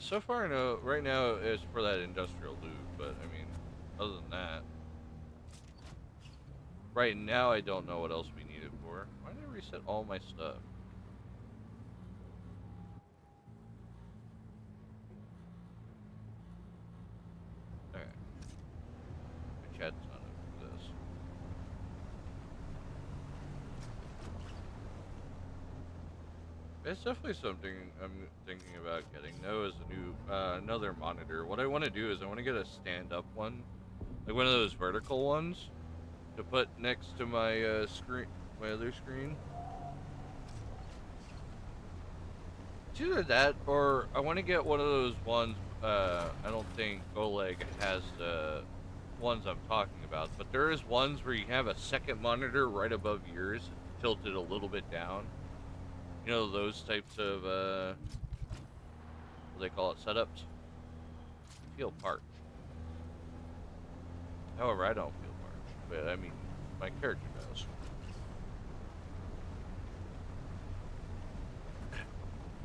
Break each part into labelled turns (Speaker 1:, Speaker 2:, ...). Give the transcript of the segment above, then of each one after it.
Speaker 1: So far, no. Right now, it's for that industrial loot, but I mean, other than that, right now I don't know what else we need it for. Why did I reset all my stuff? Alright, my chat's not up for this. It's definitely something I'm thinking about getting, though, is a new, another monitor. What I want to do is I want to get a stand-up one, like one of those vertical ones, to put next to my screen, my other screen. It's either that, or I want to get one of those ones. I don't think Oleg has the ones I'm talking about, but there is ones where you have a second monitor right above yours, tilted a little bit down. You know, those types of what do they call it, setups. I feel parched. However, I don't feel parched, but I mean, my character does.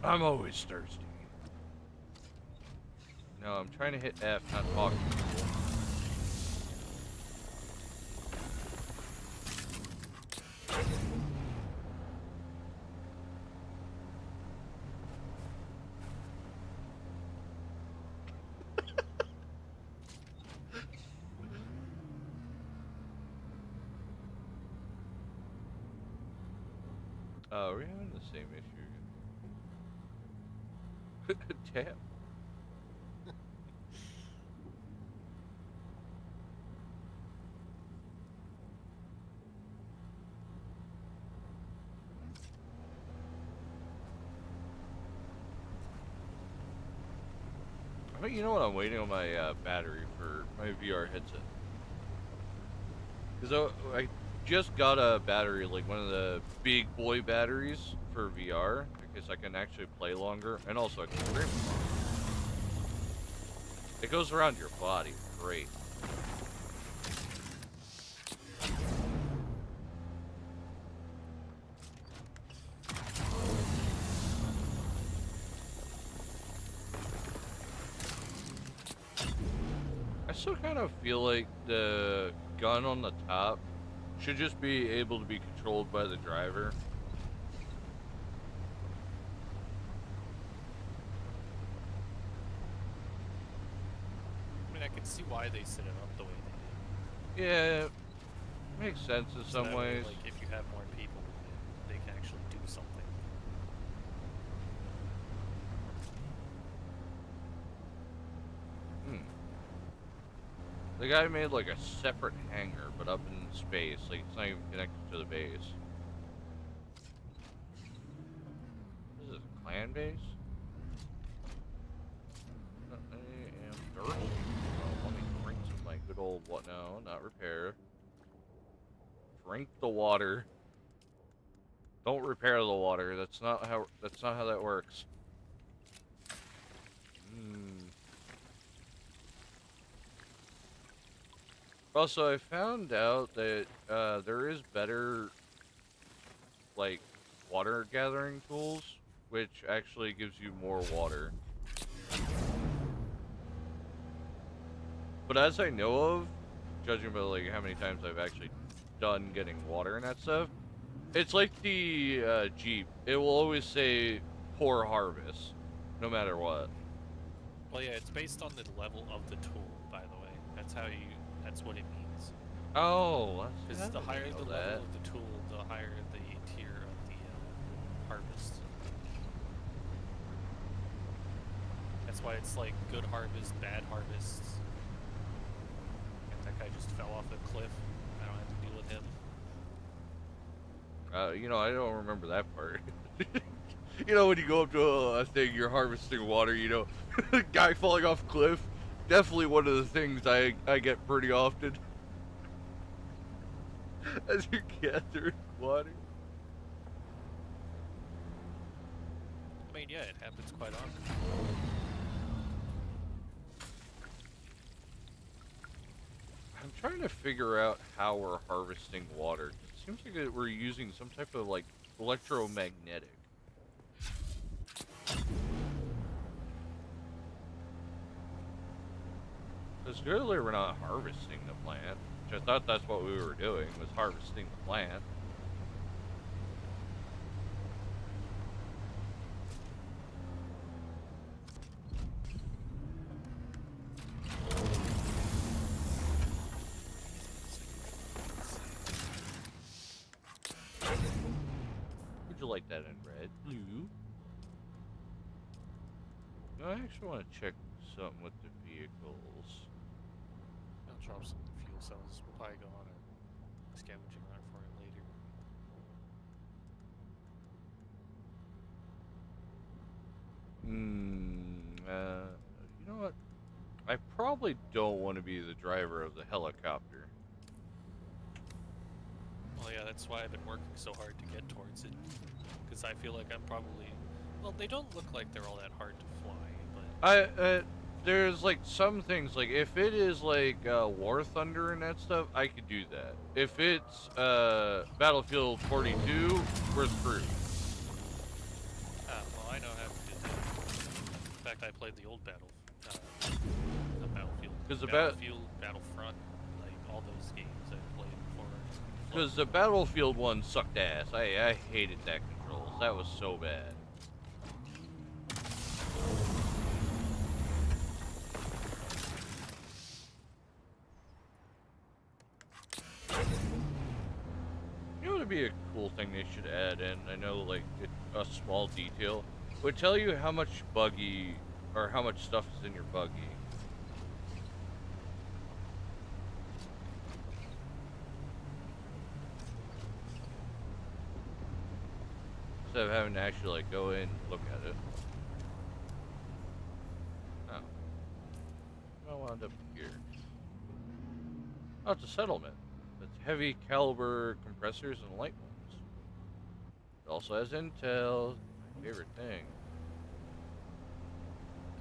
Speaker 1: I'm always thirsty. No, I'm trying to hit F, not talking to people. Oh, we're having the same issue again. Damn. But you know what? I'm waiting on my battery for my VR headset. Because I just got a battery, like one of the big boy batteries for VR, because I can actually play longer, and also I can stream longer. It goes around your body. Great. I still kind of feel like the gun on the top should just be able to be controlled by the driver.
Speaker 2: I mean, I can see why they set it up the way they did.
Speaker 1: Yeah, makes sense in
Speaker 2: So
Speaker 1: some
Speaker 2: that way,
Speaker 1: ways.
Speaker 2: like, if you have more people, they can actually do something.
Speaker 1: The guy made like a separate hangar, but up in space. Like it's not even connected to the base. This is a clan base? I am thirsty. Oh, let me drink some of my good old what? No, not repair. Drink the water. Don't repair the water. That's not how. That's not how that works. Also, I found out that there is better, like, water gathering tools, which actually gives you more water. But as I know of, judging by like how many times I've actually done getting water and that stuff, it's like the Jeep. It will always say poor harvest, no matter what.
Speaker 2: Well, yeah, it's based on the level of the tool, by the way. That's how you. That's what it means.
Speaker 1: Oh,
Speaker 2: Because the higher the level of the tool, the higher the tier of the harvest. That's why it's like good harvest, bad harvest. And that guy just fell off a cliff. I don't have to deal with him.
Speaker 1: You know, I don't remember that part. You know, when you go up to a thing, you're harvesting water, you know, guy falling off a cliff. Definitely one of the things I get pretty often. As you gather water.
Speaker 2: I mean, yeah, it happens quite often.
Speaker 1: I'm trying to figure out how we're harvesting water. It seems like we're using some type of, like, electromagnetic. Because clearly we're not harvesting the plant, which I thought that's what we were doing, was harvesting the plant. Would you like that in red? Blue? No, I actually want to check something with the vehicles.
Speaker 2: I'll drop some fuel cells. We'll probably go on a scavenging run for it later.
Speaker 1: You know what? I probably don't want to be the driver of the helicopter.
Speaker 2: Well, yeah, that's why I've been working so hard to get towards it. Because I feel like I'm probably... Well, they don't look like they're all that hard to fly, but...
Speaker 1: There's like some things, like if it is like War Thunder and that stuff, I could do that. If it's Battlefield 42, we're screwed.
Speaker 2: Well, I know how to do that. In fact, I played the old Battlefield.
Speaker 1: Because the
Speaker 2: Battlefield, Battlefront, like all those games I played before.
Speaker 1: Because the Battlefield one sucked ass. I hated that controls. That was so bad. You know what would be a cool thing they should add in? I know, like, a small detail. It would tell you how much buggy, or how much stuff is in your buggy. Instead of having to actually, like, go in and look at it. Oh. I wound up here. Oh, it's a settlement. It's heavy caliber compressors and light ones. It also has intel. My favorite thing.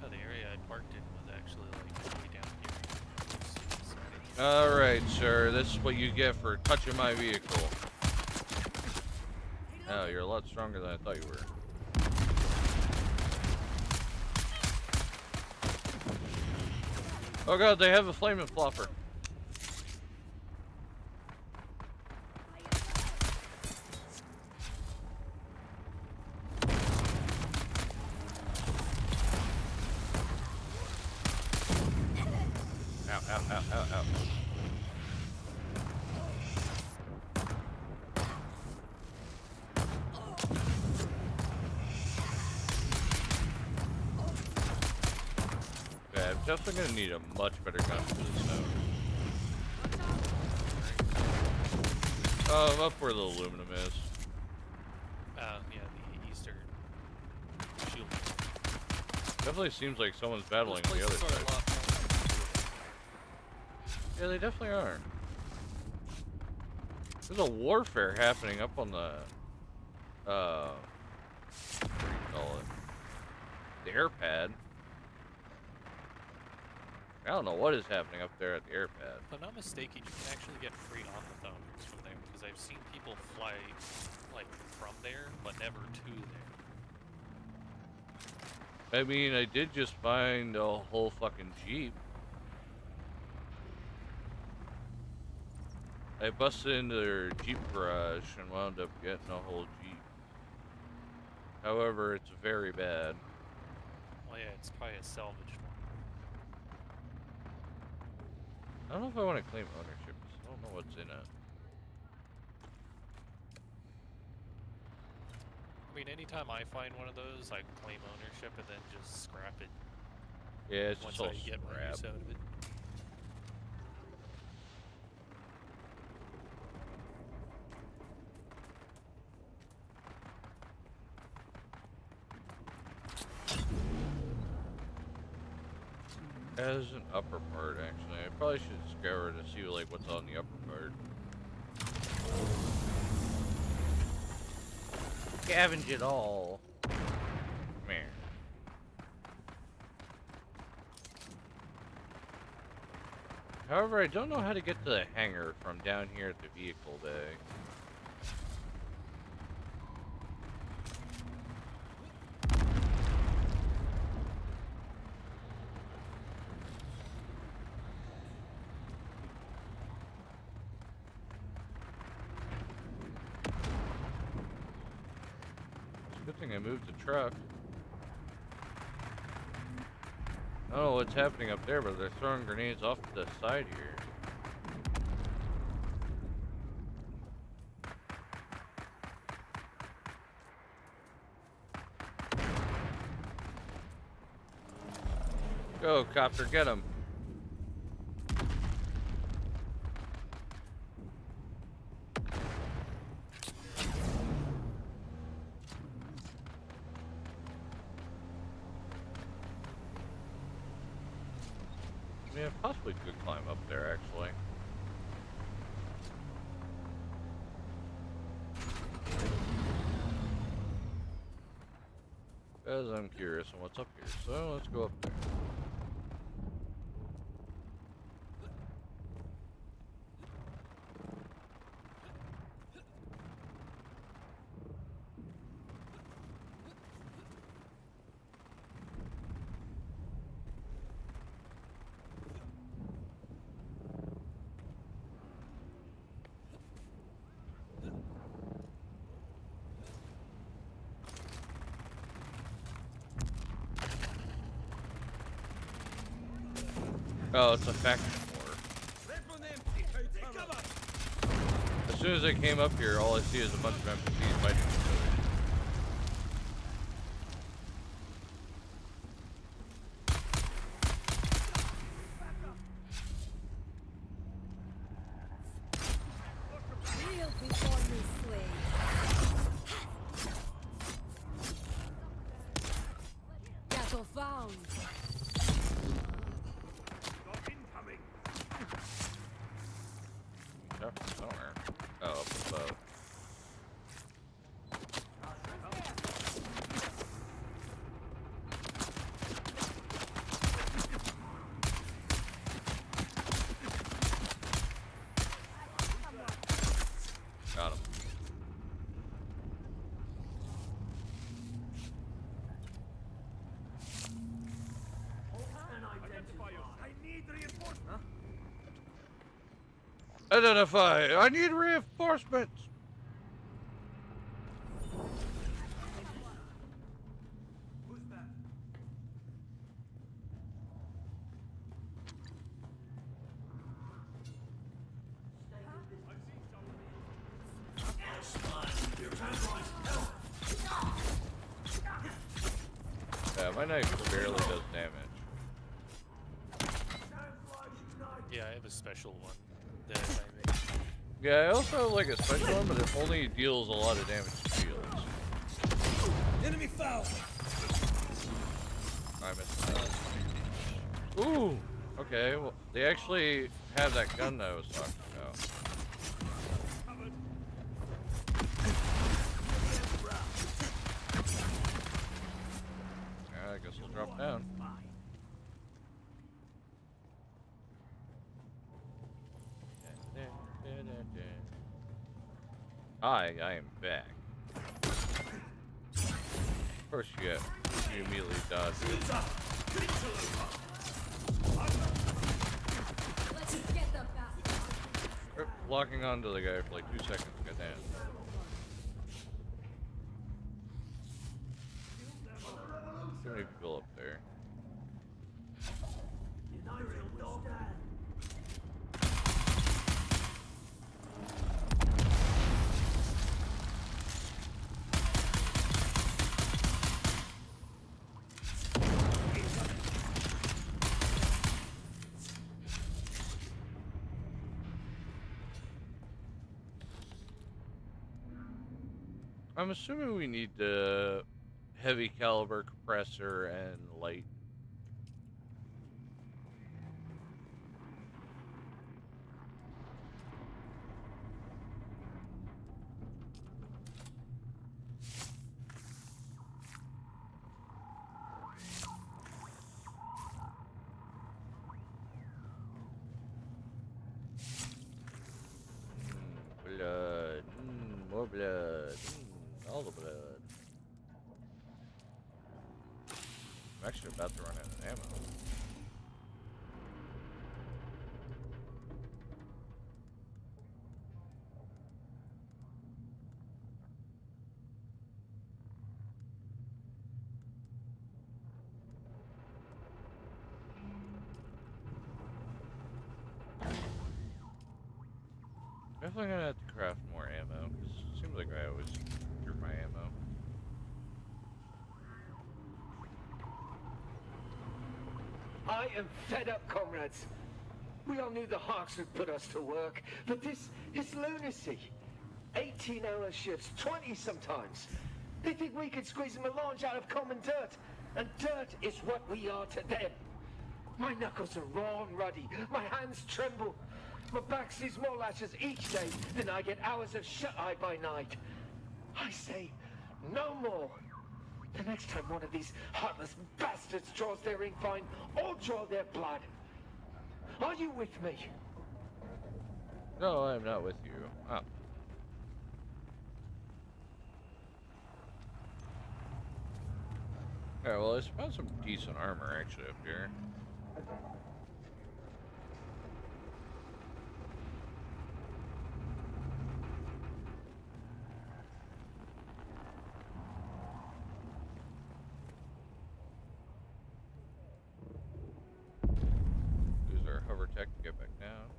Speaker 2: Oh, the area I parked in was actually like way down here.
Speaker 1: Alright, sir. This is what you get for touching my vehicle. Oh, you're a lot stronger than I thought you were. Oh god, they have a flaming flopper. Ow, ow, ow, ow, ow. Okay, I'm definitely gonna need a much better gun for this now. Up where the aluminum is.
Speaker 2: Yeah, the eastern shield.
Speaker 1: Definitely seems like someone's battling on the other side. Yeah, they definitely are. There's a warfare happening up on the, what do you call it? The air pad. I don't know what is happening up there at the air pad.
Speaker 2: If I'm not mistaken, you can actually get free aquathons from there, because I've seen people fly, like, from there, but never to there.
Speaker 1: I mean, I did just find a whole fucking Jeep. I busted into their Jeep garage and wound up getting a whole Jeep. However, it's very bad.
Speaker 2: Well, yeah, it's probably a salvaged one.
Speaker 1: I don't know if I want to claim ownership, because I don't know what's in it.
Speaker 2: I mean, anytime I find one of those, I claim ownership and then just scrap it.
Speaker 1: Yeah, it's
Speaker 2: once
Speaker 1: just all
Speaker 2: I get my use out of it.
Speaker 1: It has an upper part, actually. I probably should scour to see, like, what's on the upper part. Scavenge it all. Man. However, I don't know how to get to the hangar from down here at the vehicle bay. Good thing I moved the truck. I don't know what's happening up there, but they're throwing grenades off to the side here. Go, copter, get him. Yeah, possibly could climb up there, actually. Because I'm curious on what's up here, so let's go up there. Oh, it's a faction war. As soon as I came up here, all I see is a bunch of NPCs fighting each other. Somewhere. Oh, up above. Got him. Identify! I need reinforcements!
Speaker 3: Who's that?
Speaker 1: Yeah, my knife barely does damage.
Speaker 2: Yeah, I have a special one that I make.
Speaker 1: Yeah, I also have like a special one, but it only deals a lot of damage to shields.
Speaker 3: Enemy foul!
Speaker 1: I missed that. Ooh! Okay, well, they actually have that gun that I was talking about. Yeah, I guess we'll drop down. I am back. Of course you immediately dodge it. Locking onto the guy for like 2 seconds, goddamn. Too many people up there. I'm assuming we need the heavy caliber compressor and light. Blood. More blood. All the blood. I'm actually about to run out of ammo. definitely gonna have to craft more ammo, because it seems like I always drew my ammo.
Speaker 4: I am fed up, comrades. We all knew the Hawks would put us to work, but this is lunacy. 18-hour shifts, 20 sometimes. They think we could squeeze them a launch out of common dirt, and dirt is what we are to them. My knuckles are raw and ruddy, my hands tremble. My back sees more lashes each day than I get hours of shut-eye by night. I say, no more. The next time one of these heartless bastards draws their ink fine, I'll draw their blood. Are you with me?
Speaker 1: No, I'm not with you. Oh. Alright, well, I found some decent armor, actually, up here. Use our hover tech to get back down.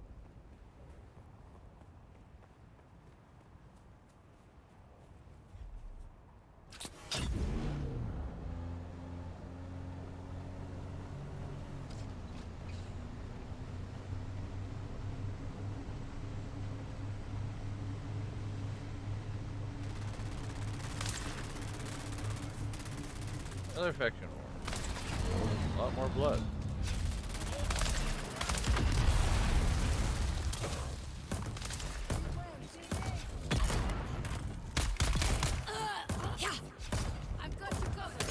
Speaker 1: Another faction war. A lot more blood.
Speaker 5: I've got you covered.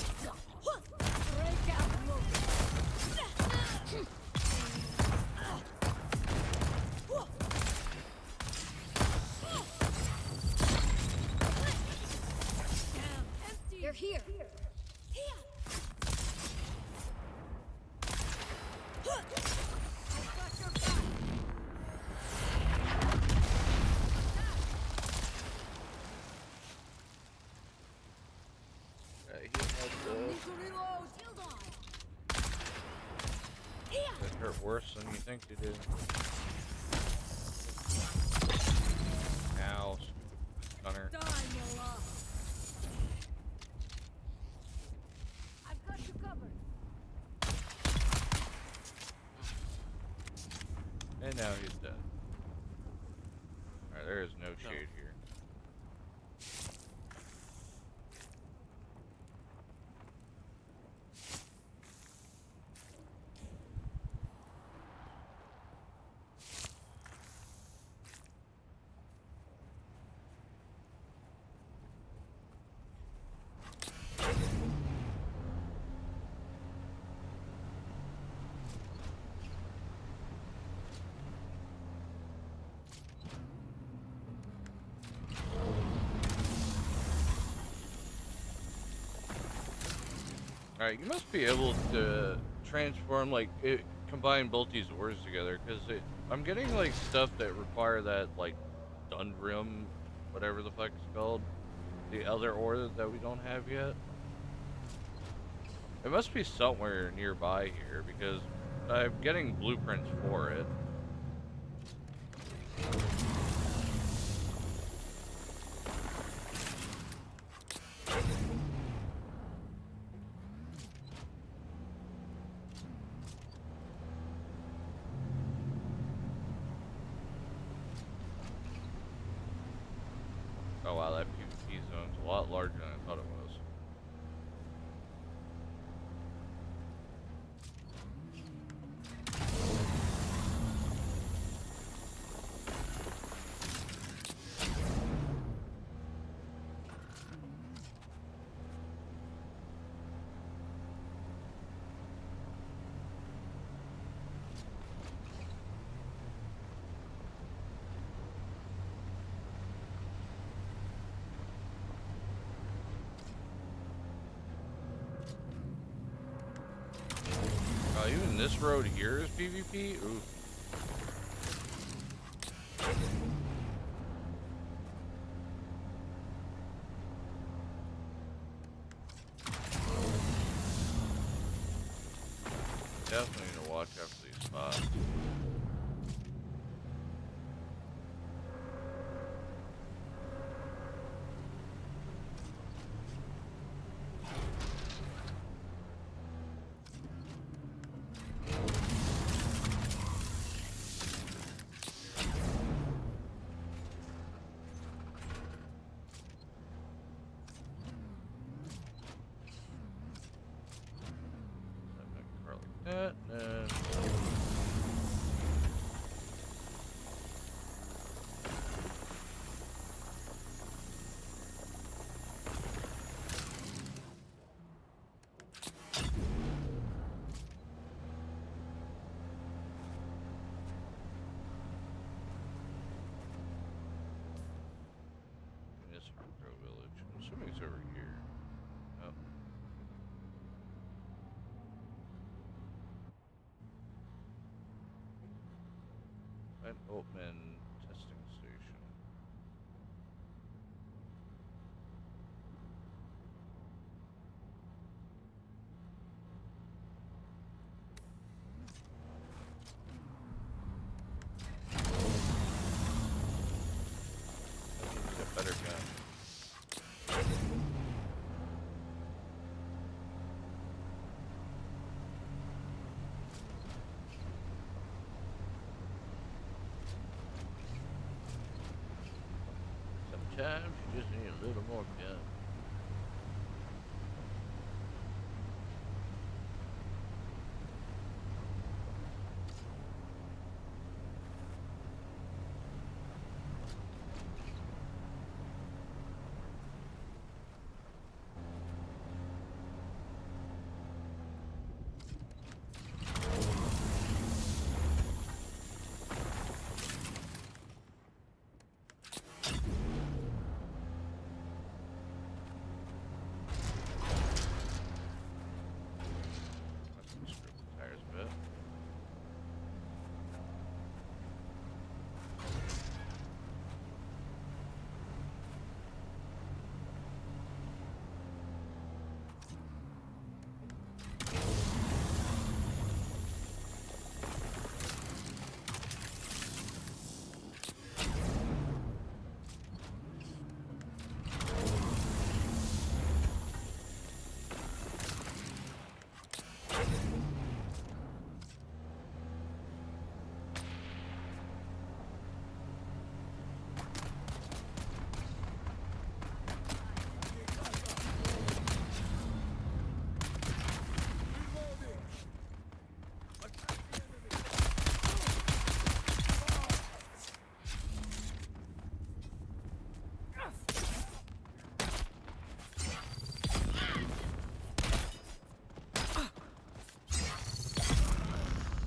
Speaker 5: Break out, empty. They're here.
Speaker 1: That hurt worse than you think you did. Ow, stupid gunner.
Speaker 5: I've got you covered.
Speaker 1: And now he's dead. Alright, there is no shade here. Alright, you must be able to transform, like, combine both these ores together, because I'm getting, like, stuff that require that, like, Dundrum, whatever the fuck it's called, the other ore that we don't have yet. It must be somewhere nearby here, because I'm getting blueprints for it. Oh wow, that PvP zone's a lot larger than I thought it was. Even this road here is PvP? Ooh. Definitely need to watch out for these spots. Grove Village. I'm assuming it's over here. Oh. An Oatman testing station. That's a better gun. Sometimes you just need a little more gun. That's gonna strip the tires a bit.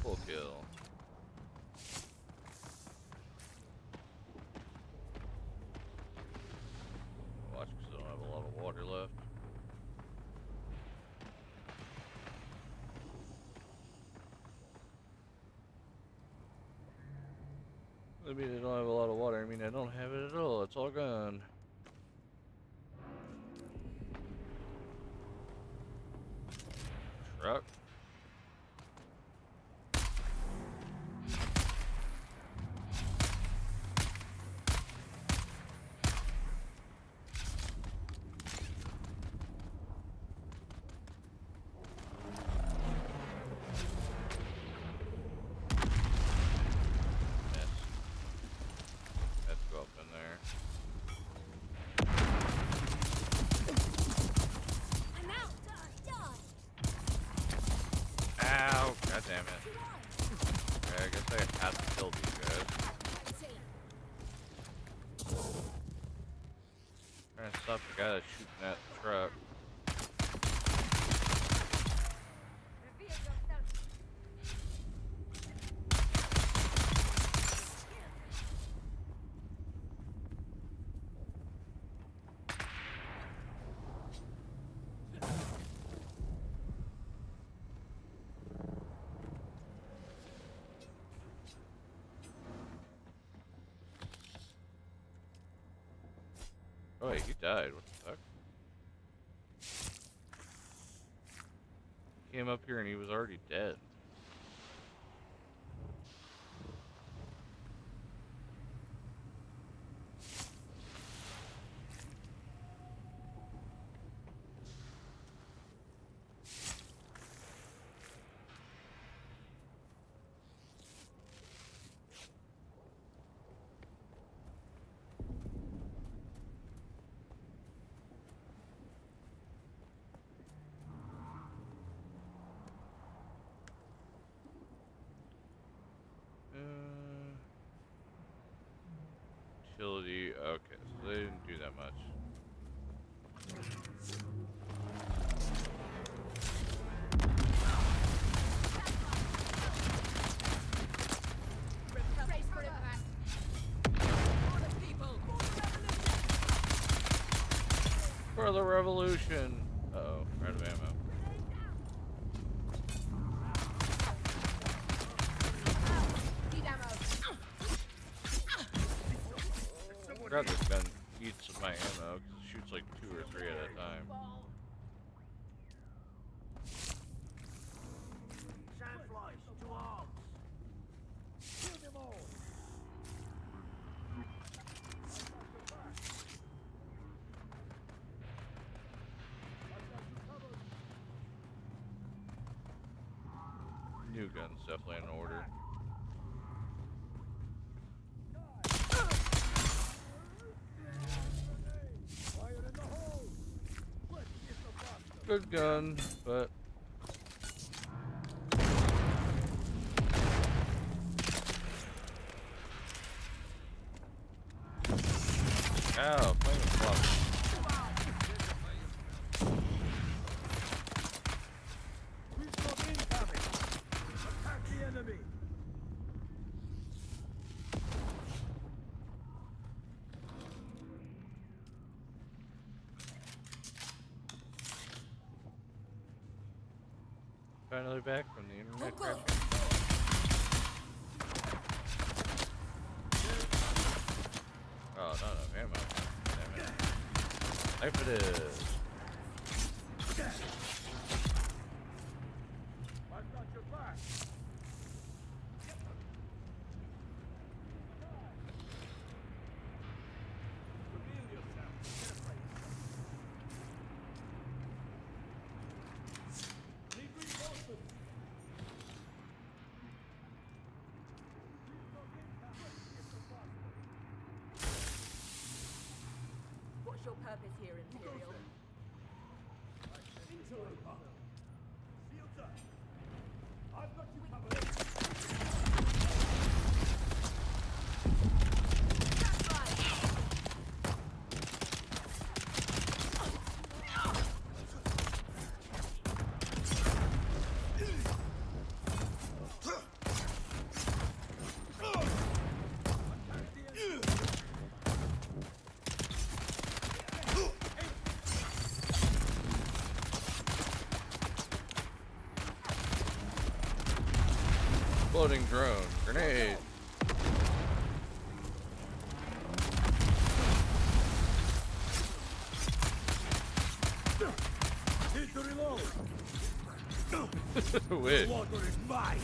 Speaker 1: Full kill. Watch, because I don't have a lot of water left. I mean, I don't have a lot of water. I mean, I don't have it at all. It's all gone. Truck. Yes. Let's go up in there.
Speaker 5: I'm out. Die.
Speaker 1: Ow! God damn it. Okay, I guess I have to kill these guys. Trying to stop the guy that's shooting at the truck.
Speaker 5: Reveal yourself.
Speaker 1: Oh wait, he died. What the fuck? He came up here and he was already dead. Utility. Okay, so they didn't do that much.
Speaker 5: Race for impact. For the people. For the revolution.
Speaker 1: For the revolution. Uh-oh, we're out of ammo.
Speaker 5: Need ammo.
Speaker 1: Grab this gun, eats my ammo, 'cause it shoots like 2 or 3 at a time.
Speaker 3: Sandflies to arms. Kill them all.
Speaker 1: New gun's definitely in order.
Speaker 3: Fire in the hole. Let's get the bastard.
Speaker 1: Good gun, but ow, playing with flop.
Speaker 3: We've got incoming. Attack the enemy.
Speaker 1: Finally back from the internet
Speaker 5: Oh,
Speaker 1: crash.
Speaker 5: God.
Speaker 1: Oh, not enough ammo. Damn it. Knife it is.
Speaker 3: I've got your back. Reveal yourself. Get a place. Need reinforcements.
Speaker 5: What's your purpose here, Imperial?
Speaker 3: Shields up. I've got you covered.
Speaker 5: That's right.
Speaker 1: Floating drone. Grenade.
Speaker 3: Need to reload.
Speaker 1: Wait.
Speaker 3: Water is mine.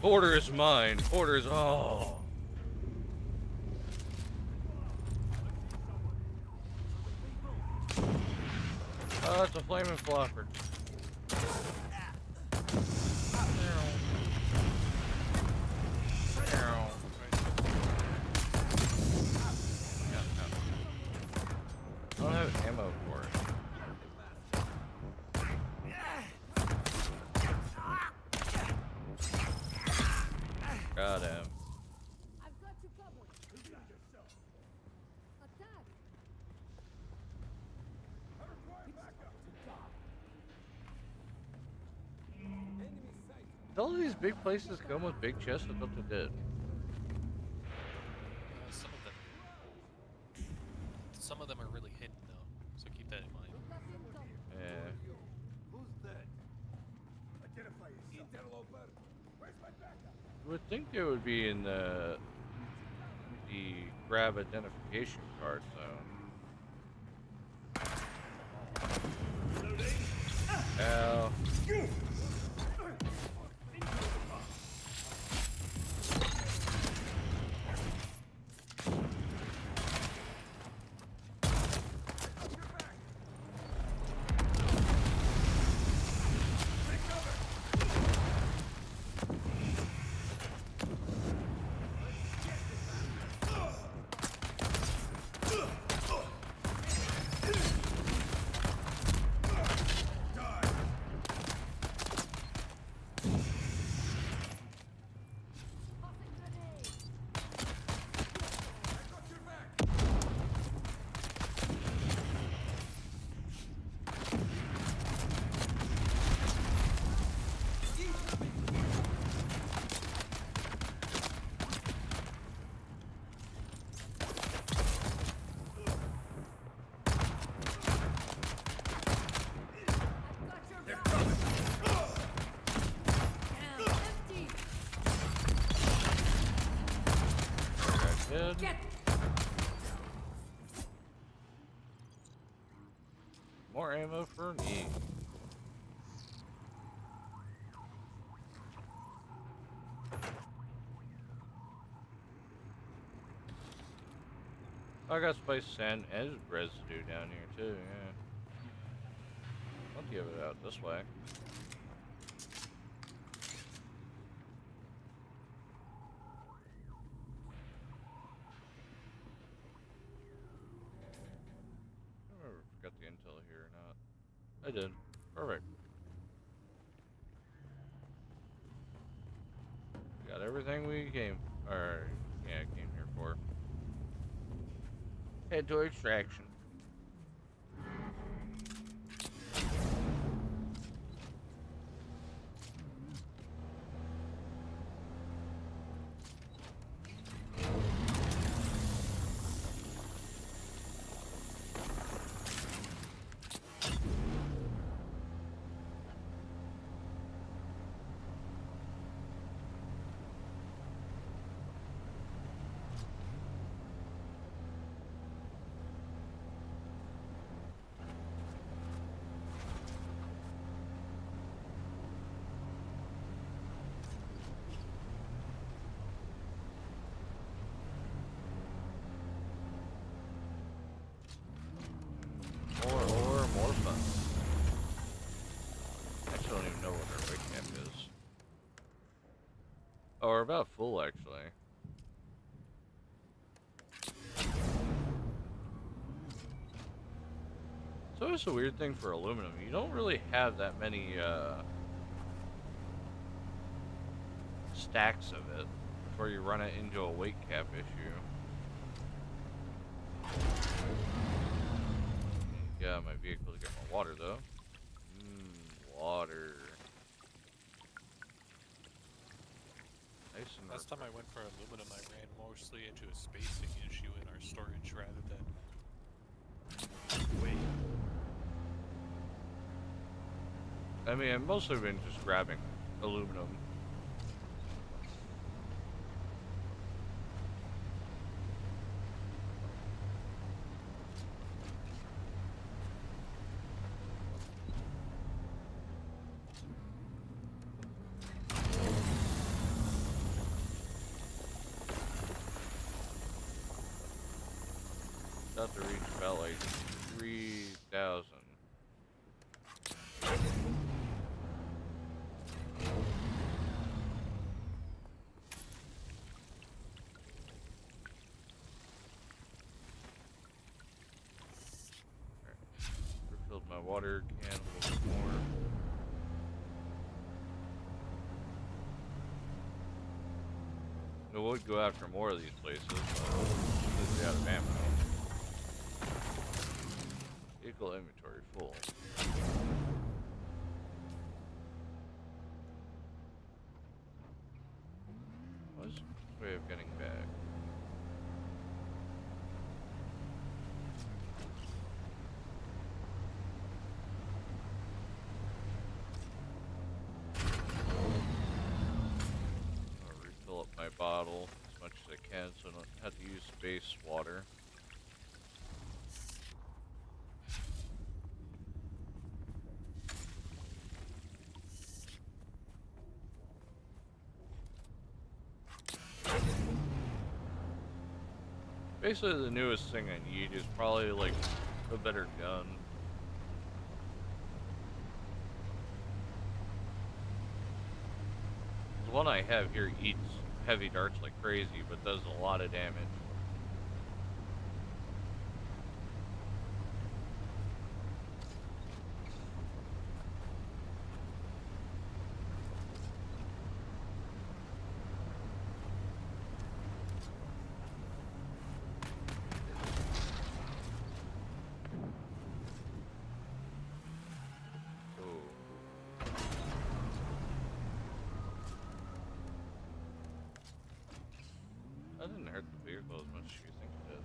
Speaker 1: Order is mine. Order is all. Oh, it's a flaming flopper. I don't have ammo for it. Got him.
Speaker 5: I've got you covered. Attack.
Speaker 1: Did all of these big places come with big chests? I thought they did.
Speaker 2: Some of them. Some of them are really hidden though, so keep that in mind.
Speaker 5: Look up income.
Speaker 1: Yeah.
Speaker 3: Who's that? Identify yourself. Interloper. Where's my backup?
Speaker 1: You would think they would be in the grab identification card zone. Ow. More ammo for me. I got spice sand and residue down here too, yeah. I'll give it out this way. I don't remember if I got the intel here or not. I did. Perfect. We got everything we came here for. Head to extraction. More fun. I actually don't even know what our weight cap is. Oh, we're about full actually. So it's a weird thing for aluminum. You don't really have that many stacks of it before you run it into a weight cap issue. Yeah, my vehicle to get more water though. Water. Nice and
Speaker 2: Last time I went for aluminum, I ran mostly into a spacing issue in our storage rather than weight.
Speaker 1: I mean, I've mostly been just grabbing aluminum. About to reach about like 3,000. Refilled my water can a little bit more. I would go after more of these places, but completely out of ammo. Vehicle inventory full. What's the way of getting back? I'll refill up my bottle as much as I can so I don't have to use space water. Basically, the newest thing I need is probably like a better gun. The one I have here eats heavy darts like crazy, but does a lot of damage. That didn't hurt the vehicle as much as you think it did.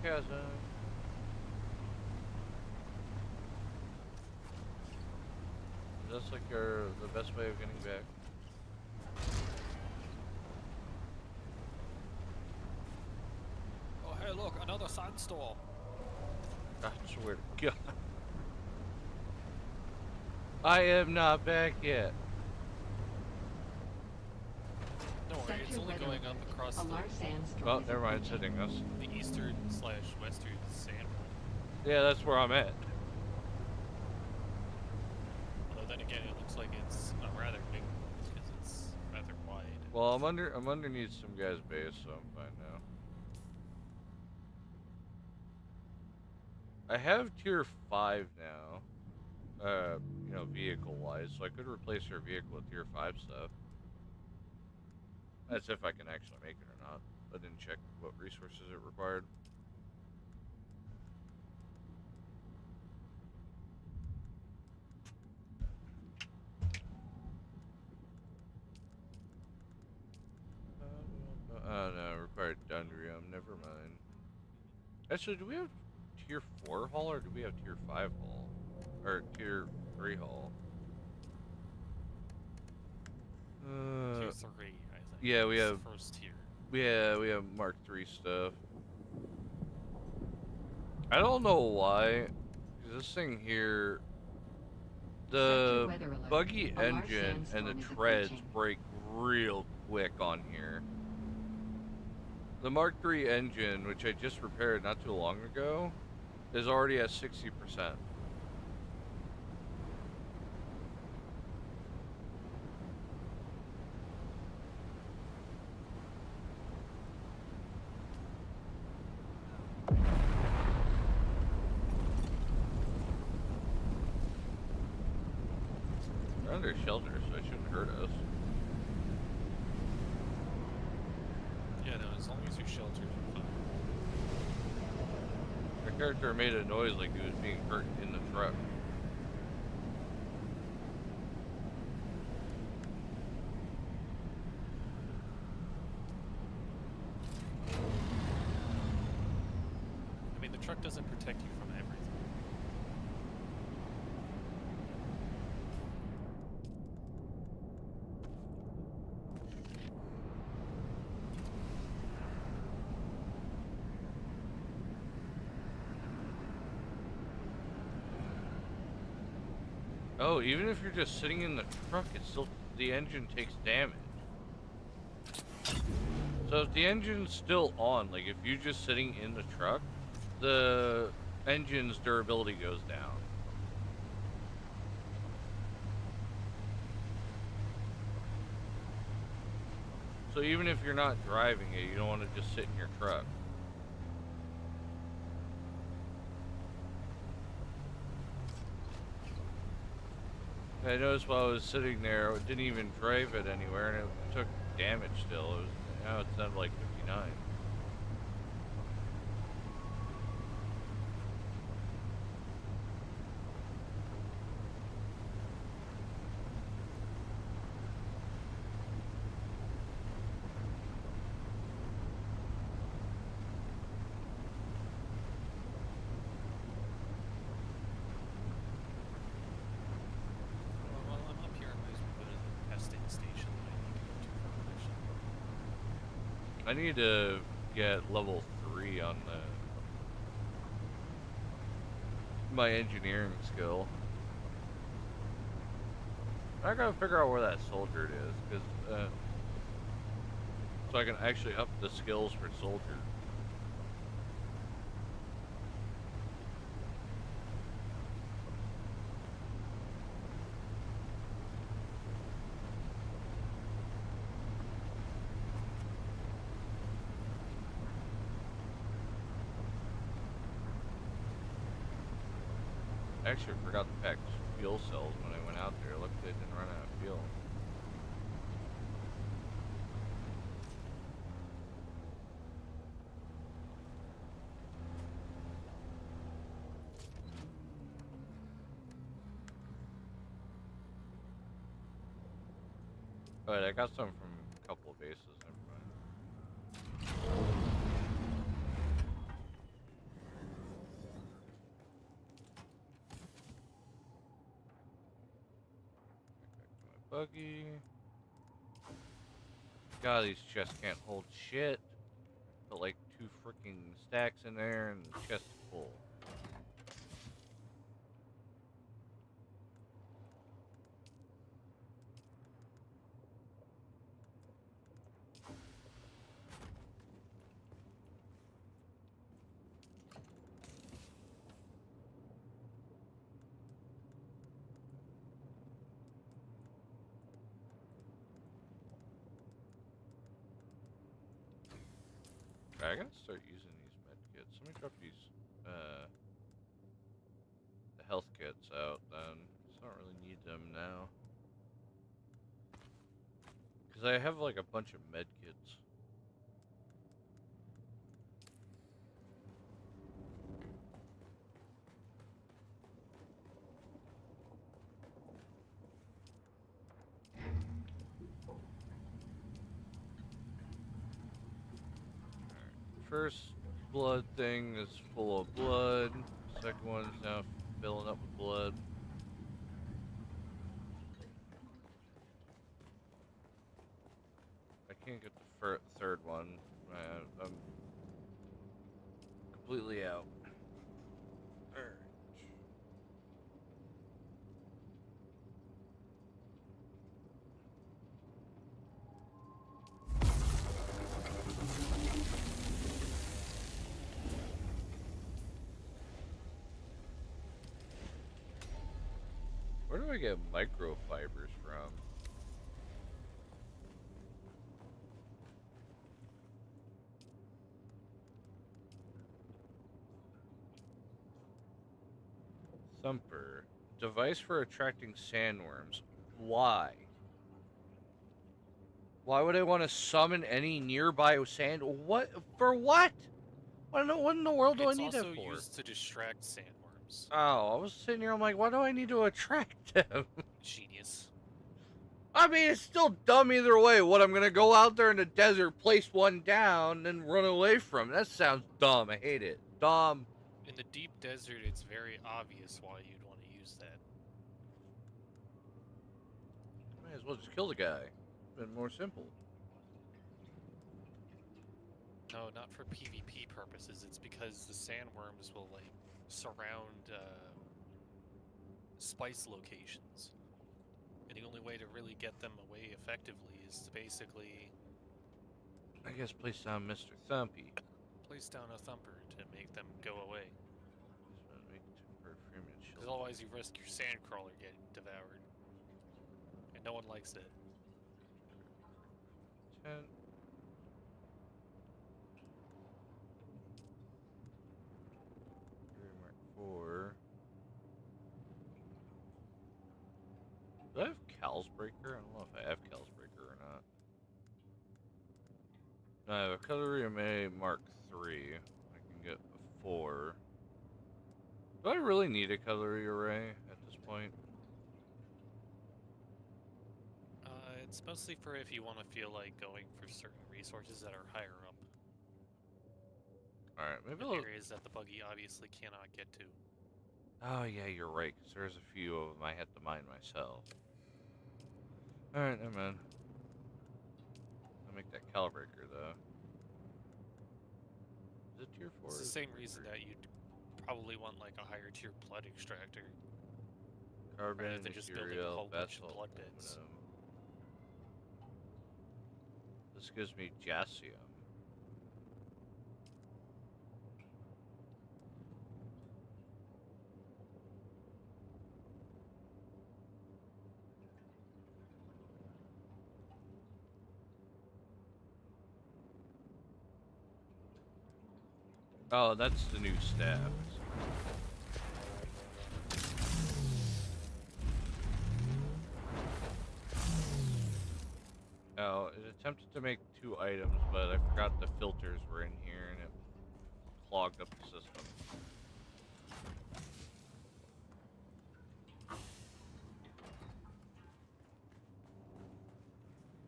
Speaker 1: chasm. That's like the best way of getting back.
Speaker 2: Oh, hey, look, another sandstorm.
Speaker 1: I swear to God. I am not back yet.
Speaker 2: Don't worry, it's only going up across the
Speaker 1: Oh, never mind, it's hitting us.
Speaker 2: eastern/western sand.
Speaker 1: Yeah, that's where I'm at.
Speaker 2: Although then again, it looks like it's a rather big because it's rather wide.
Speaker 1: Well, I'm underneath some guy's base, so I'm fine now. I have tier 5 now. You know, vehicle-wise, so I could replace her vehicle with tier 5 stuff. That's if I can actually make it or not. I didn't check what resources it required. Oh no, required Dundrium, never mind. Actually, do we have tier 4 hull or do we have tier 5 hull? Or tier 3 hull?
Speaker 2: Tier 3, I think.
Speaker 1: Yeah, we
Speaker 2: It's
Speaker 1: have
Speaker 2: the first tier.
Speaker 1: we have Mark 3 stuff. I don't know why, because this thing here, the buggy engine and the treads break real quick on here. The Mark III engine, which I just repaired not too long ago, is already at 60%. They're under shelter, so it shouldn't hurt us.
Speaker 2: Yeah, no, as long as you're sheltered, you're fine.
Speaker 1: The character made a noise like he was being hurt in the truck.
Speaker 2: I mean, the truck doesn't protect you from everything.
Speaker 1: Oh, even if you're just sitting in the truck, the engine takes damage. So if the engine's still on, like if you're just sitting in the truck, the engine's durability goes down. So even if you're not driving it, you don't want to just sit in your truck. I noticed while I was sitting there, it didn't even drive it anywhere, and it took damage still. It was, now it's down to like 59.
Speaker 2: Well, I'm up here. I might as well go to the testing station that I need to do for mission.
Speaker 1: I need to get level 3 on my engineering skill. I gotta figure out where that soldier is, because so I can actually up the skills for soldier. Actually, I forgot to pack fuel cells when I went out there. Look, they didn't run out of fuel. Alright, I got some from a couple of bases. Never mind. Buggy. God, these chests can't hold shit. Put like 2 freaking stacks in there and the chest is full. I gotta start using these med kits. Let me drop these the health kits out then. I don't really need them now. Cause I have like a bunch of med kits. First blood thing is full of blood. Second one's now filling up with blood. I can't get the third one. I'm completely out. Alright. Where do I get microfibers from? Thumper. Device for attracting sandworms. Why? Why would I want to summon any nearby sand? What? For what? What in the world do I
Speaker 2: It's
Speaker 1: need that
Speaker 2: also
Speaker 1: for?
Speaker 2: used to distract sandworms.
Speaker 1: Oh, I was sitting here, I'm like, why do I need to attract them?
Speaker 2: Genius.
Speaker 1: I mean, it's still dumb either way. What, I'm gonna go out there in the desert, place one down, and run away from it? That sounds dumb. I hate it. Dumb.
Speaker 2: In the deep desert, it's very obvious why you'd want to use that.
Speaker 1: Might as well just kill the guy. Been more simple.
Speaker 2: No, not for PvP purposes. It's because the sandworms will, like, surround spice locations. And the only way to really get them away effectively is to basically
Speaker 1: I guess place down Mr. Thumpy.
Speaker 2: place down a thumper to make them go away. Because otherwise you risk your sandcrawler getting devoured. And no one likes it.
Speaker 1: 10. Mark 4. Do I have Cal's Breaker? I don't know if I have Cal's Breaker or not. No, I have a Cutlery May Mark 3. I can get a 4. Do I really need a cutlery array at this point?
Speaker 2: It's mostly for if you want to feel like going for certain resources that are higher up.
Speaker 1: Alright, maybe
Speaker 2: In
Speaker 1: I'll...
Speaker 2: areas that the buggy obviously cannot get to.
Speaker 1: Oh yeah, you're right, because there's a few of them I had to mine myself. Alright, never mind. I'll make that Calbreaker, though. Is it tier 4?
Speaker 2: It's the same reason that you'd probably want like a higher tier blood extractor.
Speaker 1: Carbon,
Speaker 2: rather than just building a
Speaker 1: material,
Speaker 2: whole bunch of
Speaker 1: basalt,
Speaker 2: blood bits.
Speaker 1: aluminum. This gives me Jassium. Oh, that's the new staff. Oh, it attempted to make 2 items, but I forgot the filters were in here and it clogged up the system.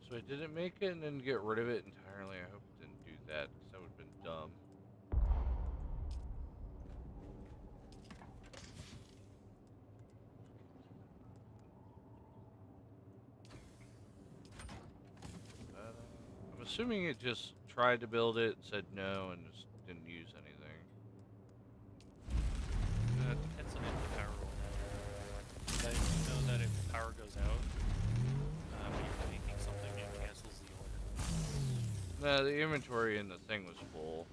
Speaker 1: So I didn't make it and then get rid of it entirely. I hope it didn't do that, because that would have been dumb. assuming it just tried to build it, said no, and just didn't use anything.
Speaker 2: Depends on if the power will have. But you know that if the power goes out, when you're making something, it cancels the order.
Speaker 1: No, the inventory in the thing was full.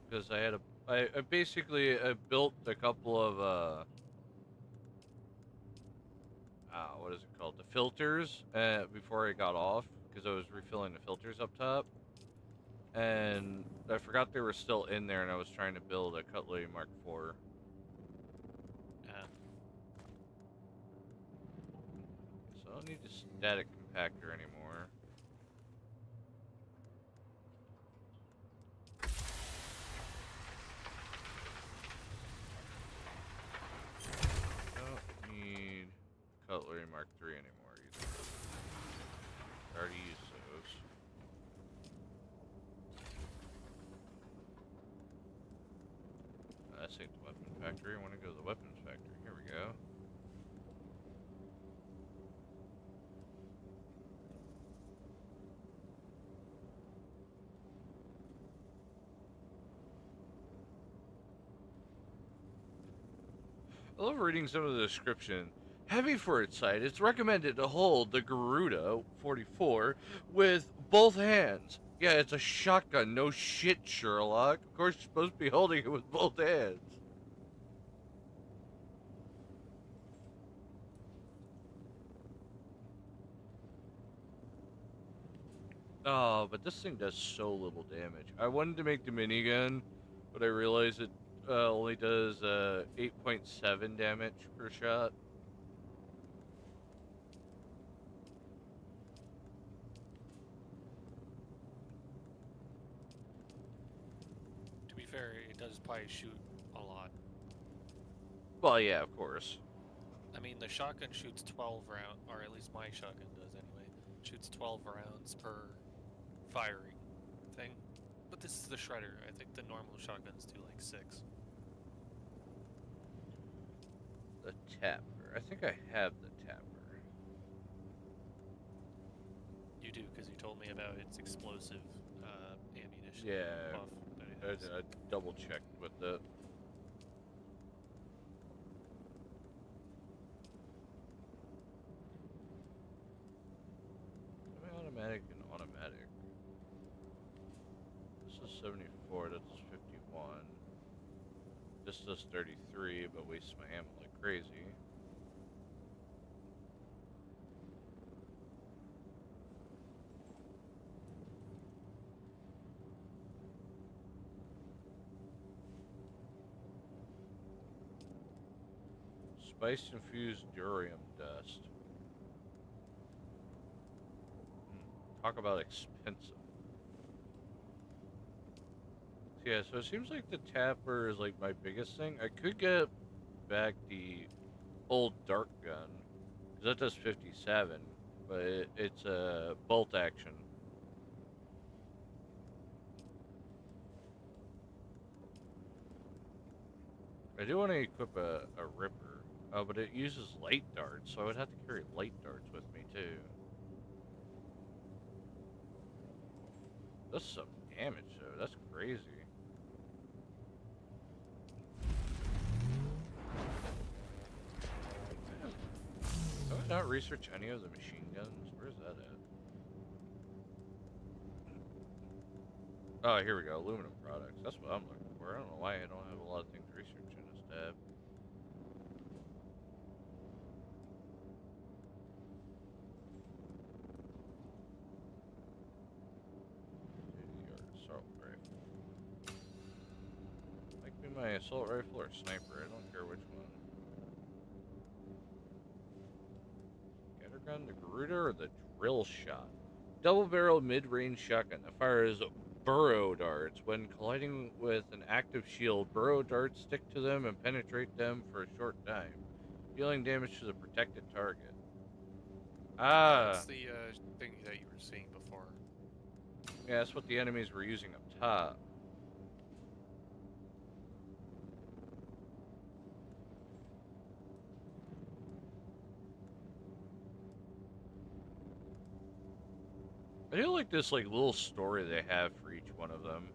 Speaker 1: Because I had I basically built a couple of, what is it called? The filters, before I got off, because I was refilling the filters up top. And I forgot they were still in there, and I was trying to build a Cutlery Mark IV. So I don't need the static compactor anymore. Don't need Cutlery Mark III anymore either. I already used those. This ain't the weapon factory. I want to go to the weapons factory. Here we go. I love reading some of the description. Heavy for its height, it's recommended to hold the Garuda 44 with both hands. Yeah, it's a shotgun. No shit, Sherlock. Of course, you're supposed to be holding it with both hands. Oh, but this thing does so little damage. I wanted to make the minigun, but I realized it only does 8.7 damage per shot.
Speaker 2: To be fair, it does probably shoot a lot.
Speaker 1: Well, yeah, of course.
Speaker 2: I mean, the shotgun shoots 12 rounds, or at least my shotgun does anyway. Shoots 12 rounds per firing thing. But this is the shredder. I think the normal shotguns do like 6.
Speaker 1: The tapper. I think I have the tapper.
Speaker 2: You do, because you told me about its explosive ammunition
Speaker 1: Yeah,
Speaker 2: buff that it has.
Speaker 1: I double checked with the. Automatic and automatic. This is 74, that's 51. This does 33, but wastes my ammo like crazy. Spice-infused durium dust. Talk about expensive. Yeah, so it seems like the tapper is like my biggest thing. I could get back the old dart gun, because that does 57, but it's a bolt action. I do want to equip a ripper, but it uses light darts, so I would have to carry light darts with me too. That's some damage though, that's crazy. Have I not researched any of the machine guns? Where's that at? Oh, here we go. Aluminum products. That's what I'm looking for. I don't know why I don't have a lot of things to research in this tab. Assault rifle. Might be my assault rifle or sniper. I don't care which one. Gun, the Garuda, or the drill shot. Double-barreled mid-range shotgun that fires burrow darts. When colliding with an active shield, burrow darts stick to them and penetrate them for a short time, dealing damage to the protected target.
Speaker 2: That's the thing that you were seeing before.
Speaker 1: Yeah, that's what the enemies were using up top. I do like this like little story they have for each one of them.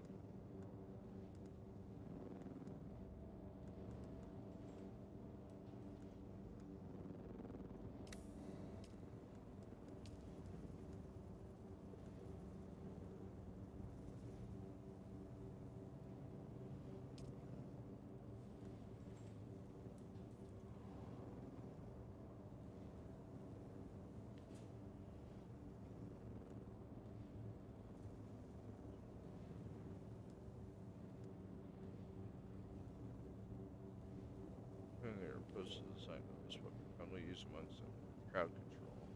Speaker 1: They're opposed to the design of this weapon commonly used amongst them. Crowd control.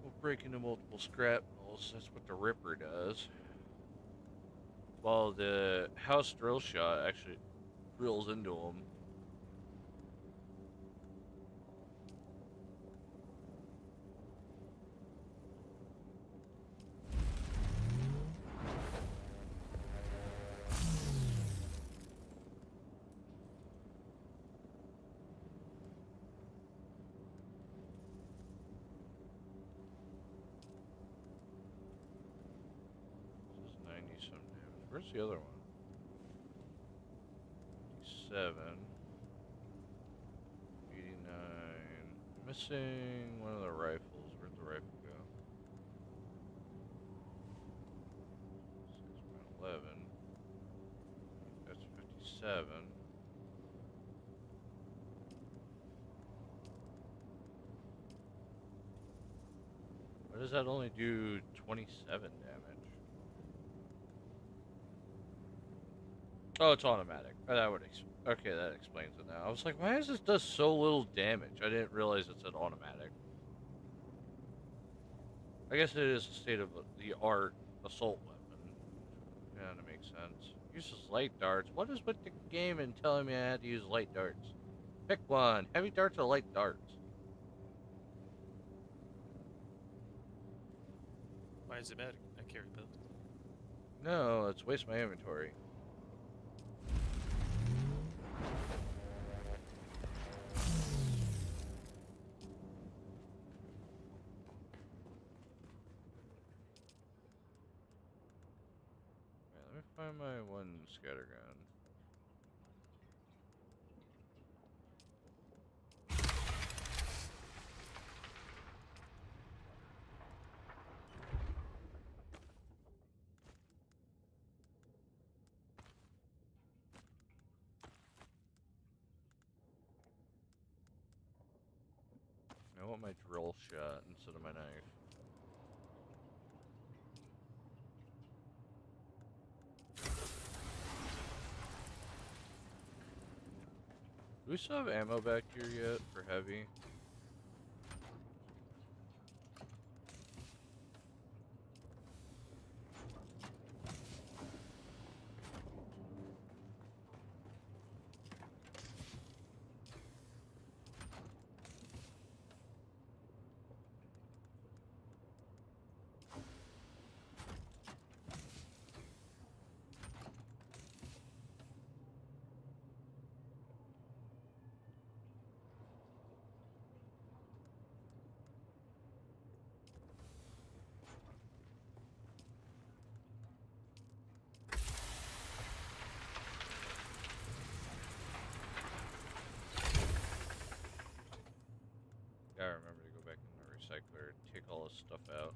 Speaker 1: We'll break into multiple scrapnels. That's what the Ripper does. While the house drill shot actually drills into them. This is 90 some damage. Where's the other one? 7. 89. Missing one of the rifles. Where'd the rifle go? 6.11. That's 57. Why does that only do 27 damage? Oh, it's automatic. Oh, that would okay, that explains it now. I was like, why does this does so little damage? I didn't realize it's an automatic. I guess it is a state-of-the-art assault weapon. Yeah, that makes sense. Uses light darts. What is with the game and telling me I had to use light darts? Pick one. Heavy darts or light darts?
Speaker 2: Why does it matter? I carry both.
Speaker 1: No, let's waste my inventory. Let me find my one scattergun. I want my drill shot instead of my knife. Do we still have ammo back here yet for heavy? Gotta remember to go back in the recycler and take all this stuff out.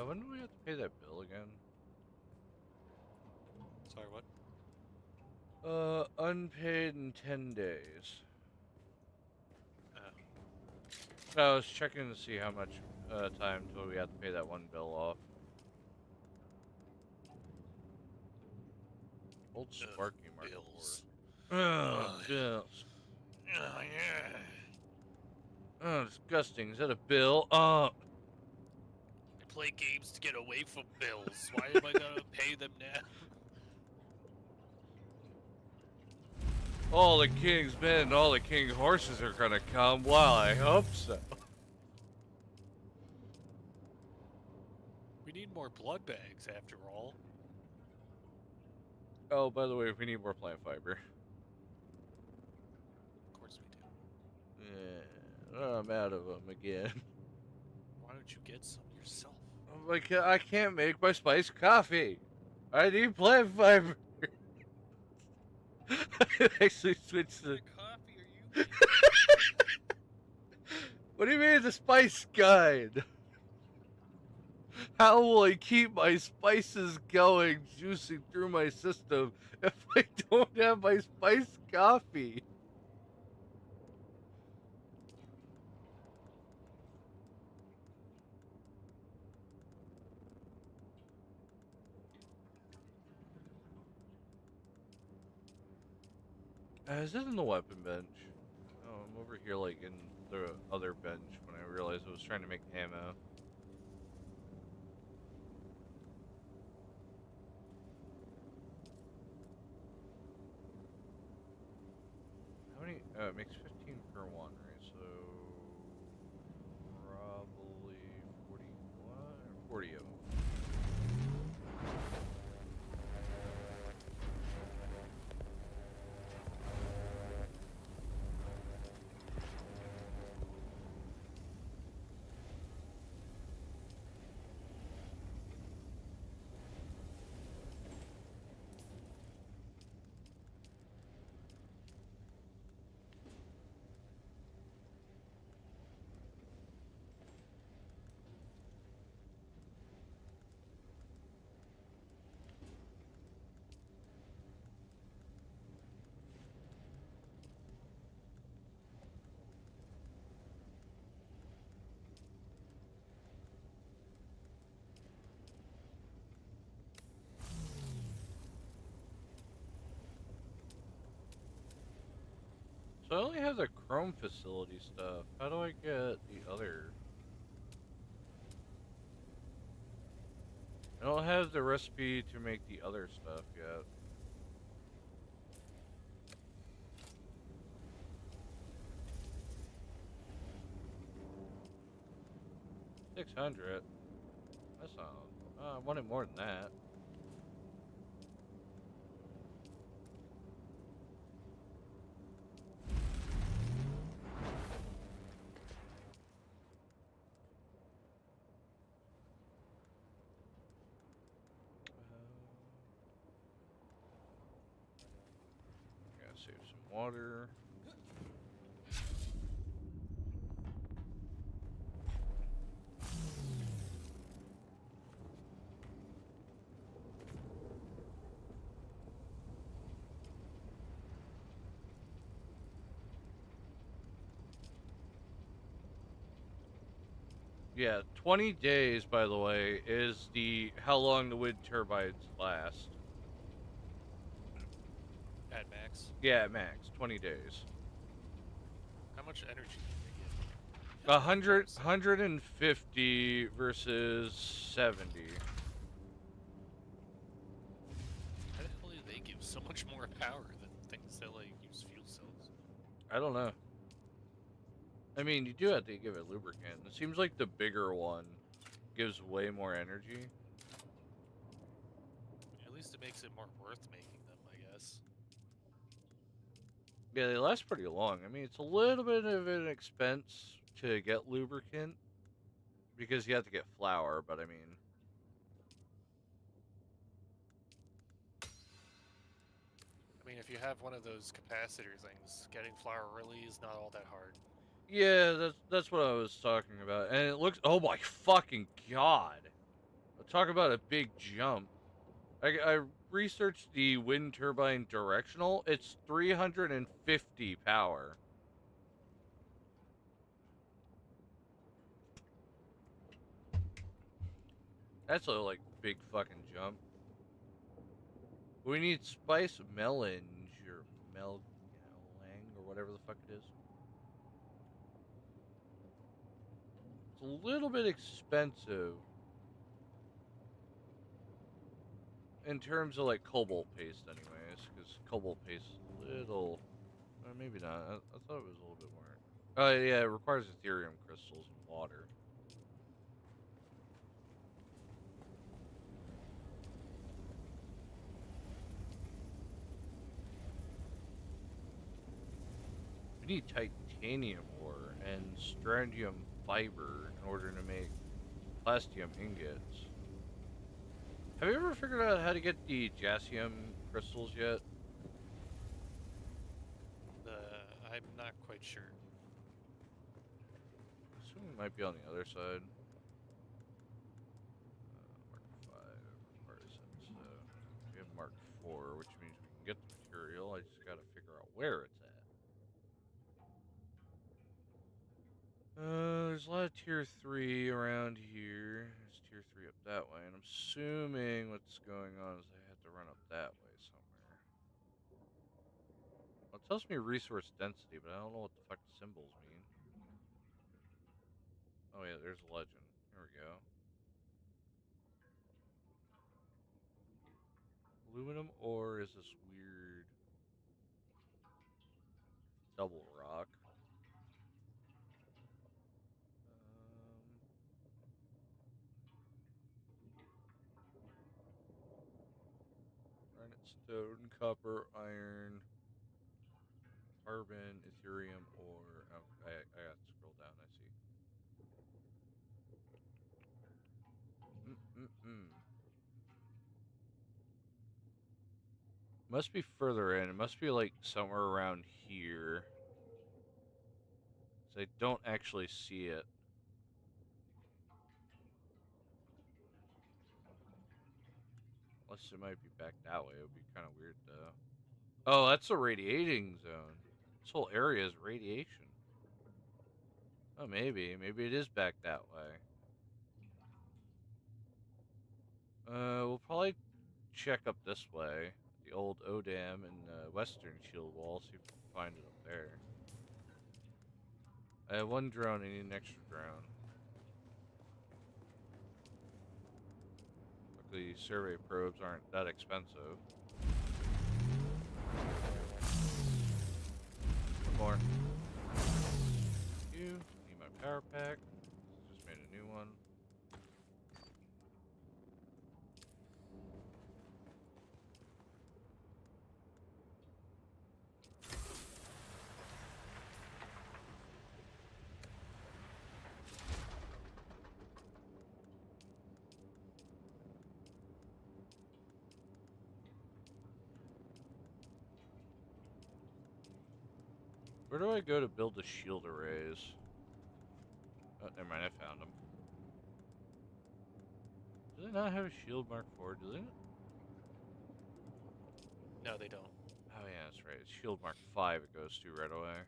Speaker 1: When do we have to pay that bill again?
Speaker 2: Sorry, what?
Speaker 1: Unpaid in 10 days.
Speaker 2: Oh.
Speaker 1: I was checking to see how much time until we have to pay that one bill off. Old Sparky Mark
Speaker 2: Bills.
Speaker 1: bills.
Speaker 2: Oh, yeah.
Speaker 1: Oh, disgusting. Is that a bill? Oh,
Speaker 2: I play games to get away from bills. Why am I gonna pay them now?
Speaker 1: all the king's men and all the king horses are gonna come. Well, I hope so.
Speaker 2: We need more blood bags, after all.
Speaker 1: Oh, by the way, we need more plant fiber.
Speaker 2: Of course we do.
Speaker 1: Yeah, I'm out of them again.
Speaker 2: Why don't you get some yourself?
Speaker 1: Like, I can't make my spiced coffee. I need plant fiber. I actually switched the.
Speaker 2: coffee are you making?
Speaker 1: What do you mean the spice guide? How will I keep my spices going, juicing through my system, if I don't have my spiced coffee? Is this in the weapon bench? Oh, I'm over here, like, in the other bench when I realized I was trying to make ammo. How many? It makes 15 per one, right? So probably 41 or 40 of them. So I only have the Chrome facility stuff. How do I get the other? I don't have the recipe to make the other stuff yet. $600. That's not. I wanted more than that. Gotta save some water. Yeah, 20 days, by the way, is the how long the wind turbines last.
Speaker 2: At max.
Speaker 1: Yeah, at max 20 days.
Speaker 2: How much energy do they give?
Speaker 1: 150 versus 70.
Speaker 2: How the hell do they give so much more power than things that like use fuel cells?
Speaker 1: I don't know. I mean, you do have to give it lubricant. It seems like the bigger one gives way more energy.
Speaker 2: At least it makes it more worth making them, I guess.
Speaker 1: Yeah, they last pretty long. I mean, it's a little bit of an expense to get lubricant because you have to get flour, but I mean,
Speaker 2: I mean, if you have one of those capacitor things, getting flour really is not all that hard.
Speaker 1: yeah, that's what I was talking about. And it looks, oh my fucking god. Talk about a big jump. I researched the wind turbine directional. It's 350 power. That's a like big fucking jump. We need spice melange or melang or whatever the fuck it is. It's a little bit expensive in terms of like cobalt paste, anyways, because cobalt paste is a little Maybe not. I thought it was a little bit more. Oh, yeah, it requires Ethereum crystals and water. We need titanium ore and strontium fiber in order to make plastium ingots. Have you ever figured out how to get the jacium crystals yet?
Speaker 2: I'm not quite sure.
Speaker 1: I assume it might be on the other side. Mark 5 requires it, so we have Mark 4, which means we can get the material. I just gotta figure out where it's at. There's a lot of tier 3 around here. There's tier 3 up that way, and I'm assuming what's going on is I have to run up that way somewhere. Well, it tells me resource density, but I don't know what the fuck the symbols mean. Oh yeah, there's a legend. Here we go. Aluminum ore is this weird double rock. Um, Granite, stone, copper, iron, carbon, Ethereum ore. Okay, I got to scroll down. I see. Mm-mm-mm. Must be further in. It must be like somewhere around here. So I don't actually see it. Unless it might be back that way. It would be kind of weird though. Oh, that's a radiating zone. This whole area is radiation. Oh, maybe. Maybe it is back that way. We'll probably check up this way. The old Odam and Western Shield Wall. See if we can find it up there. I have one drone. I need an extra drone. Luckily, survey probes aren't that expensive. One more. Thank you. Need my power pack. Just made a new one. Where do I go to build the shield arrays? Oh, never mind, I found them. Does it not have a shield mark 4, does it?
Speaker 2: No, they don't.
Speaker 1: Oh yeah, that's right. It's shield mark 5 it goes to right away.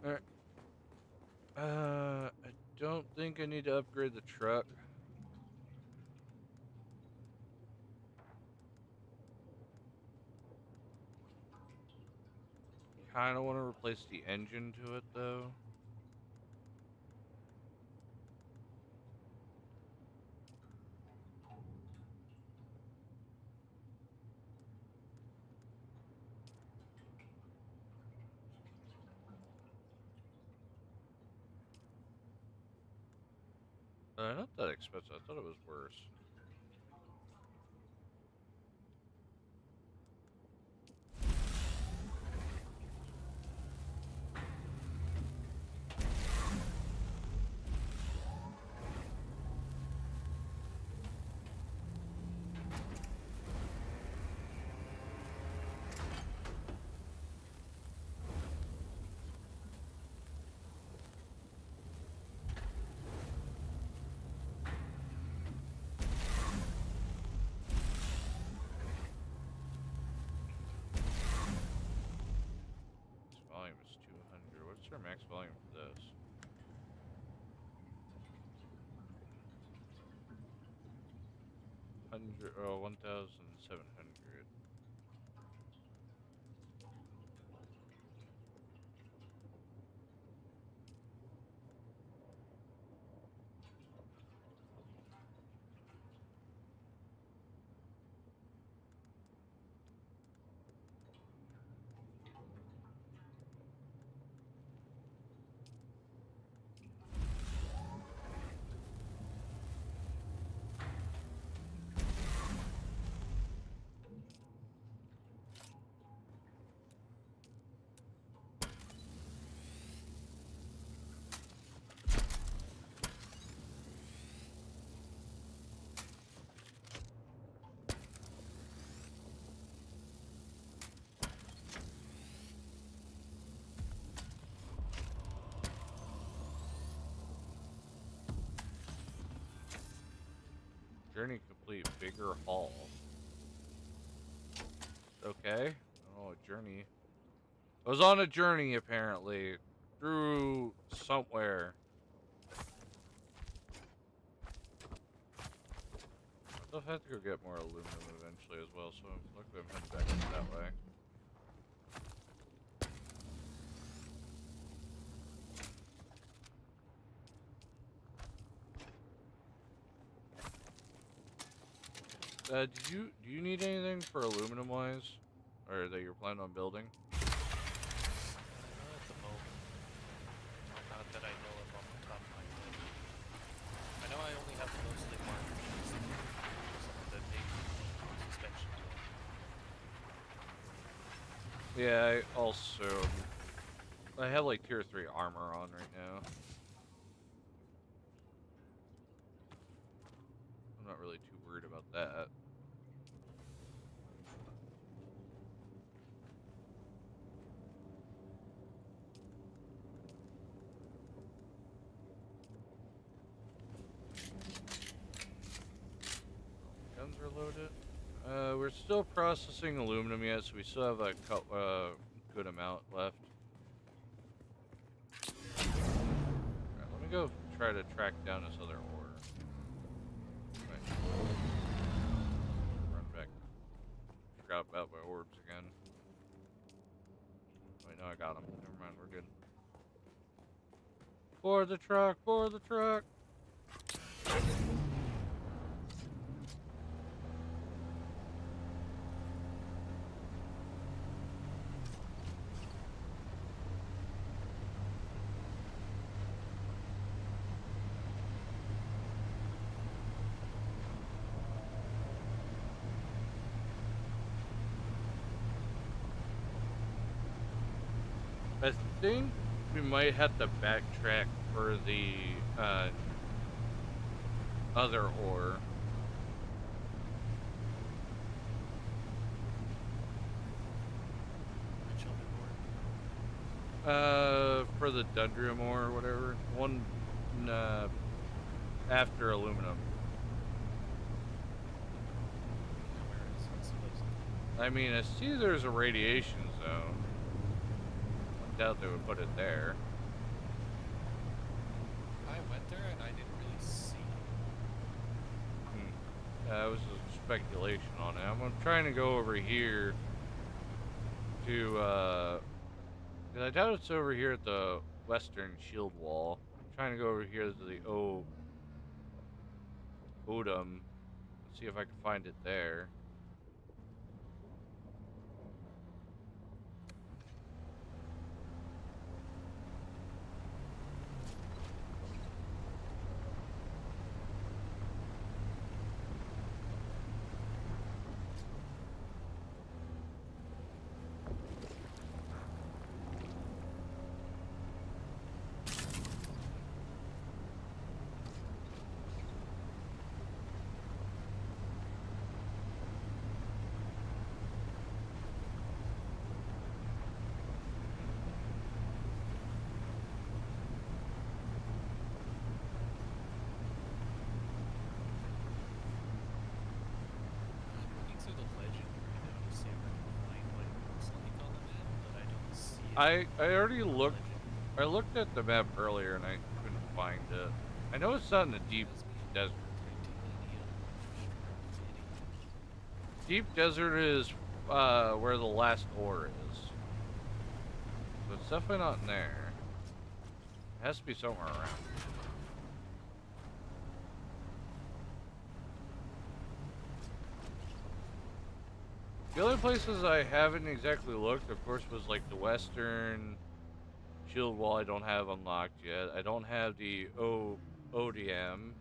Speaker 1: Alright. I don't think I need to upgrade the truck. Kinda want to replace the engine to it, though. Not that expensive. I thought it was worse. This volume is 200. What's our max volume for this? 1,700. complete bigger hall. Okay. Oh, a journey. I was on a journey apparently through somewhere. I'll have to go get more aluminum eventually as well, so luckily I'm heading back that way. Do you need anything for aluminum wise? Or that you're planning on building?
Speaker 2: Not at the moment. Not that I know of off the top of my head. I know I only have mostly marked some of the main suspension.
Speaker 1: Yeah, I have like tier 3 armor on right now. I'm not really too worried about that. Guns are loaded. We're still processing aluminum yet, so we still have a good amount left. Alright, let me go try to track down this other ore. Right. Run back. Forgot about my orbs again. Wait, no, I got them. Never mind, we're good. Board the truck! Board the truck! I think we might have to backtrack for the other ore.
Speaker 2: Which other ore?
Speaker 1: For the Dundrium ore or whatever. One after aluminum.
Speaker 2: Where is it supposed to be?
Speaker 1: I mean, I see there's a radiation zone. I doubt they would put it there.
Speaker 2: I went there and I didn't really see it.
Speaker 1: That was a speculation on it. I'm trying to go over here to, 'cause I doubt it's over here at the western shield wall. I'm trying to go over here to the Odom. See if I can find it there.
Speaker 2: I'm looking through the legend right now to see if I can find what it looks like on the map, but I don't see it.
Speaker 1: I already
Speaker 2: on the
Speaker 1: looked.
Speaker 2: legend.
Speaker 1: I looked at the map earlier and I couldn't find it. I know it's not in the deep desert. Deep desert is where the last ore is. So it's definitely not in there. It has to be somewhere around. The only places I haven't exactly looked, of course, was like the western shield wall I don't have unlocked yet. I don't have the ODM.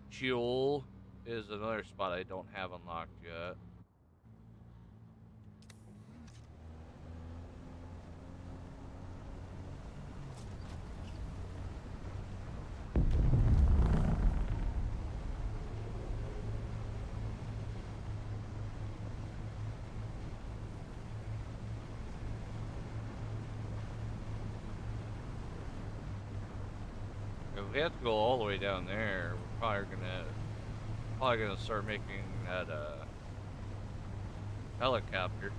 Speaker 1: Sheol is another spot I don't have unlocked yet. If we have to go all the way down there, we're probably gonna probably gonna start making that helicopter.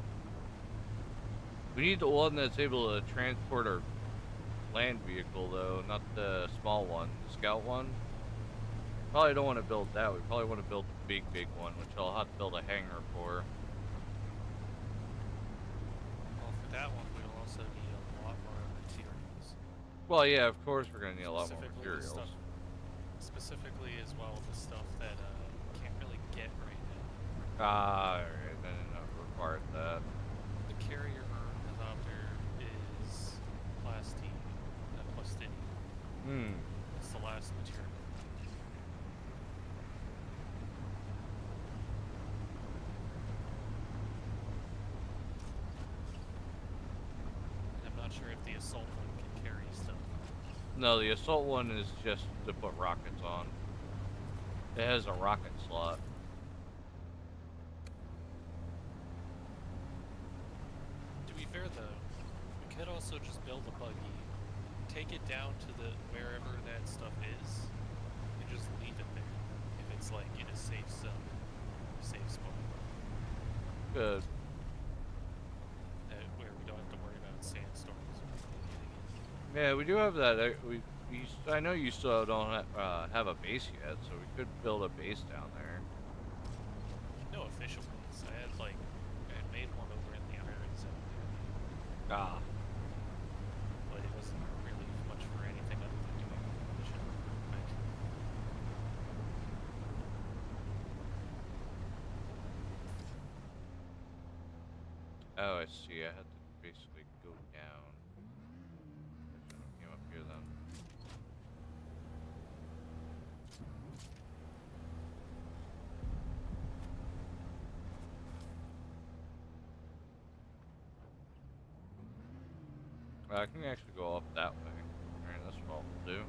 Speaker 1: We need the one that's able to transport our land vehicle, though, not the small one, the scout one. Probably don't want to build that. We probably want to build the big one, which I'll have to build a hangar for.
Speaker 2: Well, for that one, we'll also need a lot more materials.
Speaker 1: Well, yeah, of course we're gonna need a lot more
Speaker 2: Specifically the
Speaker 1: materials.
Speaker 2: stuff, specifically as well the stuff that can't really get right now.
Speaker 1: Alright, then it required that.
Speaker 2: The carrier helicopter is plastine.
Speaker 1: Hmm.
Speaker 2: It's the last material. And I'm not sure if the assault one can carry stuff.
Speaker 1: No, the assault one is just to put rockets on. It has a rocket slot.
Speaker 2: To be fair though, we could also just build a buggy, take it down to the wherever that stuff is, and just leave it there. If it's like in a safe zone, safe spot.
Speaker 1: Good.
Speaker 2: Where we don't have to worry about sandstorms or anything.
Speaker 1: Yeah, we do have that. I know you still don't have a base yet, so we could build a base down there.
Speaker 2: No official base. I had made one over in the Iron Zone there,
Speaker 1: Ah.
Speaker 2: but it wasn't really much for anything other than doing mission.
Speaker 1: Oh, I see. I had to basically go down. Came up here then. I can actually go up that way. Alright, that's what we'll do.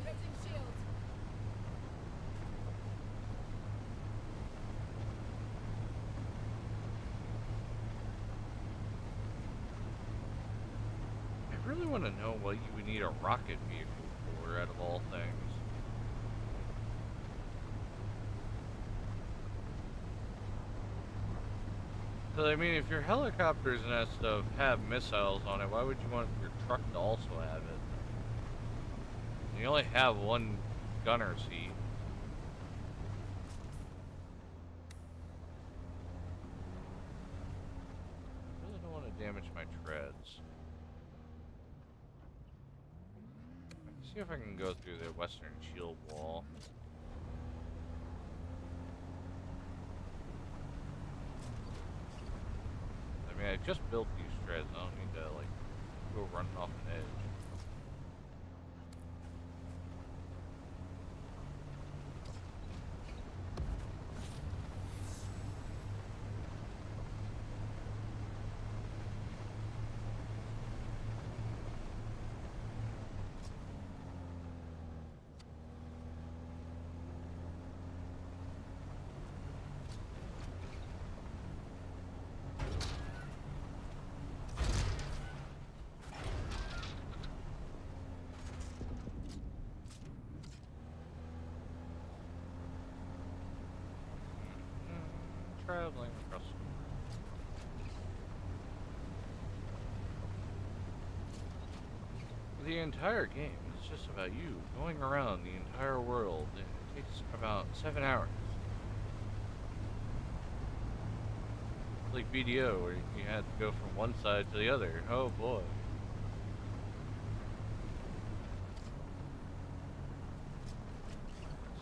Speaker 5: Raising shield.
Speaker 1: I really want to know what you would need a rocket vehicle for, out of all things. Because, I mean, if your helicopters and that stuff have missiles on it, why would you want your truck to also have it? You only have one gunner seat. I really don't want to damage my treads. Let's see if I can go through the western shield wall. I mean, I just built these treads. I don't need to, like, go running off an edge. Traveling across. The entire game is just about you going around the entire world. It takes about 7 hours. Like BDO, where you had to go from one side to the other. Oh boy.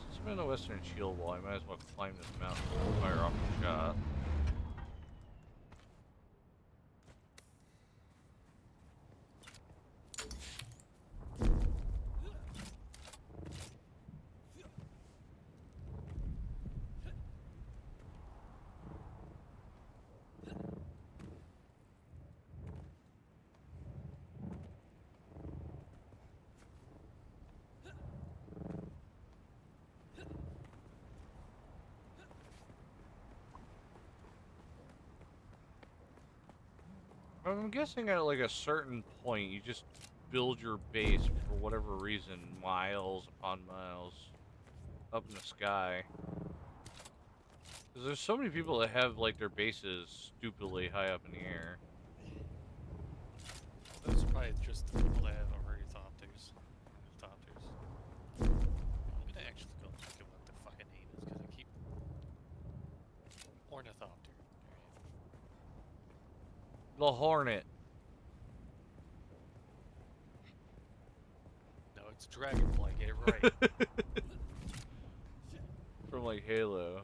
Speaker 1: Since I'm in the western shield wall, I might as well climb this mountain and fire off a shot. I'm guessing at like a certain point, you just build your base for whatever reason, miles upon miles up in the sky. Because there's so many people that have like their bases stupidly high up in the air.
Speaker 2: Those are probably just the people that have ornithopters. I'm gonna actually go look at what their fucking name is because I keep ornithopter.
Speaker 1: The Hornet.
Speaker 2: No, it's dragonfly. Get it right.
Speaker 1: From like Halo.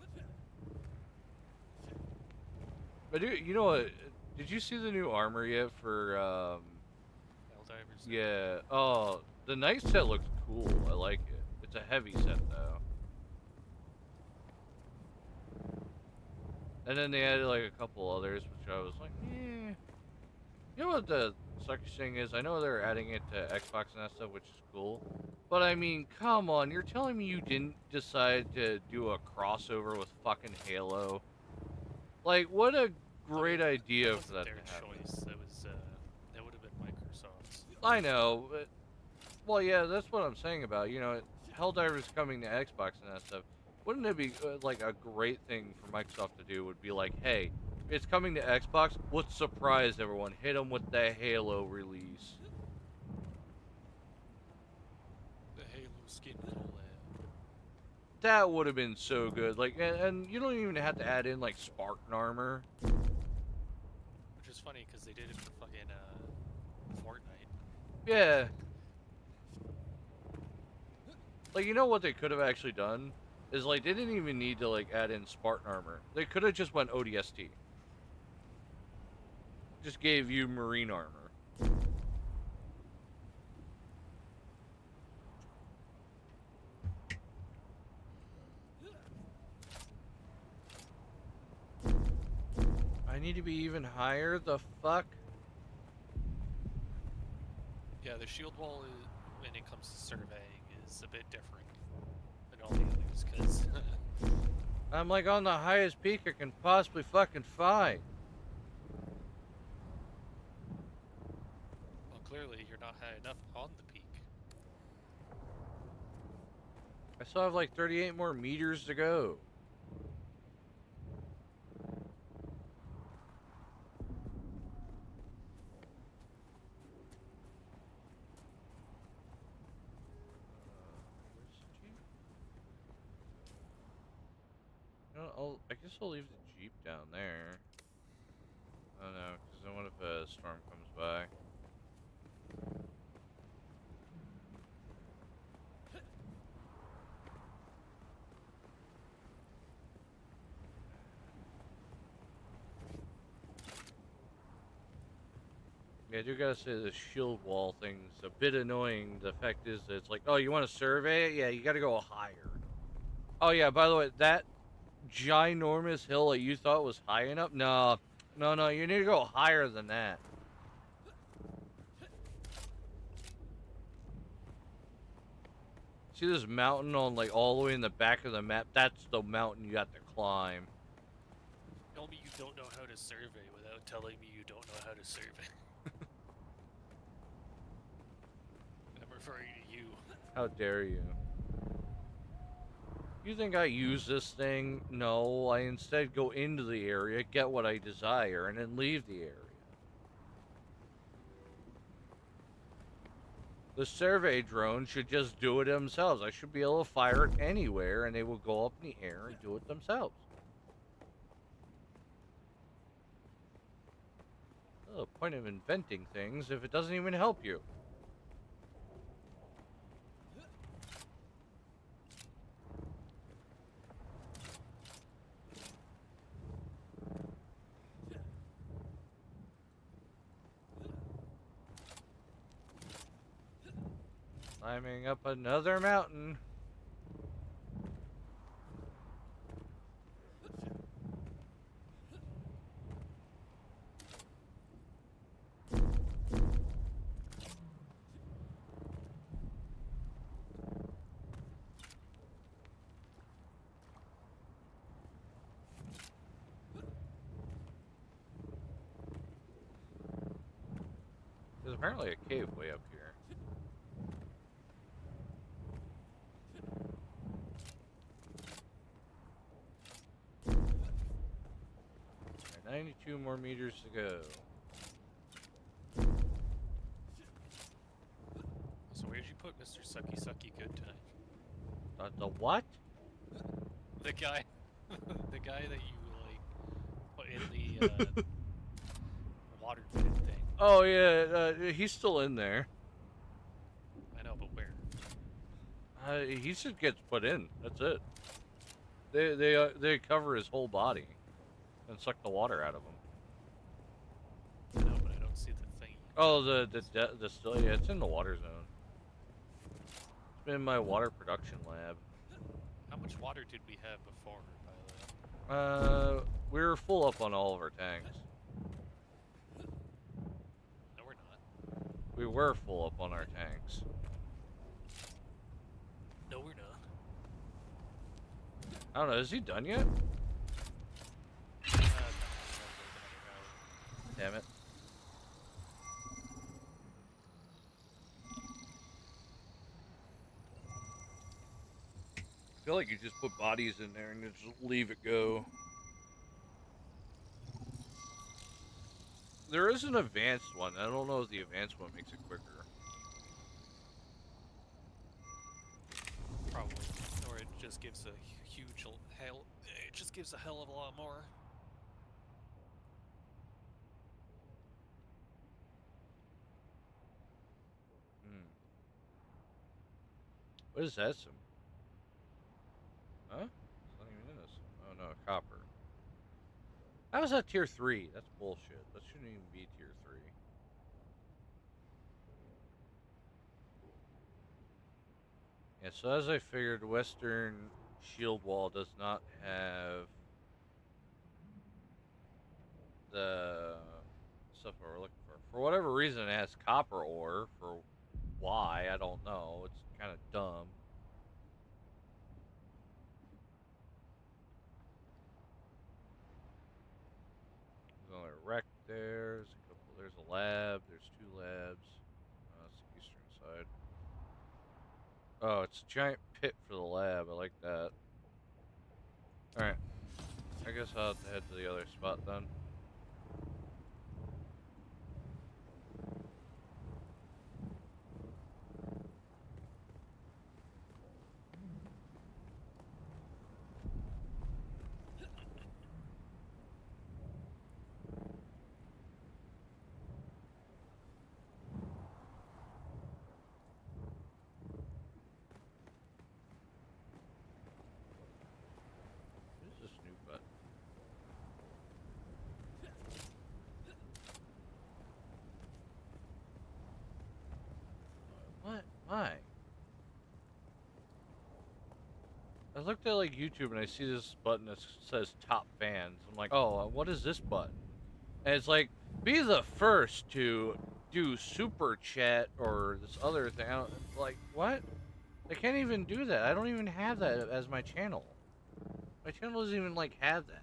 Speaker 1: But dude, you know what? Did you see the new armor yet for
Speaker 2: Helldivers.
Speaker 1: yeah. Oh, the night set looks cool. I like it. It's a heavy set though. And then they added like a couple others, which I was like, eh. You know what the sucky thing is? I know they're adding it to Xbox and that stuff, which is cool. But I mean, come on, you're telling me you didn't decide to do a crossover with fucking Halo? Like, what a great idea for that
Speaker 2: their
Speaker 1: to happen.
Speaker 2: choice. That would have been Microsoft's.
Speaker 1: I know, but well, yeah, that's what I'm saying about, you know, Helldivers coming to Xbox and that stuff. Wouldn't it be like a great thing for Microsoft to do? Would be like, hey, it's coming to Xbox. Let's surprise everyone. Hit them with the Halo release.
Speaker 2: The Halo skin collab.
Speaker 1: That would have been so good. Like, and you don't even have to add in like Spartan armor.
Speaker 2: Which is funny because they did it for fucking Fortnite.
Speaker 1: Yeah. Like, you know what they could have actually done? Is like, they didn't even need to like add in Spartan armor. They could have just went ODST. Just gave you marine armor. I need to be even higher? The fuck?
Speaker 2: Yeah, the shield wall, when it comes to surveying, is a bit different than all the others, because...
Speaker 1: I'm like on the highest peak I can possibly fucking find.
Speaker 2: well, clearly you're not high enough on the peak.
Speaker 1: I still have like 38 more meters to go. You know, I guess I'll leave the Jeep down there. I don't know, because then what if a storm comes by? Yeah, I do gotta say the shield wall thing's a bit annoying. The fact is that it's like, oh, you want to survey it? Yeah, you gotta go higher. Oh yeah, by the way, that ginormous hill that you thought was high enough? No, no, you need to go higher than that. See this mountain on like all the way in the back of the map? That's the mountain you have to climb.
Speaker 2: Tell me you don't know how to survey without telling me you don't know how to survey. I'm referring to you.
Speaker 1: How dare you? You think I use this thing? No, I instead go into the area, get what I desire, and then leave the area. The survey drone should just do it themselves. I should be able to fire it anywhere, and they will go up in the air and do it themselves. Well, the point of inventing things if it doesn't even help you. Climbing up another mountain. apparently a cave way up here. Alright, 92 more meters to go.
Speaker 2: So where'd you put Mr. Sucky Sucky Good Time?
Speaker 1: The what?
Speaker 2: The guy, the guy that you like put in the water pit thing.
Speaker 1: Oh yeah, he's still in there.
Speaker 2: I know, but where?
Speaker 1: He just gets put in. That's it. They cover his whole body and suck the water out of him.
Speaker 2: I know, but I don't see the thing.
Speaker 1: Oh, the still, yeah, it's in the water zone. It's been in my water production lab.
Speaker 2: How much water did we have before, by the way?
Speaker 1: We were full up on all of our tanks.
Speaker 2: No, we're not.
Speaker 1: We were full up on our tanks.
Speaker 2: No, we're not.
Speaker 1: I don't know. Is he done yet? Damn it. I feel like you just put bodies in there and you just leave it go. There is an advanced one. I don't know if the advanced one makes it quicker.
Speaker 2: Probably. Or it just gives a huge hell. It just gives a hell of a lot more.
Speaker 1: What is that? Some? Huh? It's not even in this. Oh no, copper. How is that tier 3? That's bullshit. That shouldn't even be tier 3. Yeah, so as I figured, Western Shield Wall does not have the stuff we're looking for. For whatever reason, it has copper ore. For why, I don't know. It's kind of dumb. There's another wreck there. There's a couple. There's a lab. There's 2 labs. That's the eastern side. Oh, it's a giant pit for the lab. I like that. Alright. I guess I'll have to head to the other spot then. What is this new button? What? Why? I looked at like YouTube and I see this button that says top fans. I'm like, oh, what is this button? And it's like, be the first to do super chat or this other thing. Like, what? I can't even do that. I don't even have that as my channel. My channel doesn't even like have that.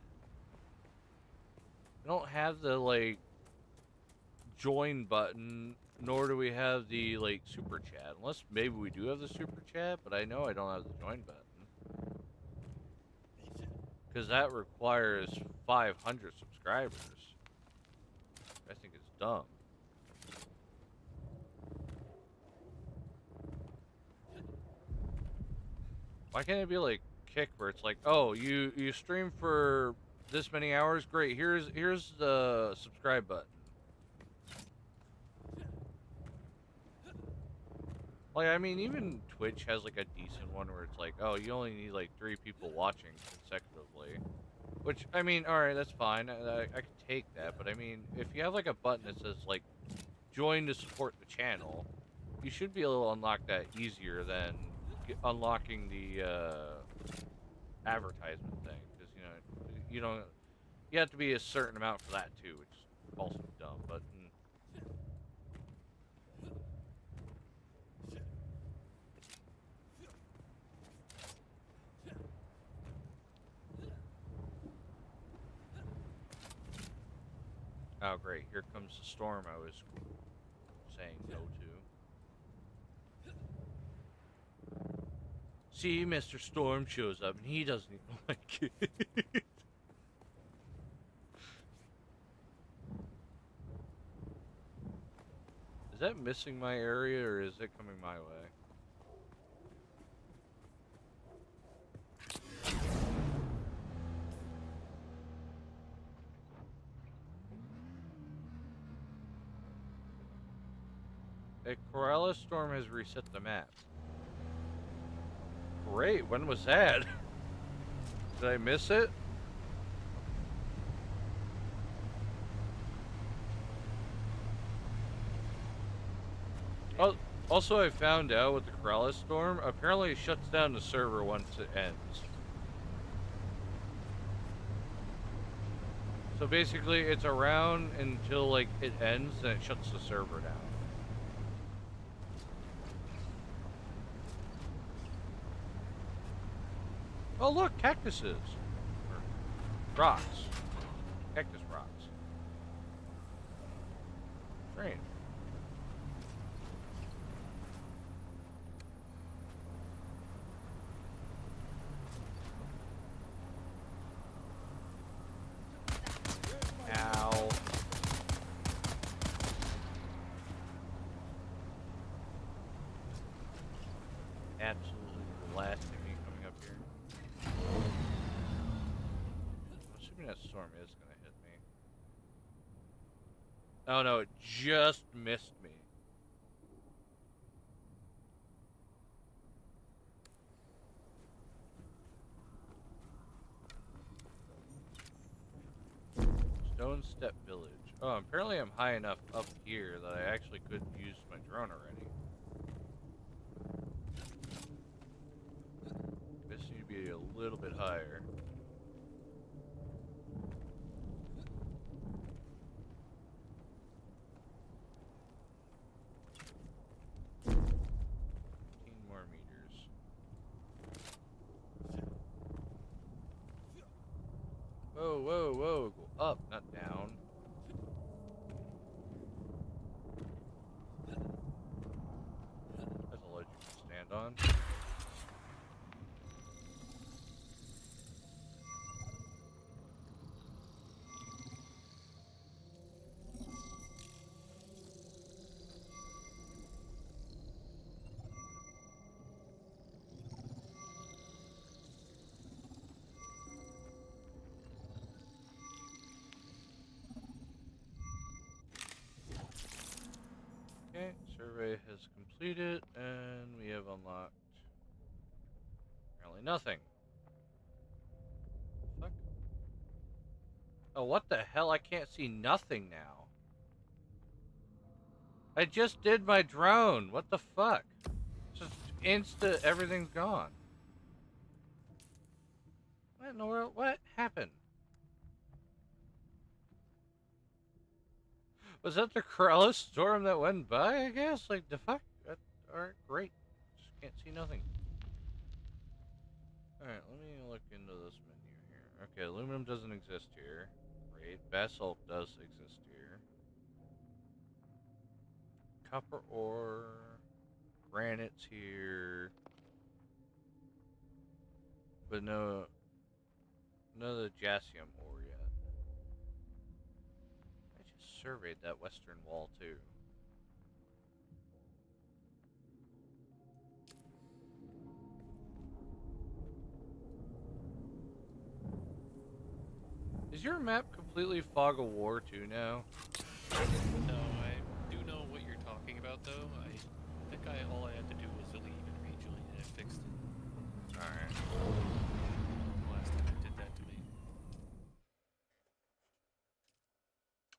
Speaker 1: I don't have the like join button, nor do we have the like super chat. Unless maybe we do have the super chat, but I know I don't have the join button. Because that requires 500 subscribers. I think it's dumb. Why can't it be like Kick where it's like, oh, you stream for this many hours? Great, here's the subscribe button. Like, I mean, even Twitch has like a decent one where it's like, oh, you only need like 3 people watching consecutively. Which, I mean, alright, that's fine. I can take that. But I mean, if you have like a button that says like, join to support the channel, you should be able to unlock that easier than unlocking the advertisement thing. Because, you know, you have to be a certain amount for that too, which is also dumb. But oh great, here comes the storm I was saying no to. See, Mr. Storm shows up and he doesn't even like it. Is that missing my area or is it coming my way? A Corella storm has reset the map. Great, when was that? Did I miss it? Oh, also I found out with the Corella storm, apparently it shuts down the server once it ends. So basically it's around until like it ends and it shuts the server down. Oh look, cactuses. Or rocks. Cactus rocks. Strange. Ow. Absolutely blasting me coming up here. I'm assuming that storm is gonna hit me. Oh no, it just missed me. Stone Step Village. Oh, apparently I'm high enough up here that I actually could use my drone already. This need to be a little bit higher. More meters. Whoa, whoa, whoa. Go up, not down. That's a ledge you can stand on. Okay, survey has completed, and we have unlocked apparently nothing. Fuck. Oh, what the hell? I can't see nothing now. I just did my drone. What the fuck? Just instant, everything's gone. What in the world? What happened? Was that the Corella storm that went by, I guess? Like, the fuck? Alright, great. Just can't see nothing. Alright, let me look into this menu here. Okay, aluminum doesn't exist here. Great. Basalt does exist here. Copper ore. Granite's here. But no of the Jassium ore yet. I just surveyed that western wall too. Is your map completely Fog of War 2 now?
Speaker 2: No, I do know what you're talking about, though. I think all I had to do was leave and rejoin, and it fixed it.
Speaker 1: Alright.
Speaker 2: Last time it did that to me.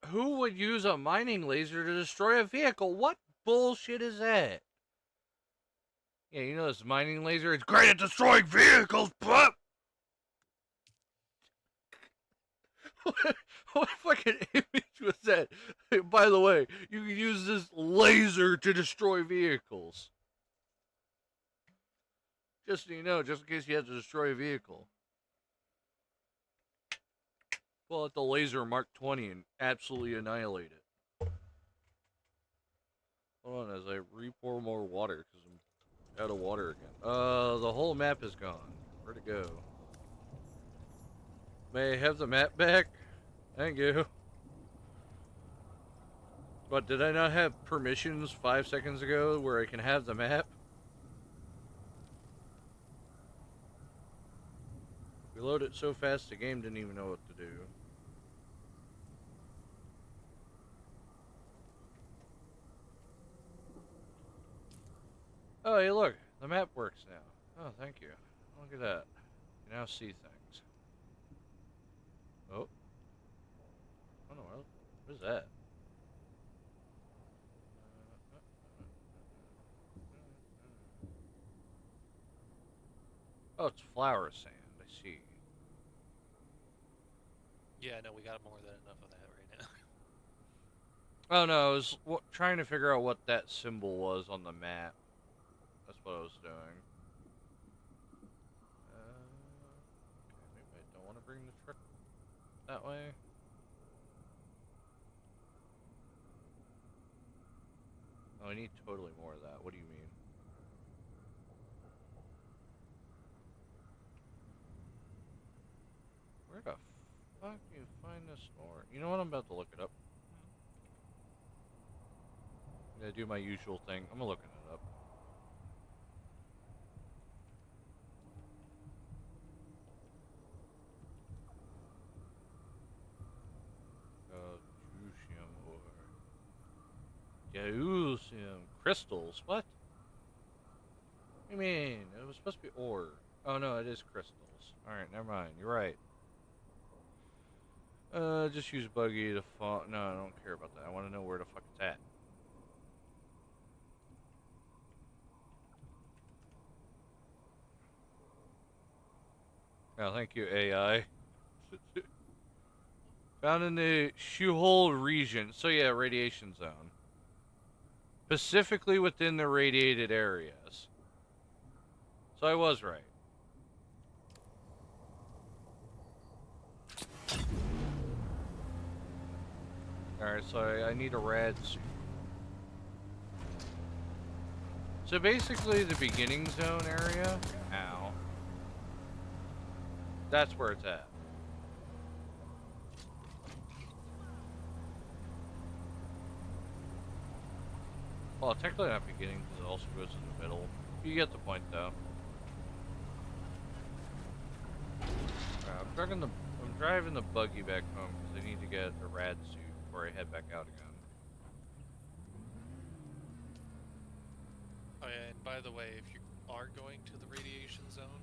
Speaker 1: Who would use a mining laser to destroy a vehicle? What bullshit is that? Yeah, you know this mining laser, it's great at destroying vehicles, but what fucking image was that? By the way, you can use this laser to destroy vehicles. Just so you know, just in case you have to destroy a vehicle. Pull out the laser Mark 20 and absolutely annihilate it. Hold on as I re-pour more water because I'm out of water again. The whole map is gone. Where'd it go? May I have the map back? Thank you. But did I not have permissions 5 seconds ago where I can have the map? We loaded it so fast the game didn't even know what to do. Oh, hey, look. The map works now. Oh, thank you. Look at that. You now see things. Oh. Oh, no. What is that? Oh, it's flower sand. I see.
Speaker 2: Yeah, no, we got more than enough of that right now.
Speaker 1: Oh, no. I was trying to figure out what that symbol was on the map. That's what I was doing. Okay, maybe I don't want to bring the truck that way. Oh, I need totally more of that. What do you mean? Where the fuck do you find this store? You know what? I'm about to look it up. I'm gonna do my usual thing. I'm looking it up. Juicium ore. Juicium crystals. What? What do you mean? It was supposed to be ore. Oh no, it is crystals. Alright, never mind. You're right. Just use buggy to fall. No, I don't care about that. I want to know where the fuck it's at. Oh, thank you, AI. Found in the Shuhol region. So yeah, radiation zone. Specifically within the radiated areas. So I was right. Alright, so I need a rad suit. So basically the beginning zone area, ow, that's where it's at. Well, technically not beginning because it also goes in the middle. You get the point though. I'm driving the buggy back home because I need to get a rad suit before I head back out again.
Speaker 2: Oh yeah, and by the way, if you are going to the radiation zone,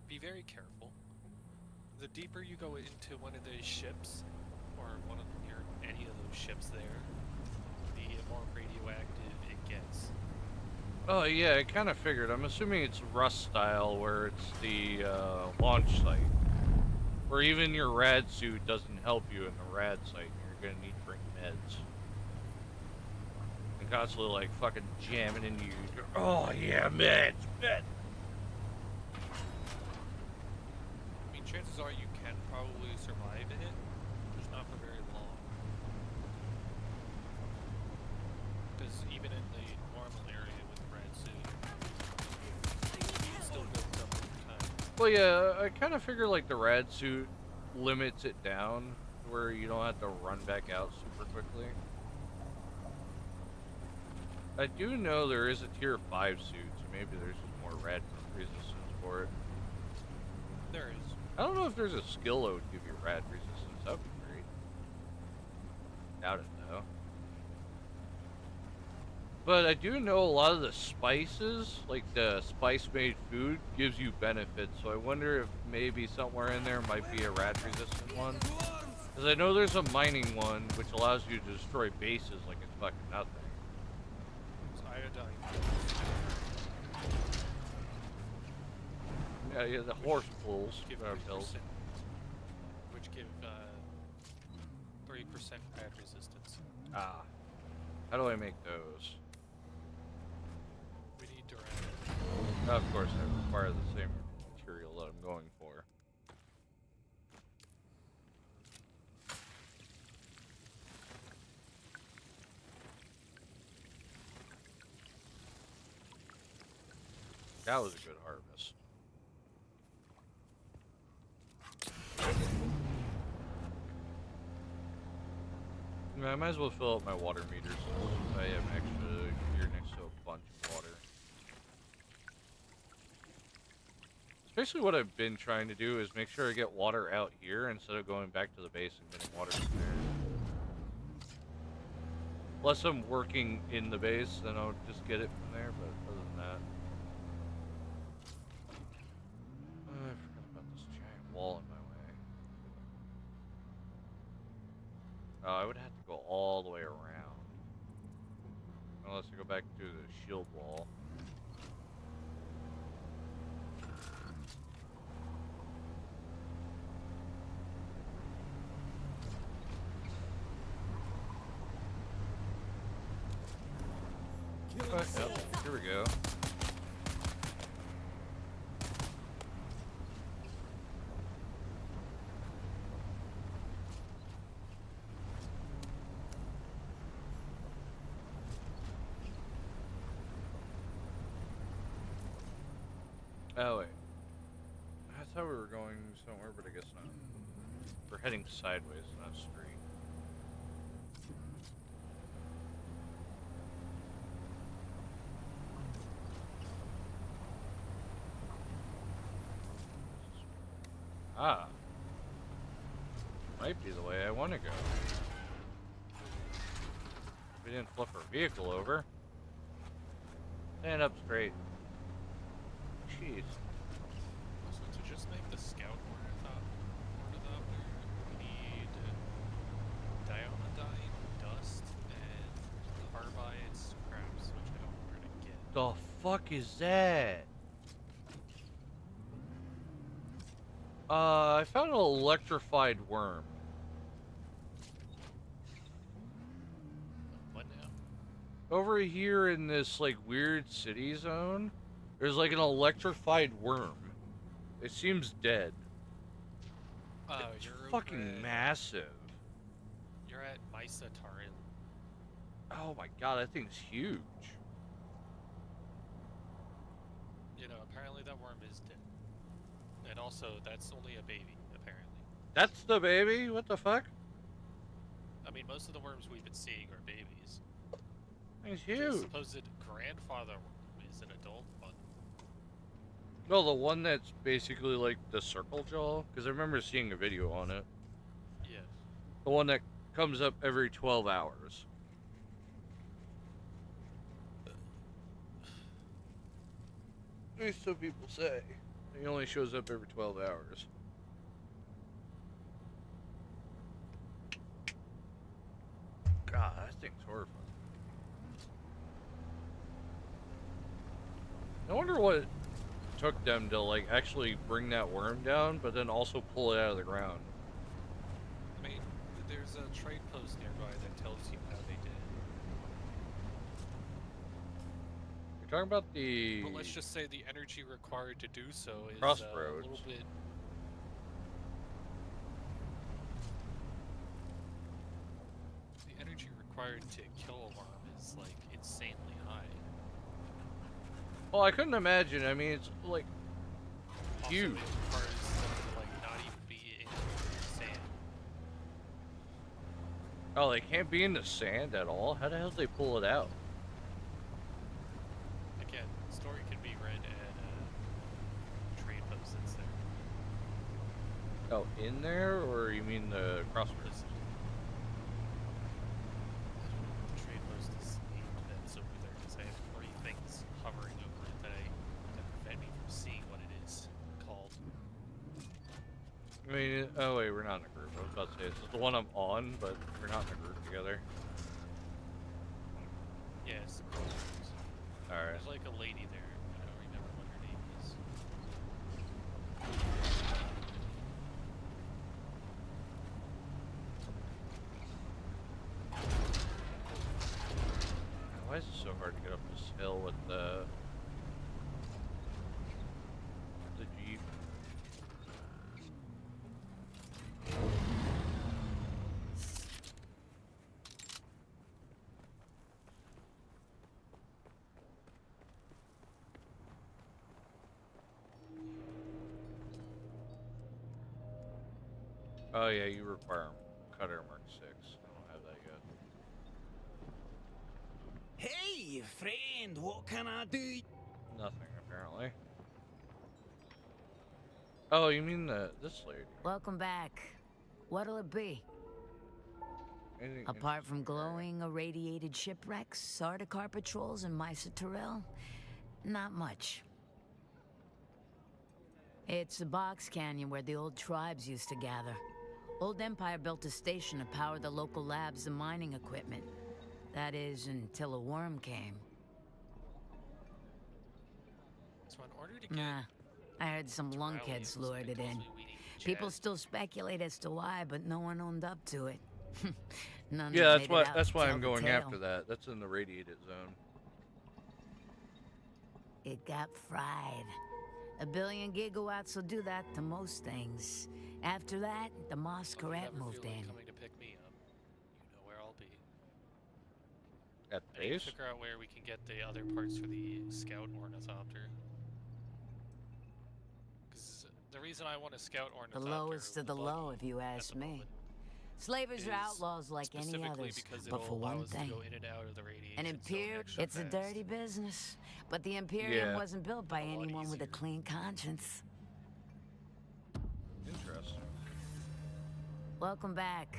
Speaker 2: be very careful. The deeper you go into one of those ships, or one of near any of those ships there, the more radioactive it gets.
Speaker 1: Oh yeah, I kind of figured. I'm assuming it's Rust style where it's the launch site. Where even your rad suit doesn't help you in the rad site. You're gonna need to bring meds. And constantly like fucking jamming into you. Oh yeah, meds, meds.
Speaker 2: I mean, chances are you can probably survive in it, just not for very long. Because even in the normal area with the red suit, you still build up over time.
Speaker 1: Well, yeah, I kind of figure like the rad suit limits it down where you don't have to run back out super quickly. I do know there is a tier 5 suit, so maybe there's just more rad resistance for it.
Speaker 2: There is.
Speaker 1: I don't know if there's a skill that would give you rad resistance. That would be great. Doubt it though. But I do know a lot of the spices, like the spice-made food, gives you benefits. So I wonder if maybe somewhere in there might be a rad-resistant one. Because I know there's a mining one, which allows you to destroy bases like it's fucking nothing.
Speaker 2: It's iodine.
Speaker 1: Yeah, the horse pulls.
Speaker 2: Give
Speaker 1: Pills.
Speaker 2: 3%, which give 3% rad resistance.
Speaker 1: Ah. How do I make those?
Speaker 2: We need to rad.
Speaker 1: Of course, I require the same material that I'm going for. That was a good harvest. I might as well fill up my water meters since I am actually here next to a bunch of water. Especially what I've been trying to do is make sure I get water out here instead of going back to the base and getting water from there. Unless I'm working in the base, then I'll just get it from there, but other than that. I forgot about this giant wall in my way. Oh, I would have to go all the way around. Unless I go back to the shield wall. Yep, here we go. Oh wait. I thought we were going somewhere, but I guess not. We're heading sideways, not straight. Ah. Might be the way I want to go. We didn't flip our vehicle over. Stand up straight. Jeez.
Speaker 2: So to just make the scout order we need diamondine, dust, and carbide scraps, which I don't know where to get.
Speaker 1: The fuck is that? I found an electrified worm.
Speaker 2: What now?
Speaker 1: Over here in this, like, weird city zone, there's, like, an electrified worm. It seems dead.
Speaker 2: Oh,
Speaker 1: It's
Speaker 2: you're
Speaker 1: fucking
Speaker 2: over at,
Speaker 1: massive.
Speaker 2: You're at Misa Taril.
Speaker 1: Oh my god, that thing's huge.
Speaker 2: You know, apparently that worm is dead. And also, that's only a baby, apparently.
Speaker 1: That's the baby? What the fuck?
Speaker 2: I mean, most of the worms we've been seeing are babies.
Speaker 1: Thing's
Speaker 2: The
Speaker 1: huge.
Speaker 2: supposed grandfather worm is an adult one.
Speaker 1: No, the one that's basically like the circle jaw? Because I remember seeing a video on it.
Speaker 2: Yes.
Speaker 1: The one that comes up every 12 hours. At least some people say. He only shows up every 12 hours. God, that thing's horrifying. I wonder what it took them to, like, actually bring that worm down, but then also pull it out of the ground.
Speaker 2: I mean, there's a trade post nearby that tells you how they did it.
Speaker 1: You're talking about the...
Speaker 2: But let's just say the energy required to do so is a
Speaker 1: Crossroads.
Speaker 2: little bit... The energy required to kill a worm is, like, insanely high.
Speaker 1: Well, I couldn't imagine. I mean, it's, like,
Speaker 2: Also,
Speaker 1: huge.
Speaker 2: it requires them to, like, not even be in sand.
Speaker 1: Oh, they can't be in the sand at all? How the hell did they pull it out?
Speaker 2: Again, the story can be read at trade post that's there.
Speaker 1: Oh, in there? Or you mean the crossroads?
Speaker 2: The trade post is named that's over there because I have 3 things hovering over it that prevent me from seeing what it is called.
Speaker 1: I mean, oh wait, we're not in a group. I was about to say, this is the one I'm on, but we're not in a group together.
Speaker 2: Yeah, it's the crossroads.
Speaker 1: Alright.
Speaker 2: There's like a lady there. I don't remember what her name is.
Speaker 1: Why is it so hard to get up this hill with the Jeep? Oh yeah, you require cutter Mark 6. I don't have that yet.
Speaker 6: Hey, friend, what can I do?
Speaker 1: Nothing apparently. Oh, you mean this lady?
Speaker 7: Welcome back. What'll it be?
Speaker 1: Anything
Speaker 7: Apart from
Speaker 1: interesting there?
Speaker 7: glowing, irradiated shipwrecks, Sardaukar patrols, and Mysa Terrell? Not much. It's a box canyon where the old tribes used to gather. Old Empire built a station to power the local labs and mining equipment. That is, until a worm came.
Speaker 2: So in order to get
Speaker 7: Nah, I heard some
Speaker 2: to
Speaker 7: lunkheads
Speaker 2: Rowley,
Speaker 7: lured it in.
Speaker 2: supposedly we need
Speaker 7: People
Speaker 2: jazz.
Speaker 7: still speculate as to why, but no one owned up to it. None
Speaker 1: Yeah,
Speaker 7: that
Speaker 1: that's
Speaker 7: made it
Speaker 1: why.
Speaker 7: out
Speaker 1: That's
Speaker 7: to
Speaker 1: why
Speaker 7: tell
Speaker 1: I'm
Speaker 7: the
Speaker 1: going
Speaker 7: tale.
Speaker 1: after that. That's in the radiated zone.
Speaker 7: It got fried. 1 billion gigawatts will do that to most things. After that, the Moss
Speaker 2: If you
Speaker 7: Corette
Speaker 2: ever
Speaker 7: moved
Speaker 2: feel like
Speaker 7: in.
Speaker 2: coming to pick me up, you know where I'll be.
Speaker 1: At
Speaker 2: I need to
Speaker 1: base.
Speaker 2: figure out where we can get the other parts for the scout ornithopter. Because the reason I want a scout
Speaker 7: The
Speaker 2: ornithopter,
Speaker 7: lowest of the low, if you
Speaker 2: at
Speaker 7: ask
Speaker 2: the
Speaker 7: me.
Speaker 2: moment,
Speaker 7: Slavers
Speaker 2: is
Speaker 7: are outlaws like any
Speaker 2: specifically
Speaker 7: others,
Speaker 2: because
Speaker 7: but
Speaker 2: it'll
Speaker 7: for
Speaker 2: allow
Speaker 7: one
Speaker 2: us to
Speaker 7: thing.
Speaker 2: go in and out of the radiation
Speaker 7: An
Speaker 2: zone
Speaker 7: Imperium,
Speaker 2: extra
Speaker 7: it's a
Speaker 2: fast.
Speaker 7: dirty business. But the Imperium
Speaker 1: Yeah.
Speaker 7: wasn't built by
Speaker 2: A lot
Speaker 7: anyone with a
Speaker 2: easier.
Speaker 7: clean conscience.
Speaker 1: Interesting.
Speaker 7: Welcome back.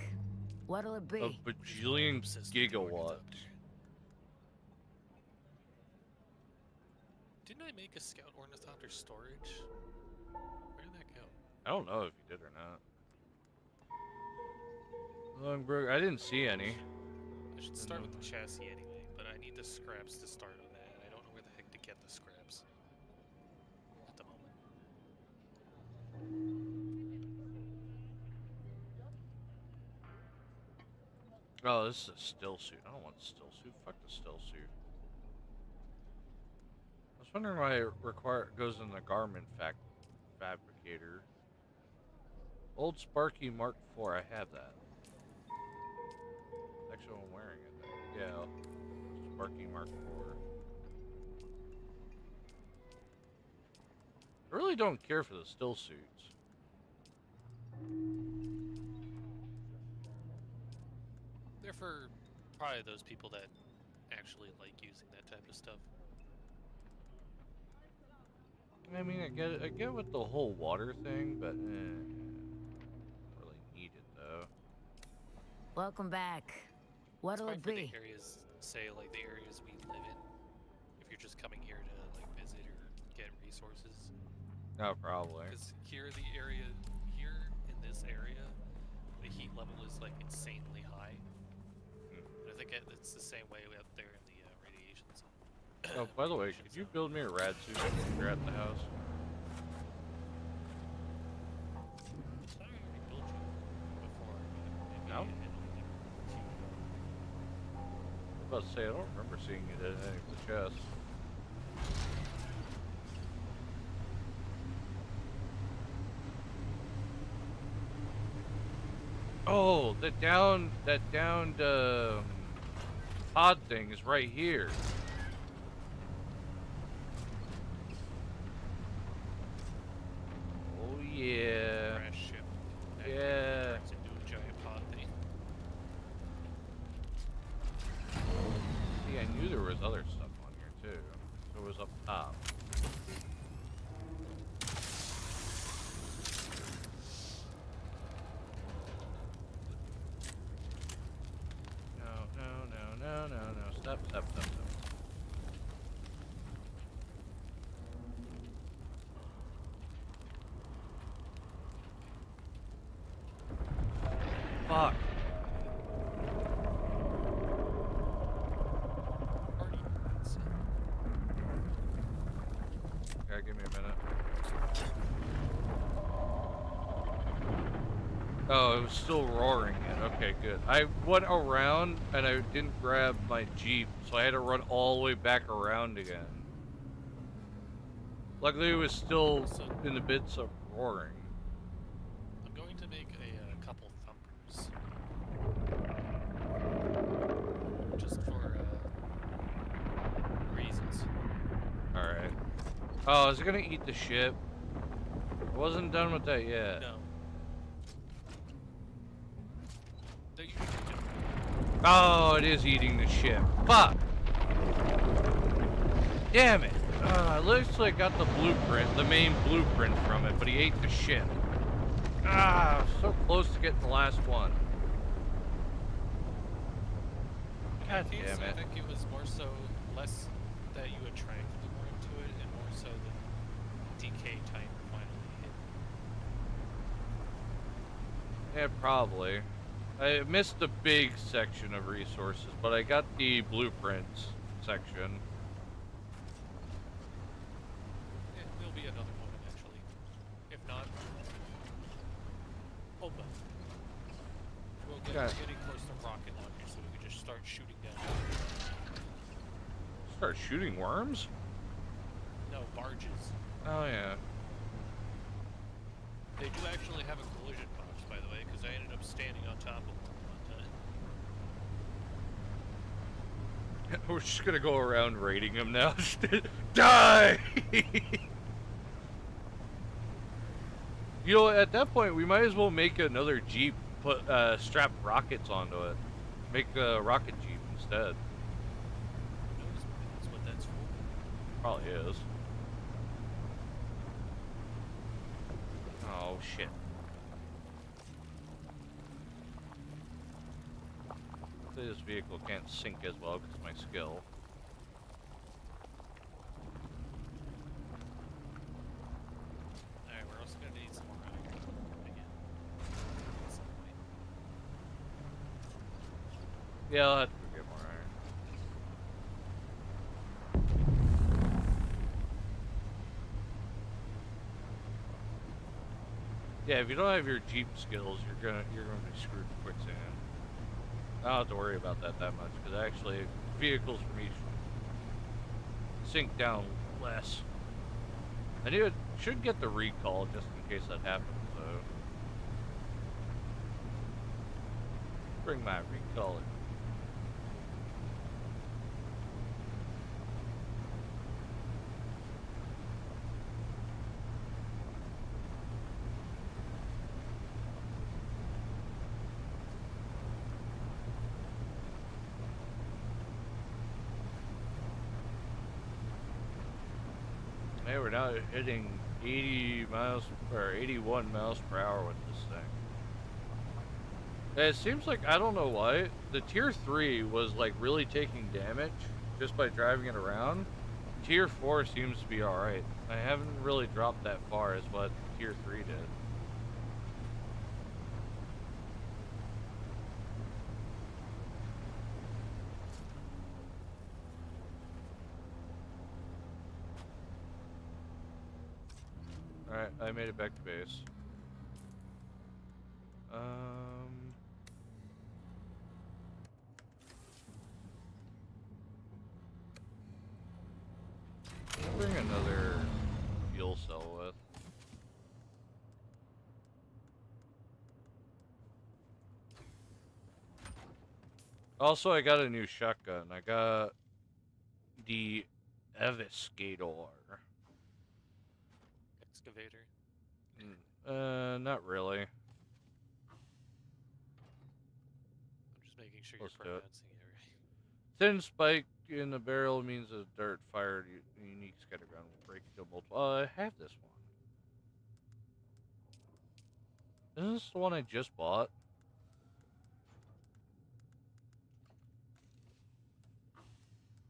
Speaker 7: What'll it
Speaker 1: A
Speaker 7: be?
Speaker 1: bajillion
Speaker 2: Obsessed with the
Speaker 1: gigawatts.
Speaker 2: ornithopter. Didn't I make a scout ornithopter storage? Where did that go?
Speaker 1: I don't know if you did or not. Longbrook, I didn't see any.
Speaker 2: I should start with the chassis anyway, but I need the scraps to start on that. I don't know where the heck to get the scraps at the moment.
Speaker 1: Oh, this is a still suit. I don't want a still suit. Fuck the still suit. I was wondering why it goes in the garment fabricator. Old Sparky Mark IV. I have that. Actually, I'm wearing it. Though. Yeah, Sparky Mark IV. I really don't care for the still suits.
Speaker 2: They're for probably those people that actually like using that type of stuff.
Speaker 1: I mean, I get with the whole water thing, but don't really need it though.
Speaker 7: Welcome back. What'll
Speaker 2: It's
Speaker 7: it
Speaker 2: fine for
Speaker 7: be?
Speaker 2: the areas, say like the areas we live in. If you're just coming here to like visit or get resources.
Speaker 1: No, probably.
Speaker 2: Because here in this area, the heat level is like insanely high. And I think it's the same way out there in the radiation zone.
Speaker 1: Oh, by the way, could you build me a rad suit if you're at the house?
Speaker 2: I already built you before, but maybe
Speaker 1: No?
Speaker 2: it only
Speaker 1: I was about to say, I don't remember seeing it in any of the chests. Oh, that downed pod thing is right here. Oh yeah.
Speaker 2: crash ship. that
Speaker 1: Yeah.
Speaker 2: turns into a giant pod thing.
Speaker 1: See, I knew there was other stuff on here too. So it was up top. No. Stop. Fuck.
Speaker 2: Party points.
Speaker 1: Okay, give me a minute. Oh, it was still roaring yet. Okay, good. I went around and I didn't grab my Jeep, so I had to run all the way back around again. Luckily, it was still in the midst of roaring.
Speaker 2: I'm going to make a couple thumpers. Just for reasons.
Speaker 1: Alright. Oh, is it gonna eat the ship? I wasn't done with that yet.
Speaker 2: No.
Speaker 1: Oh, it is eating the ship. Fuck! Damn it! It looks like I got the blueprint, the main blueprint from it, but he ate the ship. So close to getting the last one. God damn
Speaker 2: I
Speaker 1: it.
Speaker 2: think it was more so less that you attracted the worm to it, and more so the decay timer finally hit.
Speaker 1: Yeah, probably. I missed the big section of resources, but I got the blueprints section.
Speaker 2: It will be another one eventually. If not, hold on. We're getting close to rocket launcher, so we can just start shooting down.
Speaker 1: Start shooting worms?
Speaker 2: No, barges.
Speaker 1: Oh, yeah.
Speaker 2: They do actually have a collision box, by the way, because I ended up standing on top of one time.
Speaker 1: We're just gonna go around raiding them now. Die! You know, at that point, we might as well make another Jeep, put strap rockets onto it. Make a rocket Jeep instead.
Speaker 2: Who knows what that's for?
Speaker 1: Probably is. Oh, shit. This vehicle can't sink as well because of my skill.
Speaker 2: Alright, we're also gonna need some more iron again. At some point.
Speaker 1: Yeah, I'll have to go get more iron. Yeah, if you don't have your Jeep skills, you're gonna be screwed quicksand. I don't have to worry about that much because actually vehicles for me sink down less. I should get the recall just in case that happens though. Bring my recaller. Hey, we're now hitting 80 miles or 81 miles per hour with this thing. It seems like, I don't know why, the tier 3 was like really taking damage just by driving it around. Tier 4 seems to be alright. I haven't really dropped that far as what tier 3 did. Alright, I made it back to base. Bring another fuel cell with. Also, I got a new shotgun. I got the Eviscator.
Speaker 2: Excavator.
Speaker 1: Not really.
Speaker 2: I'm just making sure
Speaker 1: Let's
Speaker 2: you're
Speaker 1: do it.
Speaker 2: pronouncing it right.
Speaker 1: Thin spike in the barrel means a dart fired unique scattergun will break into multiple. I have this one. Isn't this the one I just bought?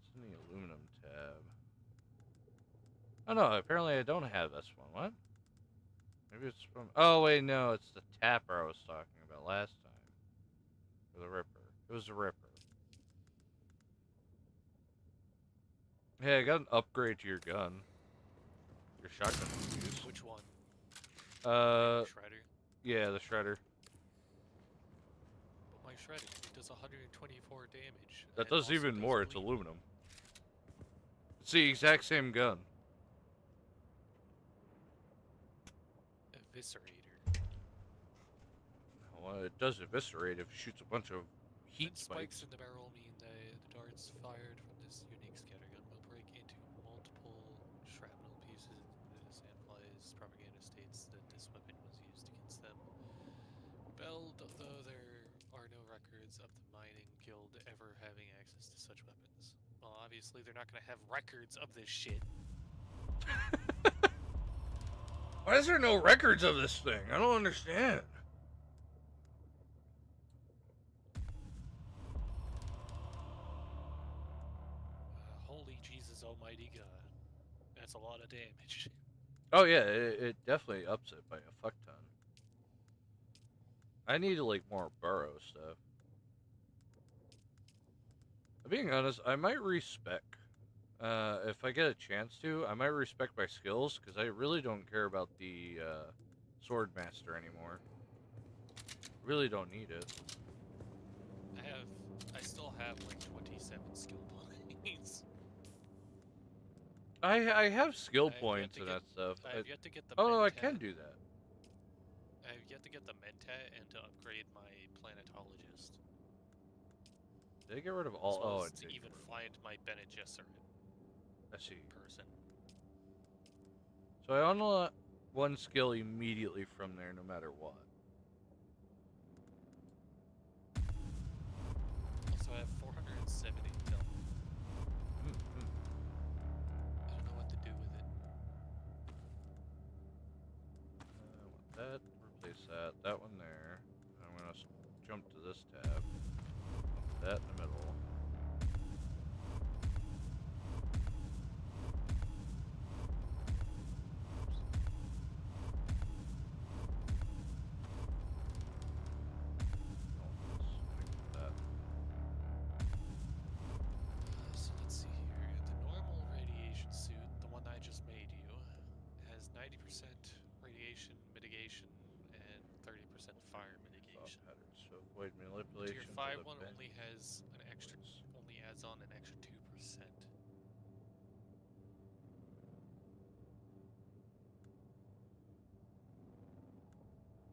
Speaker 1: It's in the aluminum tab. Oh no, apparently I don't have this one. What? Maybe it's from. Oh wait, no, it's the tapper I was talking about last time. Or the Ripper. It was the Ripper. Hey, I got an upgrade to your gun. Your shotgun use.
Speaker 2: Which one?
Speaker 1: Shredder.
Speaker 2: Shredder.
Speaker 1: Yeah, the Shredder.
Speaker 2: But my Shredder, it does 124 damage.
Speaker 1: That
Speaker 2: and
Speaker 1: does
Speaker 2: also
Speaker 1: even more. It's
Speaker 2: bleed.
Speaker 1: aluminum. It's the exact same gun.
Speaker 2: Eviscerator.
Speaker 1: Well, it does eviscerate if it shoots a bunch of heat
Speaker 2: Thin
Speaker 1: spikes.
Speaker 2: spikes in the barrel mean that the darts fired from this unique scattergun will break into multiple shrapnel pieces. This implies propaganda states that this weapon was used against them. Rebelled, though there are no records of the mining Guild ever having access to such weapons? Well, obviously they're not going to have records of this shit.
Speaker 1: Why is there no records of this thing? I don't understand.
Speaker 2: Holy Jesus almighty God. That's a lot of damage.
Speaker 1: Oh yeah, it definitely ups it by a fuck ton. I need like more burrow stuff. Being honest, I might respec. If I get a chance to, I might respec my skills because I really don't care about the sword master anymore. Really don't need it.
Speaker 2: I still have like 27 skill points.
Speaker 1: I have skill
Speaker 2: I have yet
Speaker 1: points
Speaker 2: to
Speaker 1: and
Speaker 2: get-
Speaker 1: that stuff.
Speaker 2: I have yet to get the
Speaker 1: Oh no, I
Speaker 2: mentat.
Speaker 1: can do that.
Speaker 2: I have yet to get the mentat and to upgrade my planetologist.
Speaker 1: Did I get rid of all?
Speaker 2: As well
Speaker 1: Oh,
Speaker 2: as
Speaker 1: I
Speaker 2: to
Speaker 1: did.
Speaker 2: even find my Bene Gesserit
Speaker 1: I see.
Speaker 2: person.
Speaker 1: So I unlock one skill immediately from there, no matter what.
Speaker 2: Also, I have 470 intel. I don't know what to do with it.
Speaker 1: I want that. Replace that. That one there. I'm gonna jump to this tab. Put that in the middle.
Speaker 2: So let's see here. The normal radiation suit, the one I just made you, has 90% radiation mitigation and 30% fire mitigation.
Speaker 1: So avoid
Speaker 2: Tier
Speaker 1: manipulation.
Speaker 2: 5
Speaker 1: to the
Speaker 2: one
Speaker 1: bench.
Speaker 2: only has an extra, only adds on an extra 2%.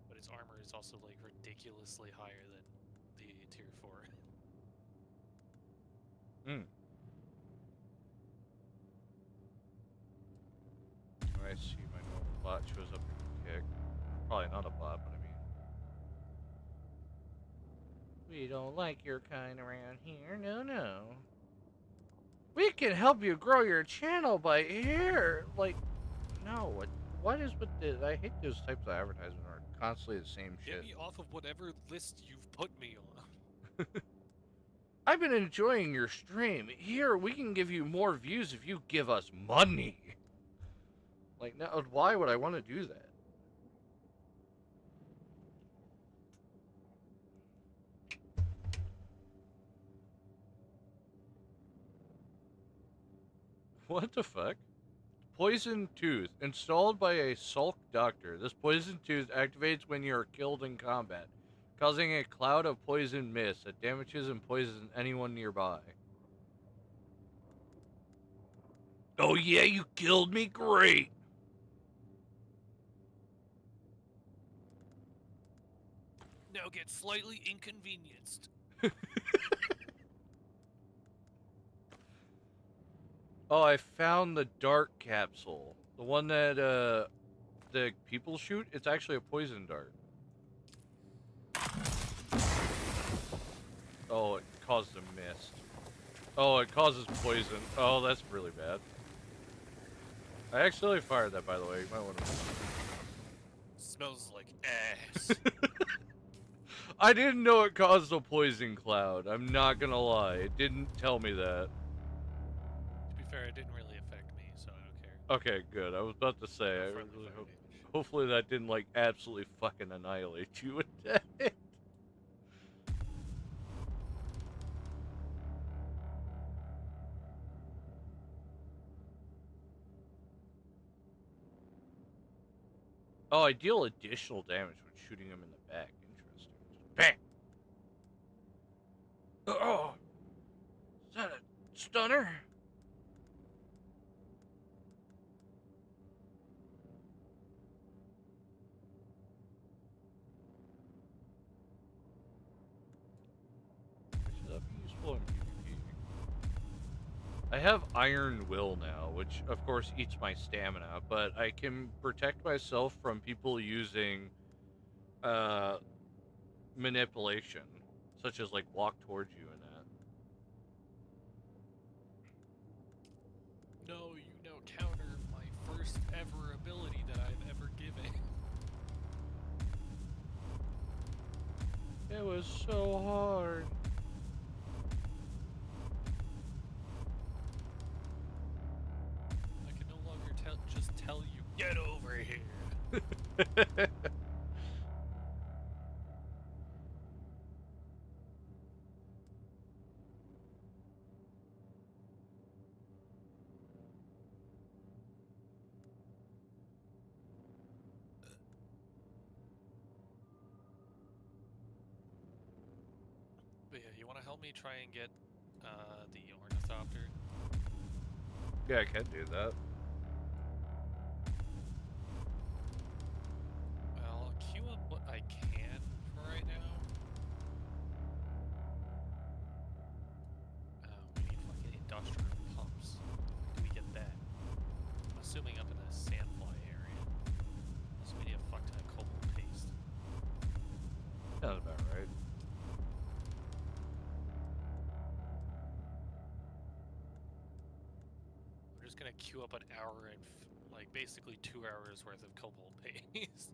Speaker 2: But its armor is also like ridiculously higher than the tier 4.
Speaker 1: I see my normal bot shows up in kick. Probably not a bot, but I mean. We don't like your kind around here. No, no. We can help you grow your channel by here. Like, no. What is with this? I hate those types of advertisements are constantly the same
Speaker 2: Get
Speaker 1: shit.
Speaker 2: me off of whatever list you've put me on.
Speaker 1: I've been enjoying your stream. Here, we can give you more views if you give us money. Like, now, why would I want to do that? What the fuck? Poison tooth. Installed by a Sulk doctor. This poison tooth activates when you are killed in combat, causing a cloud of poison mist that damages and poisons anyone nearby. Oh yeah, you killed me? Great!
Speaker 2: Now get slightly inconvenienced.
Speaker 1: Oh, I found the dart capsule. The one that, the people shoot? It's actually a poison dart. Oh, it caused a mist. Oh, it causes poison. Oh, that's really bad. I accidentally fired that, by the way. You might want to...
Speaker 2: Smells like ass.
Speaker 1: I didn't know it caused a poison cloud. I'm not gonna lie. It didn't tell me that.
Speaker 2: To be fair, it didn't really affect me, so I don't care.
Speaker 1: Okay, good. I was about to say, I
Speaker 2: Friendly
Speaker 1: really
Speaker 2: fire
Speaker 1: hope...
Speaker 2: damage.
Speaker 1: Hopefully that didn't, like, absolutely fucking annihilate you with that. Oh, I deal additional damage when shooting him in the back. Interesting. Just bang! Oh! Is that a stunner? Should that be useful in PvP? I have Iron Will now, which of course eats my stamina, but I can protect myself from people using manipulation, such as like walk towards you and that. It was so hard.
Speaker 2: I can no longer just tell you, get over here. But yeah, you want to help me try and get the ornithopter?
Speaker 1: Yeah, I can do that.
Speaker 2: I'll queue up what I can for right now. We need fucking industrial pumps. Where do we get that? I'm assuming up in the sandfly area. Unless we need a fuck ton of cobalt paste.
Speaker 1: Sounds about right.
Speaker 2: We're just gonna queue up an hour and like basically 2 hours worth of cobalt paste.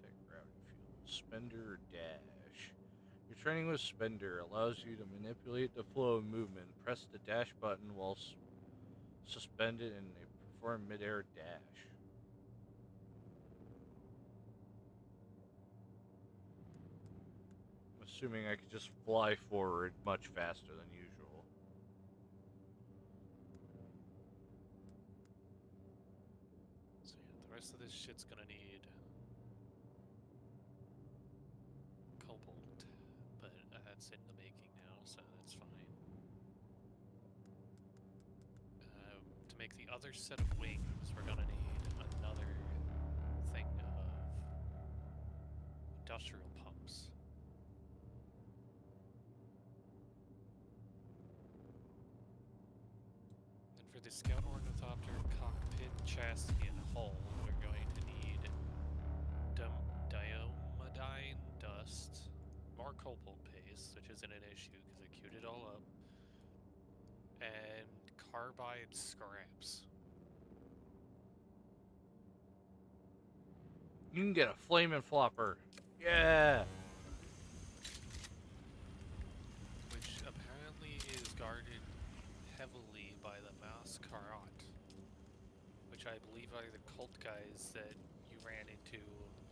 Speaker 1: Take gravity fuel. Spender dash. Your training with Spender allows you to manipulate the flow of movement. Press the dash button while suspended and perform mid-air dash. I'm assuming I could just fly forward much faster than usual.
Speaker 2: So yeah, the rest of this shit's gonna need cobalt, but that's in the making now, so that's fine. To make the other set of wings, we're gonna need another thing of industrial pumps. And for the Scout Ornithopter cockpit, chassis, and hull, we're going to need diomedine dust, more cobalt paste, which isn't an issue because I queued it all up, and carbide scraps.
Speaker 1: You can get a flaming flopper. Yeah!
Speaker 2: Which apparently is guarded heavily by the Mascarat, which I believe are the cult guys that you ran into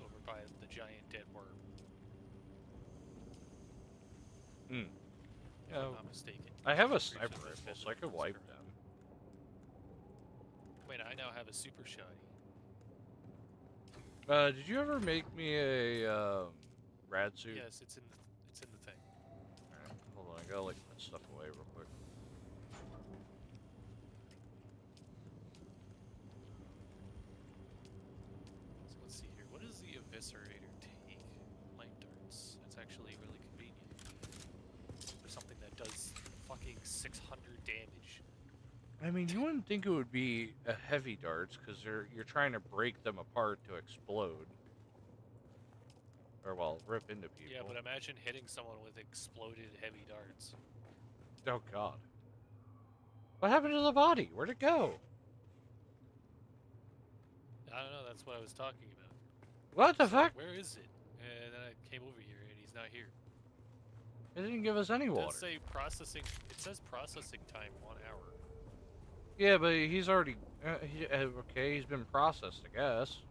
Speaker 2: over by the giant dead worm.
Speaker 1: Hmm.
Speaker 2: If I'm not mistaken.
Speaker 1: I have a
Speaker 2: Pretty sure
Speaker 1: sniper
Speaker 2: that's
Speaker 1: rifle,
Speaker 2: been
Speaker 1: so I could wipe
Speaker 2: Mascarat.
Speaker 1: them.
Speaker 2: Wait, I now have a super shoddy.
Speaker 1: Did you ever make me a rad suit?
Speaker 2: Yes, it's in the thing.
Speaker 1: Alright, hold on, I gotta like put stuff away real quick.
Speaker 2: So let's see here. What does the eviscerator take? Light darts. That's actually really convenient for something that does fucking 600 damage.
Speaker 1: I mean, you wouldn't think it would be a heavy darts because you're trying to break them apart to explode, or well, rip into people.
Speaker 2: Yeah, but imagine hitting someone with exploded heavy darts.
Speaker 1: Oh God, what happened to the body? Where'd it go?
Speaker 2: I don't know. That's what I was talking about.
Speaker 1: What the
Speaker 2: So, like,
Speaker 1: fuck?
Speaker 2: where is it? And then I came over here, and he's not here.
Speaker 1: It didn't give us any
Speaker 2: It
Speaker 1: water.
Speaker 2: does say processing. It says processing time 1 hour.
Speaker 1: Yeah, but he's already okay. He's been processed, I guess.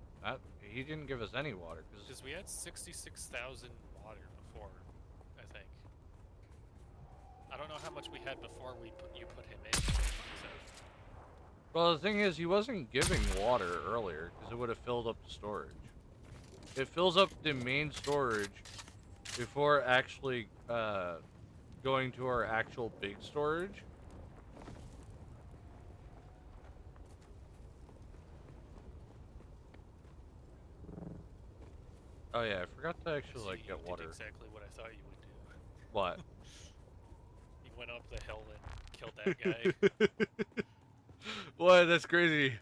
Speaker 1: He didn't give us any water
Speaker 2: Because we had 66,000 water before, I think. I don't know how much we had before you put him in. So.
Speaker 1: Well, the thing is, he wasn't giving water earlier because it would have filled up the storage. It fills up the main storage before actually going to our actual big storage. Oh yeah, I forgot to actually like
Speaker 2: You
Speaker 1: get water.
Speaker 2: did exactly what I thought you would do.
Speaker 1: What?
Speaker 2: You went up the hill and killed that guy.
Speaker 1: What? That's crazy.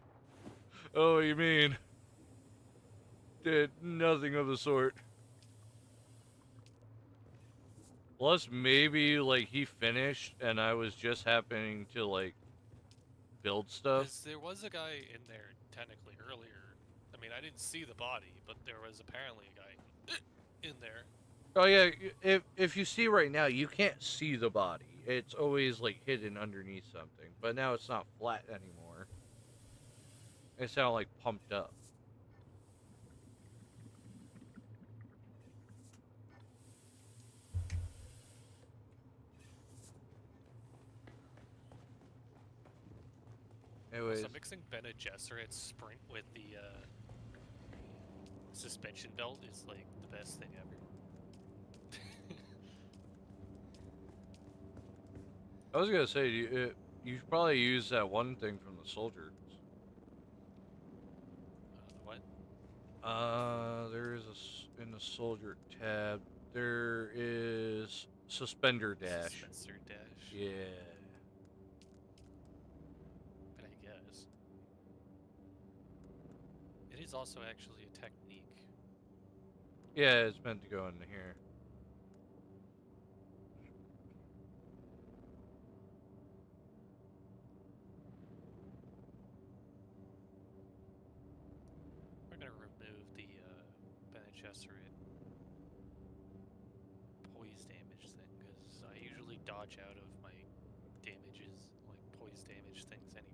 Speaker 1: Oh, you mean? Did nothing of the sort. Plus, maybe like he finished, and I was just happening to like build stuff.
Speaker 2: 'Cause there was a guy in there technically earlier. I mean, I didn't see the body, but there was apparently a guy. in there.
Speaker 1: Oh yeah, if you see right now, you can't see the body. It's always like hidden underneath something. But now it's not flat anymore. It's now like pumped up. Anyways,
Speaker 2: Also, mixing Bene Gesserit Sprint with the suspension belt is like the best thing ever.
Speaker 1: I was gonna say you should probably use that one thing from the soldiers.
Speaker 2: The what?
Speaker 1: There is in the soldier tab. There is suspender dash.
Speaker 2: Suspensor dash.
Speaker 1: Yeah.
Speaker 2: But I guess it is also actually a technique.
Speaker 1: Yeah, it's meant to go into here.
Speaker 2: We're gonna remove the Bene Gesserit poise damage thing because I usually dodge out of my damages, like poise damage things anyway.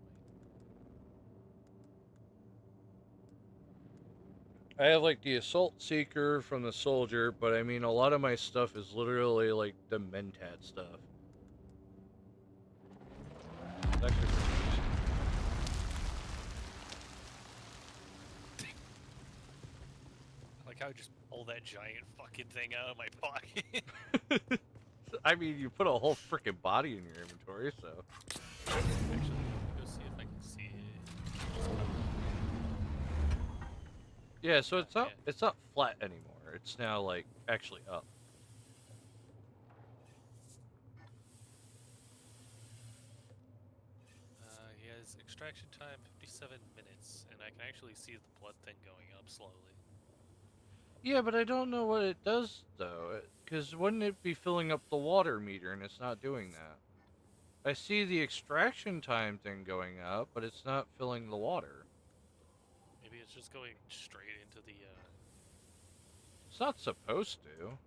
Speaker 1: I have like the assault seeker from the soldier, but I mean a lot of my stuff is literally like the Mentat stuff. It's actually pretty
Speaker 2: Like I would just pull that giant fucking thing out of my pocket.
Speaker 1: decent. I mean, you put a whole freaking body in your inventory, so.
Speaker 2: Actually, go see if I can see it.
Speaker 1: Yeah, so it's not
Speaker 2: Yeah.
Speaker 1: it's not flat anymore. It's now like actually up.
Speaker 2: He has extraction time 57 minutes, and I can actually see the blood thing going up slowly.
Speaker 1: Yeah, but I don't know what it does though, because wouldn't it be filling up the water meter, and it's not doing that? I see the extraction time thing going up, but it's not filling the water.
Speaker 2: Maybe it's just going straight into the.
Speaker 1: It's not supposed to.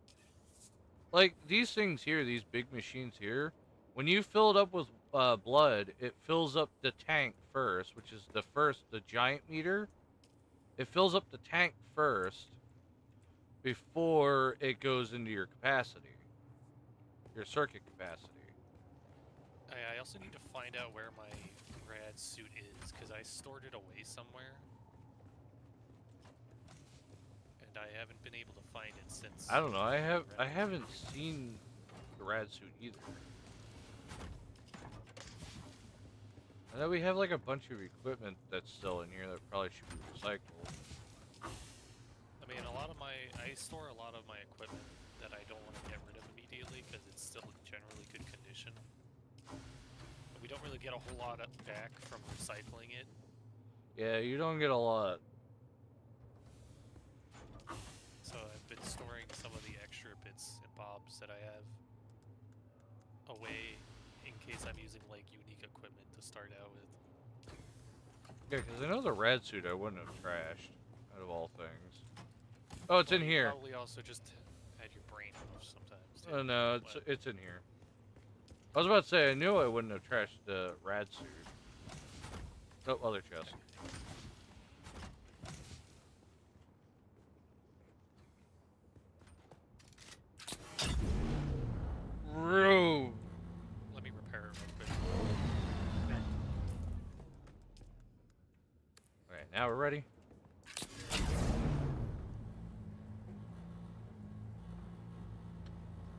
Speaker 1: Like these things here, these big machines here, when you fill it up with blood, it fills up the tank first, which is the giant meter. It fills up the tank first before it goes into your capacity, your circuit capacity.
Speaker 2: I also need to find out where my rad suit is because I stored it away somewhere, and I haven't been able to find it since.
Speaker 1: I don't know. I
Speaker 2: Red
Speaker 1: haven't seen the rad suit either. I know we have like a bunch of equipment that's still in here that probably should be recycled.
Speaker 2: I mean, I store a lot of my equipment that I don't want to get rid of immediately because it's still in generally good condition. But we don't really get a whole lot back from recycling it.
Speaker 1: Yeah, you don't get a lot.
Speaker 2: So I've been storing some of the extra bits and bobs that I have away in case I'm using like unique equipment to start out with.
Speaker 1: Yeah, because I know the rad suit I wouldn't have trashed, out of all things. Oh, it's in
Speaker 2: You
Speaker 1: here.
Speaker 2: Probably also just had your brain off sometimes. Too,
Speaker 1: Oh no,
Speaker 2: but
Speaker 1: it's in here. I was about to say I knew I wouldn't have trashed the rad suit. Oh, other chest. Rude.
Speaker 2: let me repair it real quick.
Speaker 1: Alright, now we're ready.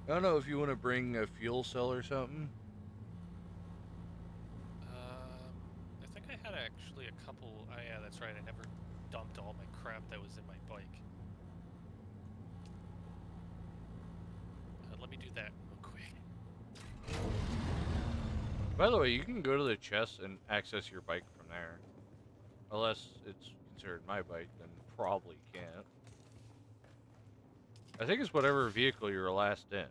Speaker 1: I don't know if you want to bring a fuel cell or something.
Speaker 2: I think I had actually a couple. Oh yeah, that's right. I never dumped all my crap that was in my bike. Let me do that real quick.
Speaker 1: By the way, you can go to the chest and access your bike from there. Unless it's considered my bike, then probably can't. I think it's whatever vehicle you were last in.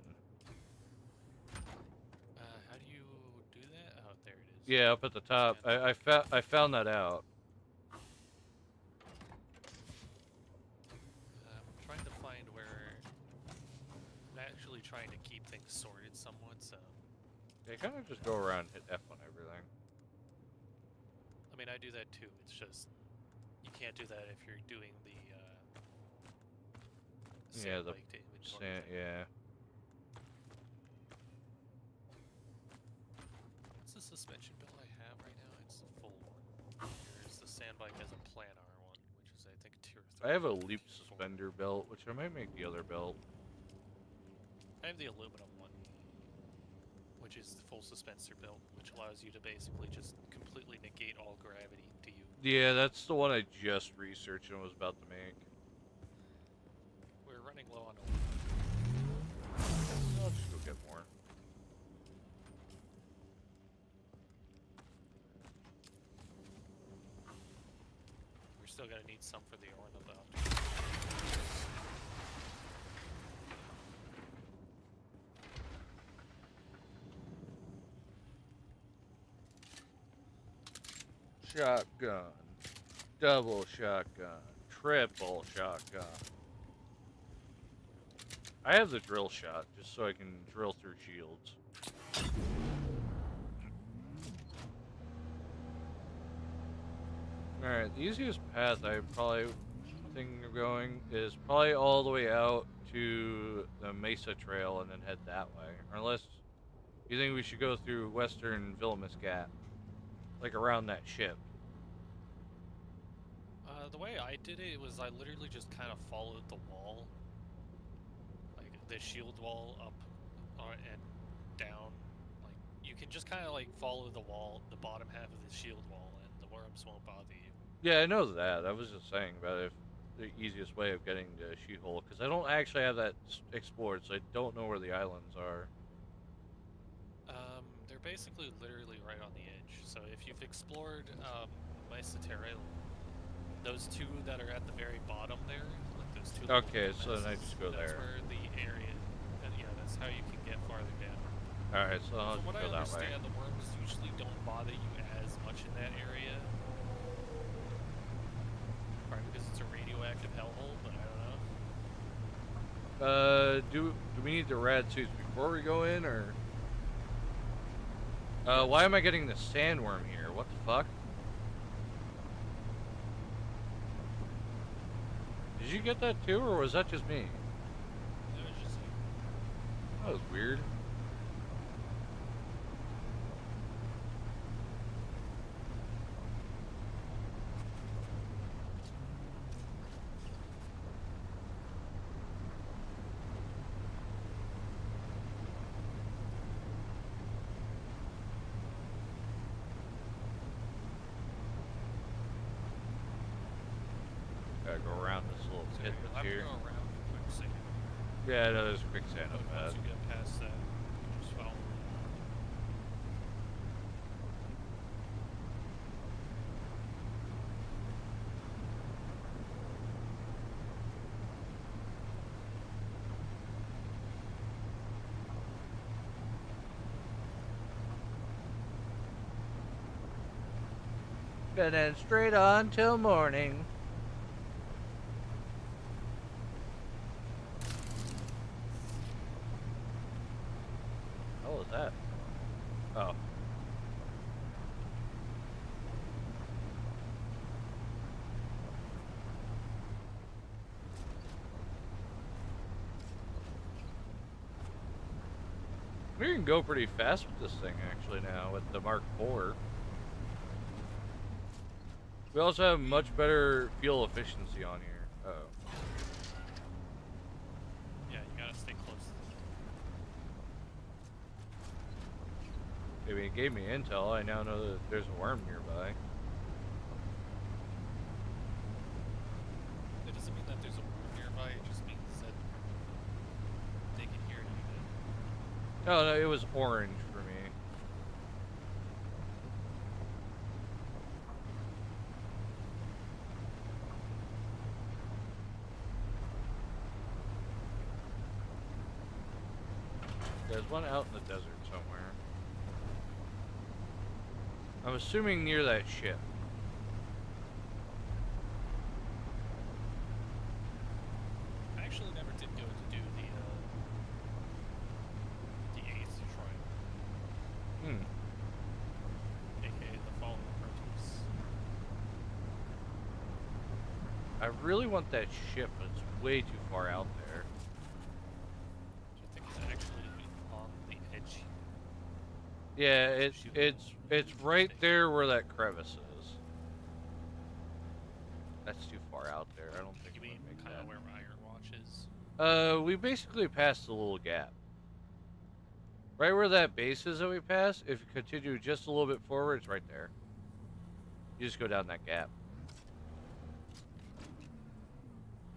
Speaker 2: How do you do that? Oh, there it is.
Speaker 1: Yeah, up at the top. I found that out.
Speaker 2: I'm trying to find where actually trying to keep things sorted somewhat, so...
Speaker 1: They kind of just go around and hit F on everything.
Speaker 2: I mean, I do that too. It's just you can't do that if you're doing the
Speaker 1: Yeah, the
Speaker 2: bike to inventory thing.
Speaker 1: yeah.
Speaker 2: What's the suspension belt I have right now? It's a full one. Here's the sand bike as a planar one, which is I think tier 3.
Speaker 1: I have a
Speaker 2: or
Speaker 1: loop
Speaker 2: tier 4.
Speaker 1: suspender belt, which I might make the other belt.
Speaker 2: I have the aluminum one, which is the full suspensor belt, which allows you to basically just completely negate all gravity to you.
Speaker 1: Yeah, that's the one I just researched and was about to make.
Speaker 2: We're running low on oil.
Speaker 1: I'll just go get more.
Speaker 2: We're still gonna need some for the Orna though.
Speaker 1: Shotgun. Double shotgun. Triple shotgun. I have the drill shot, just so I can drill through shields. Alright, the easiest path I probably think of going is probably all the way out to the Mesa Trail and then head that way. Or unless you think we should go through Western Villamus Gap. Like around that ship.
Speaker 2: The way I did it was I literally just kind of followed the wall. Like the shield wall up and down. Like you can just kind of like follow the wall, the bottom half of the shield wall, and the worms won't bother you.
Speaker 1: Yeah, I know that. I was just saying about if the easiest way of getting to She-Hole, because I don't actually have that explored, so I don't know where the islands are.
Speaker 2: They're basically literally right on the edge. So if you've explored Mesa Terrell, those two that are at the very bottom there, like those two.
Speaker 1: Okay, so then I just go
Speaker 2: that's
Speaker 1: there.
Speaker 2: That's where the area, yeah, that's how you can get farther down.
Speaker 1: Alright, so I'll
Speaker 2: From what
Speaker 1: just
Speaker 2: I
Speaker 1: go that way.
Speaker 2: understand, the worms usually don't bother you as much in that area. Probably because it's a radioactive hellhole, but I don't know.
Speaker 1: Do we need the rad suits before we go in, or? Why am I getting the sandworm here? What the fuck? Did you get that too, or was that just me?
Speaker 2: It was just like,
Speaker 1: That was weird. Gotta go around this little
Speaker 2: so
Speaker 1: pit
Speaker 2: I'll
Speaker 1: that's
Speaker 2: have to
Speaker 1: here.
Speaker 2: go around a quick second.
Speaker 1: Yeah, no, there's quicksand up
Speaker 2: But
Speaker 1: that.
Speaker 2: once you get past that, just follow.
Speaker 1: And then straight on till morning. What was that? Oh. We can go pretty fast with this thing actually now with the Mark IV. We also have much better fuel efficiency on here. Uh-oh.
Speaker 2: Yeah, you gotta stay close to the
Speaker 1: Maybe it gave me intel. I now know that there's a worm nearby.
Speaker 2: That doesn't mean that there's a worm nearby, it just means that they can hear you.
Speaker 1: Oh no, it was orange for me. There's one out in the desert somewhere. I'm assuming near that ship.
Speaker 2: I actually never did go to do
Speaker 1: I really want that ship, but it's way too far out there.
Speaker 2: Which I think is actually on the edge.
Speaker 1: Yeah,
Speaker 2: Shoot.
Speaker 1: it's right there where that crevice is. That's too far out there. I don't think
Speaker 2: You
Speaker 1: we're
Speaker 2: mean
Speaker 1: gonna make
Speaker 2: kind
Speaker 1: that.
Speaker 2: of where Iron Watch is?
Speaker 1: We basically passed the little gap. Right where that base is that we passed, if you continue just a little bit forward, it's right there. You just go down that gap.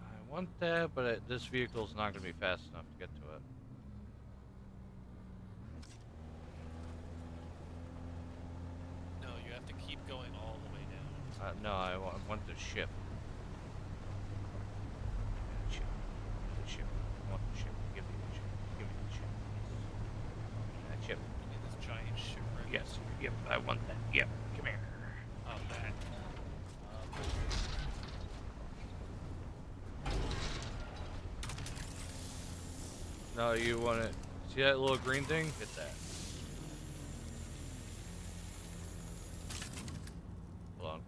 Speaker 1: I want that, but this vehicle's not going to be fast enough to get to it.
Speaker 2: No, you have to keep going all the way down.
Speaker 1: No, I want the ship. Ship. The ship. I want the ship. Give me the ship. Give me the ship. That ship.
Speaker 2: You mean this giant ship right?
Speaker 1: Yes. Yep. I want that. Yep. Come here.
Speaker 2: Oh, that.
Speaker 1: No, you want it. See that little green thing? Hit that. Hold on.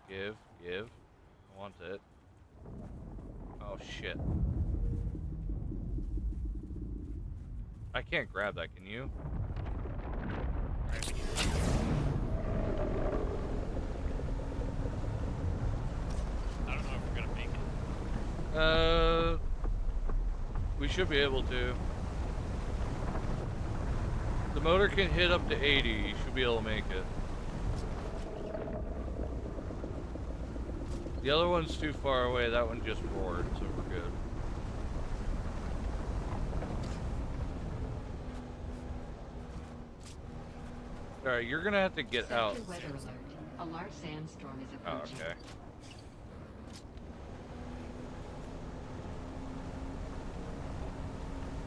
Speaker 1: Give. I want it. Oh shit. I can't grab that, can you?
Speaker 2: I don't know if we're gonna make it.
Speaker 1: We should be able to. The motor can hit up to 80. You should be able to make it. The other one's too far away. That one just roared, so we're good. Alright, you're gonna have to get out.
Speaker 8: Weather alert. A large sandstorm is
Speaker 1: Oh,
Speaker 8: approaching.
Speaker 1: okay.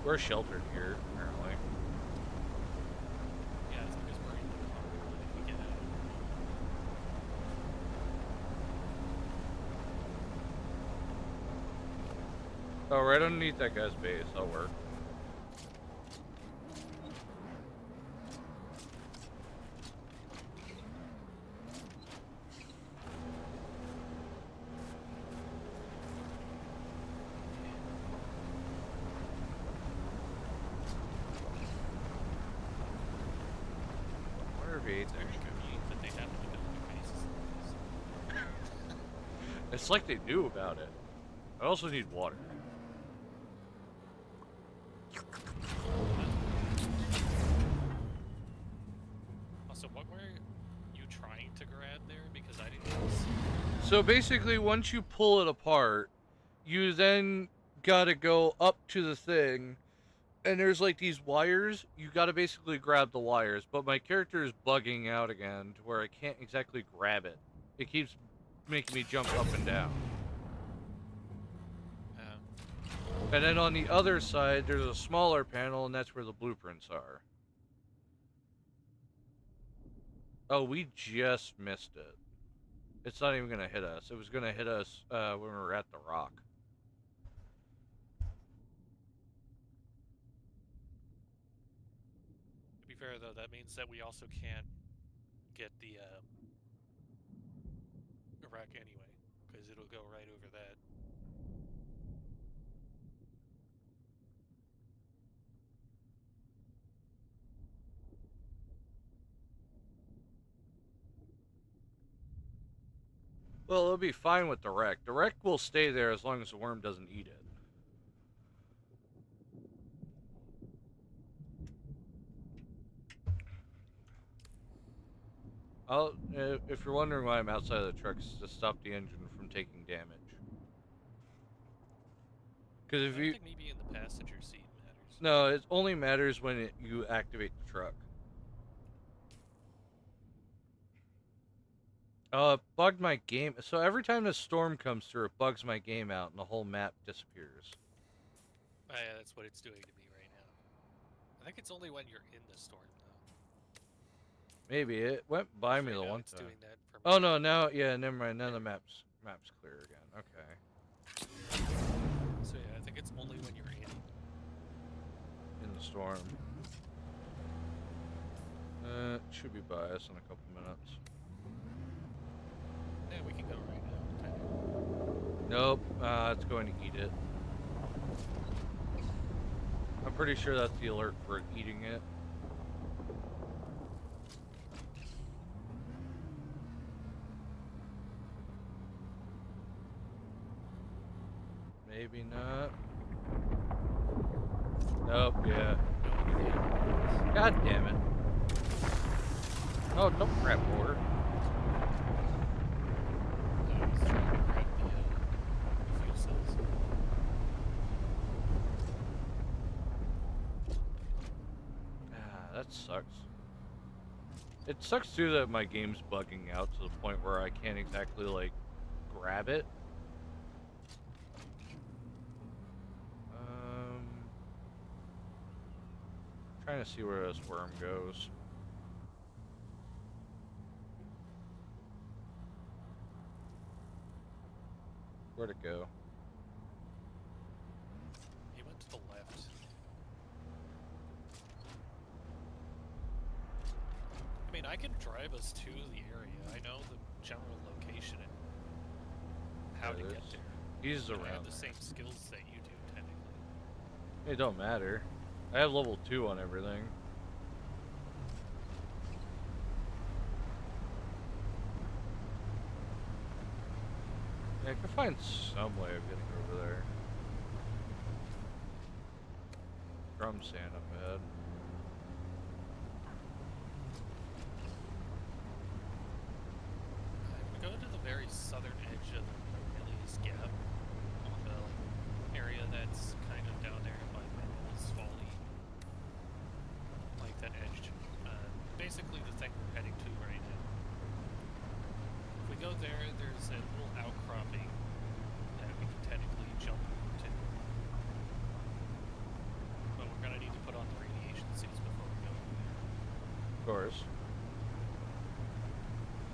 Speaker 1: We're sheltered here, apparently.
Speaker 2: Yeah, it's because we're in the car. We get out.
Speaker 1: Oh, right underneath that guy's base. That'll work.
Speaker 2: It's very convenient that they have to build their bases like this.
Speaker 1: It's like they knew about it. I also need water.
Speaker 2: Also, what were you trying to grab there? Because I didn't see.
Speaker 1: So basically, once you pull it apart, you then gotta go up to the thing, and there's like these wires. You gotta basically grab the wires, but my character is bugging out again to where I can't exactly grab it. It keeps making me jump up and down. And then on the other side, there's a smaller panel, and that's where the blueprints are. Oh, we just missed it. It's not even gonna hit us. It was gonna hit us when we were at the rock.
Speaker 2: To be fair, though, that means that we also can't get the wreck anyway, because it'll go right over that.
Speaker 1: Well, it'll be fine with the wreck. The wreck will stay there as long as the worm doesn't eat it. If you're wondering why I'm outside of the truck, it's to stop the engine from taking damage. Because if
Speaker 2: I
Speaker 1: you...
Speaker 2: think maybe in the passenger seat matters.
Speaker 1: No, it only matters when you activate the truck. Bugged my game. So every time the storm comes through, it bugs my game out and the whole map disappears.
Speaker 2: Oh, yeah, that's what it's doing to me right now. I think it's only when you're in the storm, though.
Speaker 1: Maybe it went by me
Speaker 2: Right
Speaker 1: the
Speaker 2: now
Speaker 1: one
Speaker 2: it's
Speaker 1: time.
Speaker 2: doing that for me.
Speaker 1: Oh no, now yeah, never mind. Now the map's clear again. Okay.
Speaker 2: So yeah, I think it's only when you're in.
Speaker 1: In the storm. Should be by us in a couple minutes.
Speaker 2: Yeah, we can go right now. Technically.
Speaker 1: Nope, it's going to eat it. I'm pretty sure that's the alert for it eating it. Maybe not. Nope, yeah. God damn it. Oh, don't grab more.
Speaker 2: I was trying to grab the fuel cells.
Speaker 1: Ah, that sucks. It sucks too that my game's bugging out to the point where I can't exactly, like, grab it. Trying to see where this worm goes. Where'd it go?
Speaker 2: He went to the left. I mean, I can drive us to the area. I know the general location and how to get there.
Speaker 1: He's
Speaker 2: I
Speaker 1: around.
Speaker 2: have the same skills that you do, technically.
Speaker 1: It don't matter. I have level 2 on everything. Yeah, I can find some way of getting over there. Drum sand up ahead.
Speaker 2: We go to the very southern edge of the Ilias Gap, on the area that's kind of down there by Minerals Folly. Like that edge. Basically the thing we're heading to right now. If we go there, there's a little outcropping that we can technically jump to. But we're gonna need to put on the radiation suits before we go over there.
Speaker 1: Of course.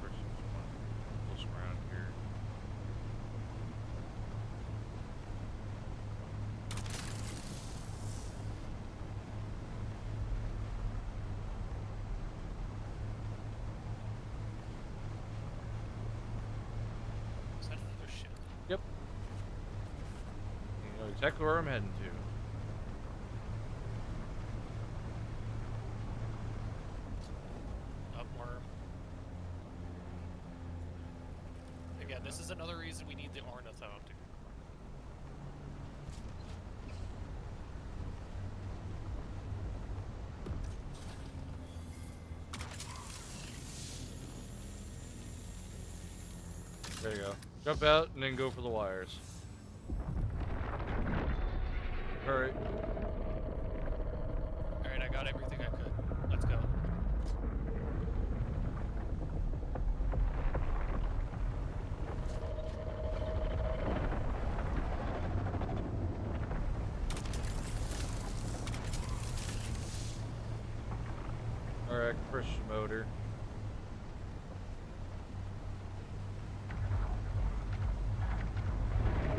Speaker 1: First, just want to close around here.
Speaker 2: Is that another ship?
Speaker 1: Yep. You know exactly where I'm heading to.
Speaker 2: Upworm. Again, this is another reason we need the ornithopter.
Speaker 1: There you go. Jump out and then go for the wires. Alright.
Speaker 2: Alright, I got everything I could. Let's go.
Speaker 1: Alright, push motor.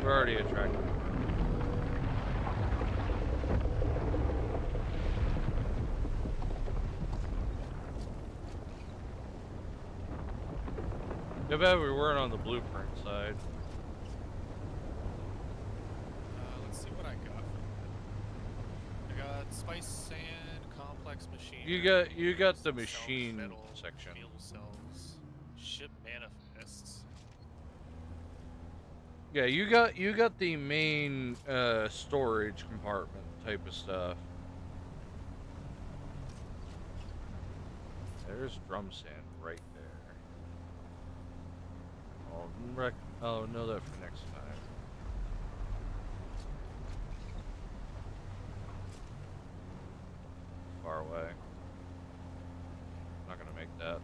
Speaker 1: We're already attracted. Too bad we weren't on the blueprint side.
Speaker 2: Let's see what I got from that. I got spice sand, complex machine.
Speaker 1: You got the machine
Speaker 2: metal,
Speaker 1: section.
Speaker 2: Fuel cells, ship manifests.
Speaker 1: Yeah, you got the main storage compartment type of stuff. There's drum sand right there. I'll know that for next time. Far away. Not gonna make that.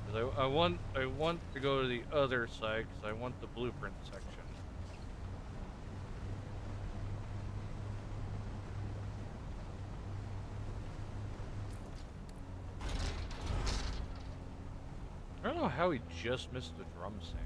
Speaker 1: 'Cause I want to go to the other side because I want the blueprint section. I don't know how he just missed the drum sand.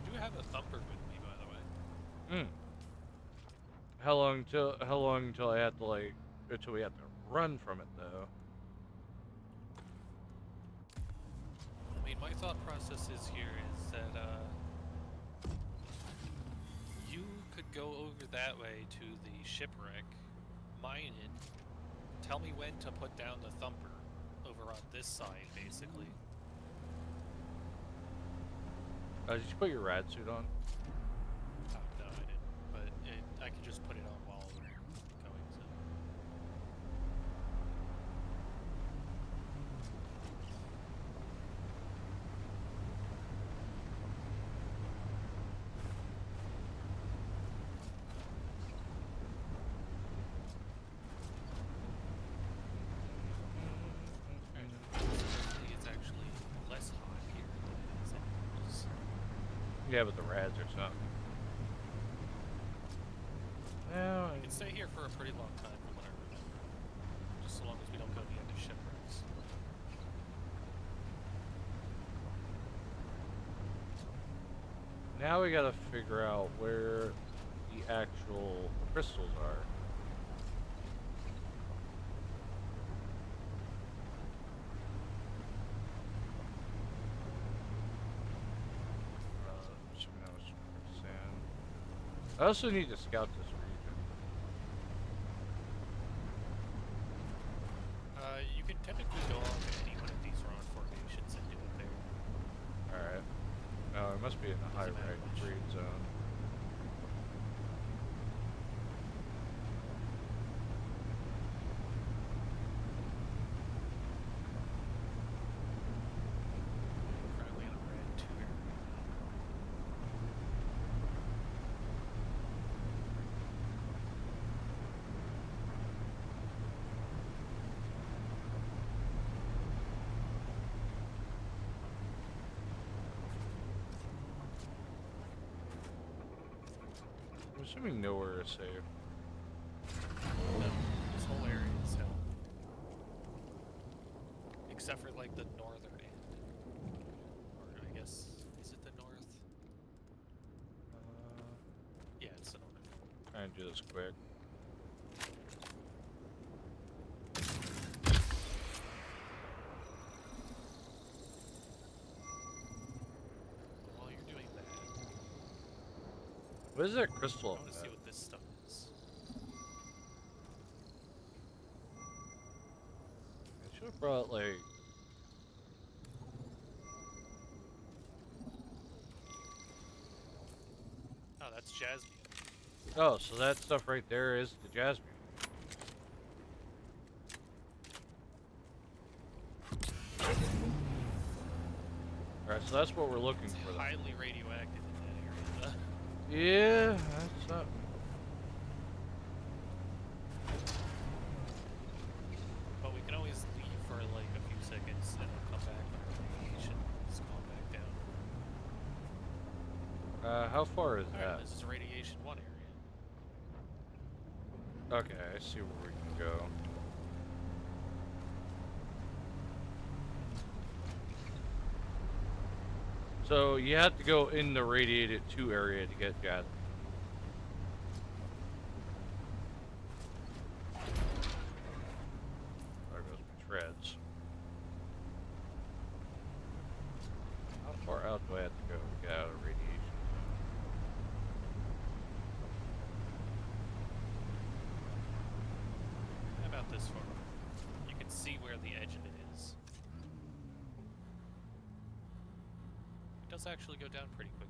Speaker 2: do have a thumper with me, by the way.
Speaker 1: Hmm. How long until I have to until we have to run from it though?
Speaker 2: I mean, my thought process is here is that you could go over that way to the shipwreck, mine it, tell me when to put down the thumper over on this side, basically.
Speaker 1: Did you put your rad suit on?
Speaker 2: Oh, no, I didn't. But I could just put it on while we're going, so. It's actually less hot here than it is on those.
Speaker 1: Yeah, but the rads or something. Well,
Speaker 2: We can stay here for a pretty long time from what I remember. Just so long as we don't go to the end of shipwrecks.
Speaker 1: now we gotta figure out where the actual crystals are. I also need to scout this region.
Speaker 2: You can technically go off in any one of these rock formations and do it there.
Speaker 1: Alright. Oh, it must be in the high
Speaker 2: Doesn't matter
Speaker 1: right
Speaker 2: which.
Speaker 1: grade zone.
Speaker 2: Currently on a red 2 area.
Speaker 1: I'm assuming nowhere is safe.
Speaker 2: No, this whole area is hell. Except for like the northern end. Or I guess, is it the north? Yeah, it's the north.
Speaker 1: Try and do this quick.
Speaker 2: While you're doing that,
Speaker 1: What is that
Speaker 2: I
Speaker 1: crystal?
Speaker 2: want to see what this stuff is.
Speaker 1: I should have brought like.
Speaker 2: Oh, that's jasmine.
Speaker 1: Oh, so that stuff right there is the jasmine. Alright, so that's what we're looking
Speaker 2: It's
Speaker 1: for.
Speaker 2: highly radioactive in that area.
Speaker 1: Yeah, that's something.
Speaker 2: But we can always leave for like a few seconds and then come back when the radiation has gone back down.
Speaker 1: How far is
Speaker 2: Alright,
Speaker 1: that?
Speaker 2: this is radiation 1 area.
Speaker 1: Okay, I see where we can go. So you have to go in the radiated 2 area to get gas. There goes my treads. How far out do I have to go to get out of radiation?
Speaker 2: About this far. You can see where the edge of it is. It does actually go down pretty quickly.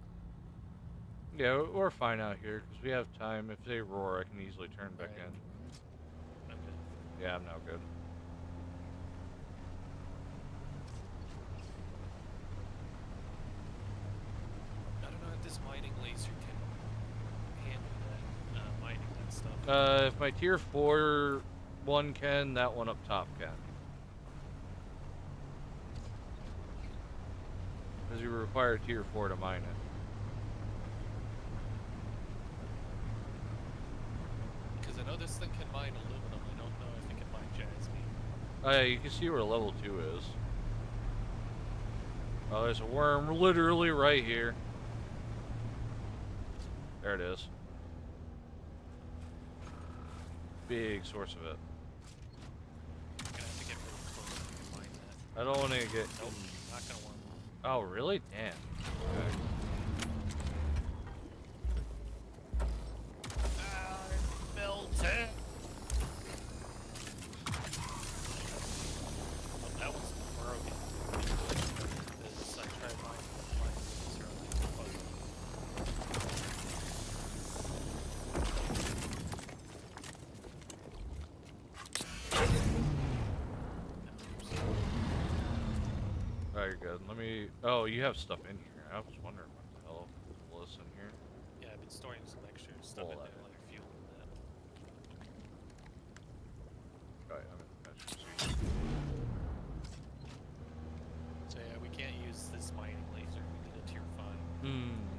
Speaker 1: Yeah, we're fine out here because we have time. If they roar, I can easily turn back
Speaker 2: Right.
Speaker 1: in.
Speaker 2: I'm good.
Speaker 1: Yeah, I'm now good.
Speaker 2: I don't know if this mining laser can handle that, mining that stuff.
Speaker 1: If my tier 4 one can, that one up top can. Because you require tier 4 to mine it.
Speaker 2: Because I know this thing can mine aluminum, I don't know if it can mine jasmine.
Speaker 1: Oh yeah, you can see where level 2 is. Oh, there's a worm literally right here. There it is. Big source of it.
Speaker 2: You're gonna have to get really close to find that.
Speaker 1: I don't want to get.
Speaker 2: Nope, not gonna work.
Speaker 1: Oh, really? Damn. Okay.
Speaker 2: Melted. Oh, that was broken. This, I tried mine this early.
Speaker 1: Oh, you're good. Let me. Oh, you have stuff in here. I was wondering what the hell was in here.
Speaker 2: Yeah, I've been storing some extra stuff
Speaker 1: Pull
Speaker 2: in
Speaker 1: that
Speaker 2: there, like fuel and that.
Speaker 1: Right, I'm in the passenger seat.
Speaker 2: So yeah, we can't use this mining laser. We need a tier 5.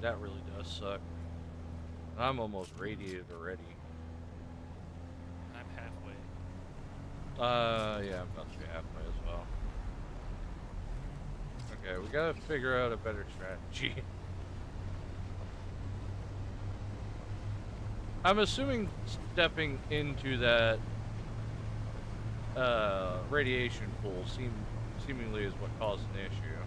Speaker 1: That really does suck. I'm almost radiated already.
Speaker 2: I'm halfway.
Speaker 1: Yeah, I'm about to be halfway as well. Okay, we gotta figure out a better strategy. I'm assuming stepping into that radiation pool seemingly is what caused an issue.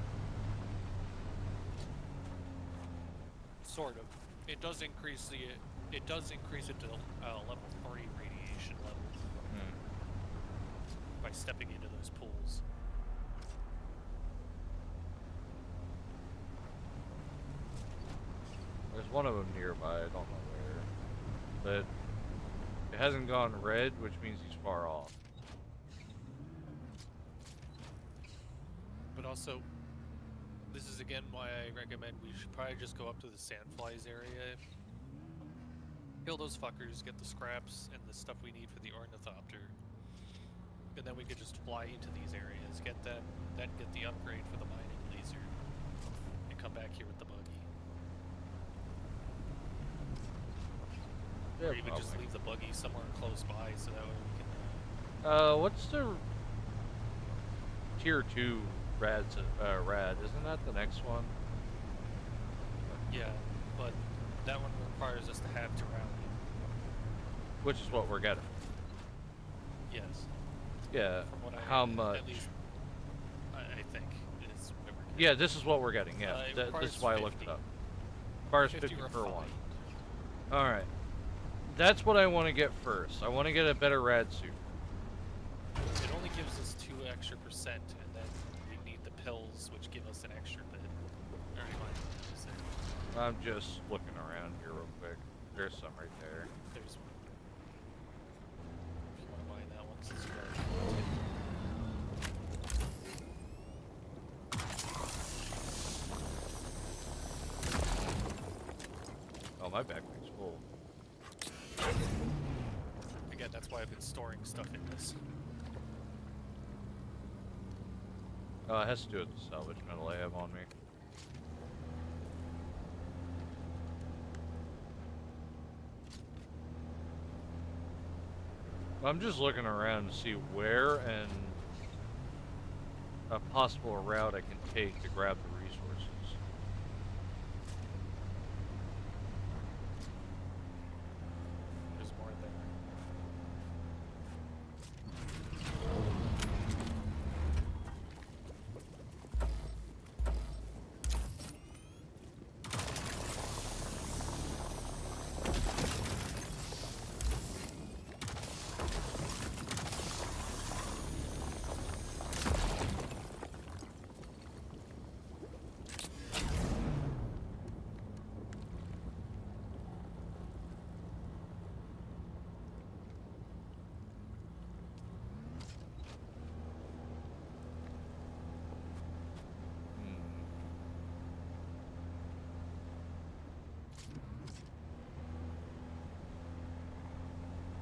Speaker 2: Sort of. It does increase the. It does increase it to level 3 radiation levels by stepping into those pools.
Speaker 1: There's one of them nearby, I don't know where. But it hasn't gone red, which means he's far off.
Speaker 2: But also, this is again why I recommend we should probably just go up to the sandflies area. Kill those fuckers, get the scraps and the stuff we need for the ornithopter. And then we could just fly into these areas, get them, then get the upgrade for the mining laser, and come back here with the buggy.
Speaker 1: Yeah,
Speaker 2: Or even just
Speaker 1: probably.
Speaker 2: leave the buggy somewhere close by so that way we can...
Speaker 1: What's the tier 2 rad? Isn't that the next one?
Speaker 2: yeah, but that one requires us to have Terralia.
Speaker 1: Which is what we're getting.
Speaker 2: Yes.
Speaker 1: Yeah.
Speaker 2: From what I
Speaker 1: How much?
Speaker 2: At least, I think is what we're getting.
Speaker 1: Yeah, this is what we're getting. Yeah,
Speaker 2: It
Speaker 1: this
Speaker 2: requires
Speaker 1: is why I looked
Speaker 2: 50.
Speaker 1: it up. Requires 50 per
Speaker 2: refined.
Speaker 1: one. All right. That's what I want to get first. I want to get a better rad suit.
Speaker 2: It only gives us 2 extra percent, and then we need the pills, which give us an extra bit. Never mind. Is there?
Speaker 1: I'm just looking around here real quick. There's some right there.
Speaker 2: There's one. If you want to mine that one, since you already
Speaker 1: Oh, my backpack's full.
Speaker 2: Again, that's why I've been storing stuff in this.
Speaker 1: Oh, it has to do with the salvage metal I have on me. I'm just looking around to see where and a possible route I can take to grab the resources.
Speaker 2: There's more there.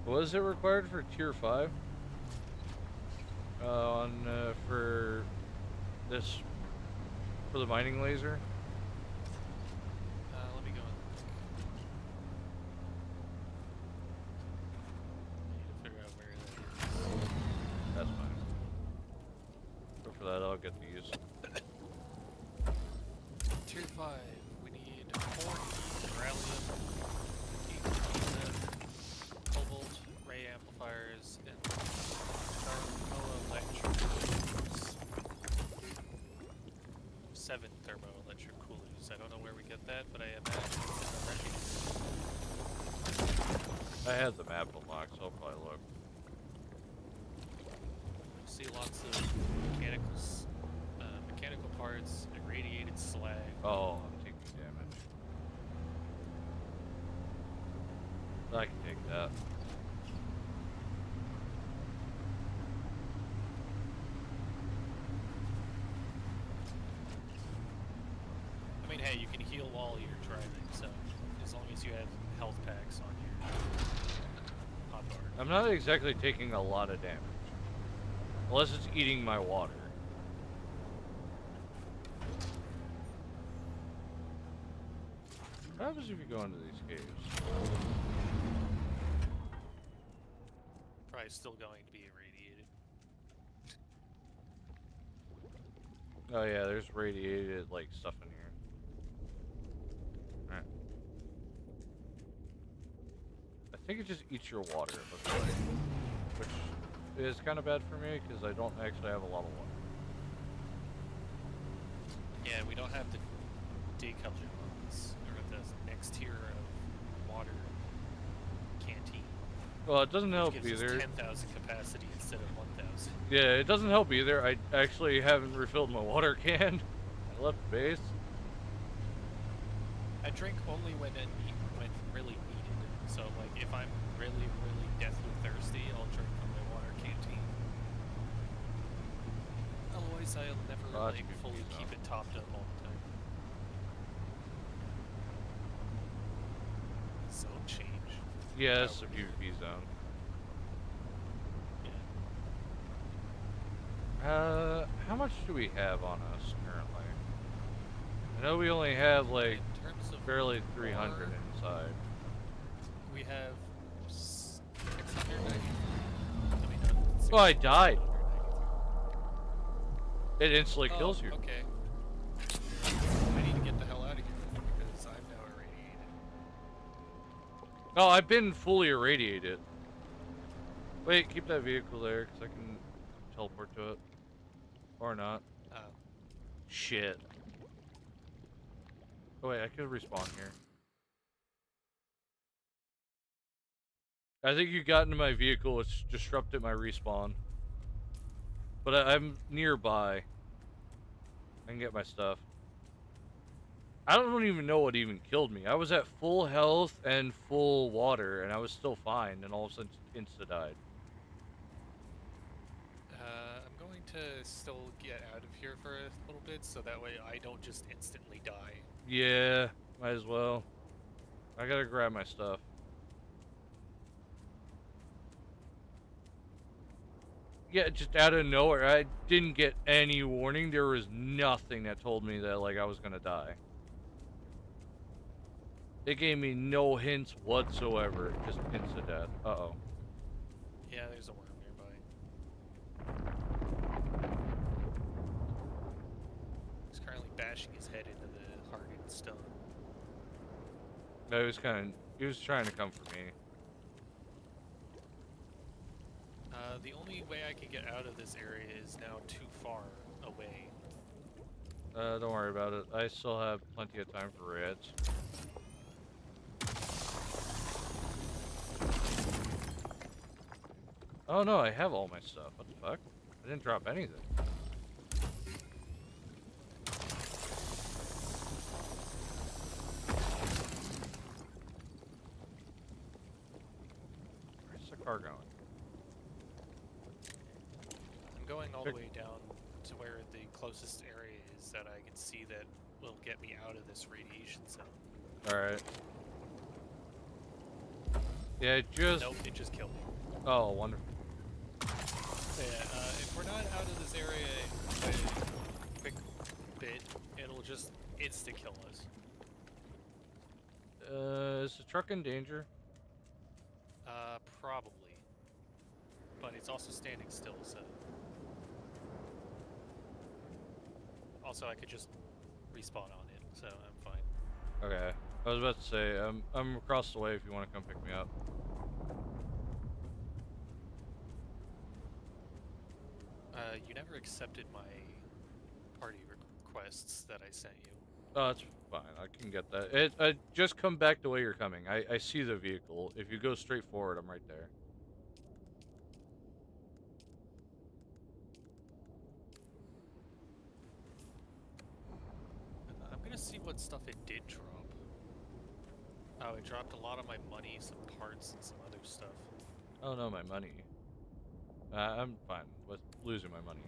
Speaker 1: Was it required for tier 5? For this, for the mining laser?
Speaker 2: Let me go and look. I need to figure out where that is.
Speaker 1: That's fine. But for that, I'll get these.
Speaker 2: Tier 5, we need 4 beryllium, 7 thermoelectric coolers. I don't know where we get that, but I imagine it's in the ready.
Speaker 1: I had the map unlocked, so I'll probably look.
Speaker 2: You'll see lots of mechanical parts, irradiated slag.
Speaker 1: Oh, I'm taking damage. I can take that.
Speaker 2: I mean, hey, you can heal while you're driving, so as long as you have health packs on your hotbar.
Speaker 1: I'm not exactly taking a lot of damage. Unless it's eating my water. What happens if you go into these caves?
Speaker 2: Probably still going to be irradiated.
Speaker 1: Oh yeah, there's radiated like stuff in here. Alright. I think it just eats your water, it looks like. Which is kind of bad for me, because I don't actually have a lot of water.
Speaker 2: Yeah, we don't have the deculture ones, or the next tier of water canteen.
Speaker 1: Well, it doesn't help
Speaker 2: Which gives
Speaker 1: either.
Speaker 2: us 10,000 capacity instead of 1,000.
Speaker 1: Yeah, it doesn't help either. I actually haven't refilled my water can. I left base.
Speaker 2: I drink only when really needed. So, like, if I'm really, really deathly thirsty, I'll drink from my water canteen. Otherwise, I'll never
Speaker 1: Oh, that's
Speaker 2: like
Speaker 1: a good
Speaker 2: fully
Speaker 1: piece,
Speaker 2: keep
Speaker 1: though.
Speaker 2: it topped up all the time. Zone change.
Speaker 1: Yeah, it's
Speaker 2: Oh,
Speaker 1: a
Speaker 2: we're good.
Speaker 1: PvP zone.
Speaker 2: Yeah.
Speaker 1: How much do we have on us currently? I know we only have like
Speaker 2: In terms of
Speaker 1: barely 300
Speaker 2: war,
Speaker 1: inside.
Speaker 2: we have 690. I mean, not
Speaker 1: Oh, I died.
Speaker 2: 693.
Speaker 1: It instantly
Speaker 2: Oh,
Speaker 1: kills you.
Speaker 2: Okay. I need to get the hell out of here then, because I'm now irradiated.
Speaker 1: Oh, I've been fully irradiated. Wait, keep that vehicle there, because I can teleport to it. Or not. Shit. Oh wait, I could respawn here. I think you got into my vehicle, which disrupted my respawn. But I'm nearby. I can get my stuff. I don't even know what even killed me. I was at full health and full water, and I was still fine, and all of a sudden insta-died.
Speaker 2: I'm going to still get out of here for a little bit, so that way I don't just instantly die.
Speaker 1: Yeah, might as well. I gotta grab my stuff. Yeah, just out of nowhere. I didn't get any warning. There was nothing that told me that, like, I was gonna die. It gave me no hints whatsoever. Just instant death. Uh-oh.
Speaker 2: Yeah, there's a worm nearby. He's currently bashing his head into the hardened stone.
Speaker 1: No, he was trying to come for me.
Speaker 2: The only way I can get out of this area is now too far away.
Speaker 1: Don't worry about it. I still have plenty of time for raids. Oh no, I have all my stuff. What the fuck? I didn't drop anything. Where's the car going?
Speaker 2: I'm going all the way down to where the closest area is that I can see that will get me out of this radiation zone.
Speaker 1: Alright. Yeah, it just...
Speaker 2: Nope, it just killed me.
Speaker 1: Oh, wonderful.
Speaker 2: So yeah, if we're not out of this area in a quick bit, it'll just insta-kill us.
Speaker 1: Is the truck in danger?
Speaker 2: Probably. But it's also standing still, so... Also, I could just respawn on it, so I'm fine.
Speaker 1: Okay. I was about to say, I'm across the way if you want to come pick me up.
Speaker 2: You never accepted my party quests that I sent you.
Speaker 1: Oh, that's fine. I can get that. Just come back the way you're coming. I see the vehicle. If you go straight forward, I'm right there.
Speaker 2: I'm gonna see what stuff it did drop. Oh, it dropped a lot of my money, some parts, and some other stuff.
Speaker 1: Oh no, my money. I'm fine with losing my money.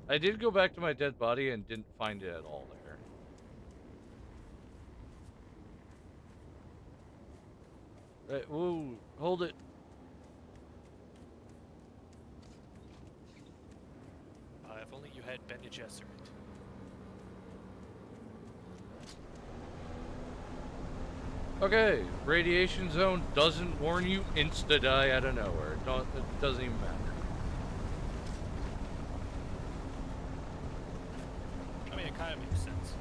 Speaker 1: I did go back to my dead body and didn't find it at all there. Right, whoa, hold it.
Speaker 2: If only you had Bene Gesserit.
Speaker 1: Okay, radiation zone doesn't warn you, insta-die out of nowhere. It doesn't even matter.
Speaker 2: I mean, it kind of makes sense.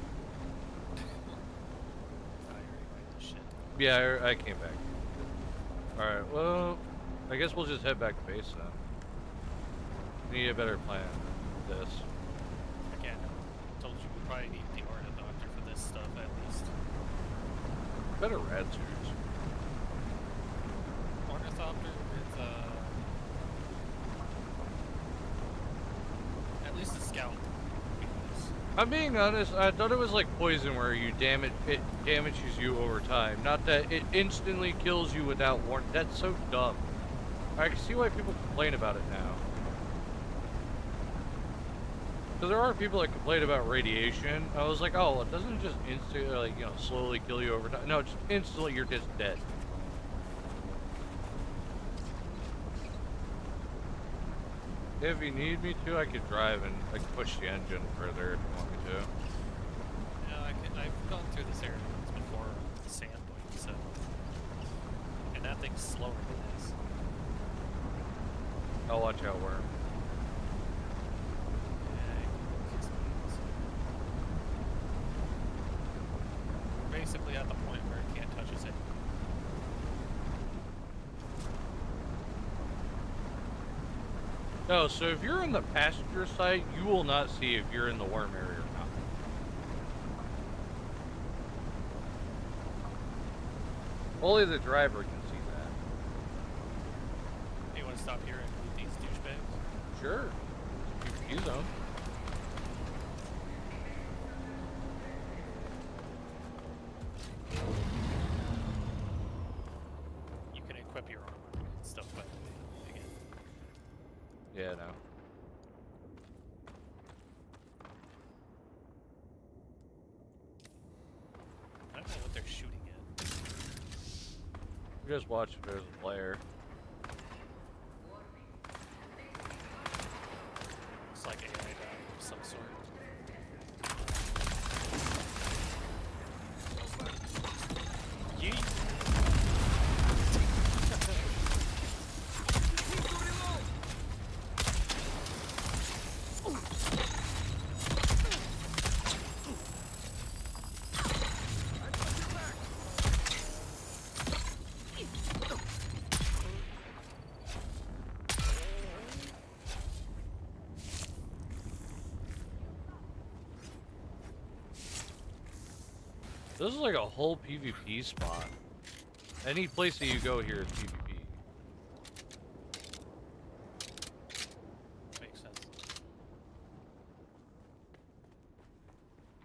Speaker 2: I already read this shit.
Speaker 1: Yeah, I came back. Alright, well, I guess we'll just head back to base then. We need a better plan than this.
Speaker 2: Again, I told you we probably need the ornithopter for this stuff at least.
Speaker 1: Better rad suits.
Speaker 2: Ornithopter with, at least a scout.
Speaker 1: I'm being honest, I thought it was like poison where it damages you over time. Not that it instantly kills you without warning. That's so dumb. I can see why people complain about it now. Because there are people that complain about radiation. I was like, oh, it doesn't just instantly, like, you know, slowly kill you over time. No, just instantly you're just dead. If you need me to, I could drive and I could push the engine further if you want me to.
Speaker 2: Yeah, I've gone through this area once before with the sand boy, so. And that thing's slower than this.
Speaker 1: I'll watch out where.
Speaker 2: Basically at the point where it can't touch us anymore.
Speaker 1: No, so if you're in the passenger side, you will not see if you're in the worm area or not. Only the driver can see that.
Speaker 2: Hey, you want to stop here and loot these douchebags?
Speaker 1: Sure. You use them.
Speaker 2: You can equip your armor and stuff by the way, again.
Speaker 1: Yeah, no.
Speaker 2: I don't know what they're shooting at.
Speaker 1: Just watch if there's a player.
Speaker 2: It's like AI of some sort. Yeet!
Speaker 1: This is like a whole PvP spot. Any place that you go here is PvP.
Speaker 2: Makes sense.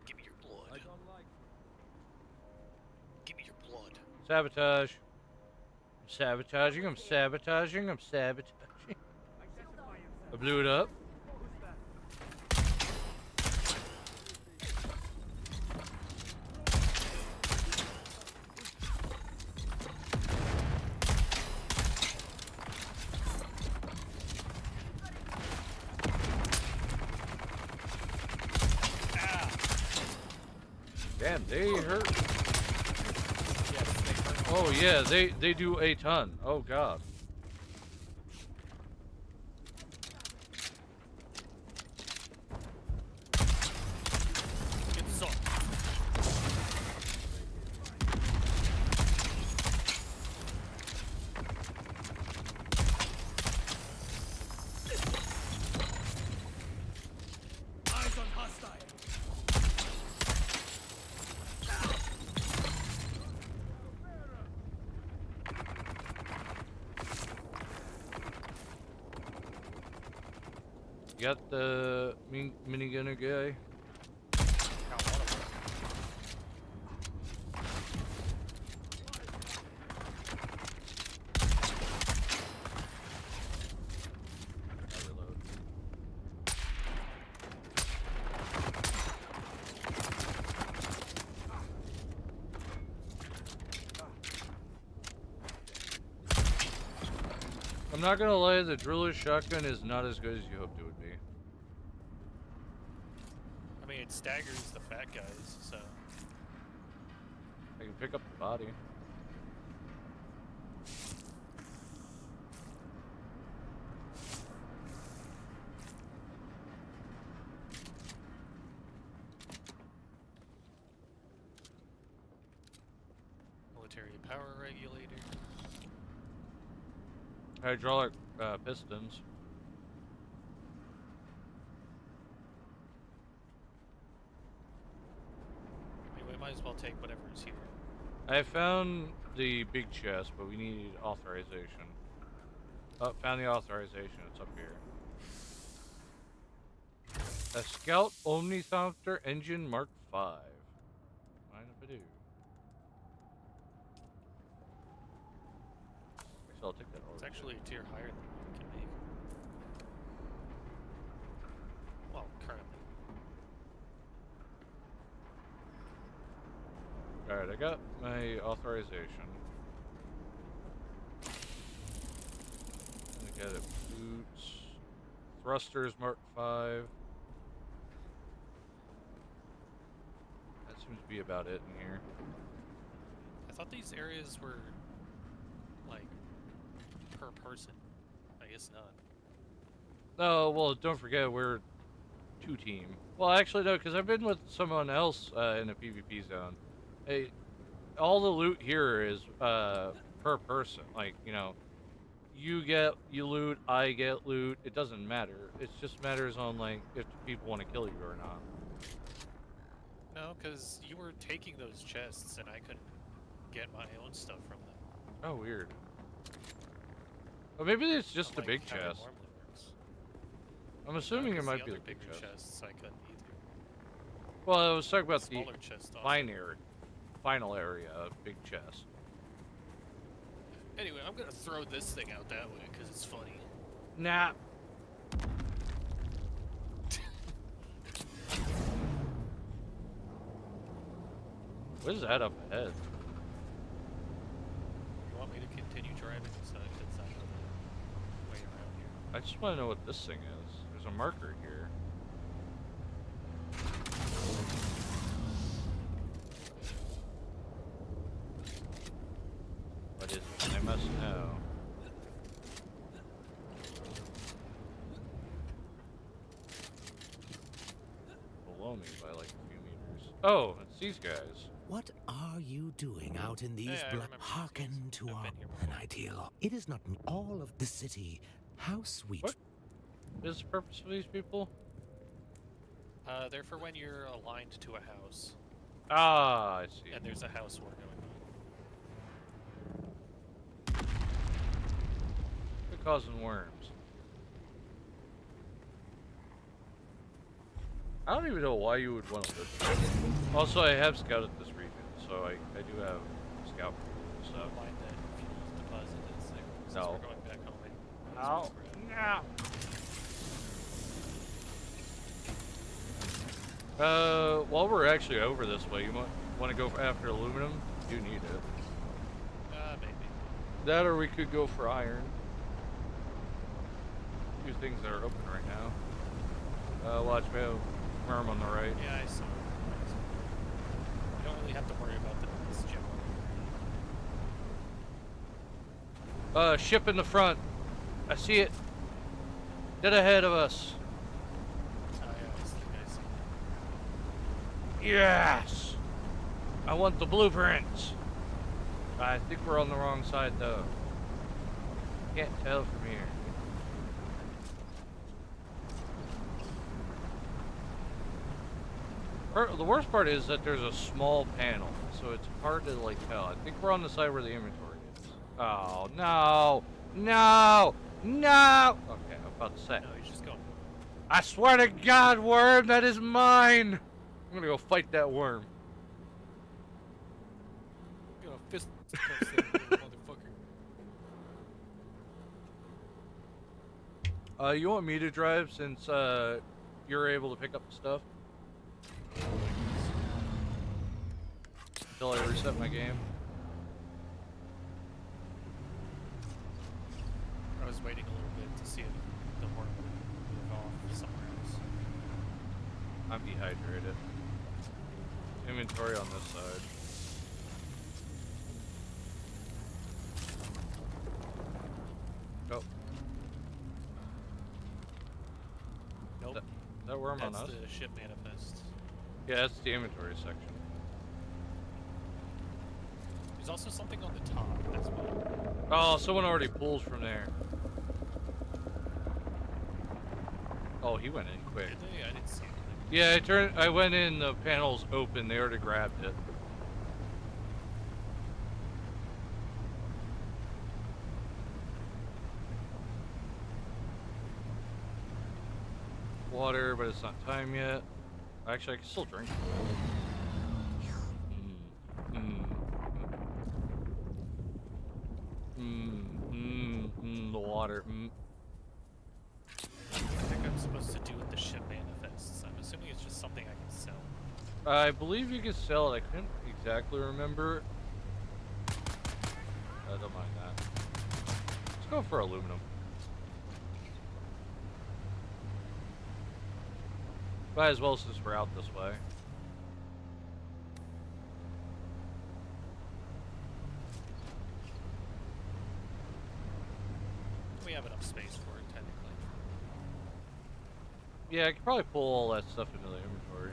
Speaker 2: Give me your blood. Give me your blood.
Speaker 1: Sabotage. I'm sabotaging, I'm sabotaging, I'm sabotaging. I blew it up. Damn, they hurt.
Speaker 2: Yes, they hurt.
Speaker 1: Oh yeah, they do a ton. Oh god.
Speaker 2: Get some.
Speaker 6: Eyes on hostile.
Speaker 1: You got the minigunner guy?
Speaker 2: Got one of them.
Speaker 1: I reload. I'm not gonna lie, the driller's shotgun is not as good as you hoped it would be.
Speaker 2: I mean, it staggers the fat guys, so.
Speaker 1: I can pick up the body.
Speaker 2: Military power regulator.
Speaker 1: Hydraulic pistons.
Speaker 2: I mean, we might as well take whatever's here.
Speaker 1: I found the big chest, but we need authorization. Oh, found the authorization. It's up here. A Scout Omnithopter Engine Mark V. Mind if I do? Actually, I'll take that over.
Speaker 2: It's actually a tier higher than what we can make. Well, currently.
Speaker 1: Alright, I got my authorization. I got it. Boots. Thrusters Mark V. That seems to be about it in here.
Speaker 2: I thought these areas were, like, per person. I guess not.
Speaker 1: Oh, well, don't forget, we're two-team. Well, actually, no, because I've been with someone else in a PvP zone. Hey, all the loot here is per person. Like, you know, you loot, I get loot. It doesn't matter. It just matters on, like, if people want to kill you or not.
Speaker 2: No, because you were taking those chests and I couldn't get my own stuff from them.
Speaker 1: Oh, weird. Well, maybe it's just the
Speaker 2: Unlike
Speaker 1: big
Speaker 2: how it
Speaker 1: chest.
Speaker 2: normally works.
Speaker 1: I'm assuming it
Speaker 2: 'Cause
Speaker 1: might
Speaker 2: the
Speaker 1: be the
Speaker 2: other
Speaker 1: big
Speaker 2: bigger
Speaker 1: chest.
Speaker 2: chests I couldn't either.
Speaker 1: Well, I was talking about the
Speaker 2: Smaller chest also.
Speaker 1: final area of big chest.
Speaker 2: Anyway, I'm gonna throw this thing out that way because it's funny.
Speaker 1: Nah. What is that up ahead?
Speaker 2: You want me to continue driving so it's not way around here?
Speaker 1: I just want to know what this thing is. There's a marker here. What is it? I must know. Below me by like a few meters. Oh, it's these guys.
Speaker 6: What are you doing out in these
Speaker 2: Yeah, I remember these
Speaker 6: Hearken
Speaker 2: things.
Speaker 6: to
Speaker 2: I've
Speaker 6: our
Speaker 2: been here
Speaker 6: an
Speaker 2: before.
Speaker 6: ideal. It is not all of the city. How sweet.
Speaker 1: What is the purpose of these people?
Speaker 2: They're for when you're aligned to a house,
Speaker 1: Ah, I see.
Speaker 2: and there's a house war going on.
Speaker 1: They're causing worms. I don't even know why you would want to live here. Also, I have scouted this region, so I do have scout stuff.
Speaker 2: Don't mind that fuel deposit is there. Since
Speaker 1: No.
Speaker 2: we're going back home, might as
Speaker 1: Ow.
Speaker 2: well grab it.
Speaker 1: No. While we're actually over this way, you want to go after aluminum? You need it.
Speaker 2: Maybe.
Speaker 1: That or we could go for iron. Two things that are open right now. Watch me out. Worm on the right.
Speaker 2: Yeah, I saw it. You don't really have to worry about this general.
Speaker 1: Ship in the front. I see it. Dead ahead of us.
Speaker 2: Yeah, I think I see it.
Speaker 1: Yes! I want the blueprints. I think we're on the wrong side though. Can't tell from here. The worst part is that there's a small panel, so it's hard to like tell. I think we're on the side where the inventory is. Oh no! No! No! Okay, I'm about to say.
Speaker 2: No, he's just going.
Speaker 1: I swear to God, worm, that is mine! I'm gonna go fight that worm.
Speaker 2: I'm gonna fist cuff that little motherfucker.
Speaker 1: You want me to drive since, you're able to pick up the stuff? Until I reset my game.
Speaker 2: I was waiting a little bit to see if the worm would move off somewhere else.
Speaker 1: I'm dehydrated. Inventory on this side. Oh.
Speaker 2: Nope.
Speaker 1: That worm on
Speaker 2: That's
Speaker 1: us?
Speaker 2: the ship manifest.
Speaker 1: Yeah, that's the inventory section.
Speaker 2: There's also something on the top as well.
Speaker 1: Oh, someone already pulled from there. Oh, he went in quick.
Speaker 2: Did they? I didn't see anything.
Speaker 1: Yeah, I went in, the panel's open, they already grabbed it. Water, but it's not time yet. Actually, I can still drink. The water.
Speaker 2: I think I'm supposed to do with the ship manifests. I'm assuming it's just something I can sell.
Speaker 1: I believe you can sell it. I couldn't exactly remember. I don't mind that. Let's go for aluminum. Might as well since we're out this way.
Speaker 2: We have enough space for it, technically.
Speaker 1: Yeah, I could probably pull all that stuff into the inventory.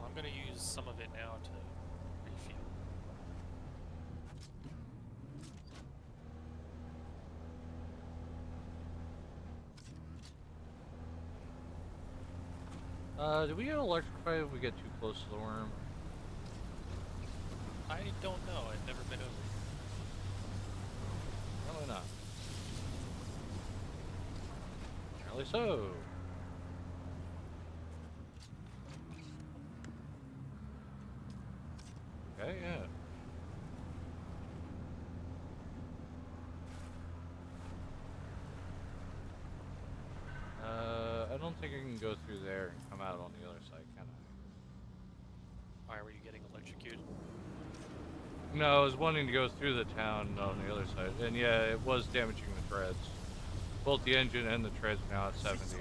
Speaker 2: I'm gonna use some of it now to refuel.
Speaker 1: Do we get electrified if we get too close to the worm?
Speaker 2: I don't know. I've never been over
Speaker 1: Probably not. Apparently so. Okay, yeah. I don't think I can go through there and come out on the other side, can I?
Speaker 2: Why were you getting electrocuted?
Speaker 1: No, I was wanting to go through the town on the other side, and yeah, it was damaging the treads. Both the engine and the treads now at 70.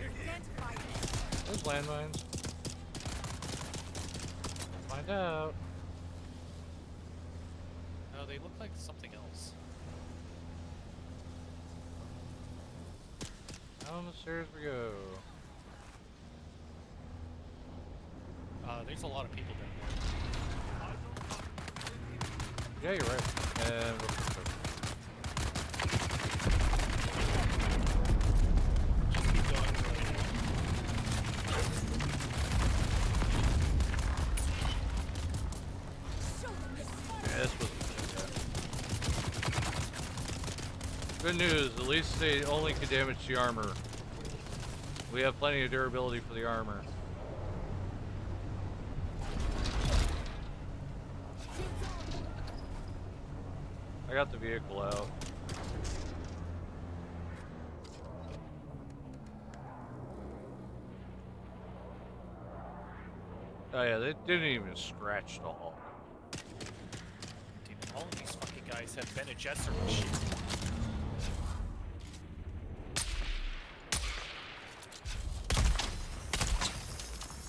Speaker 1: There's landmines. Let's find out.
Speaker 2: No, they look like something else.
Speaker 1: Down the stairs we go.
Speaker 2: There's a lot of people down
Speaker 1: Yeah, you're right. And we'll fix it.
Speaker 2: there. Just keep going.
Speaker 1: Yeah, this was good news. At least they only can damage the armor. We have plenty of durability for the armor. I got the vehicle out. Oh yeah, they didn't even scratch the hull.
Speaker 2: Damn it, all of these fucking guys have Bene Gesserit shit.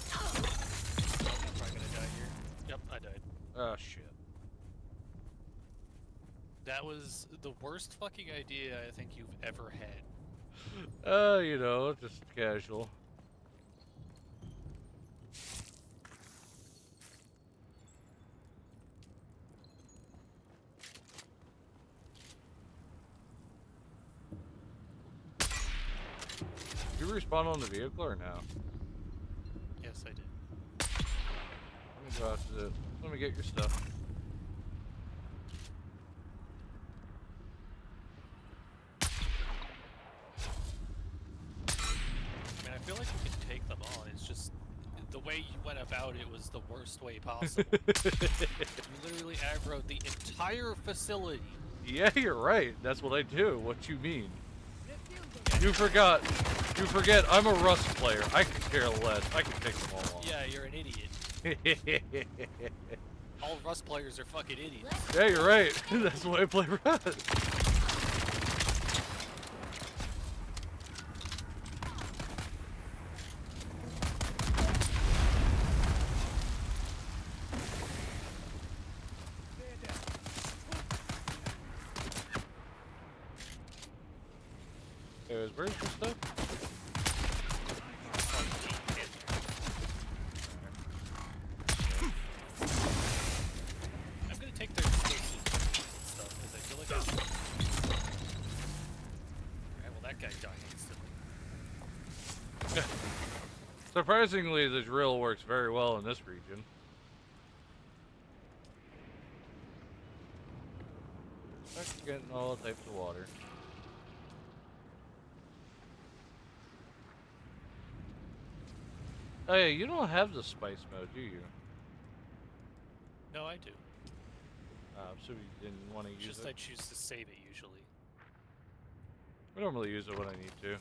Speaker 2: I'm probably gonna die here. Yep, I died.
Speaker 1: Oh shit.
Speaker 2: That was the worst fucking idea I think you've ever had.
Speaker 1: You know, just casual. Did you respawn on the vehicle or no?
Speaker 2: Yes, I did.
Speaker 1: Let me go out to the. Let me get your stuff.
Speaker 2: way you went about it was the worst way possible. You literally aggroed the entire facility.
Speaker 1: Yeah, you're right. That's what I do. What you mean? You forgot. You forget. I'm a Rust player. I could care less. I can take them all on.
Speaker 2: Yeah, you're an idiot. All Rust players are fucking idiots.
Speaker 1: Yeah, you're right. That's why I play Rust. Anyways, where's your stuff?
Speaker 2: I'm gonna take their explosive stuff because I feel like I. Alright, well that guy died instantly.
Speaker 1: Surprisingly, the drill works very well in this region. Back to getting all types of water. Oh yeah, you don't have the spice mode, do you?
Speaker 2: No, I do.
Speaker 1: So you didn't want to use
Speaker 2: Just
Speaker 1: it?
Speaker 2: I choose to save it usually.
Speaker 1: I normally use it when I need to.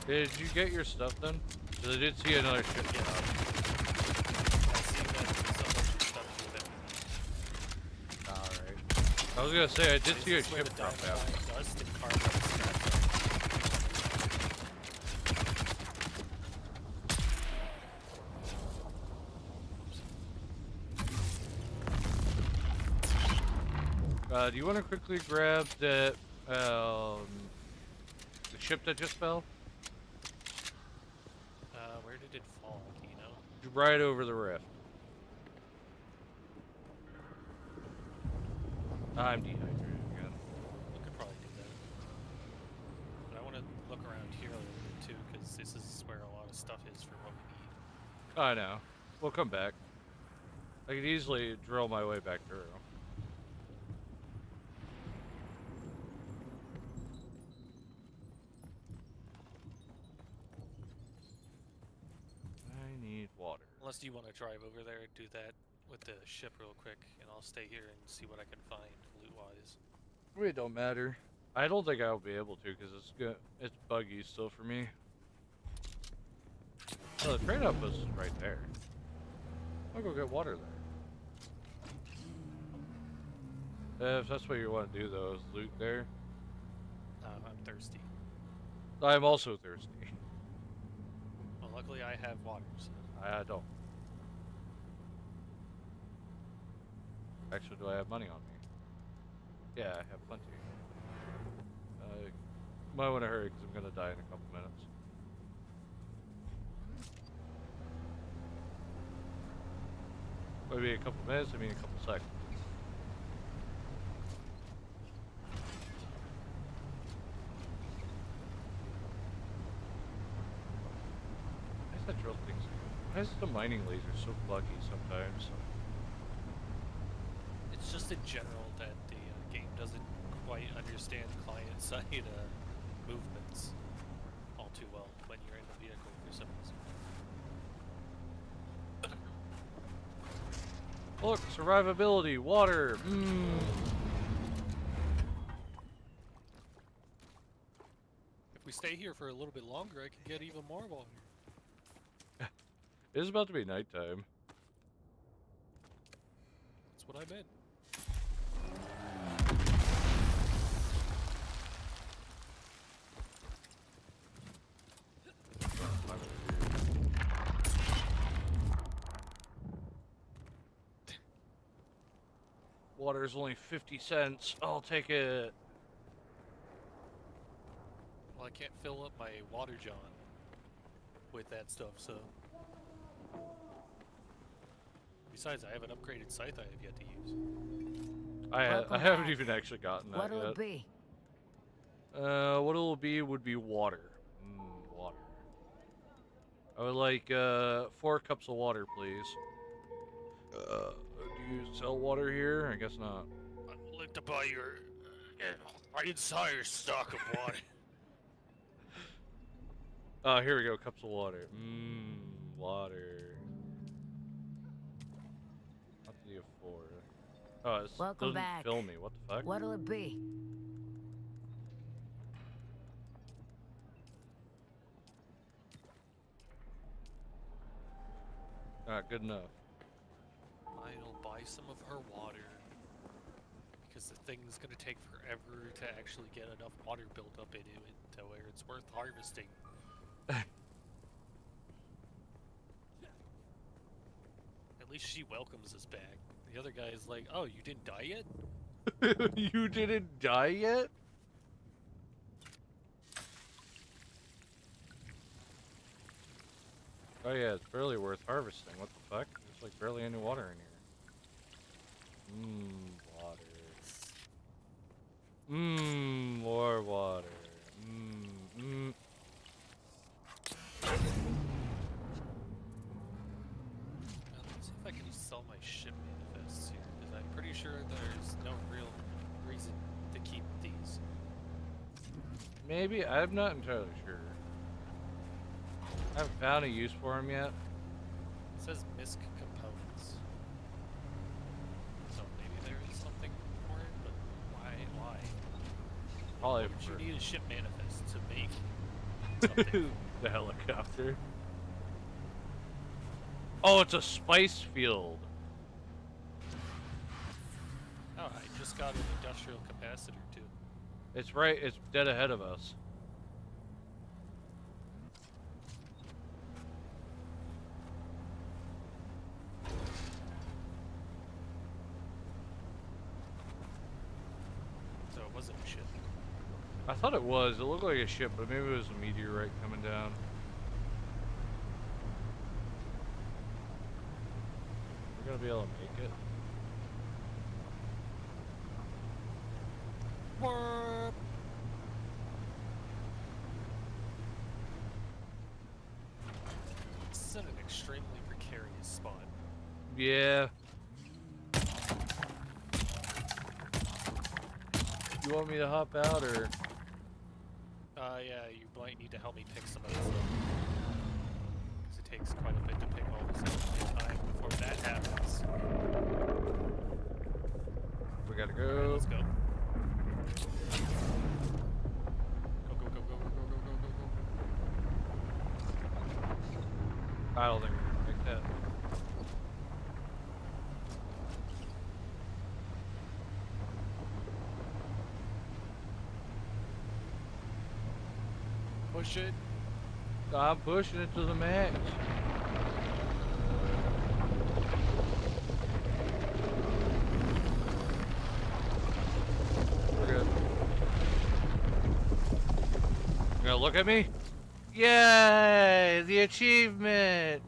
Speaker 1: Did you get your stuff then? Because I did see another ship
Speaker 2: Yeah.
Speaker 1: drop.
Speaker 2: I see that there's a bunch of stuff with it.
Speaker 1: Alright. I was gonna say, I did see a
Speaker 2: This is where
Speaker 1: ship
Speaker 2: the
Speaker 1: drop out.
Speaker 2: dynamite dust and carbon scraps
Speaker 1: Do you want to quickly grab that, the ship that just fell?
Speaker 2: where did it fall? Do you know?
Speaker 1: Right over the rift. I'm dehydrated again.
Speaker 2: We could probably do that. But I want to look around here a little bit too, because this is where a lot of stuff is for what we need.
Speaker 1: I know. We'll come back. I could easily drill my way back through. I need water.
Speaker 2: Unless you want to drive over there and do that with the ship real quick, and I'll stay here and see what I can find loot-wise.
Speaker 1: It don't matter. I don't think I'll be able to because it's good. It's buggy still for me. Oh, the train outpost is right there. I'll go get water there. If that's what you want to do, though, is loot there.
Speaker 2: I'm thirsty.
Speaker 1: I'm also thirsty.
Speaker 2: Well, luckily I have water, so...
Speaker 1: I don't. Actually, do I have money on me? Yeah, I have plenty. Might want to hurry because I'm going to die in a couple minutes. Maybe a couple minutes, I mean a couple seconds. Why is that drill thing so good? Why is the mining laser so buggy sometimes?
Speaker 2: It's just in general that the game doesn't quite understand client-side movements all too well when you're in the vehicle for some reason.
Speaker 1: Look, survivability, water,
Speaker 2: If we stay here for a little bit longer, I can get even more water.
Speaker 1: It is about to be nighttime.
Speaker 2: That's what I meant.
Speaker 1: Water's only 50 cents. I'll take it.
Speaker 2: Well, I can't fill up my water john with that stuff, so... Besides, I have an upgraded scythe I have yet to use.
Speaker 1: I
Speaker 7: Welcome
Speaker 1: haven't
Speaker 7: back.
Speaker 1: even actually gotten that
Speaker 7: What'll
Speaker 1: yet.
Speaker 7: it be?
Speaker 1: What it'll be would be water. Water. I would like 4 cups of water, please. Do you sell water here? I guess not.
Speaker 2: like to buy your entire stock of water.
Speaker 1: Oh, here we go. Cups of water. Mmm, water. What do you afford? Oh, it
Speaker 7: Welcome
Speaker 1: doesn't
Speaker 7: back.
Speaker 1: fill me. What the fuck?
Speaker 7: What'll it be?
Speaker 1: Alright, good enough.
Speaker 2: I'll buy some of her water. Because the thing's gonna take forever to actually get enough water built up into it to where it's worth harvesting. At least she welcomes us back. The other guy is like, oh, you didn't die yet?
Speaker 1: You didn't die yet? Oh yeah, it's barely worth harvesting. What the fuck? There's like barely any water in here. Mmm, water. Mmm, more water. Mmm, mmm.
Speaker 2: Let's see if I can sell my ship manifests here, because I'm pretty sure there's no real reason to keep these.
Speaker 1: Maybe? I'm not entirely sure. I haven't found a use for them yet.
Speaker 2: It says misc components. So maybe there is something for it, but why?
Speaker 1: Probably
Speaker 2: What would
Speaker 1: for
Speaker 2: you need a ship manifest to make something?
Speaker 1: the helicopter. Oh, it's a spice field.
Speaker 2: Oh, I just got an industrial capacitor too.
Speaker 1: It's right, it's dead ahead of us.
Speaker 2: So it wasn't a ship.
Speaker 1: I thought it was. It looked like a ship, but maybe it was a meteorite coming down. We're gonna be able to make it.
Speaker 2: Warp. This is in an extremely precarious spot.
Speaker 1: Yeah. You want me to hop out or?
Speaker 2: Yeah, you might need to help me pick some of this up. Because it takes quite a bit to pick all this up at the time before that happens.
Speaker 1: We gotta
Speaker 2: Alright,
Speaker 1: go.
Speaker 2: let's go. Go, go, go, go, go, go, go, go, go, go.
Speaker 1: I don't think we're gonna make that.
Speaker 2: Push it.
Speaker 1: I'm pushing it to the max. We're good. You gonna look at me? Yay! The achievement!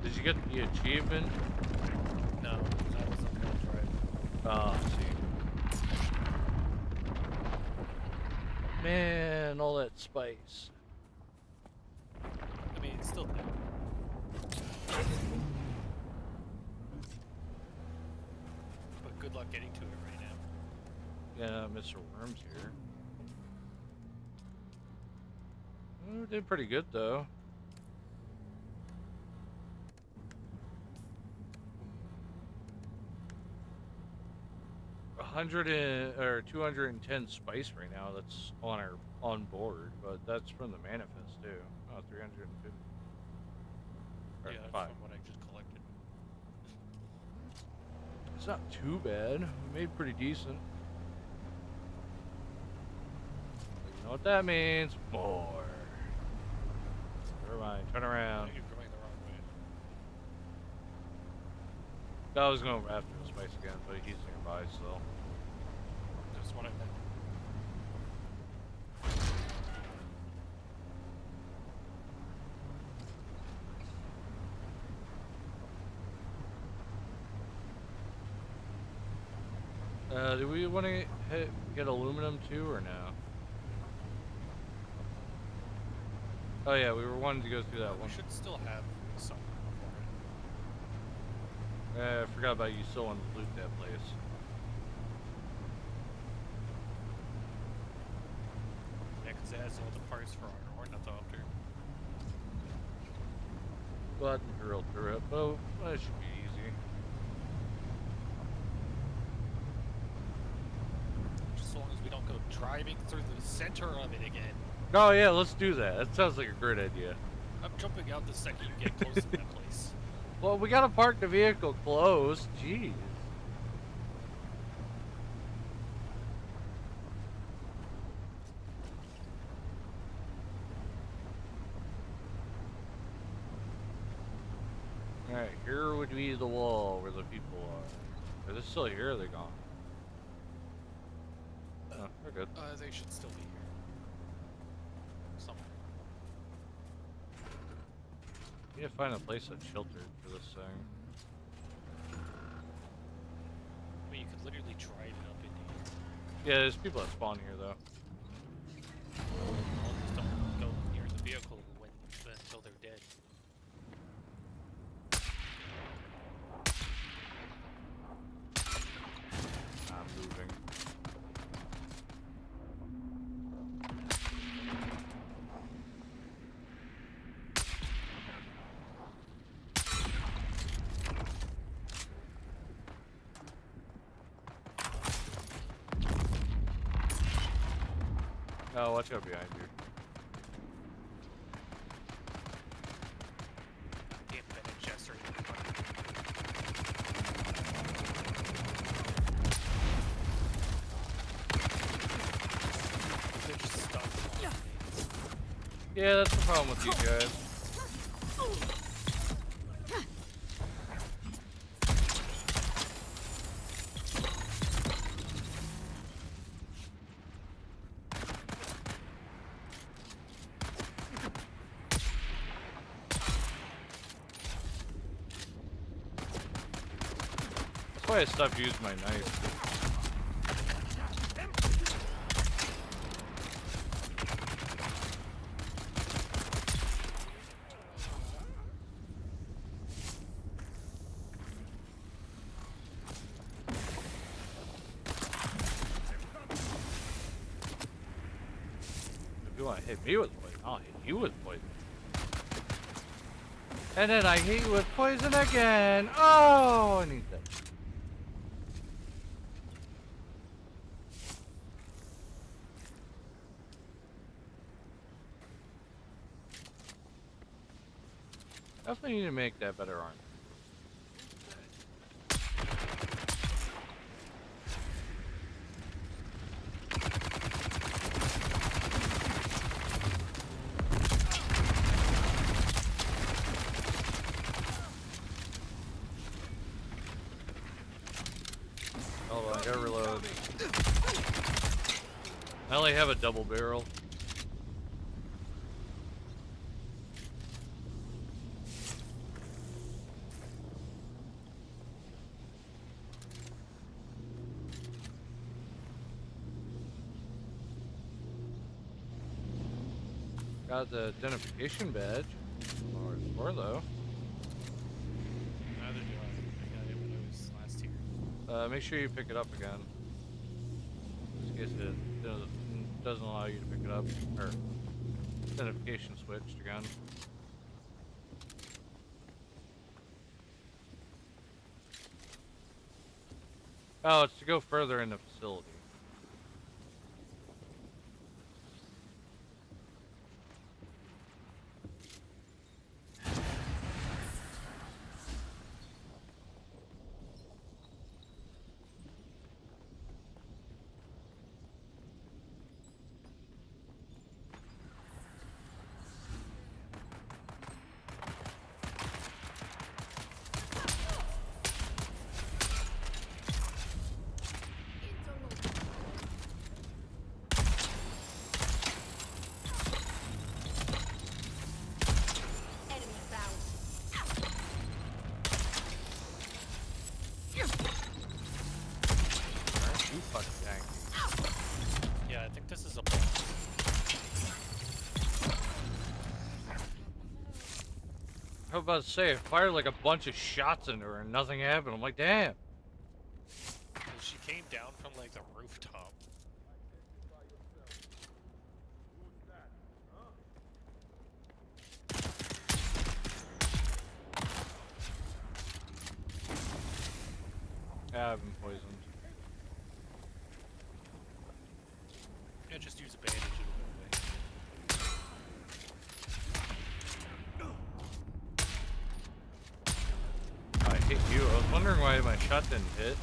Speaker 1: Did you get the achievement?
Speaker 2: No, that was on one drive.
Speaker 1: Oh, I see. Man, all that spice.
Speaker 2: I mean, it's still there. But good luck getting to it right now.
Speaker 1: Yeah, Mr. Worm's here. Oh, did pretty good though. Or 210 spice right now. That's on board, but that's from the manifest too. Oh, 350. Or
Speaker 2: Yeah, that's
Speaker 1: 5.
Speaker 2: from what I just collected.
Speaker 1: It's not too bad. We made pretty decent. But you know what that means? More. Never mind. Turn
Speaker 2: I
Speaker 1: around.
Speaker 2: think you're going the wrong way.
Speaker 1: I was going after the spice again, but he's nearby still.
Speaker 2: That's what I meant.
Speaker 1: Do we want to get aluminum too, or no? Oh yeah, we were wanting to go through that
Speaker 2: We
Speaker 1: one.
Speaker 2: should still have some for it.
Speaker 1: I forgot about you still want to loot that place.
Speaker 2: Yeah, because it has all the parts for our ornithopter.
Speaker 1: Go ahead and drill through it. Oh, that should be easy.
Speaker 2: Just as long as we don't go driving through the center of it again.
Speaker 1: Oh yeah, let's do that. That sounds like a great idea.
Speaker 2: I'm jumping out the second you get close to that place.
Speaker 1: Well, we gotta park the vehicle close. Jeez. Alright, here would be the wall where the people are. Are they still here or are they gone? Oh, they're good.
Speaker 2: They should still be here. Somewhere.
Speaker 1: Need to find a place that's sheltered for this thing.
Speaker 2: I mean, you could literally drive it up into here.
Speaker 1: Yeah, there's people that spawn here though.
Speaker 2: Well, just don't go near the vehicle until they're dead.
Speaker 1: I'm moving. Oh, watch out behind you.
Speaker 2: Damn Bennett chest right in front of me. They're just stuck.
Speaker 1: Yeah, that's the problem with you guys. That's why I stopped using my knife. If you want to hit me with poison, I'll hit you with poison. And then I hit you with poison again. Oh, I need that. Definitely need to make that better armor. Hold on, I gotta reload. I only have a double barrel. Got the identification badge. Or though.
Speaker 2: Neither do I. I got it when I was last here.
Speaker 1: Make sure you pick it up again. Just in case it doesn't allow you to pick it up. Or identification switched again. Oh, it's to go further in the facility. about to say, I fired like a bunch of shots into her and nothing happened. I'm like, damn.
Speaker 2: She came down from like the rooftop.
Speaker 1: I've been poisoned.
Speaker 2: Yeah, just use a bandage, it'll go away.
Speaker 1: I hit you. I was wondering why my shot didn't hit.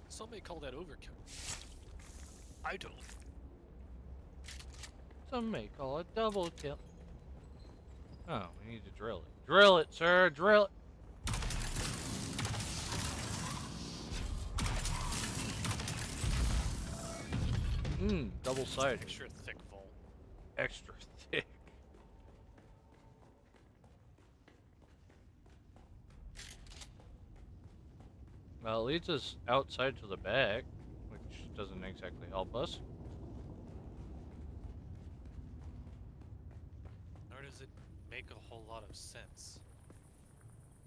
Speaker 2: Some may call that overkill. I don't.
Speaker 1: Some may call it double kill. Oh, we need to drill it. Drill it, sir. Drill it. Double-sided.
Speaker 2: Extra thick vault.
Speaker 1: Extra thick. Well, it leads us outside to the back, which doesn't exactly help us.
Speaker 2: Nor does it make a whole lot of sense.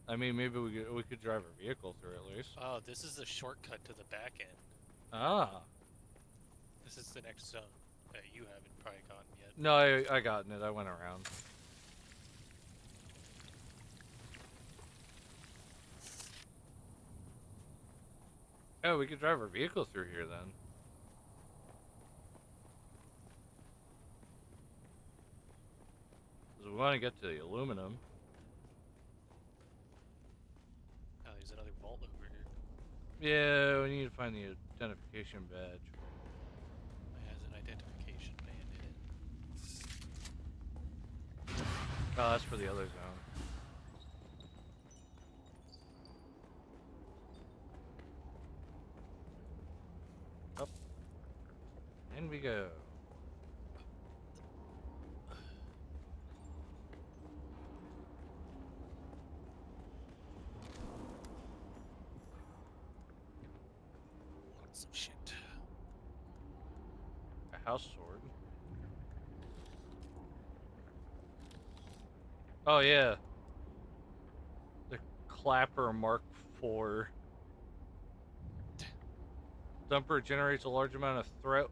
Speaker 1: I mean, maybe we could drive our vehicle through at least.
Speaker 2: Oh, this is the shortcut to the back end.
Speaker 1: Ah.
Speaker 2: This is the next zone that you haven't probably gotten yet.
Speaker 1: No, I gotten it. I went around. Oh, we could drive our vehicle through here then. Because we want to get to the aluminum.
Speaker 2: Oh, there's another vault over here.
Speaker 1: Yeah, we need to find the identification badge.
Speaker 2: It has an identification band in it.
Speaker 1: Oh, that's for the other zone. Up. In we go.
Speaker 2: Some shit.
Speaker 1: A house sword. Oh yeah. The Clapper Mark IV. Dumper generates a large amount of threat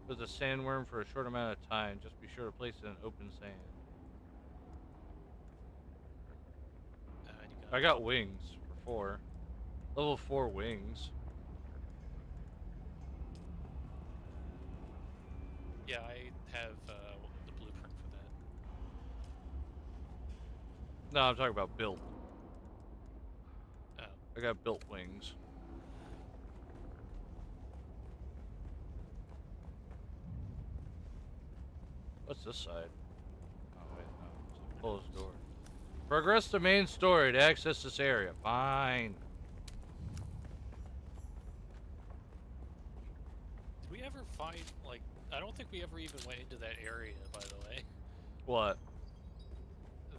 Speaker 1: with a sandworm for a short amount of time. Just be sure to place it in open sand. I got wings for 4. Level 4 wings.
Speaker 2: Yeah, I have the blueprint for that.
Speaker 1: No, I'm talking about built.
Speaker 2: Oh.
Speaker 1: I got built wings. What's this side? Oh wait, no. It's a closed door. Progress to main story to access this area. Fine.
Speaker 2: Did we ever find, like, I don't think we ever even went into that area, by the way.
Speaker 1: What?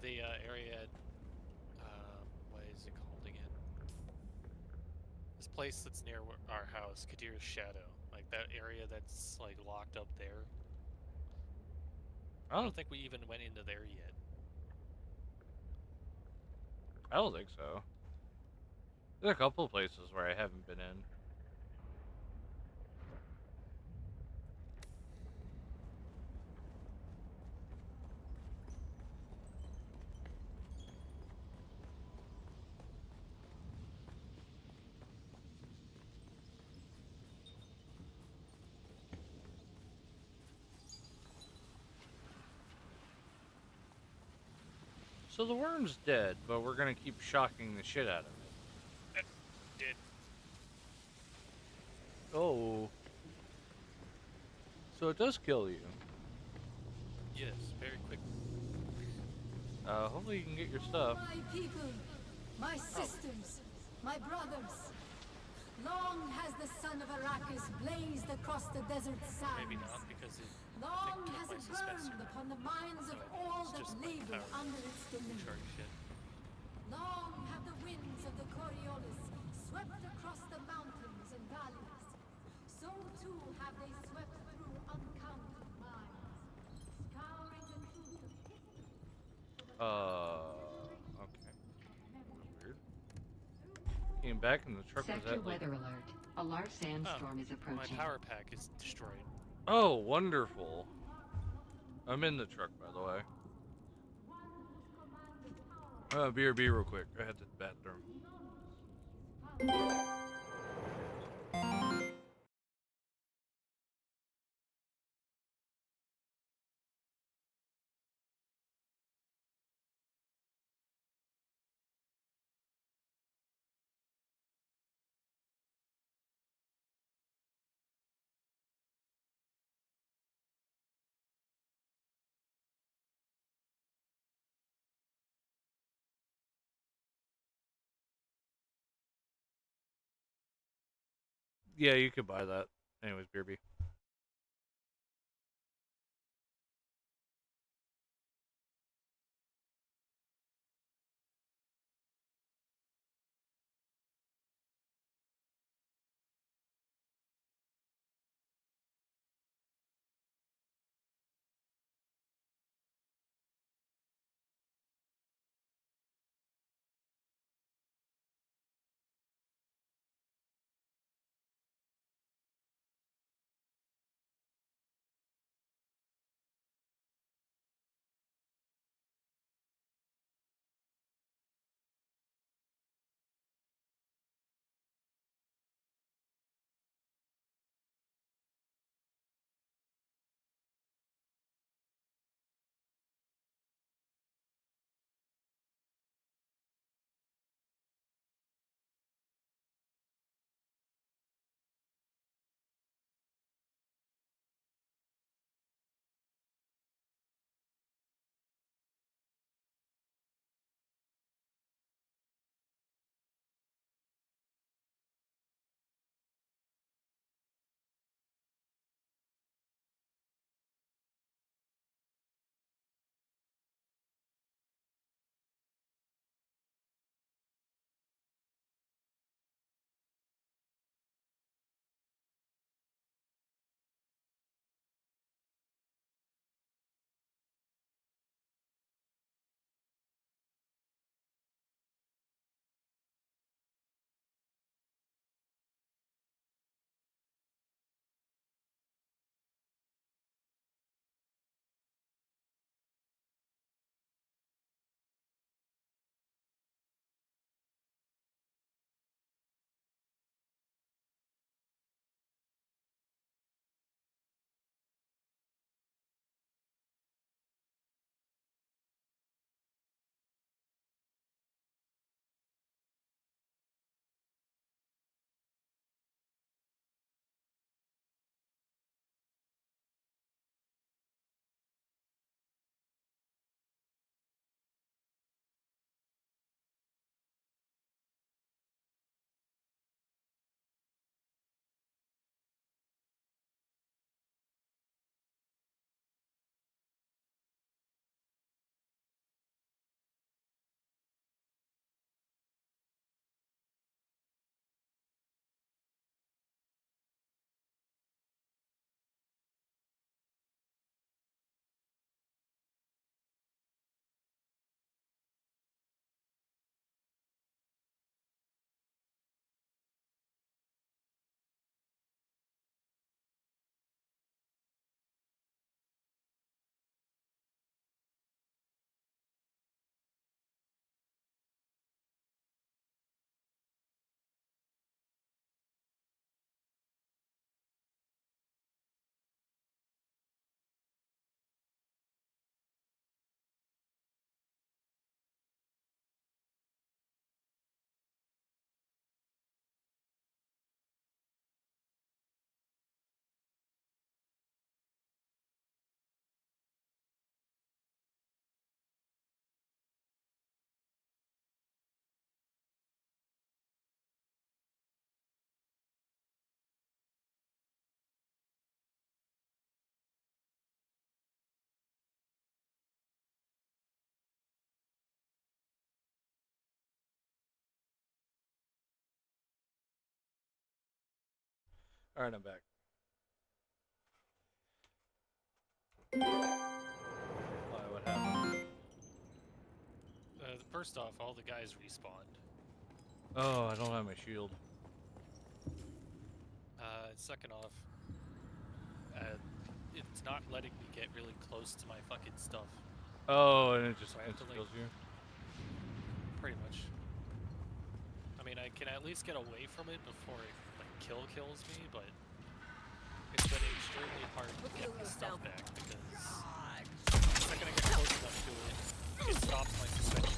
Speaker 2: The area at, what is it called again? This place that's near our house, Kadir's Shadow. Like, that area that's, like, locked up there. I don't think we even went into there yet.
Speaker 1: I don't think so. There's a couple of places where I haven't been in. So the worm's dead, but we're gonna keep shocking the shit out of it.
Speaker 2: Did.
Speaker 1: Oh. So it does kill you.
Speaker 2: Yes, very quickly.
Speaker 1: Hopefully you can get your stuff.
Speaker 5: My people, my sisters, my brothers. Long has the sun of Arrakis blazed across the desert sands.
Speaker 2: Maybe not, because it
Speaker 5: Long
Speaker 2: killed
Speaker 5: has
Speaker 2: my
Speaker 5: it
Speaker 2: suspensor.
Speaker 5: burned upon the minds of all
Speaker 2: It's
Speaker 5: that
Speaker 2: just like
Speaker 5: labor
Speaker 2: power
Speaker 5: under its dominion.
Speaker 2: charge shit.
Speaker 5: Long have the winds of the Coriolis swept across the mountains and valleys. So too have they swept through uncounted mines, scoured
Speaker 1: Okay. That was weird. Came back and the truck was
Speaker 8: Sector
Speaker 1: at like.
Speaker 8: weather alert. A large
Speaker 2: Oh,
Speaker 8: sandstorm is
Speaker 2: my
Speaker 8: approaching.
Speaker 2: power pack is destroyed.
Speaker 1: Oh, wonderful. I'm in the truck, by the way. BRB real quick. I had to the bathroom. Yeah, you could buy that. Anyways, BRB. All right, I'm back. Why? What happened?
Speaker 2: first off, all the guys respawned.
Speaker 1: Oh, I don't have my shield.
Speaker 2: Second off, it's not letting me get really close to my fucking stuff.
Speaker 1: Oh, and it just
Speaker 2: So I have to, like,
Speaker 1: kills you.
Speaker 2: Pretty much. I mean, I can at least get away from it before it like kills me, but it's been extremely hard to get the stuff back because the second I get close enough to it, it stops my suspension.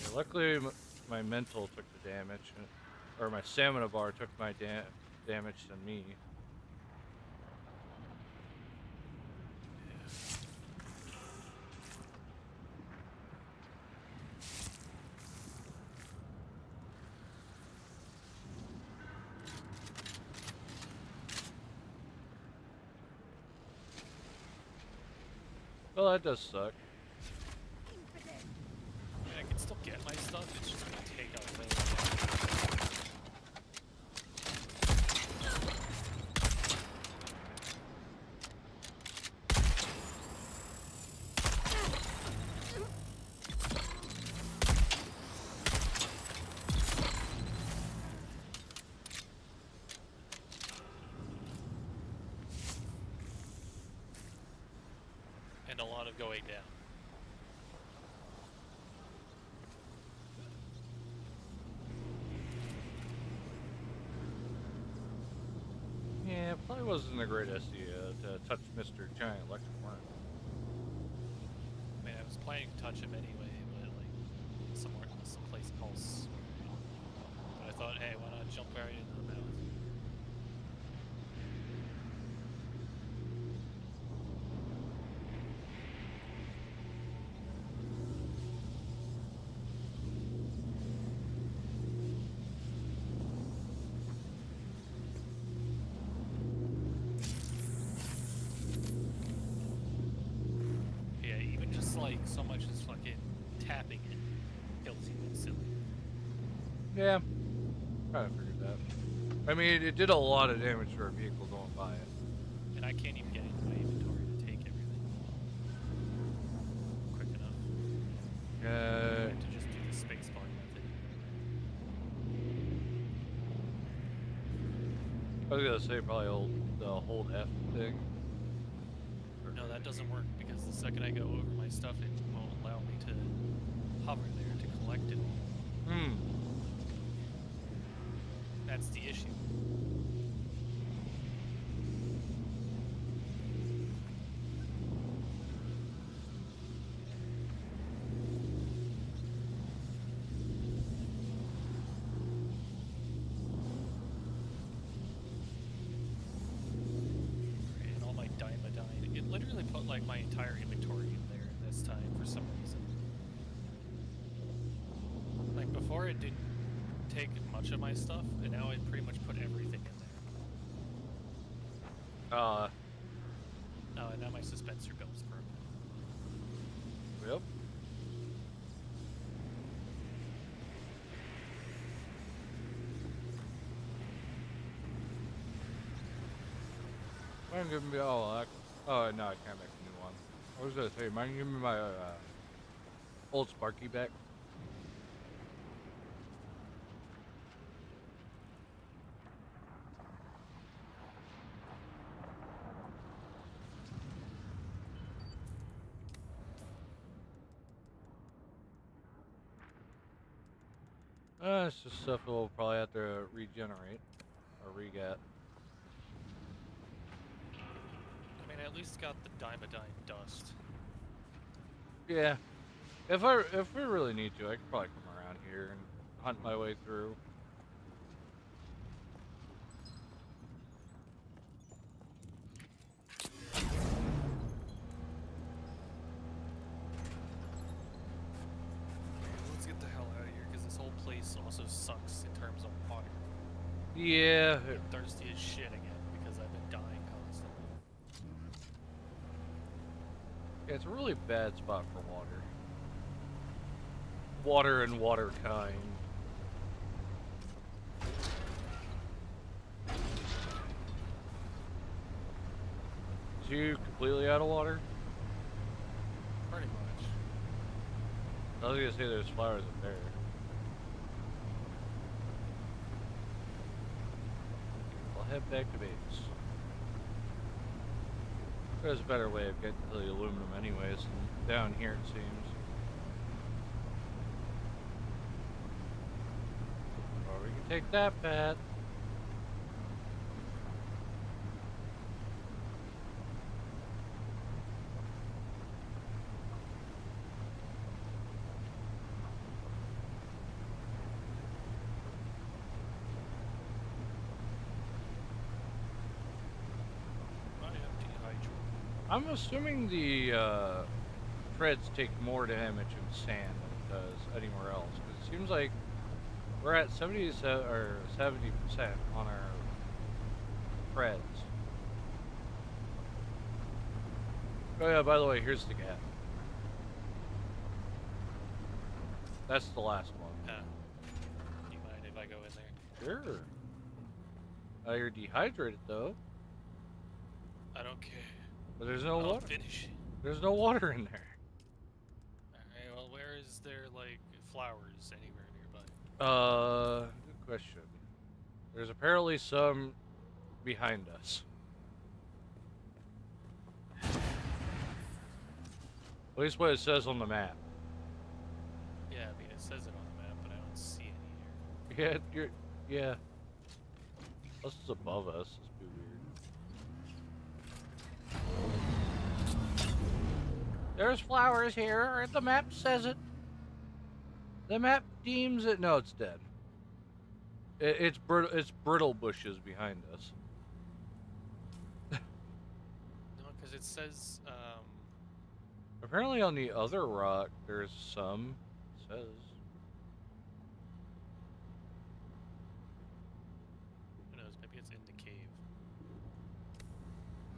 Speaker 1: Yeah, luckily, my mental took the damage, or my stamina bar took my damage than me. Well, that does suck.
Speaker 2: I mean, I can still get my stuff, it's just gonna take a way longer. And a lot of going down.
Speaker 1: Yeah, it probably wasn't a great idea to touch Mr. Giant Electric Worm.
Speaker 2: I mean, I was planning to touch him anyway, but like someplace else. But I thought, hey, why not jump right into the mouth? Yeah, even just like so much as fucking tapping it kills you instantly.
Speaker 1: Yeah, kind of figured that. I mean, it did a lot of damage for a vehicle going by it.
Speaker 2: And I can't even get into my inventory to take everything quick enough. To just do the spacebar method.
Speaker 1: I was gonna say probably the hold F thing.
Speaker 2: No, that doesn't work because the second I go over my stuff, it won't allow me to hover there to collect it all. That's the issue. And all my Diamodine. It literally put like my entire inventory in there this time for some reason. Like before it didn't take much of my stuff, and now it pretty much put everything in there. Oh, and now my dispenser goes broken.
Speaker 1: Yep. Mind giving me oh no, I can't make a new one. I was gonna say, mind giving me my old Sparky back? It's just stuff we'll probably have to regenerate or re-get.
Speaker 2: I mean, I at least got the Diamodine dust.
Speaker 1: Yeah. If we really need to, I could probably come around here and hunt my way through.
Speaker 2: Let's get the hell out of here, because this whole place also sucks in terms of water.
Speaker 1: Yeah.
Speaker 2: I'm thirsty as shit again because I've been dying constantly.
Speaker 1: It's a really bad spot for water. Water and water kind. Is you completely out of water?
Speaker 2: Pretty much.
Speaker 1: I was gonna say there's flowers up there. I'll head back to base. There's a better way of getting to the aluminum anyways than down here it seems. Or we can take that path.
Speaker 2: I am dehydrated.
Speaker 1: I'm assuming the treads take more damage in sand than it does anywhere else. Because it seems like we're at 70% on our treads. Oh yeah, by the way, here's the gap. That's the last one.
Speaker 2: You mind if I go in there?
Speaker 1: Sure. You're dehydrated though.
Speaker 2: I don't care.
Speaker 1: But there's no
Speaker 2: I'll
Speaker 1: water.
Speaker 2: finish.
Speaker 1: There's no water in there.
Speaker 2: Alright, well, where is there, like, flowers anywhere nearby?
Speaker 1: Good question. There's apparently some behind us. At least what it says on the map.
Speaker 2: Yeah, I mean, it says it on the map, but I don't see any here.
Speaker 1: Yeah, yeah. Unless it's above us. It's too weird. There's flowers here, and the map says it. The map deems it. No, it's dead. It's brittle bushes behind us.
Speaker 2: No, because it says,
Speaker 1: Apparently on the other rock, there's some. It says.
Speaker 2: who knows, maybe it's in the cave.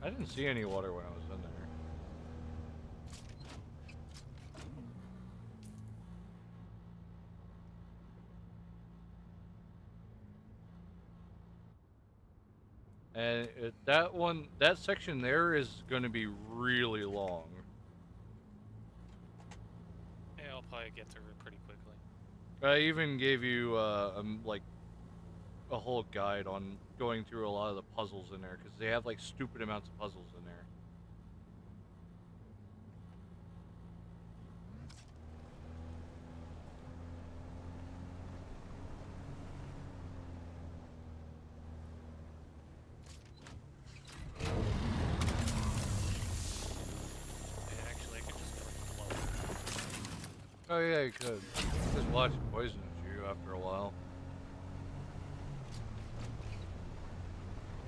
Speaker 1: I didn't see any water when I was in there. And that section there is going to be really long.
Speaker 2: Yeah, I'll probably get through it pretty quickly.
Speaker 1: I even gave you like a whole guide on going through a lot of the puzzles in there because they have like stupid amounts of puzzles in there.
Speaker 2: Yeah, actually, I could just go with the flow.
Speaker 1: Oh yeah, you could. Just watch it poisons you after a while.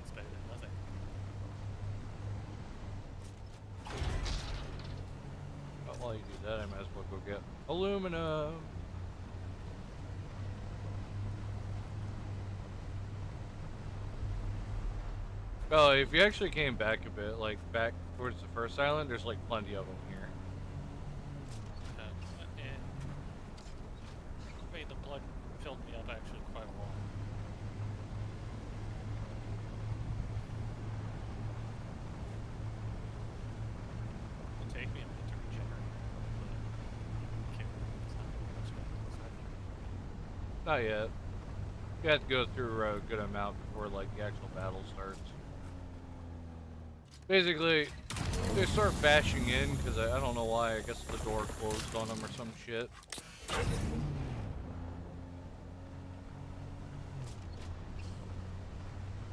Speaker 2: It's better than nothing.
Speaker 1: But while you do that, I might as well go get aluminum. Oh, if you actually came back a bit, like back towards the first island, there's like plenty of them here.
Speaker 2: And made the blood filled me up actually quite a lot. It'll take me a minute to regenerate, but can't really, it's not really much better.
Speaker 1: Not yet. You have to go through a good amount before like the actual battle starts. Basically, they start bashing in because I don't know why. I guess the door closed on them or some shit.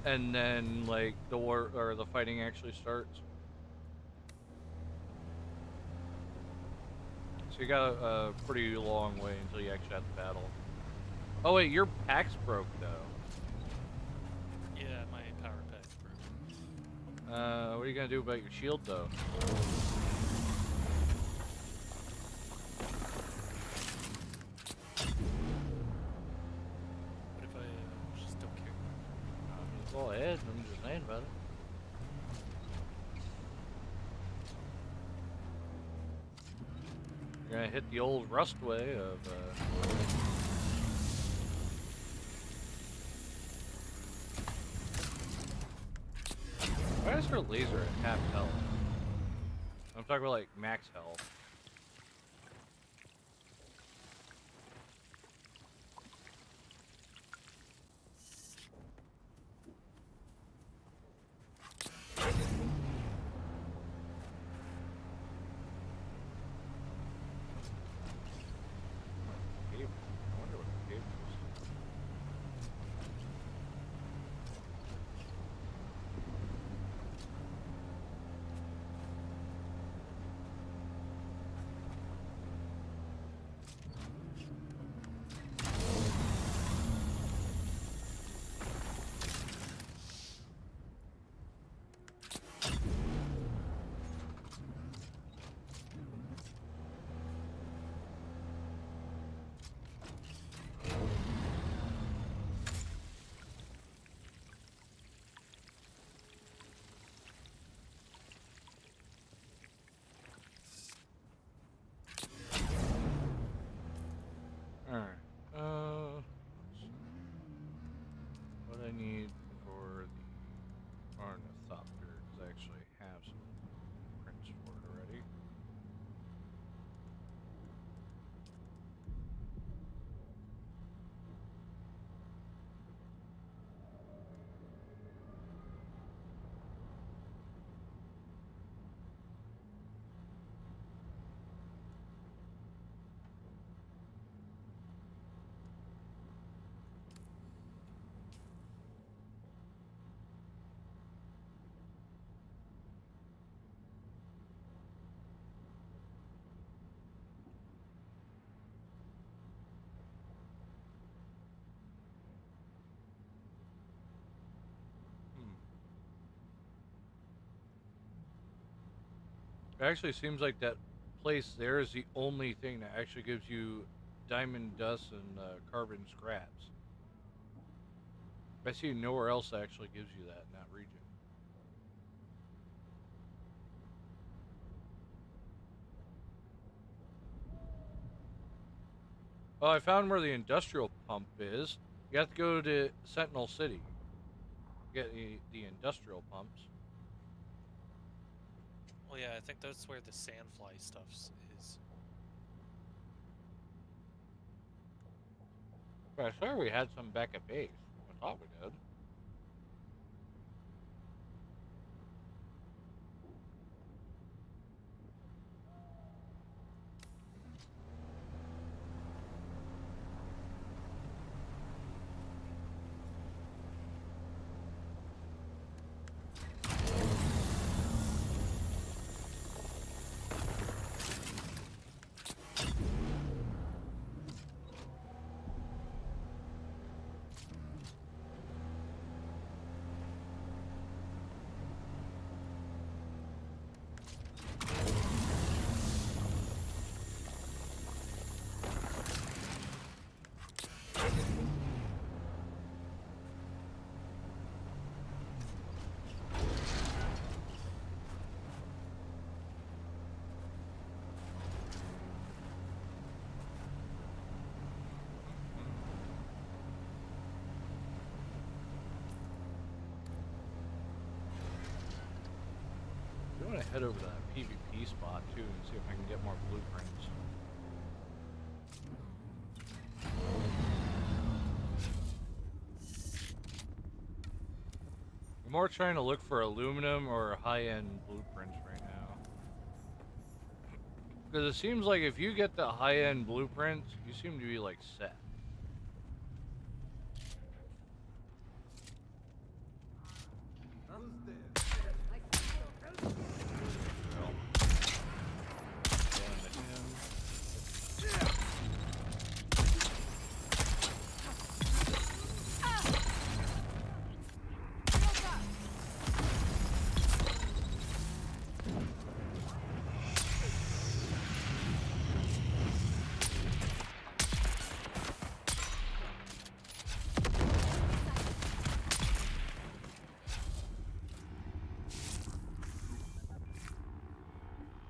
Speaker 1: And then like the war or the fighting actually starts. So you got a pretty long way until you actually have the battle. Oh wait, your pack's broke though.
Speaker 2: Yeah, my power pack's broken.
Speaker 1: What are you gonna do about your shield though?
Speaker 2: What if I just don't care?
Speaker 1: Go ahead, I'm just saying about it. You're gonna hit the old rust way of, Why is her laser at half health? I'm talking about, like, max health. Cave. I wonder what the cave is. Alright. What I need for the ornithopter, because I actually have some prints for it already. It actually seems like that place there is the only thing that actually gives you diamond dust and carbon scraps. I see nowhere else that actually gives you that in that region. Oh, I found where the industrial pump is. You have to go to Sentinel City. Get the industrial pumps.
Speaker 2: Well, yeah, I think that's where the sandfly stuff is.
Speaker 1: But I swear we had some back at base. I thought we did. I'm gonna head over to that PvP spot too and see if I can get more blueprints. I'm more trying to look for aluminum or high-end blueprints right now. Because it seems like if you get the high-end blueprints, you seem to be like set.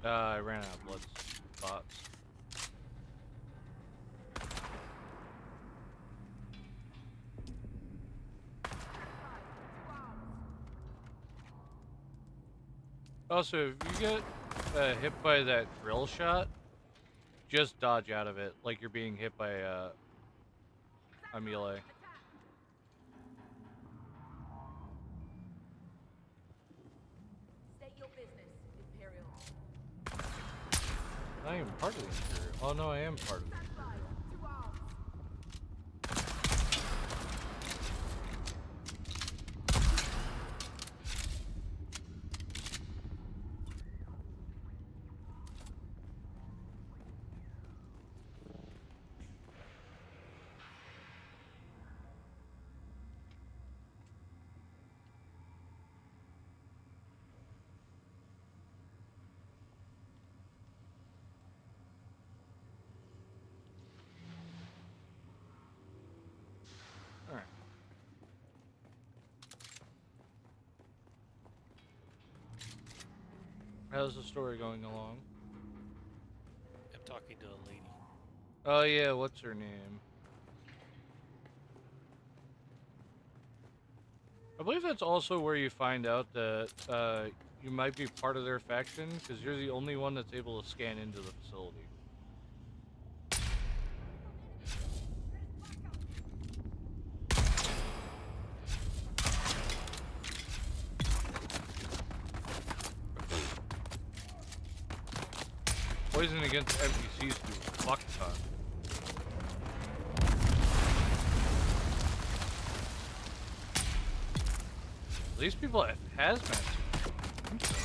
Speaker 1: I ran out of blood spots. Also, if you get hit by that drill shot, just dodge out of it like you're being hit by a melee.
Speaker 9: State your business, Imperial.
Speaker 1: I am part of the Imperial. Oh no, I am part of it. Alright. How's the story going along?
Speaker 2: I'm talking to a lady.
Speaker 1: Oh yeah, what's her name? I believe that's also where you find out that you might be part of their faction, because you're the only one that's able to scan into the facility. Poison against NPCs do a fuck ton. These people have hazmat suits.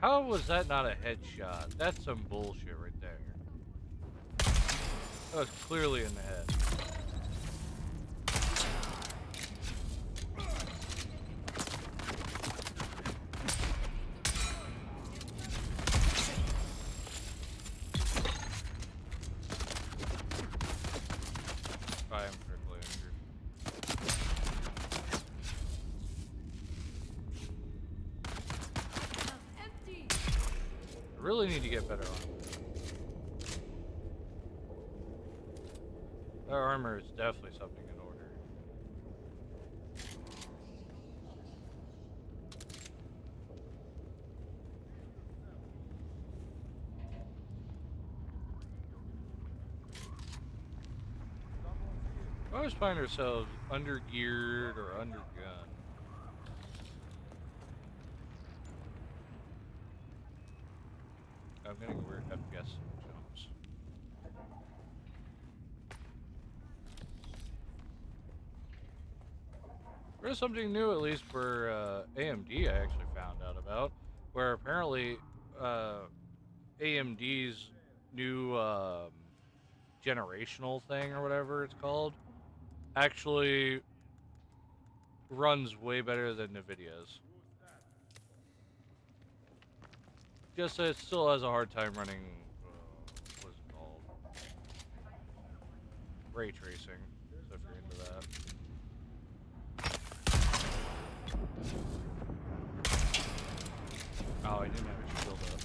Speaker 1: How was that not a headshot? That's some bullshit right there. That was clearly in the head. I am critically injured.
Speaker 5: Empty.
Speaker 1: I really need to get better armor. That armor is definitely something in order. We always find ourselves under-geared or under-gunned. I'm getting weird FPS jumps. There's something new, at least for AMD, I actually found out about, where apparently AMD's new generational thing, or whatever it's called, actually runs way better than NVIDIA's. Just that it still has a hard time running, what is it called? Ray tracing, so if you're into that. Oh, I didn't have a shield up.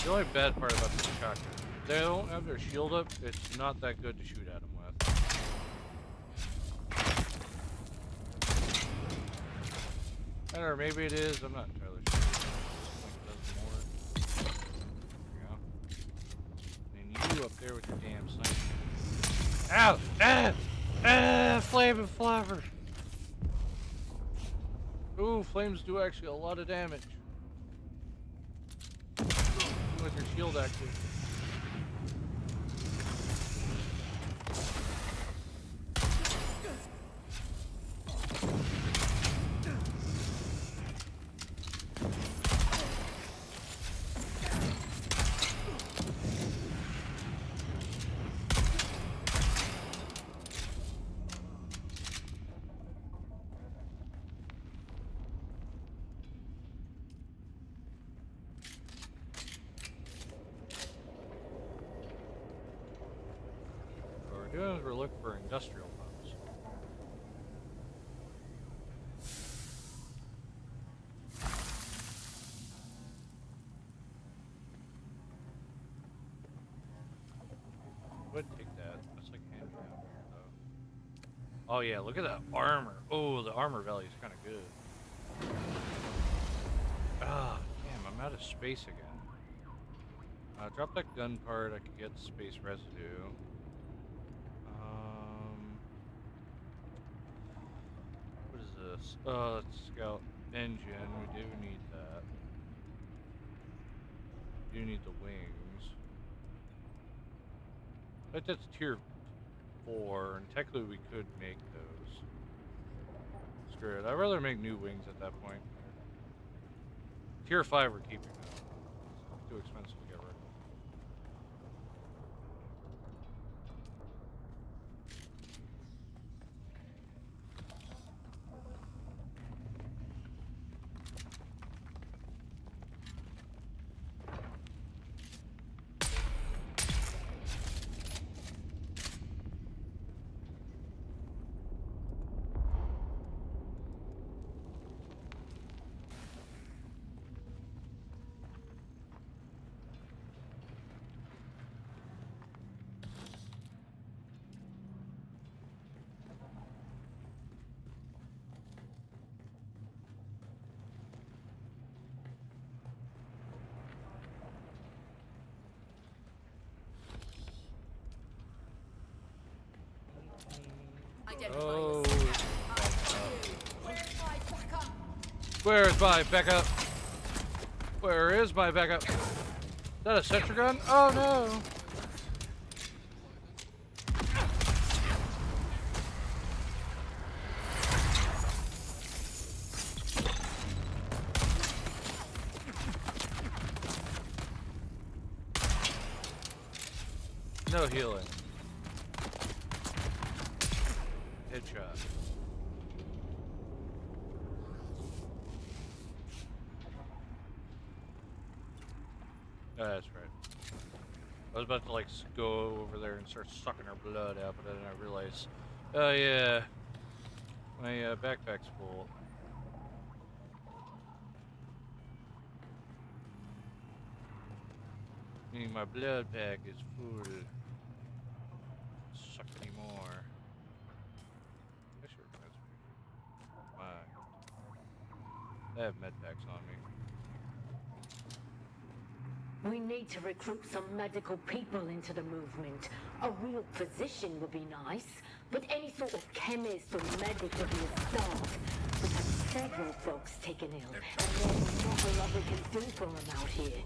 Speaker 1: The only bad part about this shotgun, if they don't have their shield up, it's not that good to shoot at them with. I don't know, maybe it is, I'm not entirely sure. I think it does more. There we go. And you up there with your damn sniper. Ow! Ah! Ah! Flaming flopper! Ooh, flames do actually a lot of damage. With your shield active. we're doing is we're looking for industrial hubs. Would take that. That's like hand me down here though. Oh yeah, look at that armor. Oh, the armor value is kind of good. Ah, damn, I'm out of space again. Drop that gun part. I could get space residue. What is this? Oh, that's scout engine. We do need that. We do need the wings. But that's tier 4, and technically we could make those. Screw it. I'd rather make new wings at that point. Tier 5 we're keeping though. It's too expensive to get rid of. Oh. Where's my backup? Where is my backup? Is that a sentry gun? Oh no! No healing. Headshot. Oh, that's right. I was about to like go over there and start sucking her blood out, but then I realized, oh yeah, my backpack's full. Meaning my blood pack is full. Suck anymore. I sure my. I have med packs on me.
Speaker 8: We need to recruit some medical people into the movement. A real physician would be nice, but any sort of chemist or medic would be a start. We've had several folks taken ill, and there's not a lot we can do for them out here.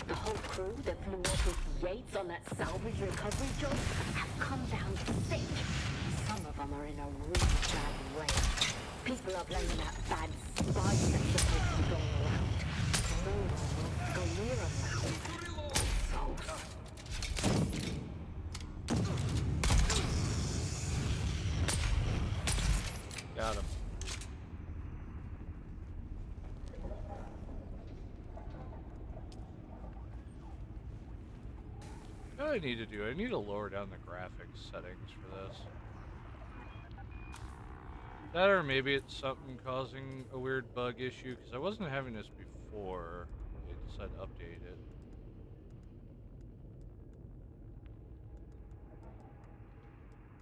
Speaker 8: The whole crew that flew off with Yates on that salvage recovery job have come down sick. Some of them are in a really bad way. People are blaming that bad spice that's supposed to be going around. No one wants to go near us now.
Speaker 1: Got him. What do I need to do? I need to lower down the graphics settings for this. That, or maybe it's something causing a weird bug issue, because I wasn't having this before they decided to update it.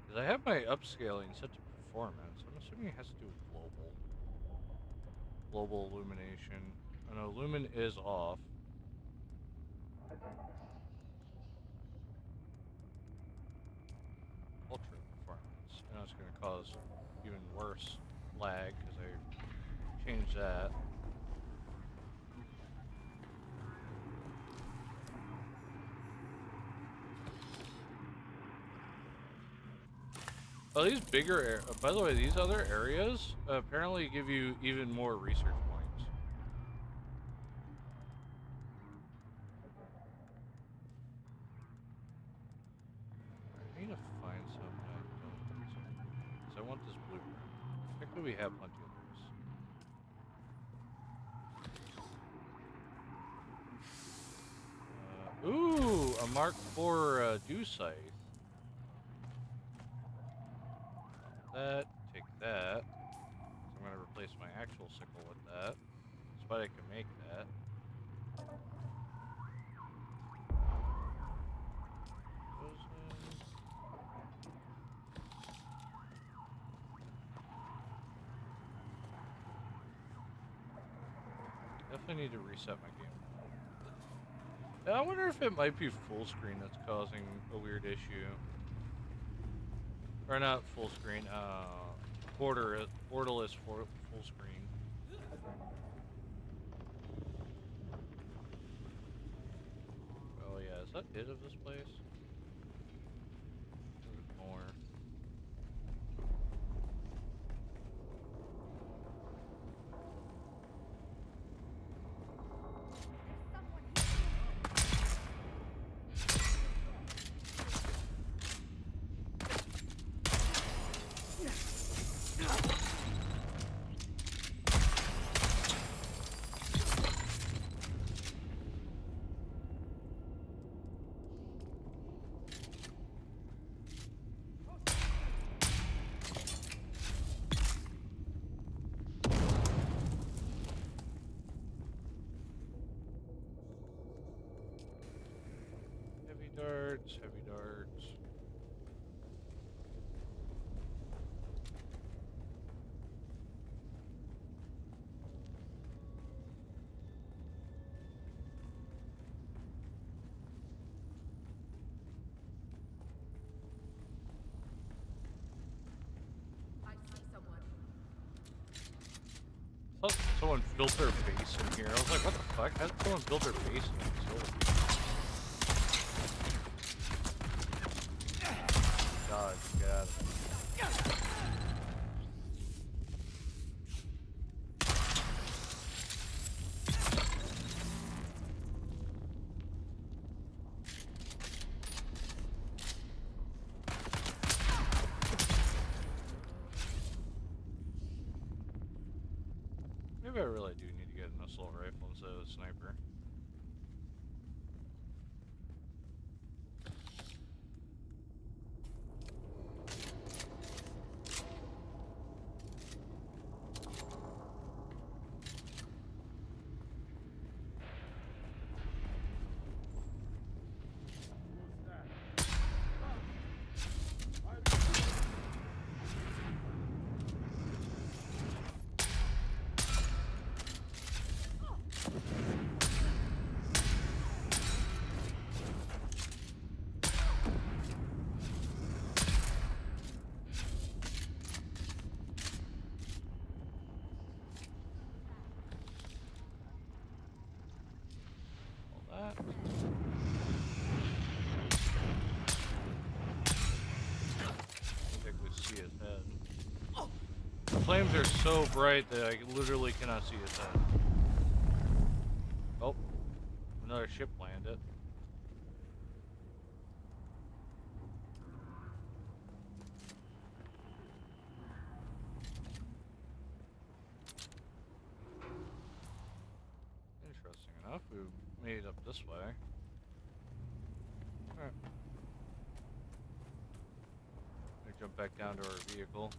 Speaker 1: Because I have my upscaling set to performance. I'm assuming it has to do with global. Global illumination. Oh no, lumen is off. Ultra performance. And it's going to cause even worse lag because I changed that. Oh, these bigger, by the way, these other areas apparently give you even more research points. I need to find some that I don't use anymore, because I want this blueprint. Technically, we have plenty of those. Ooh, a Mark IV dew scythe. that, take that. So I'm gonna replace my actual sickle with that. But I can make that. Those in. Definitely need to reset my game mode. I wonder if it might be full screen that's causing a weird issue. Or not full screen, borderless full screen. Oh yeah, is that it of this place? There's more. Heavy darts, heavy darts.
Speaker 9: I see someone.
Speaker 1: I thought someone built their base in here. I was like, what the fuck? How did someone build their base in this hole? God, get out of here. Maybe I really do need to get an assault rifle instead of a sniper. All that. I think we see his head. The flames are so bright that I literally cannot see his head. Oh, another ship landed. Interesting enough, we made it up this way. Alright. Jump back down to our vehicle.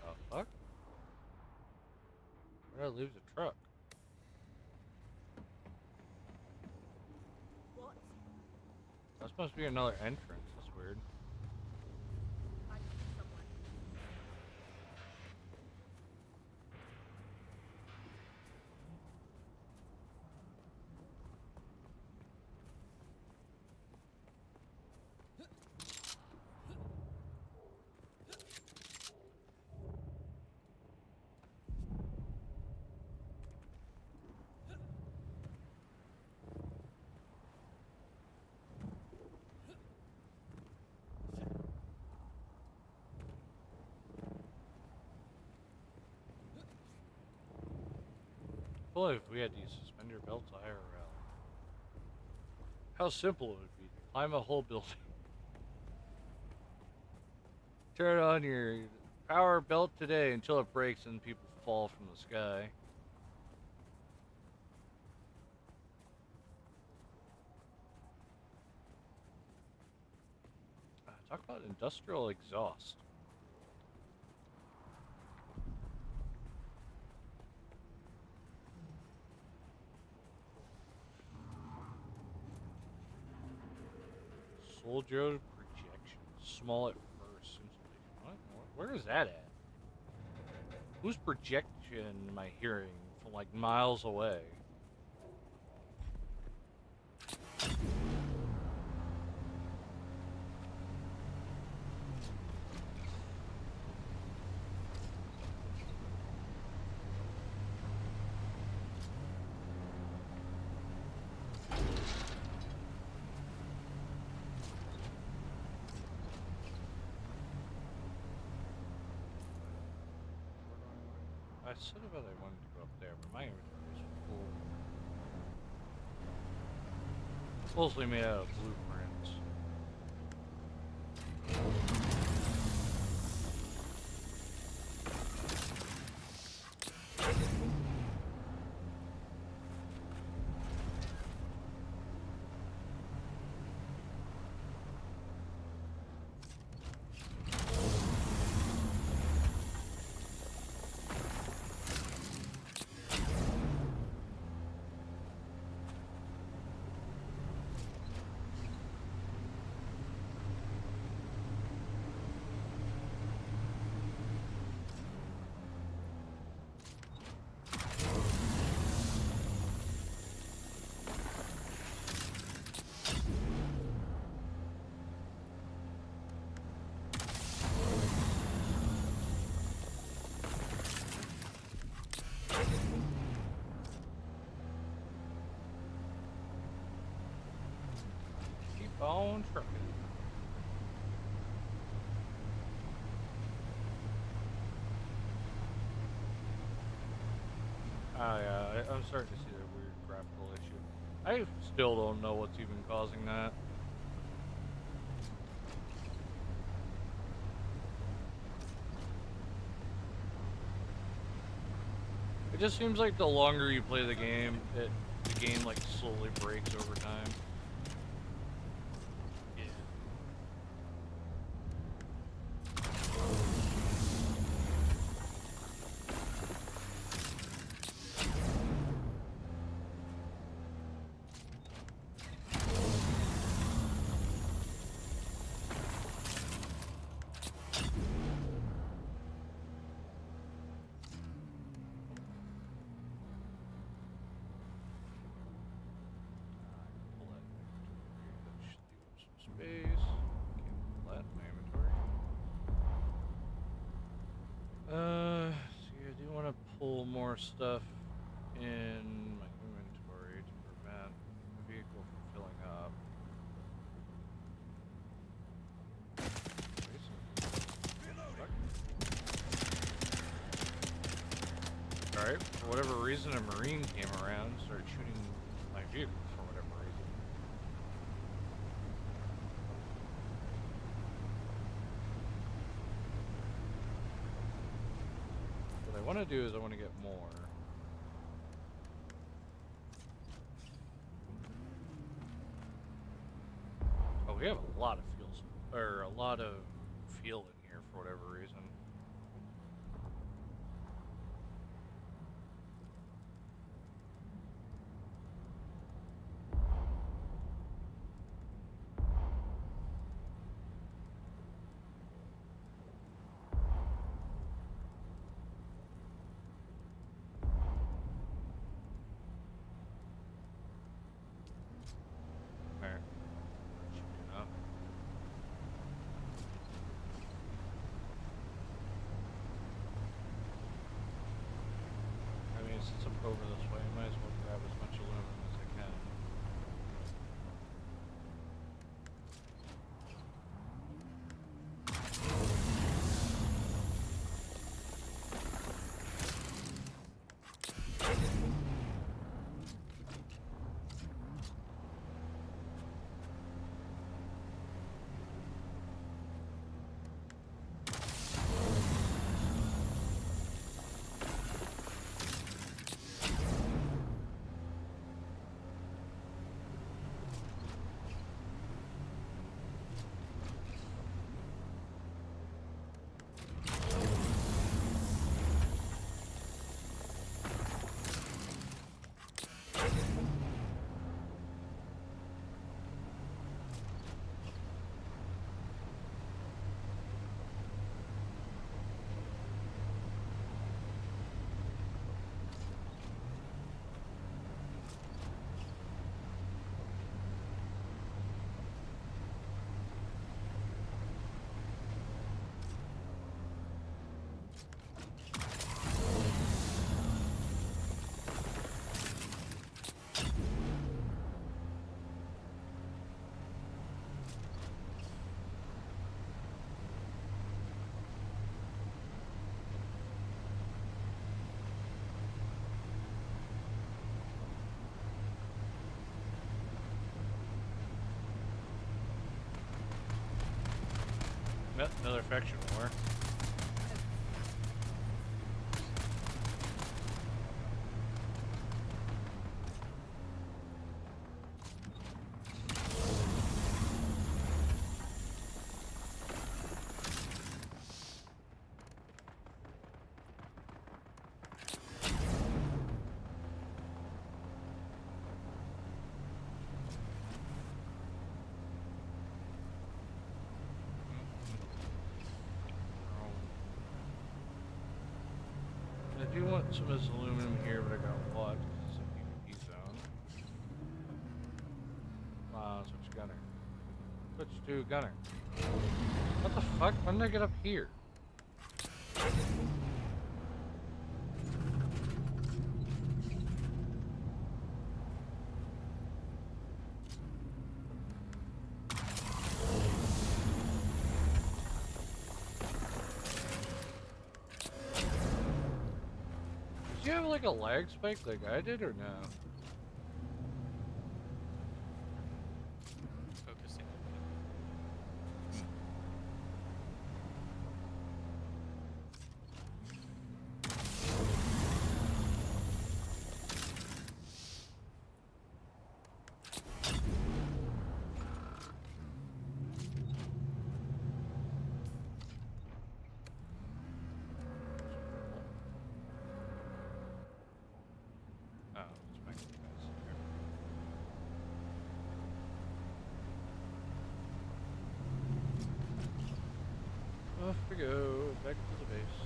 Speaker 1: The fuck? Where did I leave the truck?
Speaker 9: What?
Speaker 1: That must be another entrance. That's weird.
Speaker 9: I see someone.
Speaker 1: Well, if we had to suspend your belts IRL, how simple it would be to climb a whole building. Turn on your power belt today until it breaks and people fall from the sky. Talk about industrial exhaust. Soldier projection. Small at first. What? Where is that at? Whose projection am I hearing from like miles away? I said about I wanted to go up there, but my inventory is full. Mostly made out of blueprints. On trucking. Oh yeah, I'm starting to see the weird graphical issue. I still don't know what's even causing that. It just seems like the longer you play the game, the game like slowly breaks over time. More stuff in my inventory to prevent the vehicle from filling up. Alright, for whatever reason a Marine came around and started shooting my vehicle for whatever reason. What I want to do is I want to get more. Oh, we have a lot of fuels, or a lot of fuel in here for whatever reason. Since I'm over this way, I might as well grab as much aluminum as I can.
Speaker 10: Another faction war. I do want some of this aluminum here, but I got what? It's a PvP zone. Wow, switch gunner. Switch to gunner. What the fuck? When did I get up here? Did you have like a lag spike like I did or no?
Speaker 2: Focusing.
Speaker 1: Oh, it's back to you guys. Okay. Off we go, back to the base.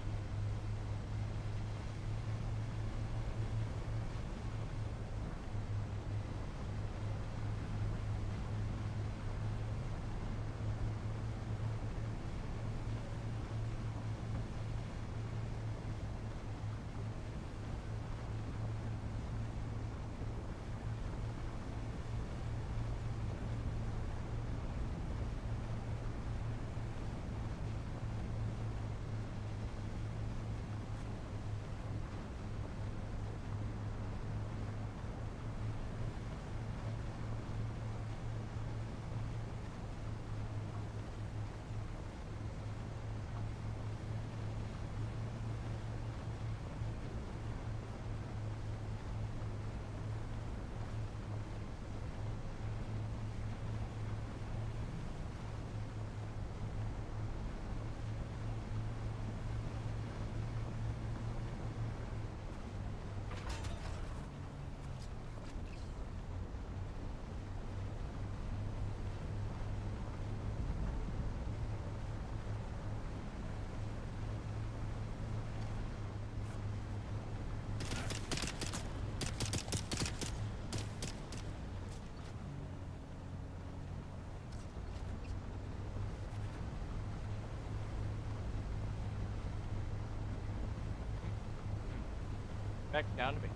Speaker 1: Back down to me.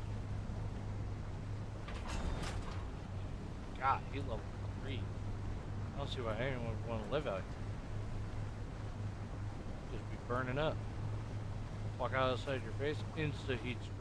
Speaker 1: God, he's level 3. I don't see why anyone would want to live out here. Just be burning up. Walk outside your face, insta heat stroke.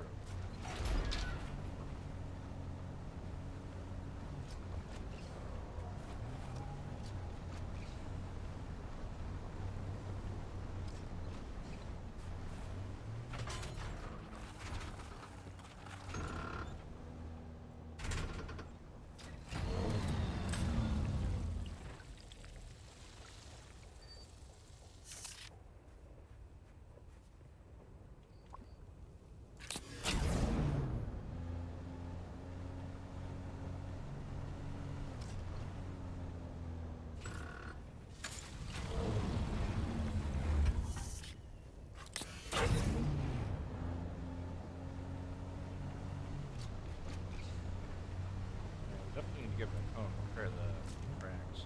Speaker 1: Definitely need to get back home and repair the racks.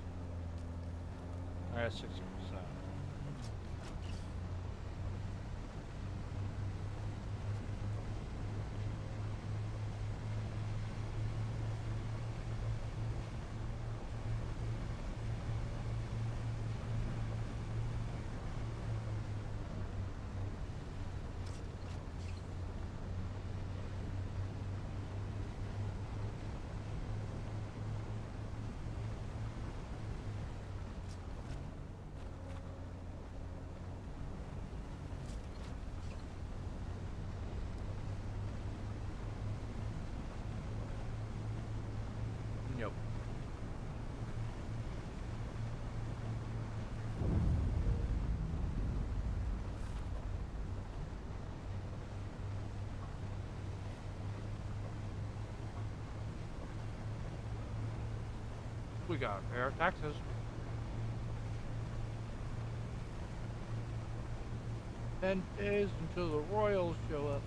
Speaker 1: Alright, 60%.
Speaker 10: we gotta pay our taxes. "10 days until the royals show up."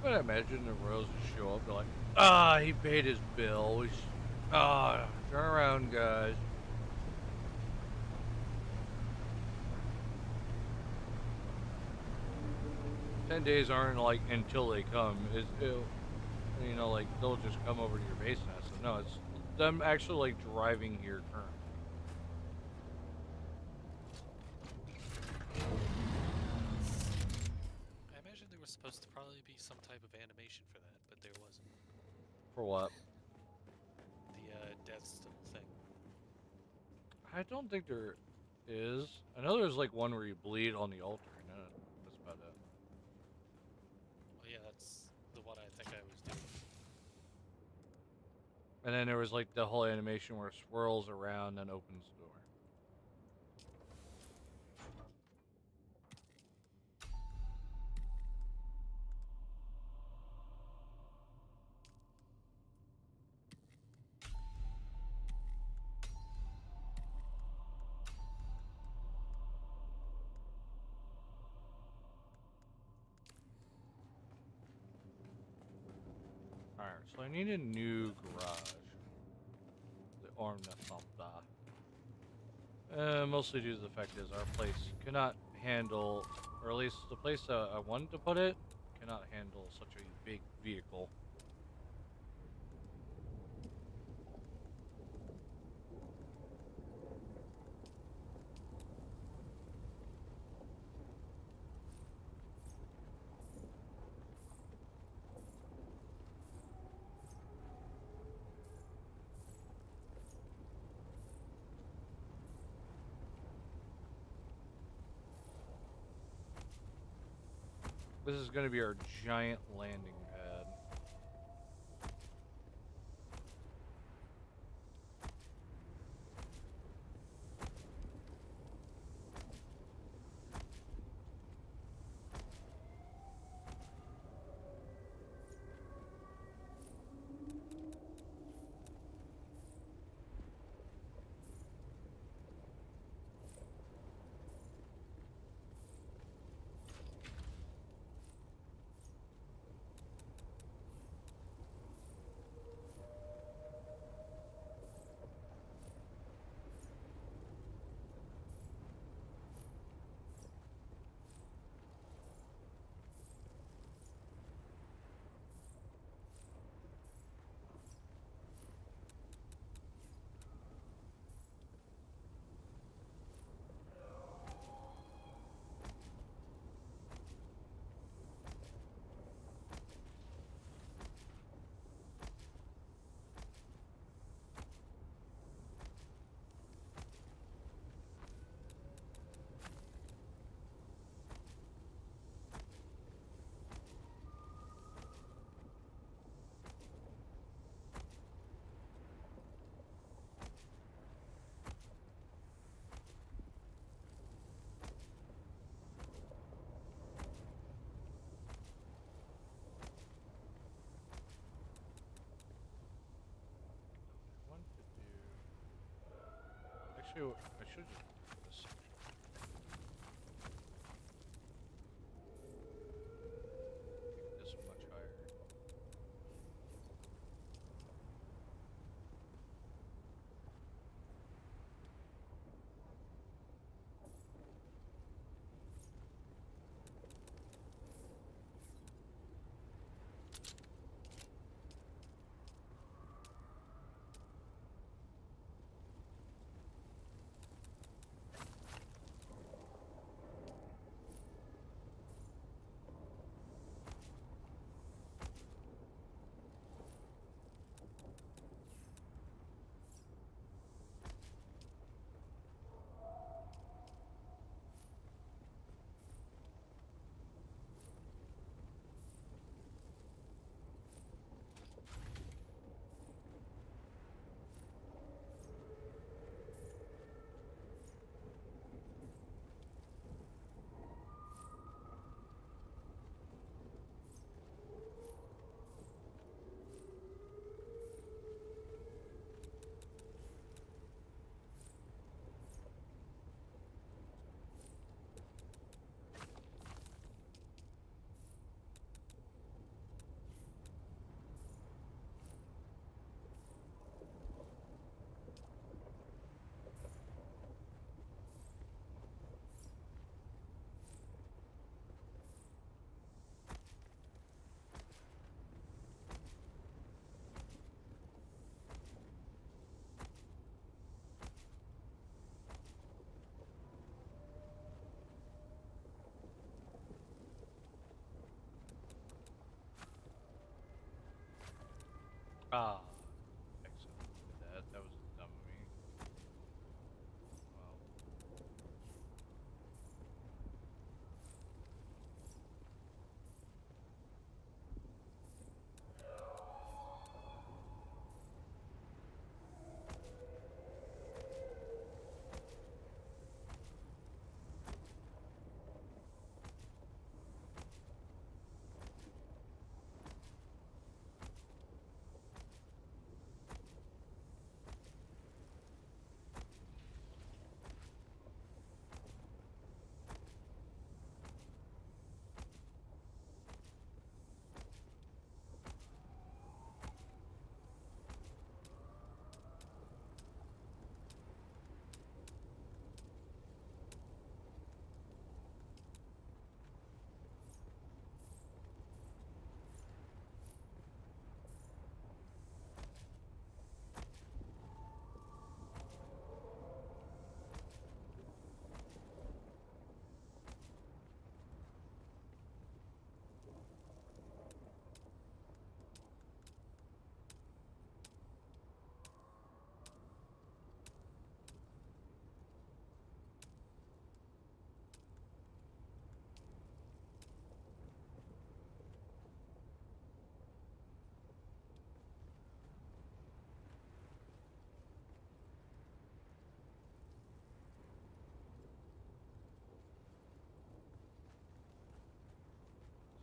Speaker 10: But I imagine the royals just show up. They're like, "Ah, he paid his bill. Turn around, guys." 10 days aren't like until they come. Like they'll just come over to your base now. So no, it's them actually like driving here currently.
Speaker 2: I imagine there was supposed to probably be some type of animation for that, but there wasn't.
Speaker 10: For what?
Speaker 2: The death stone thing.
Speaker 10: I don't think there is. I know there's like one where you bleed on the altar, and that's about it.
Speaker 2: Oh yeah, that's the one I think I was doing.
Speaker 10: And then there was like the whole animation where it swirls around and opens the door. Alright, so I need a new garage. The Ornithopter. Mostly due to the fact is our place cannot handle, or at least the place I wanted to put it, cannot handle such a big vehicle. This is going to be our giant landing pad. Actually, I should just do this section. Make this much higher. Ah, excellent. Look at that. That was dumb of me. Well, is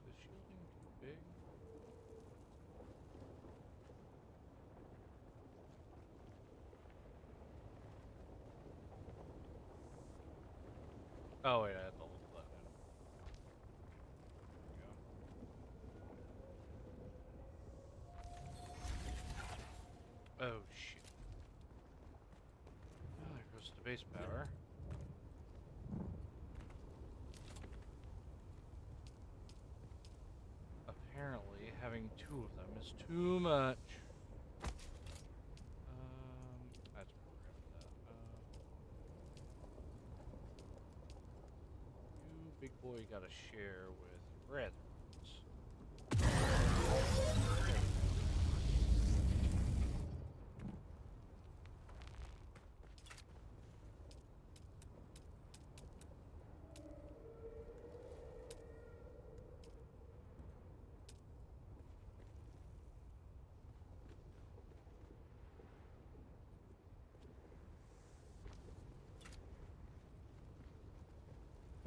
Speaker 10: the shielding too big? Oh wait, I have to hold the button. There we go. Oh shit. Oh, there goes the base power. Apparently, having two of them is too much. That's programmed that. You, big boy, gotta share with your brothers.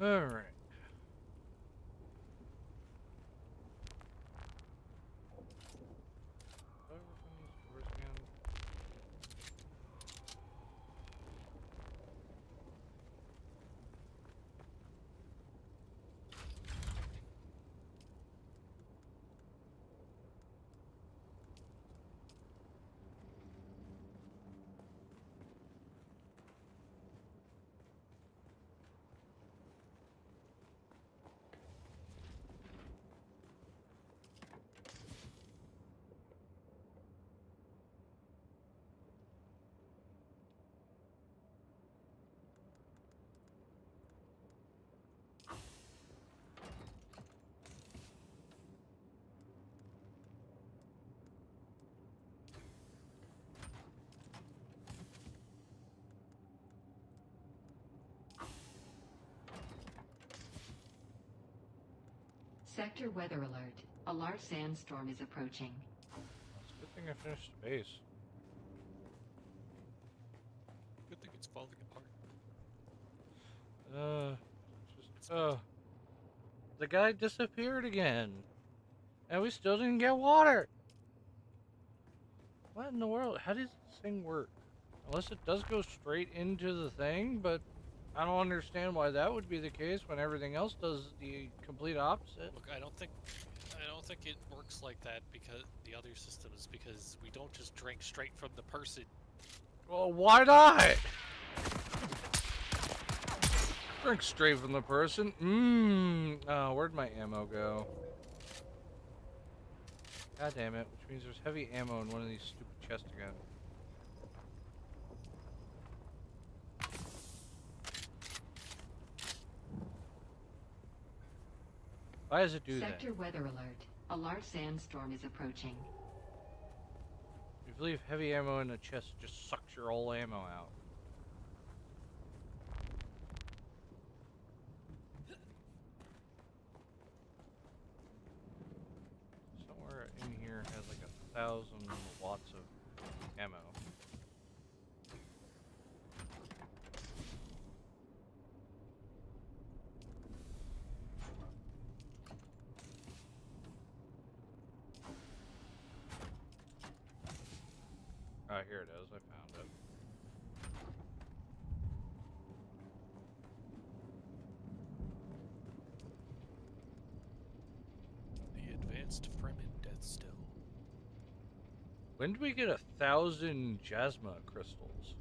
Speaker 10: Alright. Do I open these doors again?
Speaker 11: Sector weather alert. A large sandstorm is approaching.
Speaker 10: It's a good thing I finished the base.
Speaker 2: Good thing it's falling apart.
Speaker 10: The guy disappeared again. And we still didn't get water. What in the world? How does this thing work? Unless it does go straight into the thing, but I don't understand why that would be the case when everything else does the complete opposite.
Speaker 2: Look, I don't think it works like that because the other systems, because we don't just drink straight from the person.
Speaker 10: Well, why not? Drink straight from the person. Oh, where'd my ammo go? God damn it, which means there's heavy ammo in one of these stupid chests again. Why does it do that?
Speaker 11: Sector weather alert. A large sandstorm is approaching.
Speaker 10: If you leave heavy ammo in the chest, it just sucks your whole ammo out. Somewhere in here has like 1,000 watts of ammo. Ah, here it is. I found it.
Speaker 2: The advanced Fremen death still.
Speaker 10: When did we get 1,000 Jasma crystals?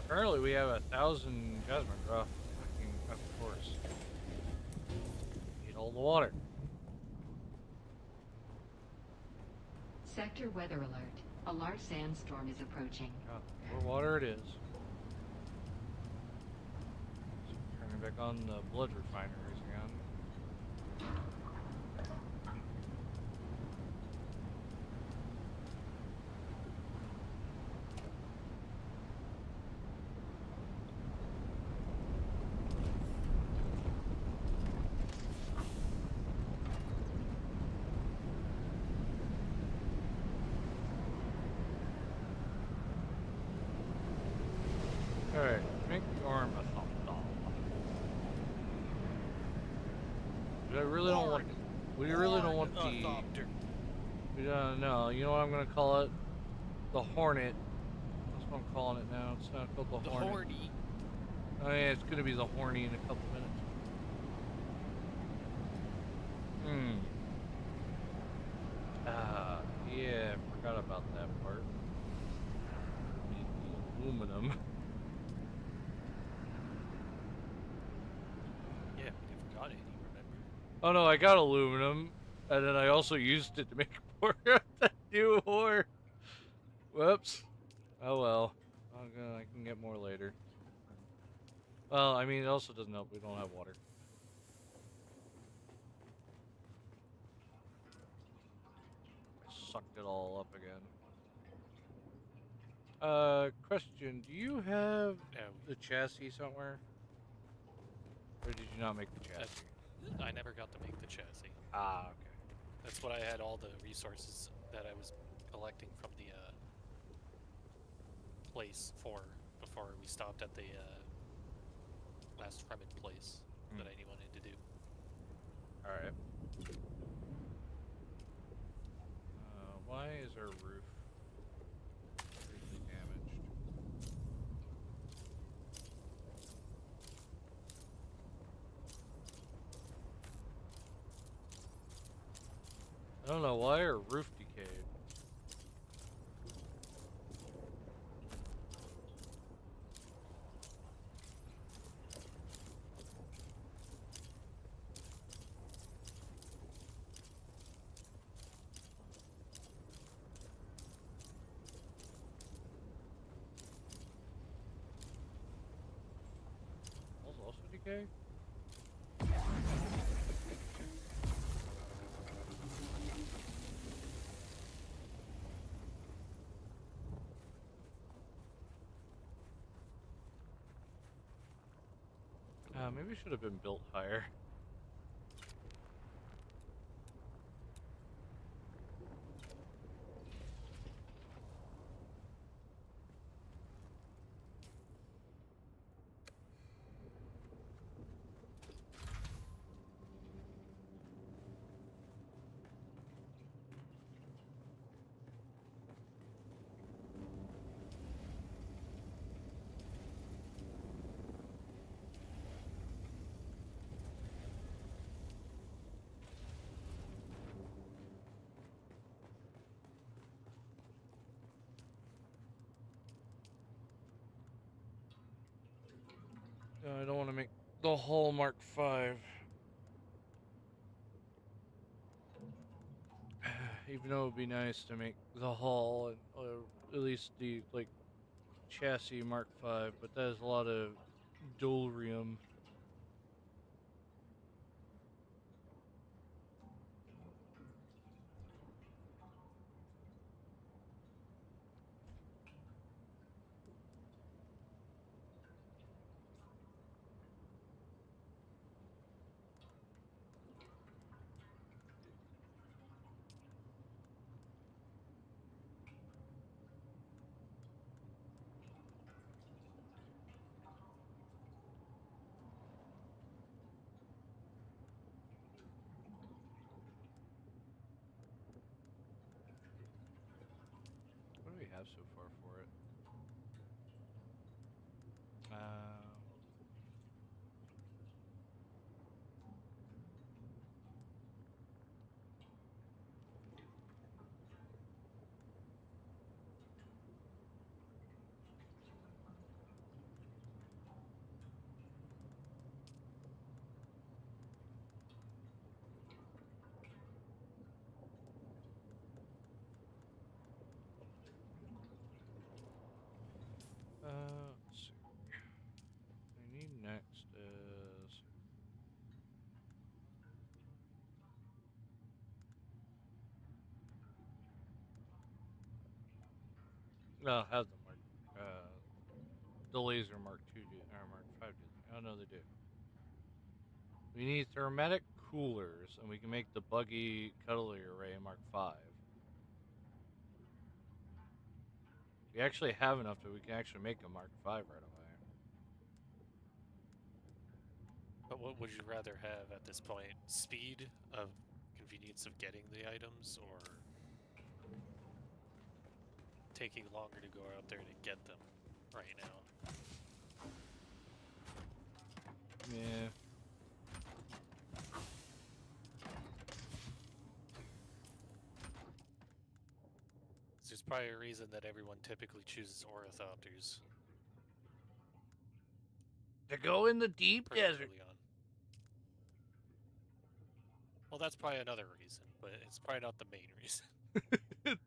Speaker 10: Apparently we have 1,000 Jasma. Oh, fucking, of course. Need all the water.
Speaker 11: Sector weather alert. A large sandstorm is approaching.
Speaker 10: Oh, more water it is. So turning back on the blood refineries again. Alright, make the arm a thumb doll. But I really don't want. We really don't want the. We don't know. You know what I'm gonna call it? The Hornet. That's what I'm calling it now. It's not called the Hornet.
Speaker 2: Horny.
Speaker 10: Oh yeah, it's gonna be the Horny in a couple minutes. Yeah, forgot about that part. Need the aluminum.
Speaker 2: Yeah, we never got any, remember?
Speaker 10: Oh no, I got aluminum, and then I also used it to make more of the new ore. Whoops. Oh well. I can get more later. Well, I mean, it also doesn't help we don't have water. I sucked it all up again. Question, do you have the chassis somewhere? Or did you not make the chassis?
Speaker 2: I never got to make the chassis.
Speaker 10: Ah, okay.
Speaker 2: That's what I had all the resources that I was collecting from the place for before we stopped at the last Fremen place that I wanted to do.
Speaker 10: Alright. Why is our roof seriously damaged? I don't know why our roof decayed. Also decay? Maybe it should have been built higher. No, I don't want to make the whole Mark V. Even though it would be nice to make the hull and at least the chassis Mark V, but that is a lot of dolrium. have so far for it. Let's see. I need next is... Well, has the Mark, the laser Mark II do, or Mark V do that? Oh no, they do. We need thermatic coolers, and we can make the buggy cutlery array Mark V. We actually have enough that we can actually make a Mark V right away.
Speaker 2: But what would you rather have at this point? Speed of convenience of getting the items, or taking longer to go out there to get them right now?
Speaker 10: Yeah.
Speaker 2: There's probably a reason that everyone typically chooses ornithopters.
Speaker 10: To go in the deep desert.
Speaker 2: Early on. Well, that's probably another reason, but it's probably not the main reason.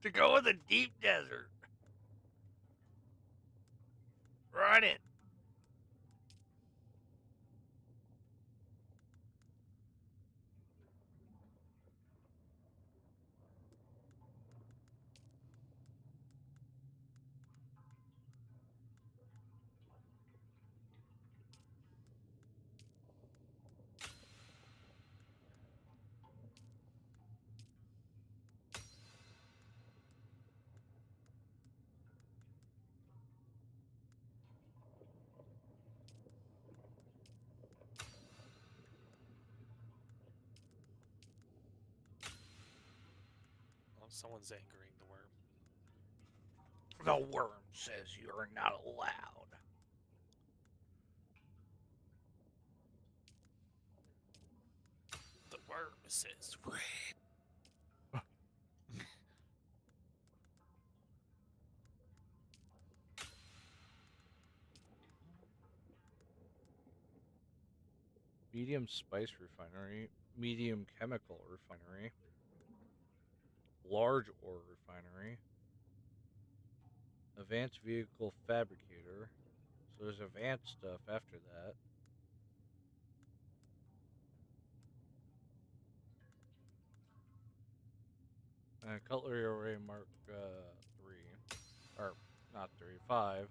Speaker 10: To go in the deep desert. Run it.
Speaker 2: Well, someone's angering the worm.
Speaker 10: The worm says you're not allowed.
Speaker 2: The worm says,
Speaker 10: Medium spice refinery, medium chemical refinery, large ore refinery, advanced vehicle fabricator. So there's advanced stuff after that. Cutlery array Mark 3. Or, not 3, 5.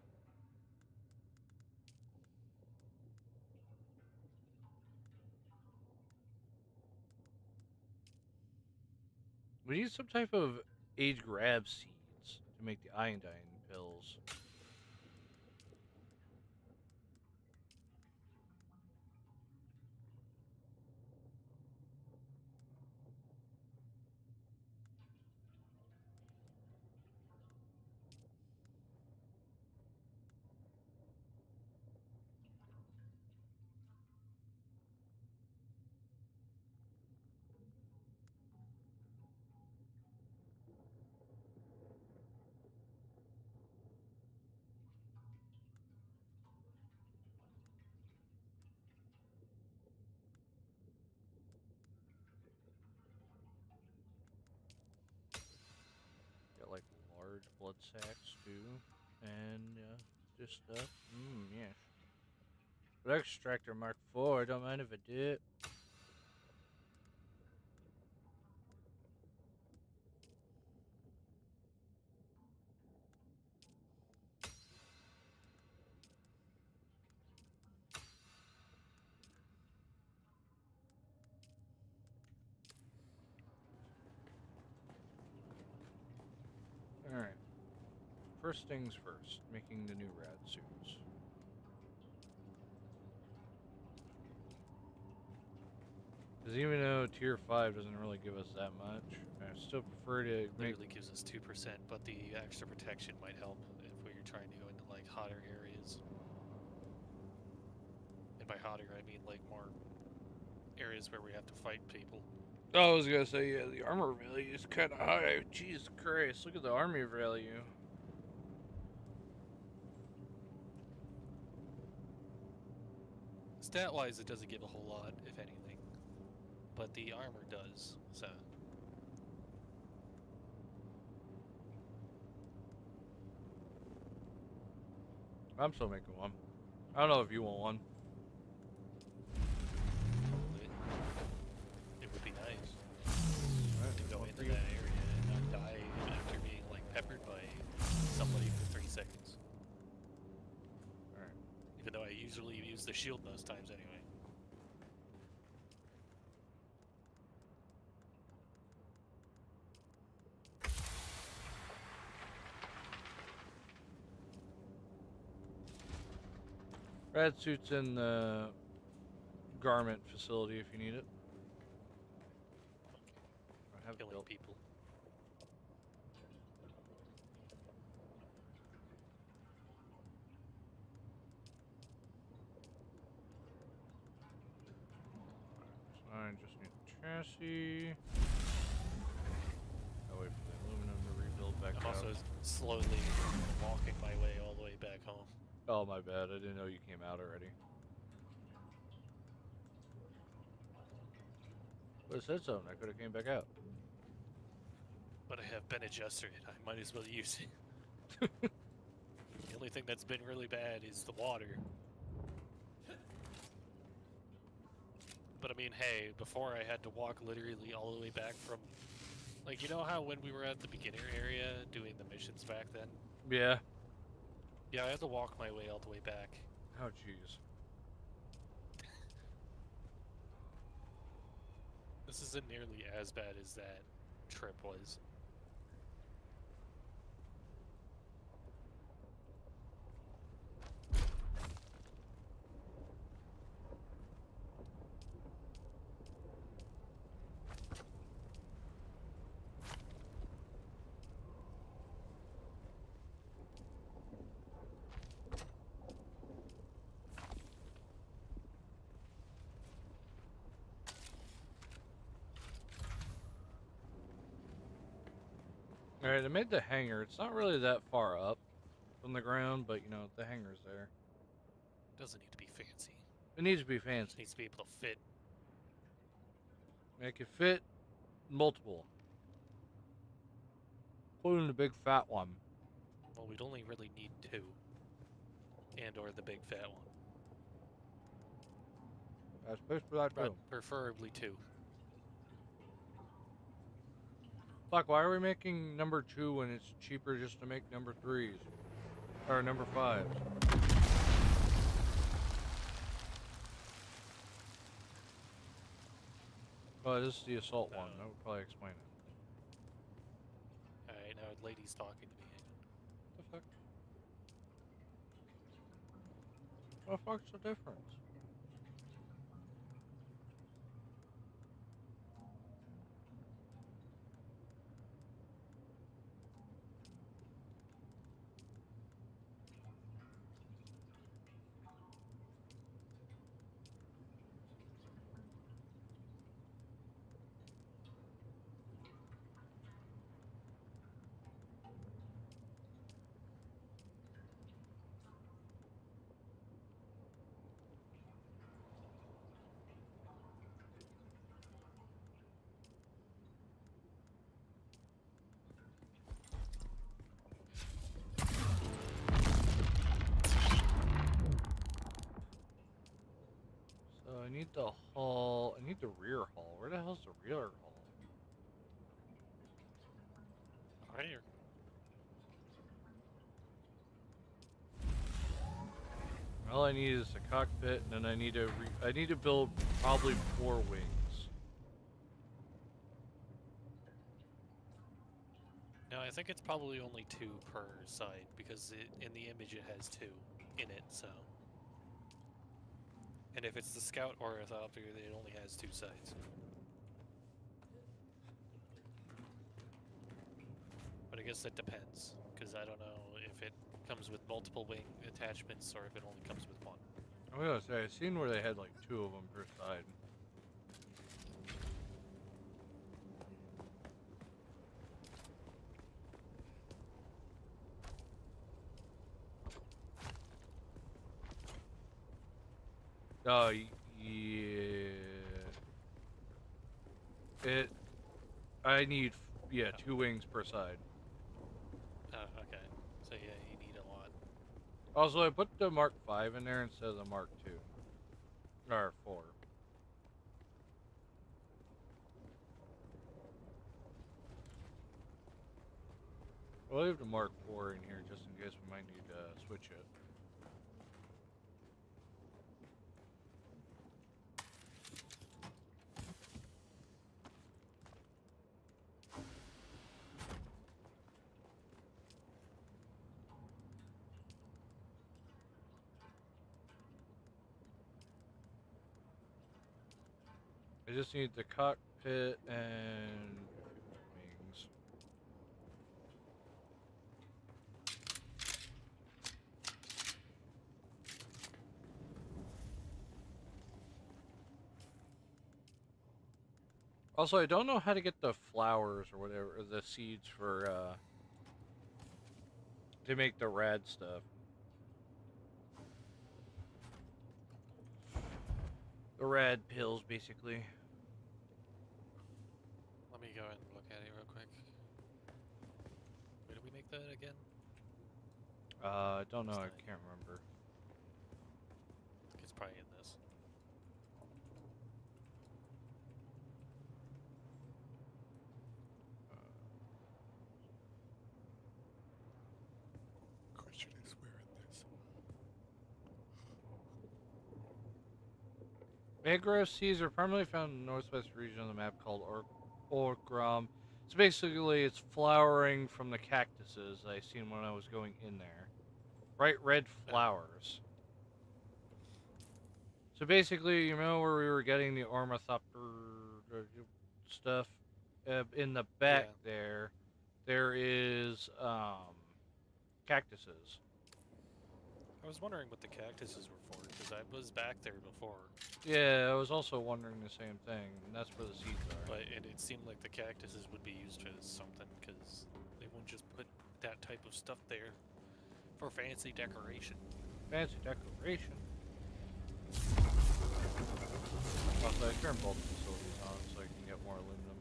Speaker 10: We need some type of age grab seeds to make the iodine pills. Got like large blood sacks too, and just stuff. Yes. But extractor Mark 4. I don't mind if I did. Alright. First things first, making the new rad suits. Because even though tier 5 doesn't really give us that much, I still prefer to make...
Speaker 2: Literally gives us 2%, but the extra protection might help if we're trying to go into like hotter areas. And by hotter, I mean like more areas where we have to fight people.
Speaker 10: Oh, I was gonna say, yeah, the armor value is kind of high. Jesus Christ, look at the armor value.
Speaker 2: Stat-wise, it doesn't give a whole lot, if anything. But the armor does, so...
Speaker 10: I'm still making one. I don't know if you want one.
Speaker 2: It would be nice
Speaker 10: Right,
Speaker 2: to go
Speaker 10: one
Speaker 2: into
Speaker 10: for you.
Speaker 2: that area and not die after being like peppered by somebody for 3 seconds.
Speaker 10: Alright.
Speaker 2: Even though I usually use the shield most times anyway.
Speaker 10: Rad suit's in the garment facility if you need it. I have
Speaker 2: Killing
Speaker 10: built.
Speaker 2: people.
Speaker 10: So I just need a chassis. I'll wait for the aluminum to rebuild back
Speaker 2: I'm
Speaker 10: up.
Speaker 2: also slowly walking my way all the way back home.
Speaker 10: Oh, my bad. I didn't know you came out already. But it said something. I could have came back out.
Speaker 2: But I have been adjusted. I might as well use it. The only thing that's been really bad is the water. But I mean, hey, before I had to walk literally all the way back from... Like, you know how when we were at the beginner area doing the missions back then?
Speaker 10: Yeah.
Speaker 2: Yeah, I had to walk my way all the way back.
Speaker 10: Oh, jeez.
Speaker 2: This isn't nearly as bad as that trip was.
Speaker 10: Alright, I made the hangar. It's not really that far up from the ground, but, you know, the hangar's there.
Speaker 2: Doesn't need to be fancy.
Speaker 10: It needs to be
Speaker 2: It
Speaker 10: fancy.
Speaker 2: just needs to be able to fit.
Speaker 10: Make it fit multiple. Including the big fat one.
Speaker 2: Well, we'd only really need 2. And or the big fat one.
Speaker 10: That's space for that
Speaker 2: But
Speaker 10: too.
Speaker 2: preferably 2.
Speaker 10: Fuck, why are we making number 2 when it's cheaper just to make number 3s? Or number 5s? Oh, this is the assault one. That would probably explain it.
Speaker 2: Alright, now a lady's talking to me.
Speaker 10: The fuck? What the fuck's the difference? So I need the hull. I need the rear hull. Where the hell's the rear hull?
Speaker 2: Right here.
Speaker 10: All I need is a cockpit, and then I need to build probably 4 wings.
Speaker 2: No, I think it's probably only 2 per side because in the image it has 2 in it, so And if it's the Scout Ornithopter, it only has 2 sides. But I guess that depends, because I don't know if it comes with multiple wing attachments or if it only comes with 1.
Speaker 10: I was gonna say, I seen where they had like 2 of them per side. Oh, yeah. I need, yeah, 2 wings per side.
Speaker 2: Oh, okay. So yeah, you need a lot.
Speaker 10: Also, I put the Mark 5 in there instead of the Mark 2. Or 4. I'll leave the Mark 4 in here just in case we might need to switch it. I just need the cockpit and a few more wings. Also, I don't know how to get the flowers or whatever, or the seeds for, to make the rad stuff. The rad pills, basically.
Speaker 2: Let me go and look at it real quick. Where do we make that again?
Speaker 10: I don't know, I
Speaker 2: It's
Speaker 10: can't remember.
Speaker 2: I think it's probably in this.
Speaker 3: Question is, where in this?
Speaker 10: Mangrove seeds are primarily found in the northwest region of the map called Orkram. So basically, it's flowering from the cactuses I seen when I was going in there. Bright red flowers. So basically, you remember where we were getting the ornithopter stuff? In the back there is cactuses.
Speaker 2: I was wondering what the cactuses were for, because I was back there before.
Speaker 10: Yeah, I was also wondering the same thing, and that's where the seeds are.
Speaker 2: But it seemed like the cactuses would be used as something, because they wouldn't just put that type of stuff there for fancy decoration.
Speaker 10: Fancy decoration. Also, I turned both facilities on so I can get more aluminum.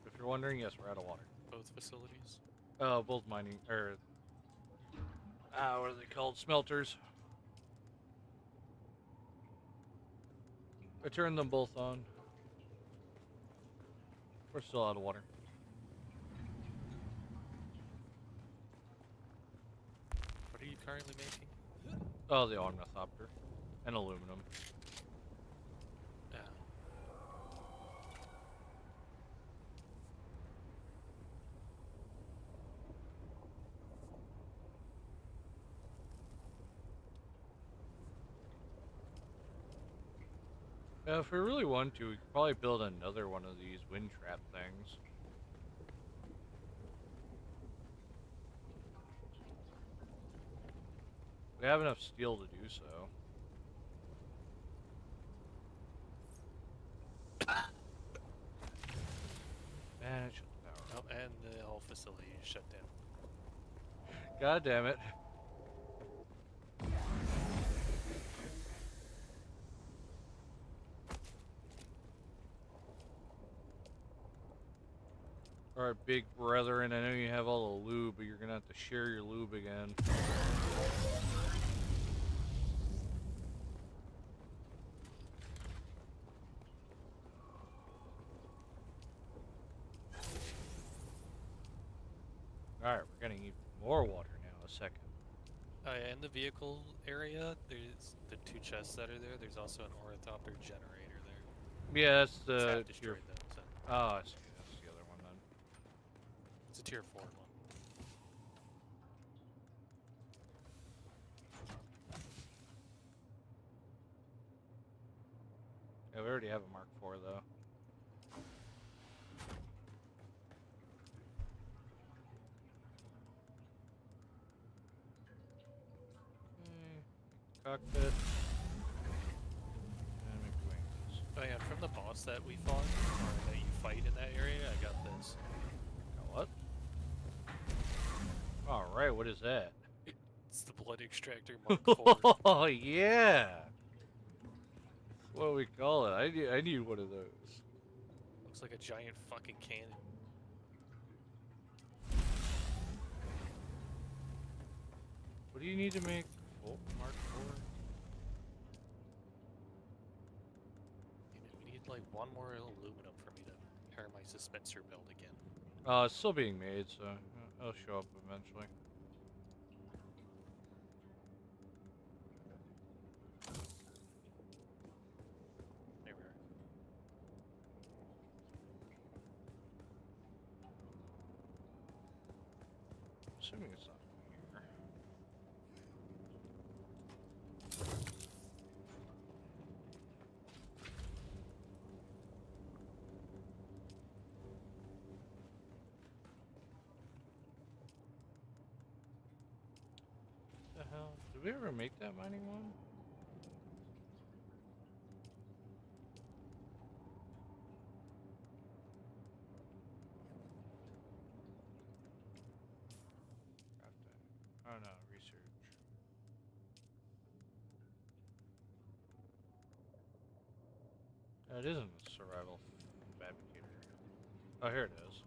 Speaker 10: If you're wondering, yes, we're out of water.
Speaker 2: Both facilities?
Speaker 10: Both mining, or what are they called? Smelters. I turned them both on. We're still out of water.
Speaker 2: What are you currently making?
Speaker 10: Oh, the ornithopter. And aluminum.
Speaker 2: Yeah.
Speaker 10: If we really want to, we could probably build another one of these wind trap things. We have enough steel to do so. Man, it shut the power off.
Speaker 2: Oh, and the whole facility is shut down.
Speaker 10: God damn it. Alright, big brethren, I know you have all the lube, but you're gonna have to share your lube again. Alright, we're getting even more water now, a second.
Speaker 2: In the vehicle area, there's the 2 chests that are there. There's also an ornithopter generator there.
Speaker 10: Yeah, that's the
Speaker 2: Staff
Speaker 10: tier.
Speaker 2: destroyed them, so
Speaker 10: Oh, I see. That's the other one then.
Speaker 2: it's a tier 4 one.
Speaker 10: already have a Mark IV though. Cockpit. And make the wings.
Speaker 2: Oh yeah, from the boss that we fought, or that you fight in that area, I got this.
Speaker 10: Got what? Alright, what is that?
Speaker 2: It's the Blood Extractor Mark IV.
Speaker 10: Oh yeah! What do we call it? I need one of those.
Speaker 2: Looks like a giant fucking cannon.
Speaker 10: What do you need to make Mark IV?
Speaker 2: We need like one more aluminum for me to repair my suspensor belt again.
Speaker 10: It's still being made, so it'll show up eventually.
Speaker 2: There we are.
Speaker 10: Assuming it's not here. The hell? Did we ever make that mining one? Crafting. Oh no, research. It isn't a survival fabricator. Oh, here it is.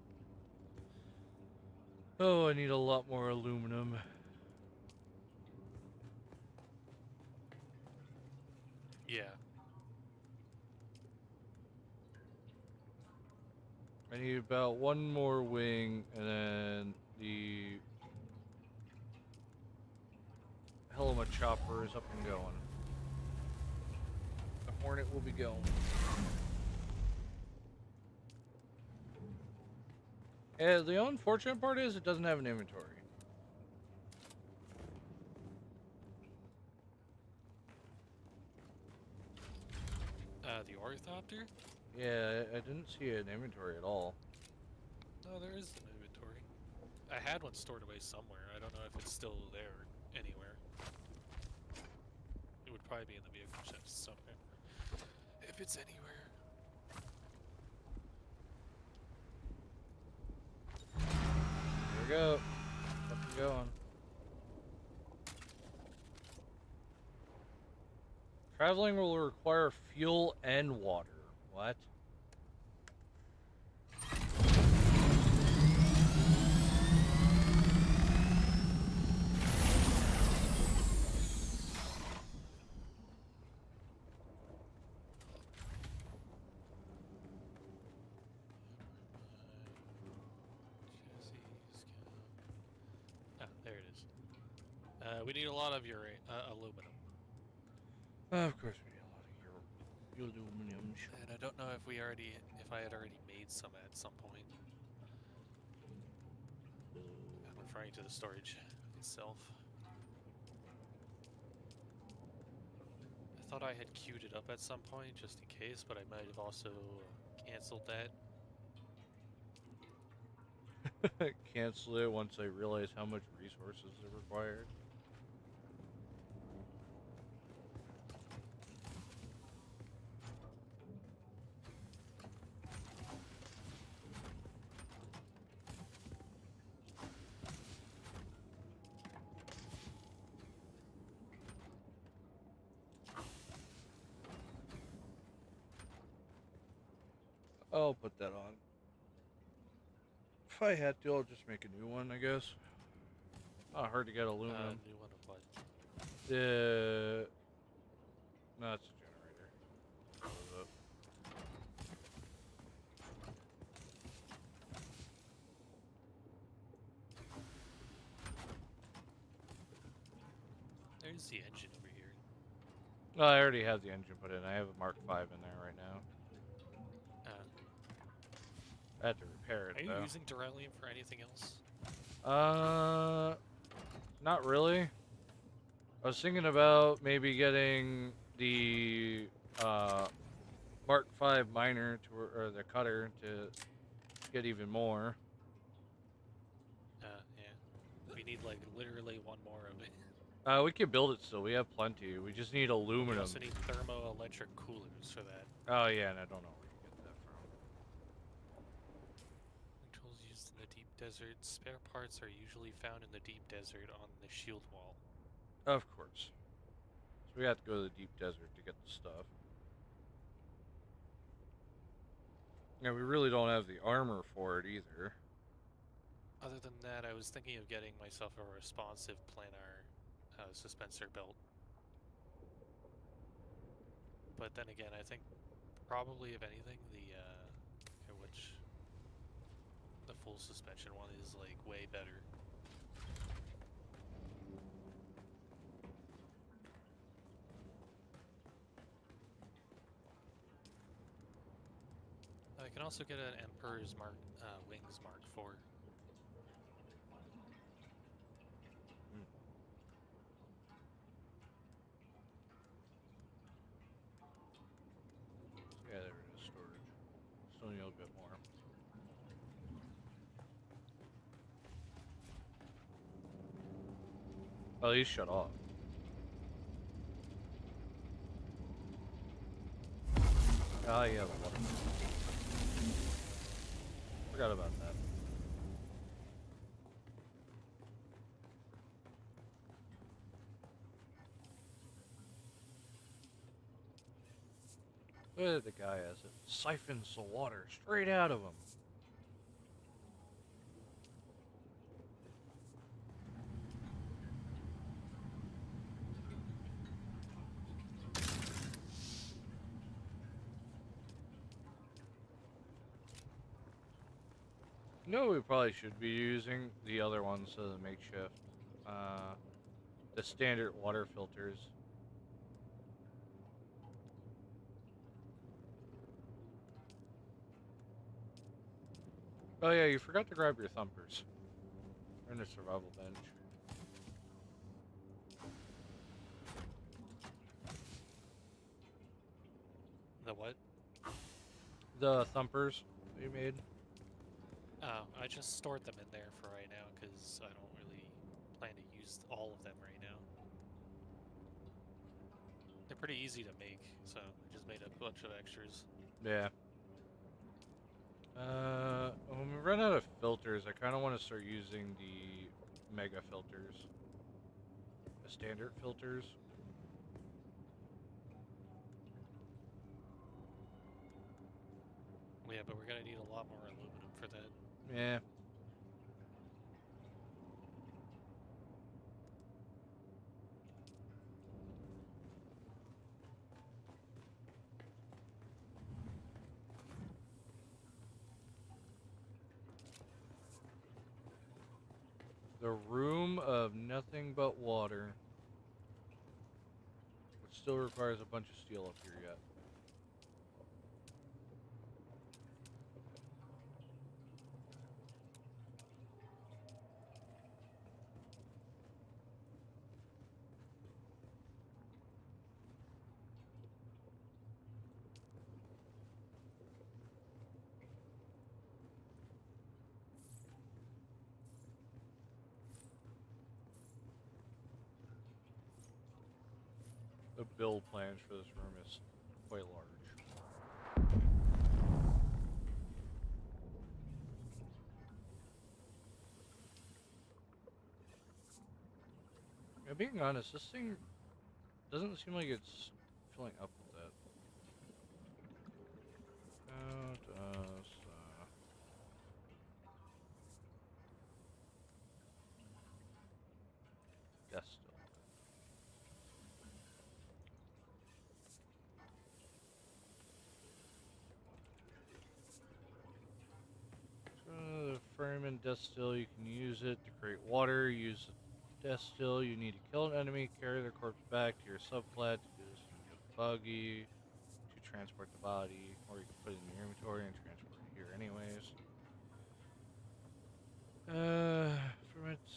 Speaker 10: Oh, I need a lot more aluminum.
Speaker 2: Yeah.
Speaker 10: I need about one more wing, and then the hell of a chopper is up and going. The Hornet will be going. And the unfortunate part is it doesn't have an inventory.
Speaker 2: The Orthopter?
Speaker 10: Yeah, I didn't see an inventory at all.
Speaker 2: No, there is an inventory. I had one stored away somewhere. I don't know if it's still there anywhere. It would probably be in the vehicle chest somewhere. If it's anywhere.
Speaker 10: Here we go. Up and going. Traveling will require fuel and water. What?
Speaker 2: Ah, there it is. We need a lot of your aluminum.
Speaker 10: Of course we need a lot of your aluminum.
Speaker 2: And I don't know if if I had already made some at some point. I'm referring to the storage itself. I thought I had queued it up at some point just in case, but I might have also canceled that.
Speaker 10: Cancel it once I realize how much resources are required. I'll put that on. If I had to, I'll just make a new one, I guess. Not hard to get aluminum.
Speaker 2: New one of what?
Speaker 10: No, it's a generator. What is it?
Speaker 2: There's the engine over here.
Speaker 10: Oh, I already have the engine put in. I have a Mark V in there right now. I had to repair it,
Speaker 2: Are you
Speaker 10: though.
Speaker 2: using beryllium for anything else?
Speaker 10: Not really. I was thinking about maybe getting the, Mark 5 miner to, or the cutter to get even more.
Speaker 2: Yeah. We need like literally one more of it.
Speaker 10: We can build it still. We have plenty. We just need
Speaker 2: We
Speaker 10: aluminum.
Speaker 2: also need thermoelectric coolers for that.
Speaker 10: Oh yeah, and I don't know where you get that from.
Speaker 2: Controls used in the deep desert. Spare parts are usually found in the deep desert on the shield wall.
Speaker 10: Of course. So we have to go to the deep desert to get the stuff. Yeah, we really don't have the armor for it either.
Speaker 2: Other than that, I was thinking of getting myself a responsive planar suspensor belt. But then again, I think probably, if anything, the full suspension one is like way better. I can also get an Emperor's Wings Mark IV.
Speaker 10: Yeah, there it is, storage. Still need a little bit more. Oh, he's shut off. Ah, yeah, the water. Forgot about that. Look at the guy as it siphons the water straight out of him. No, we probably should be using the other ones as a makeshift. The standard water filters. Oh yeah, you forgot to grab your thumpers. They're in the survival bench.
Speaker 2: The what?
Speaker 10: The thumpers that you made.
Speaker 2: Oh, I just stored them in there for right now because I don't really plan to use all of them right now. They're pretty easy to make, so I just made a bunch of extras.
Speaker 10: Yeah. When we run out of filters, I kind of want to start using the mega filters. The standard filters.
Speaker 2: Yeah, but we're gonna need a lot more aluminum for that.
Speaker 10: Yeah. The room of nothing but water. Which still requires a bunch of steel up here yet. The build plans for this room is quite large. Yeah, being honest, this thing doesn't seem like it's filling up with that. How does distill? So the ferment distill, you can use it to create water. Use distill, you need to kill an enemy, carry their corpse back to your subplat to do this in your buggy to transport the body, or you can put it in your inventory and transport it here anyways. From its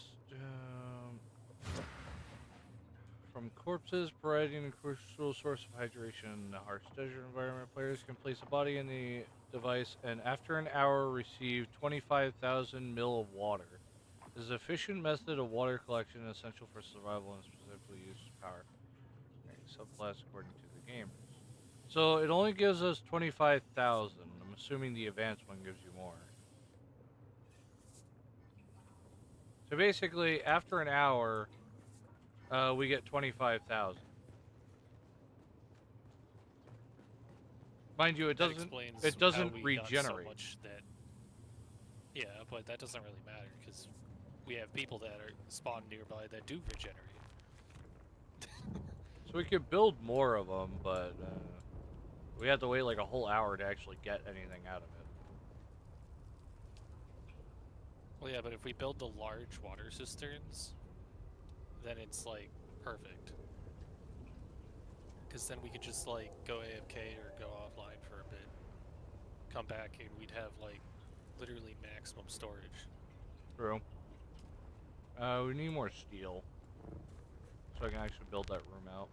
Speaker 10: from corpses, providing a crucial source of hydration in the harsh desert environment. Players can place a body in the device and after an hour receive 25,000 ml of water. This is an efficient method of water collection essential for survival and specifically used for power. Subclass according to the gamers. So it only gives us 25,000. I'm assuming the advanced one gives you more. So basically, after an hour, we get 25,000. Mind you, it
Speaker 2: That
Speaker 10: doesn't.
Speaker 2: explains
Speaker 10: It
Speaker 2: how
Speaker 10: doesn't
Speaker 2: we got so
Speaker 10: regenerate.
Speaker 2: much that. Yeah, but that doesn't really matter because we have people that are spawned nearby that do regenerate.
Speaker 10: So we could build more of them, but we have to wait like a whole hour to actually get anything out of it.
Speaker 2: Well, yeah, but if we build the large water cisterns, then it's like perfect. Because then we could just like go AFK or go offline for a bit, come back, and we'd have like literally maximum storage.
Speaker 10: True. We need more steel, so I can actually build that room out.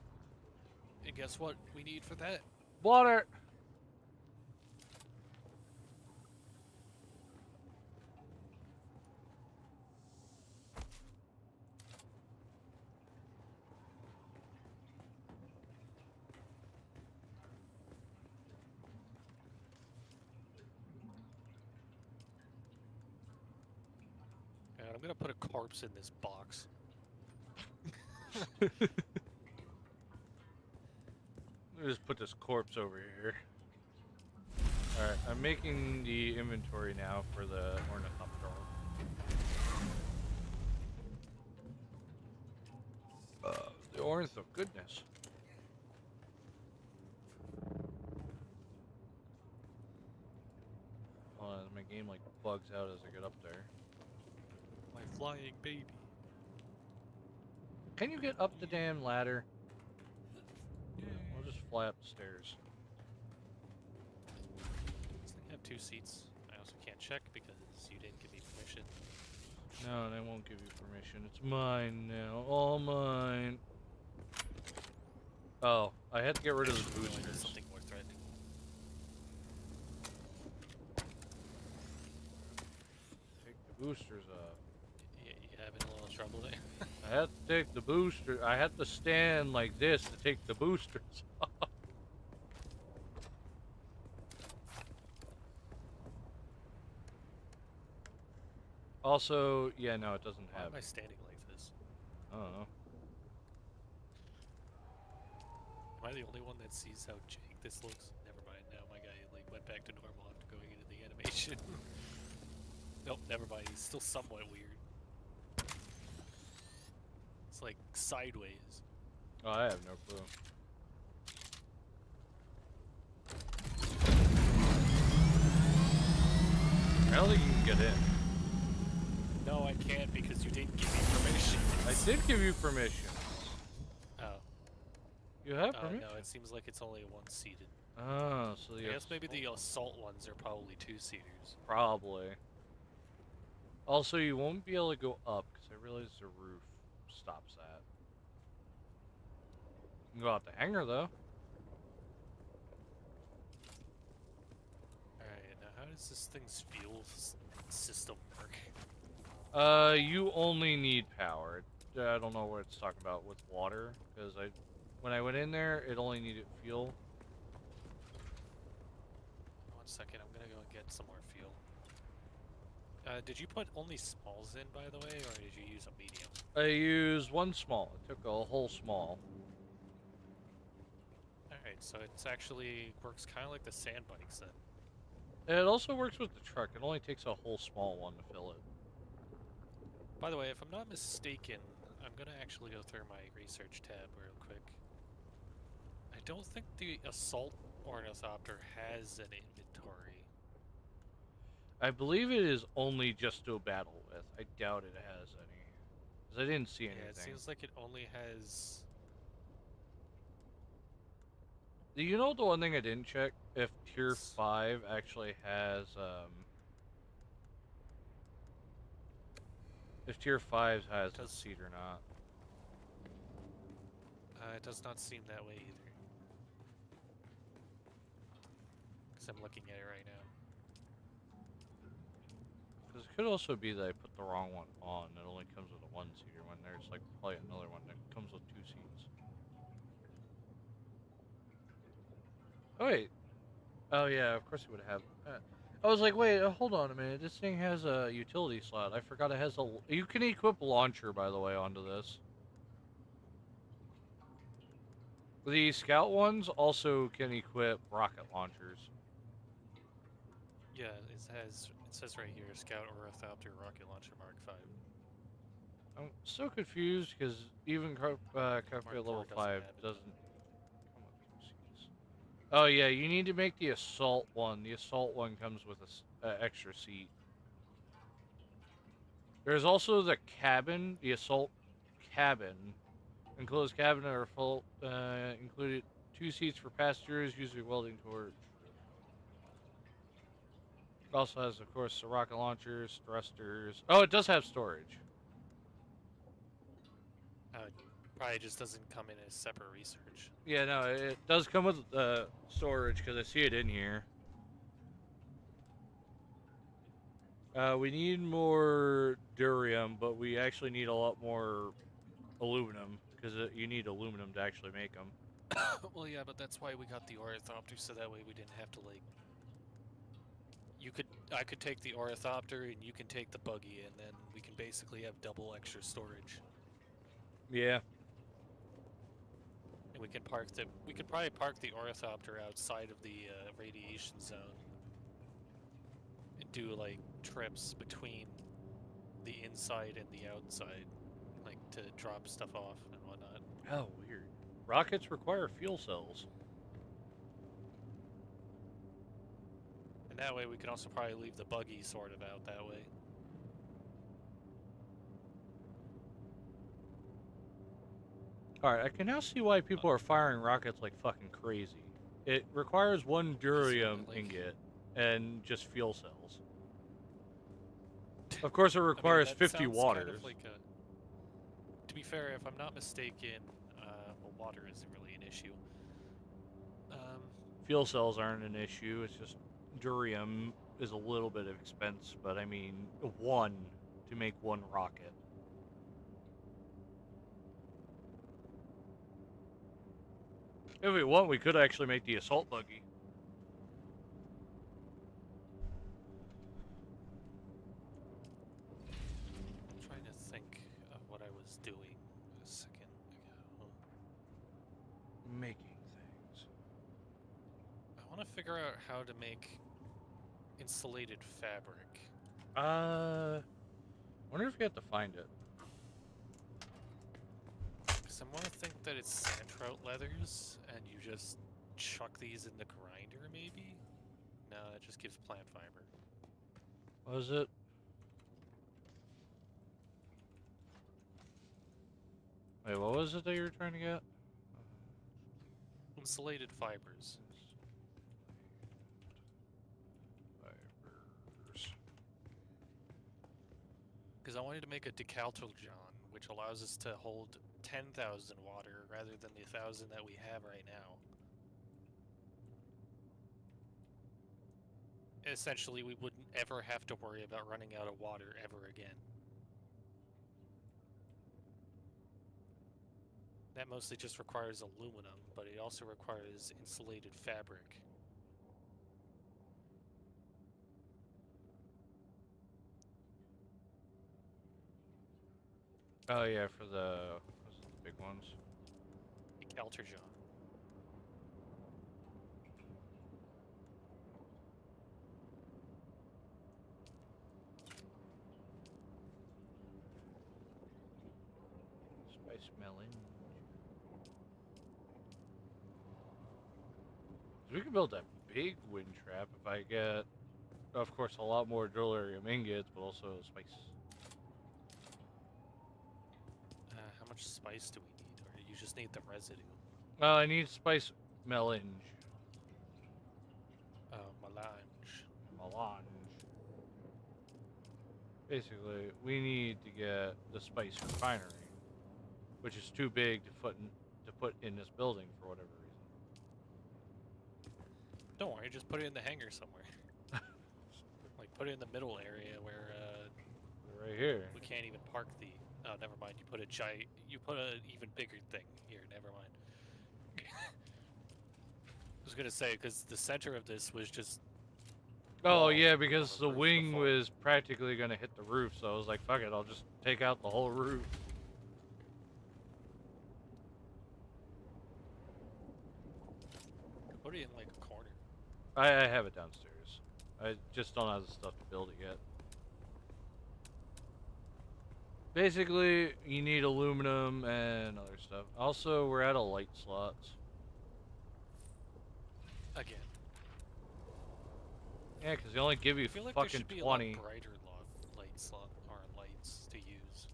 Speaker 2: And guess what we need for that?
Speaker 10: Water!
Speaker 2: And I'm gonna put a corpse in this box.
Speaker 10: Let me just put this corpse over here. Alright, I'm making the inventory now for the ornithopter. The ornith of goodness. Hold on, my game like bugs out as I get up there.
Speaker 2: My flying baby.
Speaker 10: Can you get up the damn ladder? I'll just fly up the stairs.
Speaker 2: Does it have 2 seats? I also can't check because you didn't give me permission.
Speaker 10: No, they won't give you permission. It's mine now. All mine. Oh, I had to get rid of the
Speaker 2: Really, there's
Speaker 10: boosters.
Speaker 2: something more threatening.
Speaker 10: Take the boosters off.
Speaker 2: You having a little trouble there?
Speaker 10: I had to take the booster. I had to stand like this to take the boosters off. Also, yeah, no, it doesn't
Speaker 2: Why
Speaker 10: have.
Speaker 2: am I standing like this?
Speaker 10: I don't know.
Speaker 2: Am I the only one that sees how jank this looks? Never mind. Now my guy like went back to normal after going into the animation. Nope, never mind. He's still somewhat weird. It's like sideways.
Speaker 10: Oh, I have no clue. I don't think you can get in.
Speaker 2: No, I can't because you didn't give me permission.
Speaker 10: I did give you permission.
Speaker 2: Oh.
Speaker 10: You have permission.
Speaker 2: No, it seems like it's only 1-seated.
Speaker 10: Oh, so
Speaker 2: I guess maybe the assault ones are probably 2-seaters.
Speaker 10: Probably. Also, you won't be able to go up because I realize the roof stops that. You can go out the hangar though.
Speaker 2: Alright, now how does this thing's fuel system work?
Speaker 10: You only need power. I don't know what it's talking about with water because when I went in there, it only needed fuel.
Speaker 2: 1 second, I'm gonna go and get some more fuel. Did you put only smalls in, by the way, or did you use a medium?
Speaker 10: I used one small. It took a whole small.
Speaker 2: Alright, so it's actually works kind of like the sand bikes then.
Speaker 10: It also works with the truck. It only takes a whole small one to fill it.
Speaker 2: By the way, if I'm not mistaken, I'm gonna actually go through my research tab real quick. I don't think the assault ornithopter has an inventory.
Speaker 10: I believe it is only just to battle with. I doubt it has any. Because I didn't see anything.
Speaker 2: Yeah, it seems like it only has...
Speaker 10: You know the one thing I didn't check? If Tier 5 actually has, if Tier 5 has a seat or not.
Speaker 2: It does not seem that way either. Because I'm looking at it right now.
Speaker 10: Because it could also be that I put the wrong one on. It only comes with a one-seater when there's like probably another one that comes with 2 seats. Oh wait. Oh yeah, of course it would have. I was like, wait, hold on a minute. This thing has a utility slot. I forgot it has a. You can equip launcher, by the way, onto this. The scout ones also can equip rocket launchers.
Speaker 2: Yeah, it says right here, Scout Ornithopter Rocket Launcher Mark 5.
Speaker 10: I'm so confused because even Cockpit level 5 doesn't come with 2 seats. Oh yeah, you need to make the assault one. The assault one comes with a extra seat. There's also the cabin, the assault cabin. Enclosed cabin are full, included 2 seats for passengers, usually welding torch. It also has, of course, the rocket launchers, thrusters. Oh, it does have storage.
Speaker 2: It probably just doesn't come in as separate research.
Speaker 10: Yeah, no, it does come with storage because I see it in here. We need more durium, but we actually need a lot more aluminum because you need aluminum to actually make them.
Speaker 2: Well, yeah, but that's why we got the Ornithopter, so that way we didn't have to, like... I could take the Ornithopter, and you can take the buggy, and then we can basically have double extra storage.
Speaker 10: Yeah.
Speaker 2: And we could probably park the Ornithopter outside of the radiation zone. And do, like, trips between the inside and the outside. Like, to drop stuff off and whatnot.
Speaker 10: Oh, weird. Rockets require fuel cells.
Speaker 2: And that way we can also probably leave the buggy sort of out that way.
Speaker 10: Alright, I can now see why people are firing rockets like fucking crazy. It requires 1 durium ingot and just fuel cells. Of course, it requires 50 waters.
Speaker 2: Kind of like to be fair, if I'm not mistaken, well, water isn't really an issue.
Speaker 10: Fuel cells aren't an issue. It's just durium is a little bit of expense, but I mean, 1 to make 1 rocket. If we want, we could actually make the assault buggy.
Speaker 2: I'm trying to think of what I was doing a second ago.
Speaker 10: Making things.
Speaker 2: I want to figure out how to make insulated fabric.
Speaker 10: Wonder if you have to find it.
Speaker 2: Because I want to think that it's sand trout leathers, and you just chuck these in the grinder, maybe? No, it just gives plant fiber.
Speaker 10: What is it? Wait, what was it that you were trying to get?
Speaker 2: Insulated fibers.
Speaker 10: Fibers.
Speaker 2: Because I wanted to make a decaltral john, which allows us to hold 10,000 water rather than the 1,000 that we have right now. Essentially, we wouldn't ever have to worry about running out of water ever again. That mostly just requires aluminum, but it also requires insulated fabric.
Speaker 10: Oh yeah, for the big ones.
Speaker 2: Decaltral john.
Speaker 10: Spice melon. We can build a big wind trap if I get, of course, a lot more drillium ingots, but also spice.
Speaker 2: How much spice do we need? Or you just need the residue?
Speaker 10: I need spice melange.
Speaker 2: Melange.
Speaker 10: Melange. Basically, we need to get the spice refinery, which is too big to to put in this building for whatever reason.
Speaker 2: Don't worry, just put it in the hangar somewhere. Like, put it in the middle area where,
Speaker 10: right here.
Speaker 2: we can't even park the... Oh, never mind, you put an even bigger thing here, never mind. I was gonna say, because the center of this was just...
Speaker 10: Oh, yeah, because
Speaker 2: on
Speaker 10: the
Speaker 2: roof
Speaker 10: wing
Speaker 2: before.
Speaker 10: was practically going to hit the roof, so I was like, fuck it, I'll just take out the whole roof.
Speaker 2: Put it in, like, a corner.
Speaker 10: I have it downstairs. I just don't have the stuff to build it yet. Basically, you need aluminum and other stuff. Also, we're out of light slots.
Speaker 2: Again.
Speaker 10: Yeah, because they only give you
Speaker 2: I feel like there
Speaker 10: fucking
Speaker 2: should be
Speaker 10: 20.
Speaker 2: a lot brighter light slot or lights to use.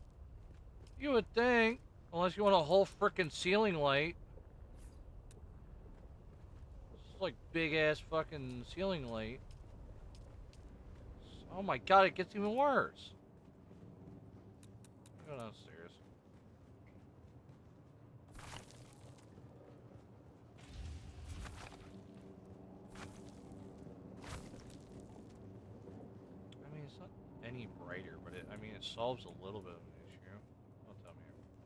Speaker 10: You would think, unless you want a whole frickin' ceiling light. It's like big ass fucking ceiling light. Oh my god, it gets even worse. Go downstairs. I mean, it's not any brighter, but I mean, it solves a little bit of an issue. Don't tell me.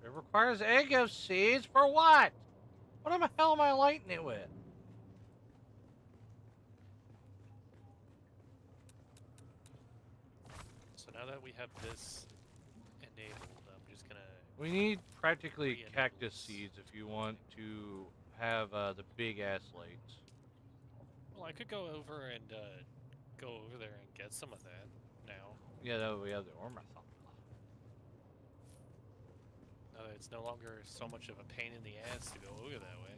Speaker 10: It requires egg seeds for what? What the hell am I lighting it with?
Speaker 2: So now that we have this enabled, I'm just gonna...
Speaker 10: We need practically
Speaker 2: re-enable
Speaker 10: cactus
Speaker 2: this.
Speaker 10: seeds if you want to have the big ass lights.
Speaker 2: Well, I could go over and go over there and get some of that now.
Speaker 10: Yeah, that we have the ormathon.
Speaker 2: Now that it's no longer so much of a pain in the ass to go over that way.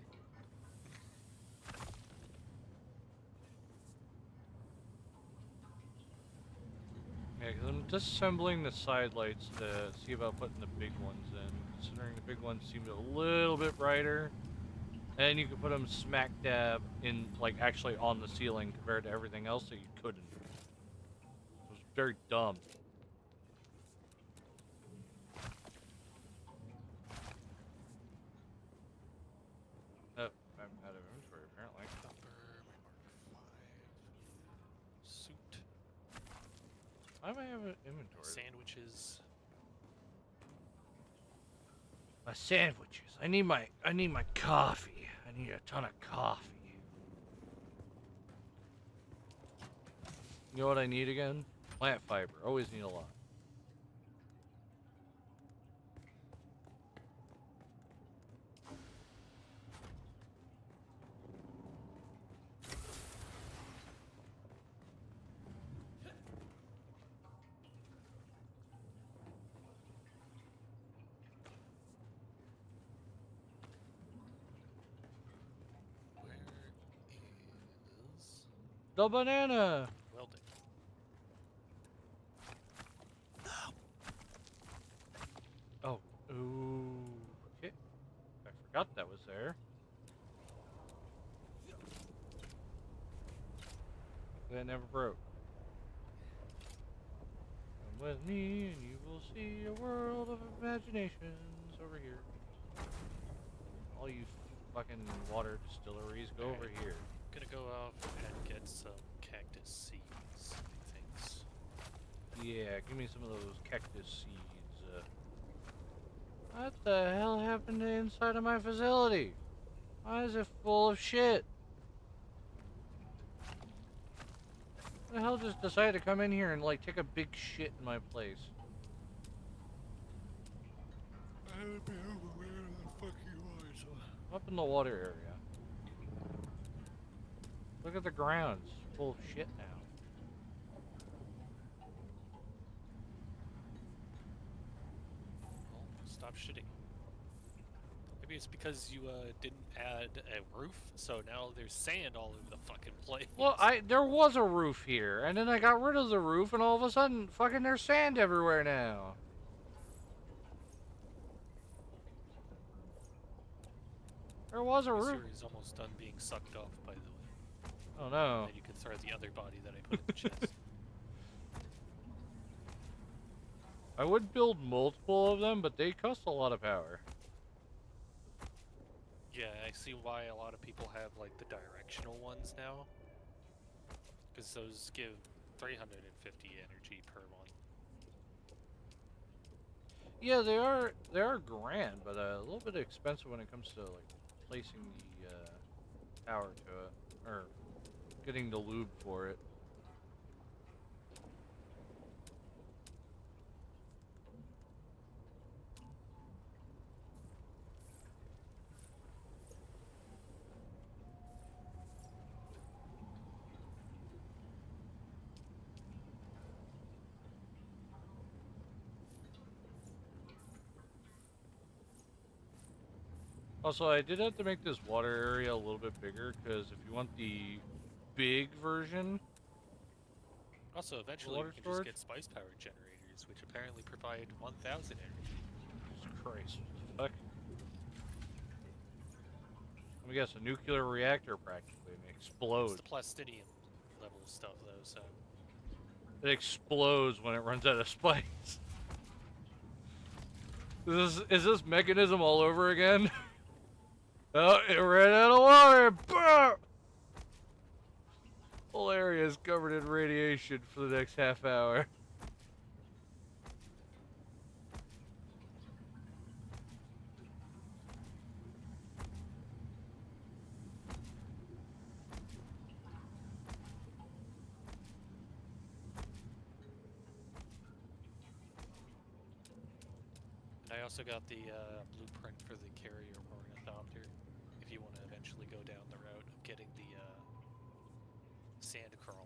Speaker 10: Yeah, because I'm disassembling the side lights to see about putting the big ones in. Considering the big ones seem a little bit brighter. And you can put them smack dab in, like, actually on the ceiling compared to everything else that you couldn't. It was very dumb. Oh, I'm out of inventory apparently.
Speaker 2: Upper, my Mark 5. Suit.
Speaker 10: Why do I have an inventory?
Speaker 2: Sandwiches.
Speaker 10: My sandwiches. I need my coffee. I need a ton of coffee. You know what I need again? Plant fiber. Always need a lot.
Speaker 2: Where is
Speaker 10: The banana!
Speaker 2: welding?
Speaker 10: Oh. Ooh. Okay. I forgot that was there. That never broke. Come with me and you will see a world of imaginations over here. All you fucking water distilleries, go over here.
Speaker 2: Gonna go off and get some cactus seeds, I think.
Speaker 10: Yeah, give me some of those cactus seeds. What the hell happened to the inside of my facility? Why is it full of shit? Who the hell just decided to come in here and like take a big shit in my place?
Speaker 2: I don't know where the fuck you are, so...
Speaker 10: Up in the water area. Look at the ground. It's full of shit now.
Speaker 2: Well, stop shitting. Maybe it's because you didn't add a roof, so now there's sand all over the fucking place.
Speaker 10: Well, there was a roof here, and then I got rid of the roof, and all of a sudden, fucking there's sand everywhere now. There was a
Speaker 2: This
Speaker 10: roof.
Speaker 2: here is almost done being sucked off, by the way.
Speaker 10: Oh no.
Speaker 2: And then you can throw the other body that I put in the chest.
Speaker 10: I would build multiple of them, but they cost a lot of power.
Speaker 2: Yeah, I see why a lot of people have like the directional ones now, because those give 350 energy per one.
Speaker 10: Yeah, they are grand, but a little bit expensive when it comes to like placing the power to it or getting the lube for it. Also, I did have to make this water area a little bit bigger because if you want the big version
Speaker 2: Also,
Speaker 10: of
Speaker 2: eventually
Speaker 10: water
Speaker 2: we can just
Speaker 10: storage,
Speaker 2: get spice-powered generators, which apparently provide 1,000 energy.
Speaker 10: Jesus Christ, what the fuck? Let me guess, a nuclear reactor practically, and it
Speaker 2: It's
Speaker 10: explodes.
Speaker 2: the plastinium level stuff, though, so...
Speaker 10: It explodes when it runs out of spice. Is this mechanism all over again? Oh, it ran out of water! Bah! Whole area is covered in radiation for the next half hour.
Speaker 2: And I also got the blueprint for the carrier ornithopter, if you want to eventually go down the route of getting the sand crawler.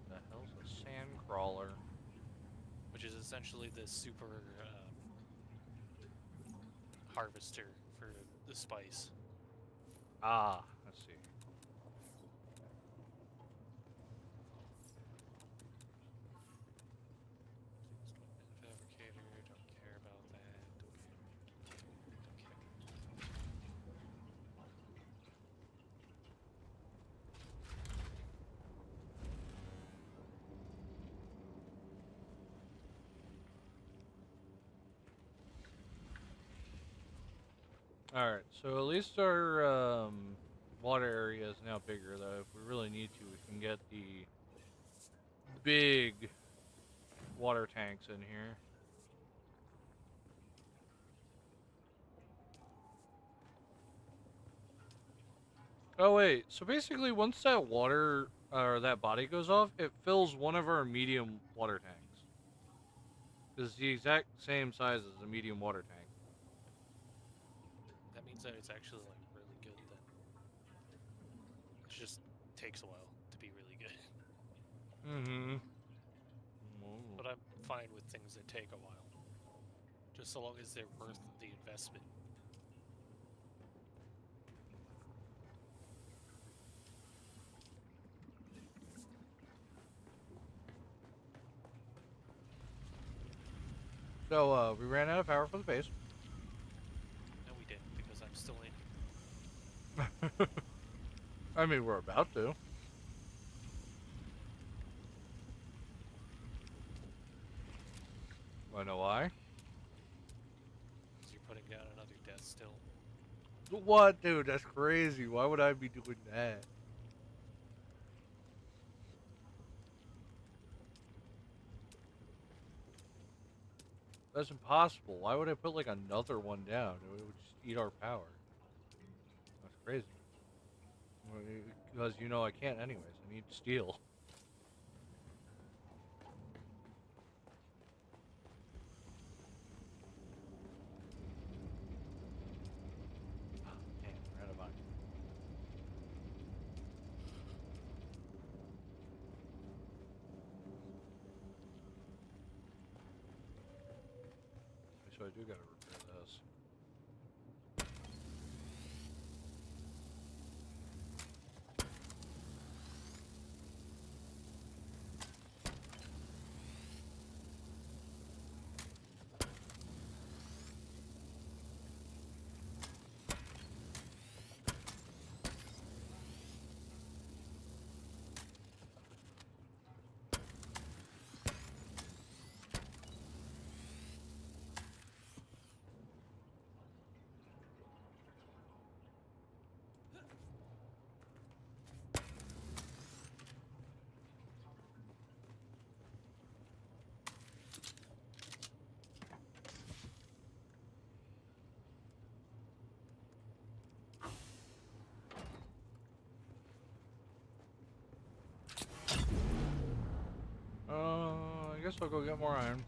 Speaker 10: The hell's a sand crawler?
Speaker 2: Which is essentially the super harvester for the spice.
Speaker 10: Ah, let's see.
Speaker 2: Fabricator, don't care about that. Don't care.
Speaker 10: Alright, so at least our water area is now bigger, though. If we really need to, we can get the big water tanks in here. Oh wait, so basically once that water or that body goes off, it fills one of our medium water tanks. It's the exact same size as a medium water tank.
Speaker 2: That means that it's actually like really good then. It just takes a while to be really good.
Speaker 10: Mm-hmm.
Speaker 2: But I'm fine with things that take a while. Just so long as they're worth the investment.
Speaker 10: So, we ran out of power for the base.
Speaker 2: No, we didn't, because I'm still in here.
Speaker 10: I mean, we're about to. Wanna know why?
Speaker 2: Because you're putting down another death still.
Speaker 10: What, dude? That's crazy. Why would I be doing that? That's impossible. Why would I put like another one down? It would just eat our power. That's crazy. Because you know I can't anyways. I need steel. Man, we're out of oxygen. So I do gotta repair this. guess I'll go get more iron.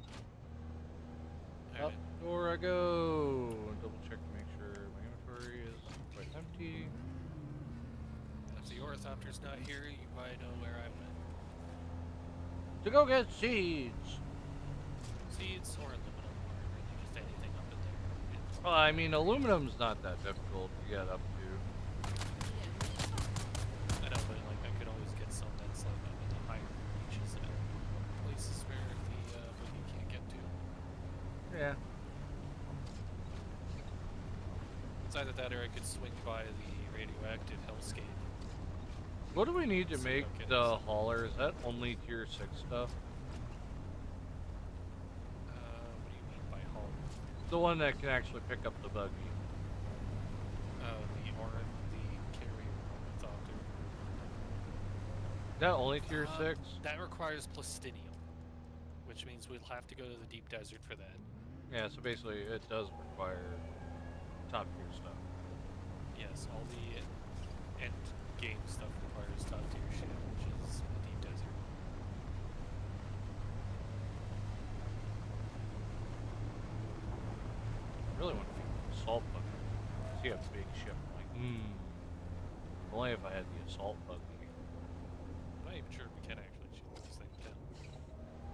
Speaker 2: Alright.
Speaker 10: Up door I go. Double check to make sure my inventory is quite empty.
Speaker 2: If the Orthopter's not here, you probably know where I went.
Speaker 10: To go get seeds.
Speaker 2: Seeds or aluminum, or really just anything up in there.
Speaker 10: Well, I mean, aluminum's not that difficult to get up to.
Speaker 2: I know, but like I could always get some that's like up in the higher reaches at places where the boogie can't get to.
Speaker 10: Yeah.
Speaker 2: It's either that or I could swing by the radioactive hellscape.
Speaker 10: What do we need to
Speaker 2: See
Speaker 10: make
Speaker 2: what
Speaker 10: the
Speaker 2: gets.
Speaker 10: hauler? Is that only tier 6 stuff?
Speaker 2: What do you mean by hull?
Speaker 10: The one that can actually pick up the buggy.
Speaker 2: The carrier ornithopter.
Speaker 10: Is that only tier 6?
Speaker 2: That requires plastinium, which means we'll have to go to the deep desert for that.
Speaker 10: Yeah, so basically it does require top tier stuff.
Speaker 2: Yes, all the end game stuff requires top tier shit, which is the deep desert.
Speaker 10: I really want to make an assault buggy. See a big ship. I'm like, only if I had the assault buggy.
Speaker 2: I'm not even sure if we can actually shoot this thing down.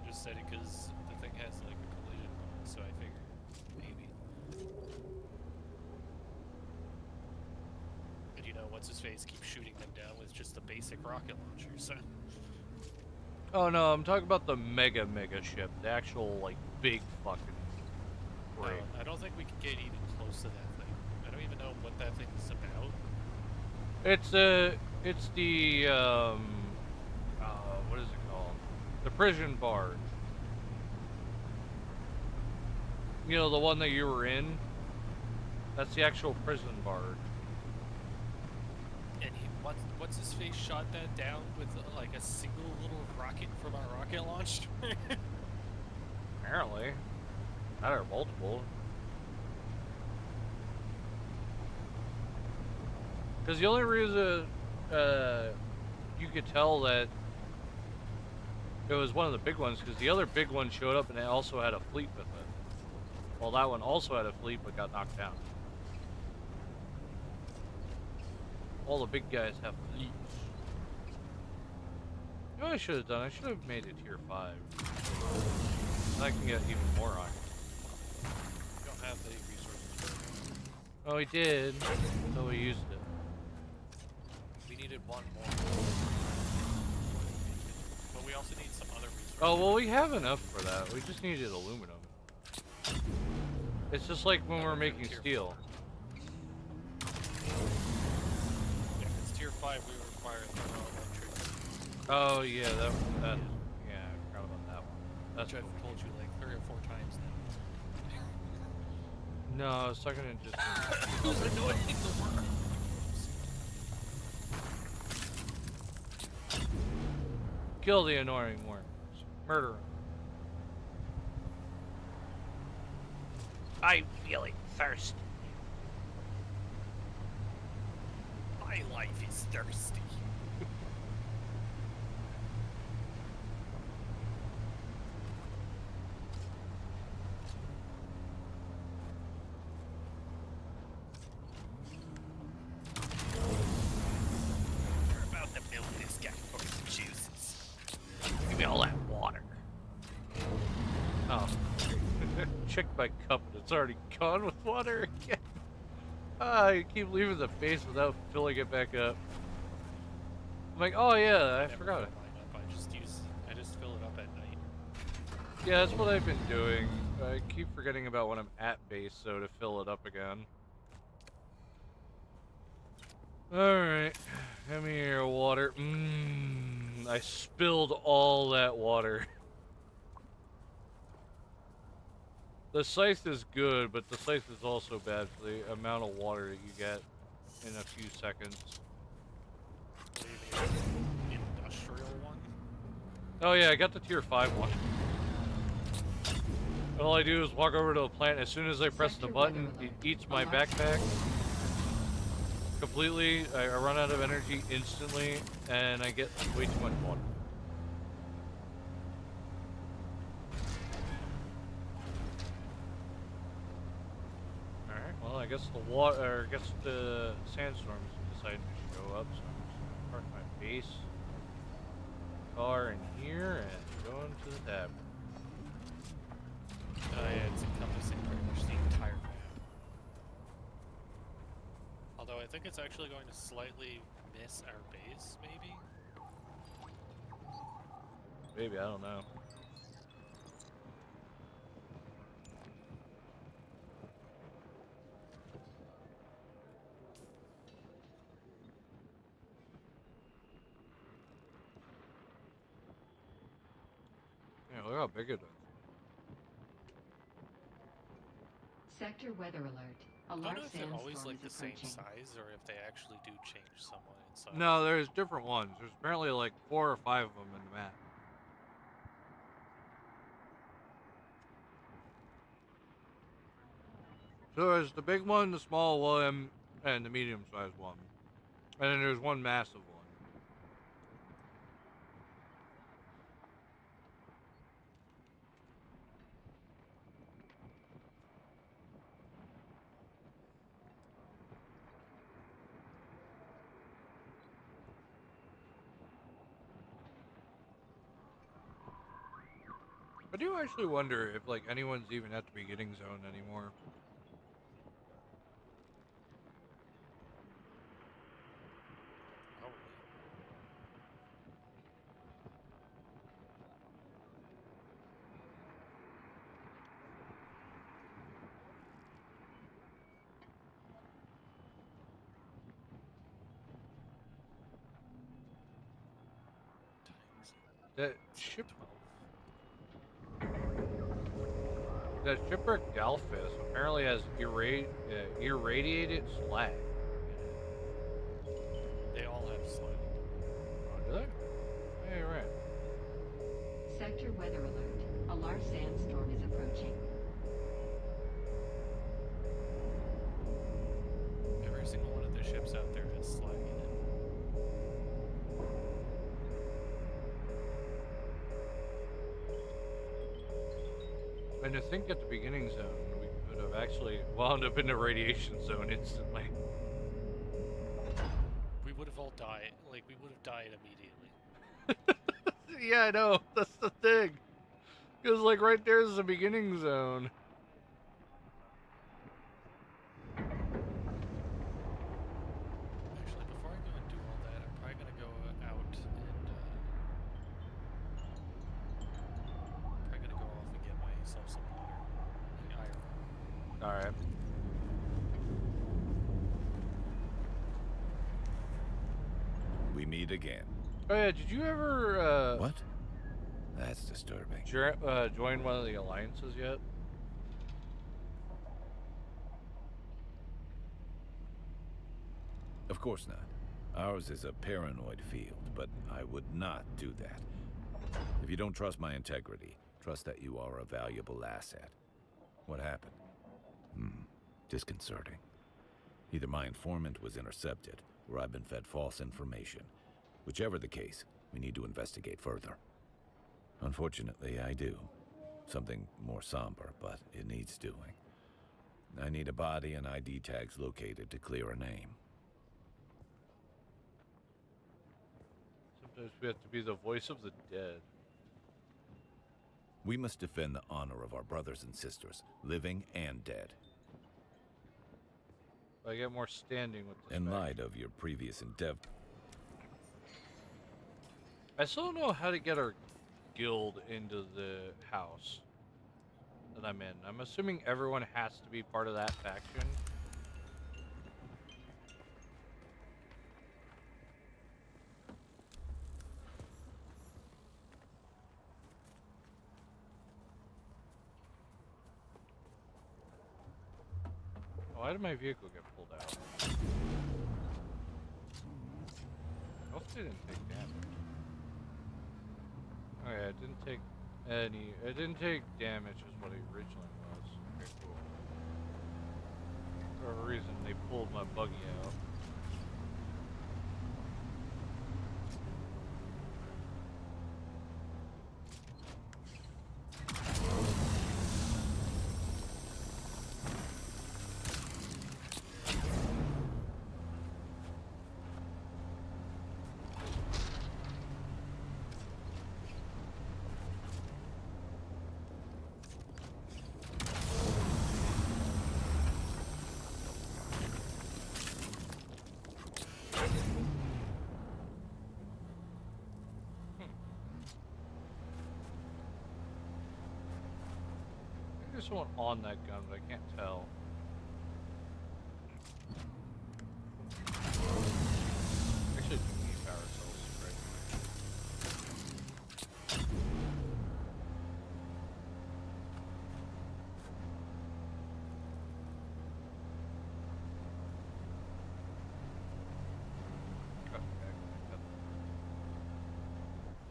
Speaker 2: I just said it because the thing has like a collision button, so I figured maybe. And you know, what's his face keeps shooting them down with just a basic rocket launcher, so.
Speaker 10: Oh no, I'm talking about the mega ship. The actual, like, big fucking rig.
Speaker 2: I don't think we can get even close to that thing. I don't even know what that thing is about.
Speaker 10: It's the, what is it called? The prison barge. You know, the one that you were in? That's the actual prison barge.
Speaker 2: And what's his face shot that down with like a single little rocket from our rocket launcher?
Speaker 10: Apparently. Not or multiple. Because the only reason you could tell that it was one of the big ones, because the other big one showed up and it also had a fleet with it. Well, that one also had a fleet but got knocked down. All the big guys have fleets. You know what I should have done? I should have made it tier 5. Then I can get even more iron.
Speaker 2: We don't have the resources for it.
Speaker 10: Oh, we did. So we used it.
Speaker 2: We needed one more. But we also need some other resources.
Speaker 10: Oh, well, we have enough for that. We just needed aluminum. It's just like when we're making steel.
Speaker 2: 4. Yeah, if it's tier 5, we require thermoelectric.
Speaker 10: Oh, yeah, that yeah, I forgot about that one. That's
Speaker 2: Which
Speaker 10: what
Speaker 2: I've told you like 3 or 4 times now.
Speaker 10: No, I was talking to just...
Speaker 2: Those annoying the worms.
Speaker 10: Kill the annoying worms. Murder them. I'm feeling thirsty.
Speaker 2: My life is thirsty. We're about to milk this guy for his juices.
Speaker 10: Give me all that water. Oh. Check my cup and it's already gone with water again. I keep leaving the base without filling it back up. I'm like, oh yeah, I forgot it.
Speaker 2: I just fill it up at night.
Speaker 10: Yeah, that's what I've been doing. I keep forgetting about when I'm at base, so to fill it up again. Alright, give me your water. I spilled all that water. The scythe is good, but the scythe is also bad for the amount of water that you get in a few seconds.
Speaker 2: Industrial one?
Speaker 10: Oh yeah, I got the tier 5 one. All I do is walk over to a plant. As soon as I press the button, it eats my backpack completely. I run out of energy instantly, and I get way too much water. guess the water, or I guess the sandstorms decided to show up, so I'm just gonna park my base car in here and go into the tavern.
Speaker 2: Yeah, it's encompassing pretty much the entire map. Although I think it's actually going to slightly miss our base, maybe?
Speaker 10: Maybe, I don't know. Yeah, look how big it is.
Speaker 11: Sector weather alert. A
Speaker 2: I don't
Speaker 11: large
Speaker 2: know if they're always
Speaker 11: sandstorm
Speaker 2: like
Speaker 11: is
Speaker 2: the same
Speaker 11: approaching.
Speaker 2: size or if they actually do change somewhat in size.
Speaker 10: No, there's different ones. There's apparently like 4 or 5 of them in the map. So there's the big one, the small one, and the medium-sized one. And then there's one massive one. I do actually wonder if like anyone's even at the beginning zone anymore.
Speaker 2: Probably. Times
Speaker 10: That ship,
Speaker 2: 12.
Speaker 10: that shipwreck Galphus apparently has irradiated slag.
Speaker 2: They all have slag.
Speaker 10: Oh, do they? Hey, right.
Speaker 11: Sector weather alert. A large sandstorm is approaching.
Speaker 2: Every single one of the ships out there has slag in it.
Speaker 10: And to think at the beginning zone, we could have actually wound up in the radiation zone instantly.
Speaker 2: We would have all died. Like, we would have died immediately.
Speaker 10: Yeah, I know. That's the thing. Because, like, right there's the beginning zone.
Speaker 2: Actually, before I go and do all that, I'm probably going to go out and, probably going to go off and get myself some water. Like iron.
Speaker 10: Alright.
Speaker 3: We meet again.
Speaker 10: Oh, yeah, did you ever,
Speaker 3: What? That's disturbing.
Speaker 10: join one of the alliances yet?
Speaker 3: Of course not. Ours is a paranoid field, but I would not do that. If you don't trust my integrity, trust that you are a valuable asset. What happened? Disconcerting. Either my informant was intercepted, or I've been fed false information. Whichever the case, we need to investigate further. Unfortunately, I do. Something more somber, but it needs doing. I need a body and ID tags located to clear a name.
Speaker 10: Sometimes we have to be the voice of the dead.
Speaker 3: We must defend the honor of our brothers and sisters, living and dead.
Speaker 10: I get more standing with this.
Speaker 3: In
Speaker 10: faction.
Speaker 3: light of your previous endeavor.
Speaker 10: I still don't know how to get our guild into the house that I'm in. I'm assuming everyone has to be part of that faction. Why did my vehicle get pulled out? Hopefully it didn't take damage. Oh yeah, it didn't take any. It didn't take damage, is what it originally was. Okay, cool. For whatever reason, they pulled my buggy out. there's someone on that gun, but I can't tell. Actually, do need power cells, right?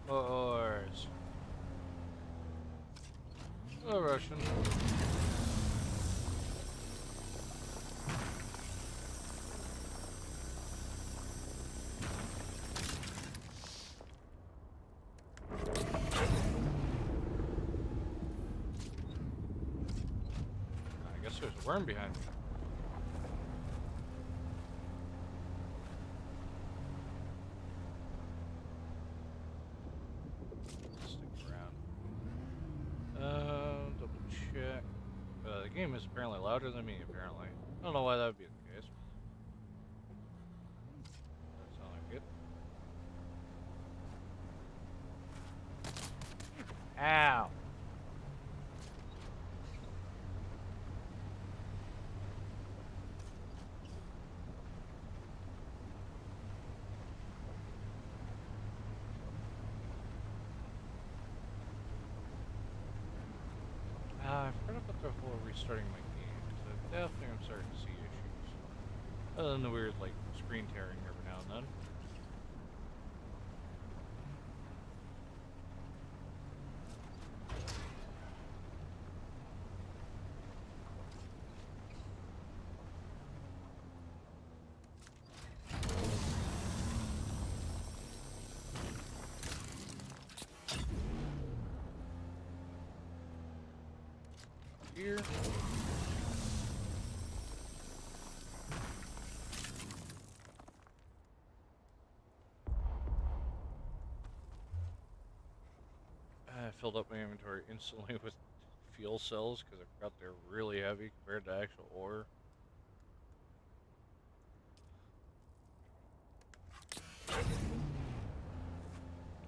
Speaker 10: Wars. Oh, Russian. I guess there's a worm behind me. Stick around. Double check. The game is apparently louder than me, apparently. I don't know why that would be the case. Doesn't sound like it. Ow! I forgot about the whole restarting my game, because I definitely am starting to see issues. Other than the weird, like, screen tearing every now and then. Here. I filled up my inventory instantly with fuel cells because I forgot they're really heavy compared to actual ore.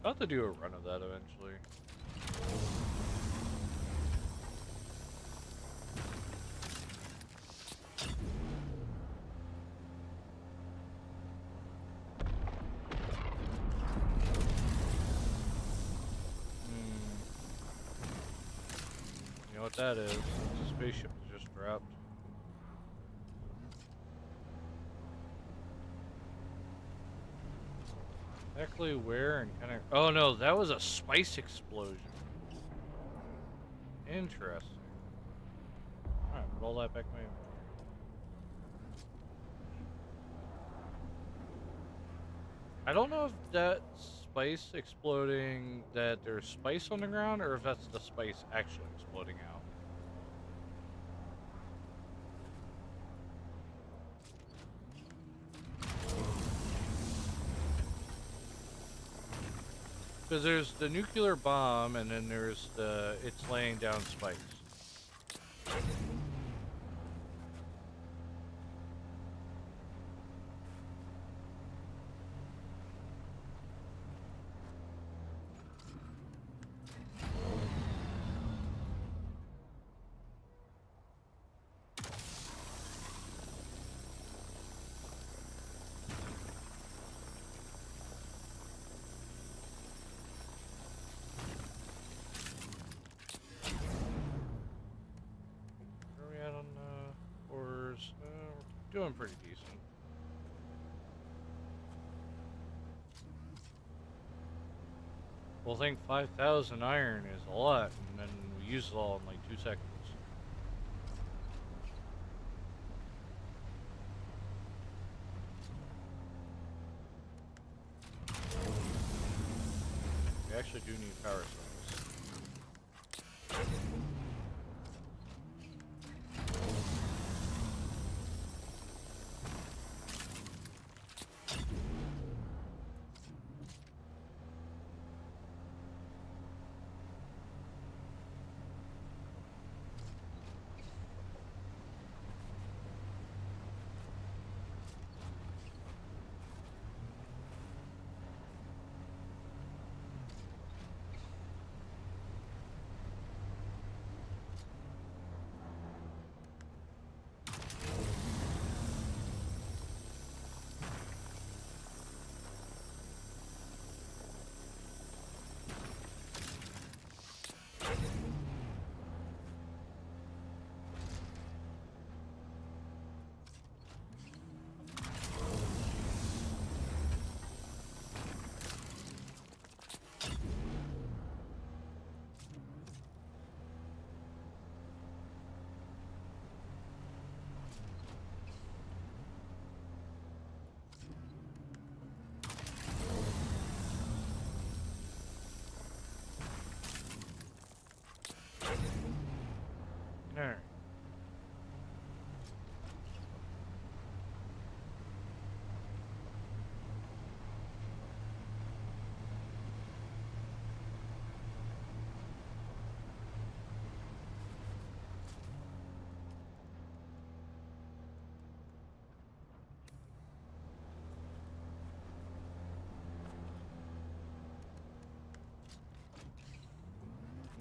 Speaker 10: I'll have to do a run of that eventually. You know what that is? It's a spaceship that just dropped. Exactly where and kind of... Oh no, that was a spice explosion. Interesting. Alright, put all that back in my inventory. I don't know if that's spice exploding, that there's spice on the ground, or if that's the spice actually exploding out. Because there's the nuclear bomb, and then there's the it's laying down spice. Doing pretty decent. Well, I think 5,000 iron is a lot, and then we use it all in like 2 seconds. We actually do need power cells.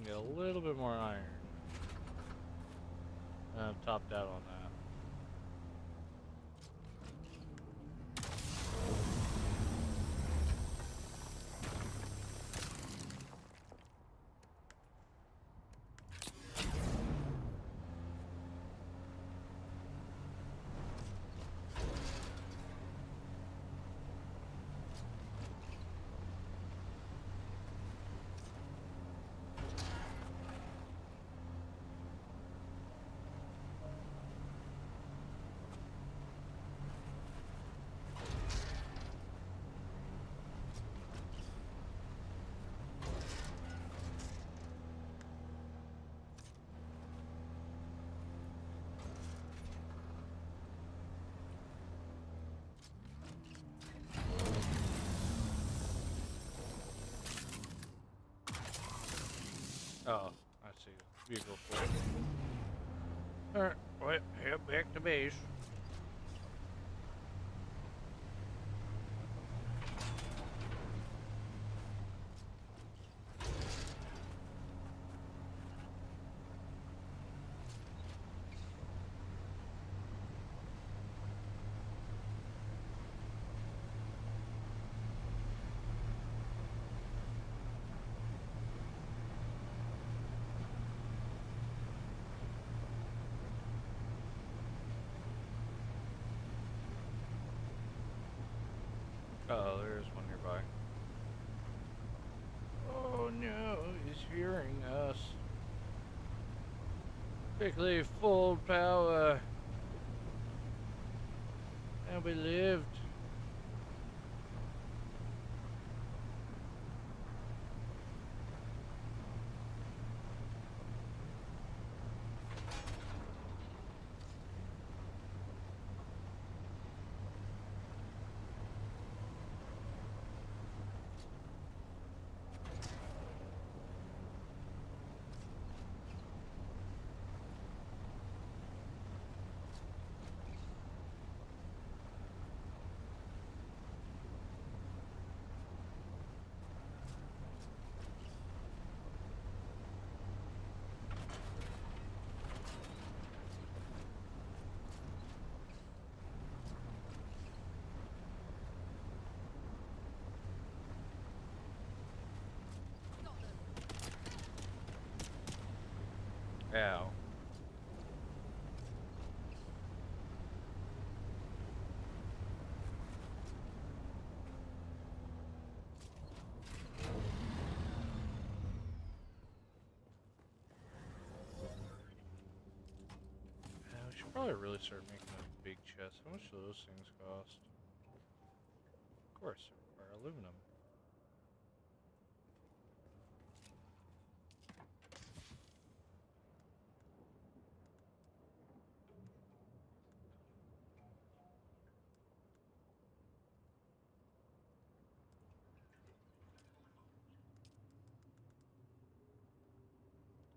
Speaker 10: get a little bit more iron. I'm topped out on that. Oh, I see. Vehicle full. Alright, wait, head back to base. Oh, there's one nearby. Oh no, he's hearing us. Quickly, full power. And we lived. Ow. We should probably really start making a big chest. How much do those things cost? Of course, they require aluminum.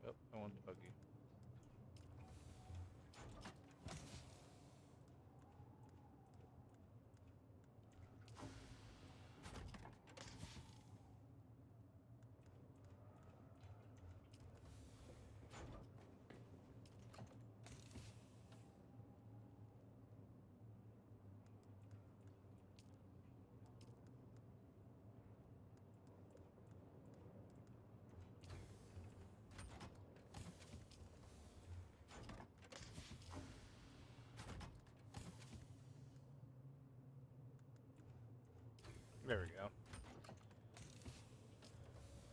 Speaker 10: Oh, I want the buggy. There we go.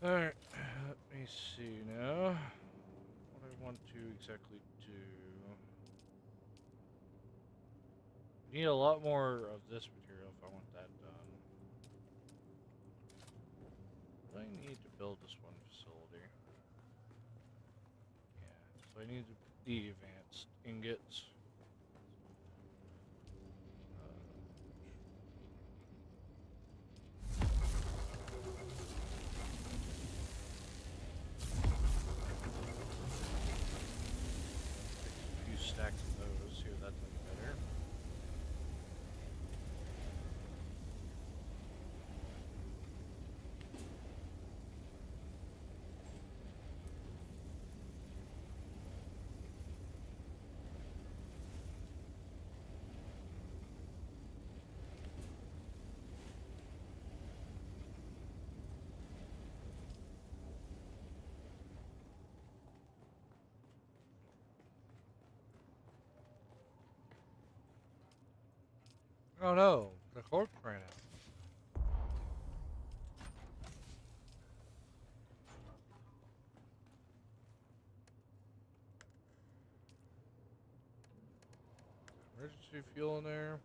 Speaker 10: Alright, let me see now. What I want to exactly do. Need a lot more of this material if I want that done. I need to build this one facility. Yeah, so I need the advanced ingots. A few stacks of those, see if that's any better. Oh no, the corpse ran out. Emergency fuel in there.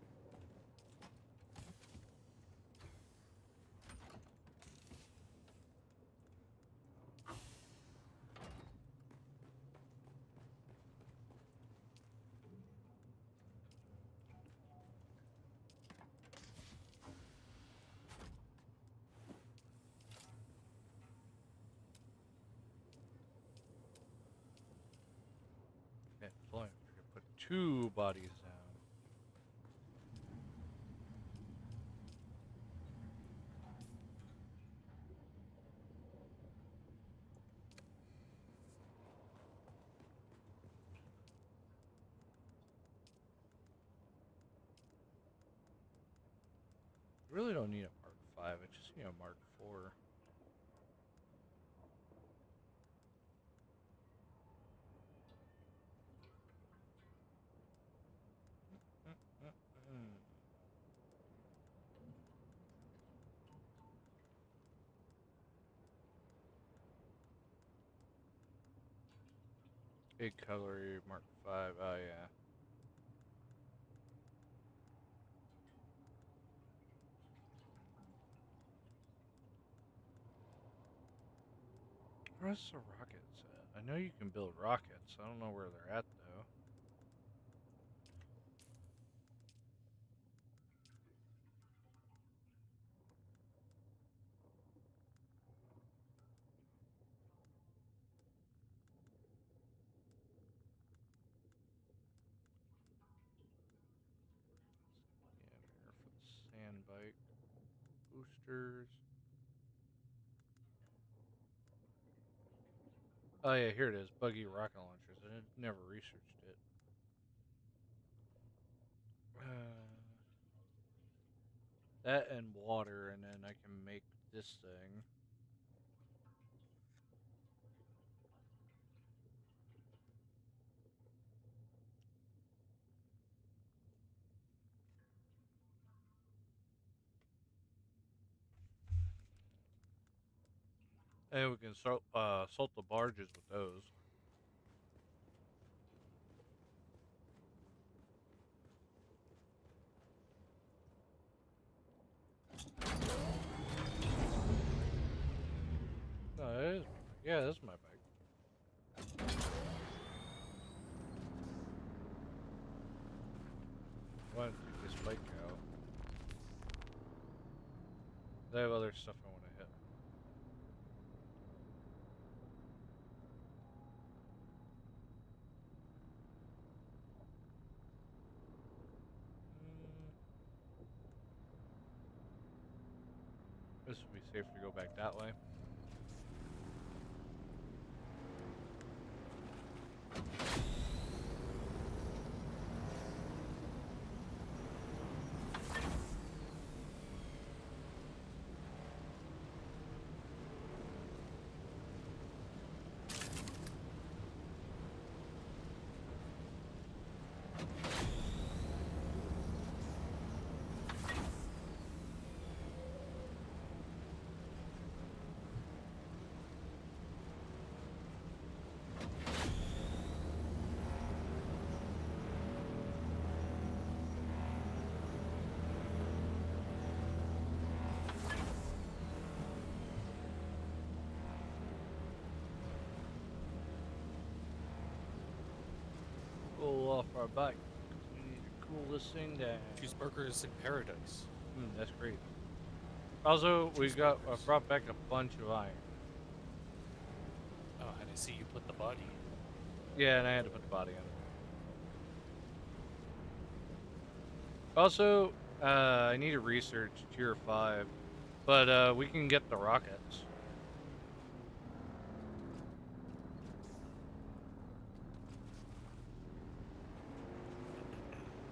Speaker 10: Okay, fine. We're gonna put 2 bodies down. I really don't need a Mark 5, I just need a Mark 4. Big cutlery, Mark 5, oh yeah. Where's the rockets at? I know you can build rockets, I don't know where they're at though. Yeah, here for the sand bike. Boosters. Oh yeah, here it is. Buggy rocket launchers. I never researched it. That and water, and then I can make this thing. And we can salt the barges with those. No, that is my bike. Yeah, that's my bike. I want to take this bike out. I have other stuff I want to hit. This would be safe to go back that way. Pull off our bike. We need to cool this thing down.
Speaker 2: Cheeseburgers in paradise.
Speaker 10: That's great. Also, we got brought back a bunch of iron.
Speaker 2: Oh, and I see you put the body in.
Speaker 10: Yeah, and I had to put the body on it. Also, I need to research tier 5, but we can get the rockets.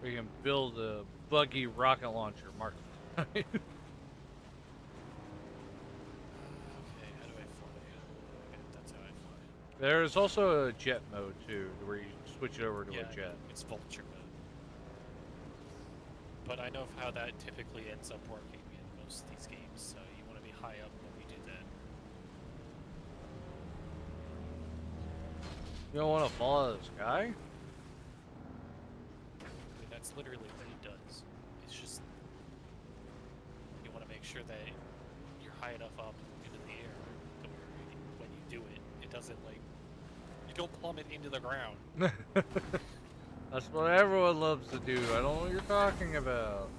Speaker 10: We can build a buggy rocket launcher, Mark 5.
Speaker 2: Okay, how do I fly? Okay, that's how I fly.
Speaker 10: There's also a jet mode too, where you switch it over to
Speaker 2: Yeah,
Speaker 10: a jet.
Speaker 2: it's vulture mode. But I know how that typically ends up working in most of these games, so you want to be high up when you do that.
Speaker 10: You don't want to fall out of the sky?
Speaker 2: I mean, that's literally what it does. It's just you want to make sure that you're high enough up into the air to where when you do it, it doesn't like you don't plummet into the ground.
Speaker 10: That's what everyone loves to do. I don't know what you're talking about.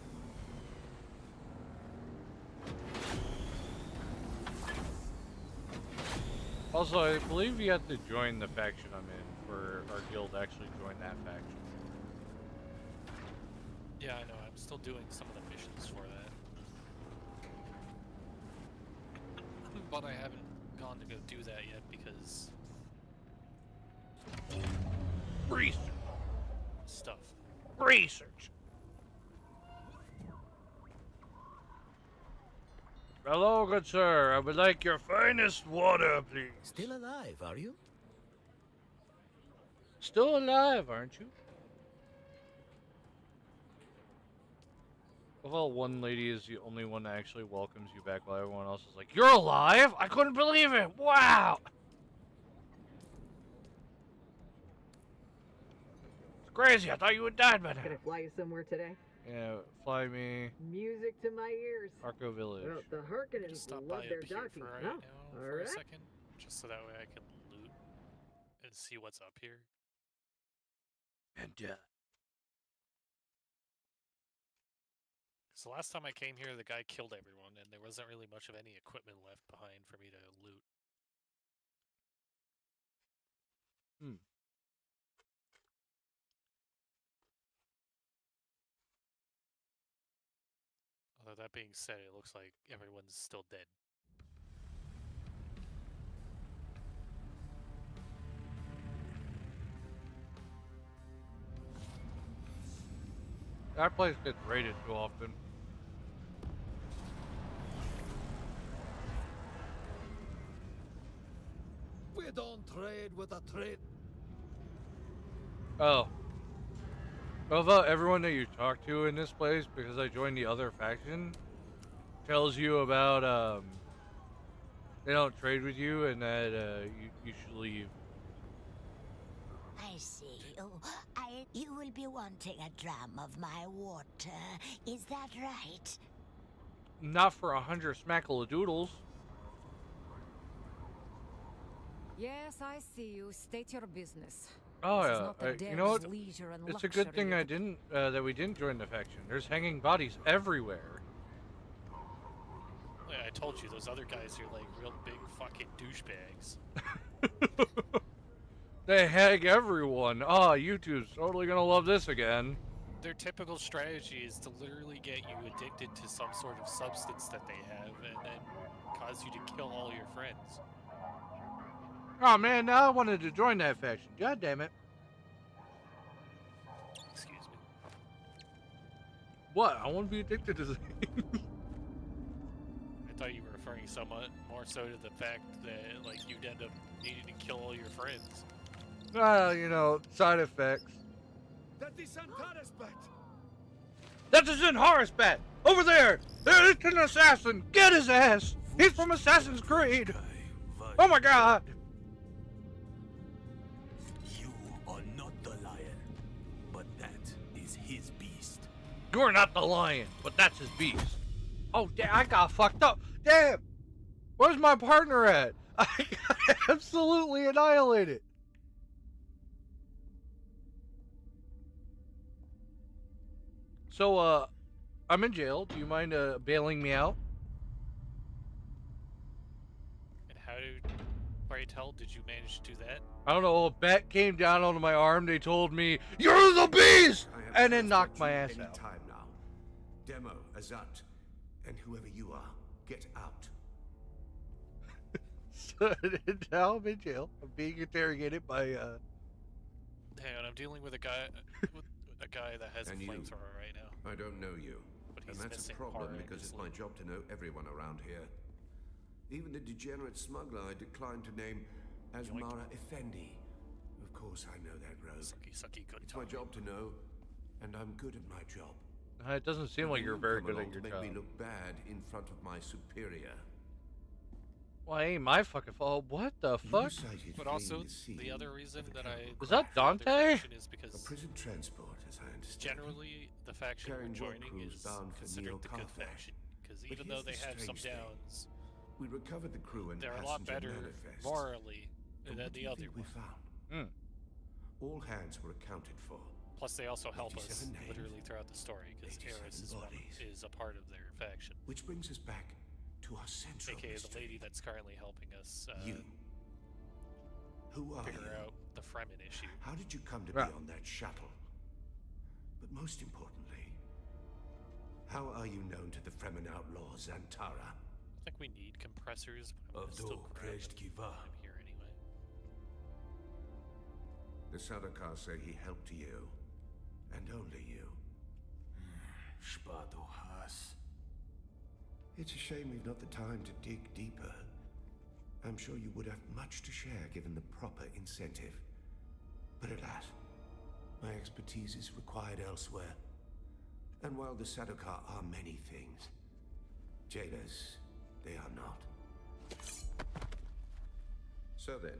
Speaker 10: Also, I believe you have to join the faction I'm in for our guild to actually join that faction.
Speaker 2: Yeah, I know. I'm still doing some of the missions for that. But I haven't gone to go do that yet because
Speaker 10: Research.
Speaker 2: stuff.
Speaker 10: Research. Hello, good sir. I would like your finest water, please.
Speaker 6: Still alive, are you?
Speaker 10: Still alive, aren't you? Well, one lady is the only one that actually welcomes you back while everyone else is like, "You're alive? I couldn't believe it! Wow!" It's crazy. I thought you had died by now.
Speaker 12: Gonna fly you somewhere today?
Speaker 10: Yeah, fly me.
Speaker 12: Music to my ears.
Speaker 10: Arco Village.
Speaker 12: Well, the Harkonnens
Speaker 2: Stop
Speaker 12: love
Speaker 2: by
Speaker 12: their
Speaker 2: up here
Speaker 12: docking.
Speaker 2: for right
Speaker 12: Oh,
Speaker 2: now
Speaker 12: all
Speaker 2: for a
Speaker 12: right.
Speaker 2: second, just so that way I can loot and see what's up here.
Speaker 10: And
Speaker 2: So last time I came here, the guy killed everyone, and there wasn't really much of any equipment left behind for me to loot.
Speaker 10: Hmm.
Speaker 2: Although that being said, it looks like everyone's still dead.
Speaker 10: That place gets raided too often.
Speaker 6: We don't trade with a trade.
Speaker 10: Oh. Although everyone that you talk to in this place, because I joined the other faction, tells you about, they don't trade with you and that, you should leave.
Speaker 13: I see. Oh, you will be wanting a dram of my water. Is that right?
Speaker 10: Not for 100 smackle-a-doodles.
Speaker 5: Yes, I see you. State your business.
Speaker 10: Oh,
Speaker 5: This is
Speaker 10: yeah.
Speaker 5: not the
Speaker 10: You know what?
Speaker 5: dev's leisure and
Speaker 10: It's a good
Speaker 5: luxury
Speaker 10: thing
Speaker 5: of-
Speaker 10: I didn't, that we didn't join the faction. There's hanging bodies everywhere.
Speaker 2: Yeah, I told you, those other guys are like real big fucking douchebags.
Speaker 10: They hang everyone. Oh, YouTube's totally gonna love this again.
Speaker 2: Their typical strategy is to literally get you addicted to some sort of substance that they have and then cause you to kill all your friends.
Speaker 10: Oh man, now I wanted to join that faction. God damn it.
Speaker 2: Excuse me.
Speaker 10: What? I want to be addicted to things.
Speaker 2: I thought you were referring somewhat more so to the fact that like you'd end up needing to kill all your friends.
Speaker 10: You know, side effects.
Speaker 6: That is Antaresbat.
Speaker 10: That is in Horusbat! Over there! There is an assassin! Get his ass! He's from Assassin's Creed! Oh my god!
Speaker 6: You are not the lion, but that is his beast.
Speaker 10: You're not the lion, but that's his beast. Oh, damn, I got fucked up. Damn! Where's my partner at? I got absolutely annihilated. So, I'm in jail. Do you mind, bailing me out?
Speaker 2: And how pray tell, did you manage to do that?
Speaker 10: I don't know. A bat came down onto my arm. They told me, "You're the beast!" And then knocked my ass out.
Speaker 14: Time now. Demo, Azat, and whoever you are, get out.
Speaker 10: So now I'm in jail. I'm being interrogated by,
Speaker 2: Hang on, I'm dealing with a guy that has a
Speaker 14: And you?
Speaker 2: flamethrower right now.
Speaker 14: I don't know you.
Speaker 2: But
Speaker 14: And
Speaker 2: he's
Speaker 14: that's a
Speaker 2: missing
Speaker 14: problem
Speaker 2: part of
Speaker 14: because
Speaker 2: his
Speaker 14: it's my
Speaker 2: leg.
Speaker 14: job to know everyone around here. Even the degenerate smuggler I declined to name as
Speaker 2: Yoink.
Speaker 14: Mara Effendi. Of course I know that rogue.
Speaker 2: Sucky, good
Speaker 14: It's my
Speaker 2: time.
Speaker 14: job to know, and I'm good at my job.
Speaker 10: It doesn't seem
Speaker 14: And
Speaker 10: like
Speaker 14: then
Speaker 10: you're
Speaker 14: you
Speaker 10: very
Speaker 14: come
Speaker 10: good
Speaker 14: along
Speaker 10: at your
Speaker 14: to make
Speaker 10: job.
Speaker 14: me look bad in front of my superior.
Speaker 10: Well, ain't my fucking fault. What the
Speaker 14: You
Speaker 10: fuck?
Speaker 14: decided
Speaker 2: But
Speaker 14: fleeing
Speaker 2: also,
Speaker 14: the scene
Speaker 2: the other reason
Speaker 14: of a
Speaker 2: that I
Speaker 14: terrible
Speaker 10: Is that
Speaker 14: crash.
Speaker 2: the other
Speaker 10: Dante?
Speaker 2: faction is
Speaker 14: A
Speaker 2: because
Speaker 14: prison transport, as I understand.
Speaker 2: generally the faction
Speaker 14: Carrying
Speaker 2: we're
Speaker 14: work
Speaker 2: joining
Speaker 14: crews
Speaker 2: is
Speaker 14: bound for
Speaker 2: considered the good
Speaker 14: Neo-Carthae.
Speaker 2: faction. Because
Speaker 14: But
Speaker 2: even though
Speaker 14: here's
Speaker 2: they
Speaker 14: the
Speaker 2: have some
Speaker 14: strange thing.
Speaker 2: downs,
Speaker 14: We recovered the crew and
Speaker 2: they're a lot
Speaker 14: passenger
Speaker 2: better
Speaker 14: manifest.
Speaker 2: morally
Speaker 14: And
Speaker 2: than
Speaker 14: what do
Speaker 2: the
Speaker 14: you
Speaker 2: other
Speaker 14: think we
Speaker 2: one.
Speaker 14: found? All hands were accounted for.
Speaker 2: Plus, they also help us
Speaker 14: 87 names,
Speaker 2: literally throughout the story because
Speaker 14: 87
Speaker 2: Eris
Speaker 14: bodies.
Speaker 2: is a part of their faction.
Speaker 14: Which brings us back to our central
Speaker 2: AKA the
Speaker 14: mystery.
Speaker 2: lady that's currently helping us
Speaker 14: You. Who are
Speaker 2: figure
Speaker 14: you?
Speaker 2: out the Fremen issue.
Speaker 14: How did you come to be on that shuttle? But most importantly, how are you known to the Fremen outlaw Zantara?
Speaker 2: I think we need compressors, but I'm gonna still grab them while I'm here anyway.
Speaker 14: The Sardaukar say he helped you, and only you.
Speaker 6: Spadohas.
Speaker 14: It's a shame we've not the time to dig deeper. I'm sure you would have much to share given the proper incentive. But alas, my expertise is required elsewhere. And while the Sardaukar are many things, jailers, they are not. So then,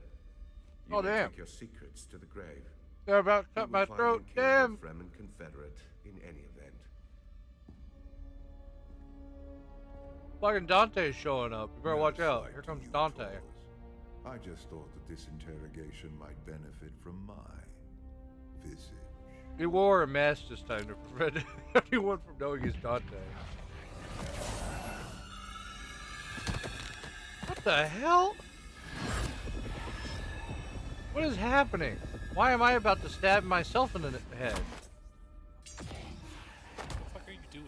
Speaker 14: you may
Speaker 10: damn.
Speaker 14: take your secrets to the grave.
Speaker 10: They're about to
Speaker 14: You
Speaker 10: cut
Speaker 14: will
Speaker 10: my
Speaker 14: find
Speaker 10: throat.
Speaker 14: you killed
Speaker 10: Damn.
Speaker 14: a Fremen Confederate in any event.
Speaker 10: Fucking Dante's showing up. You better watch out. Here comes Dante.
Speaker 15: I just thought that this interrogation might benefit from my visit.
Speaker 10: He wore a mask this time to prevent anyone from knowing he's Dante. What the hell? What is happening? Why am I about to stab myself in the head?
Speaker 2: What the fuck are you doing?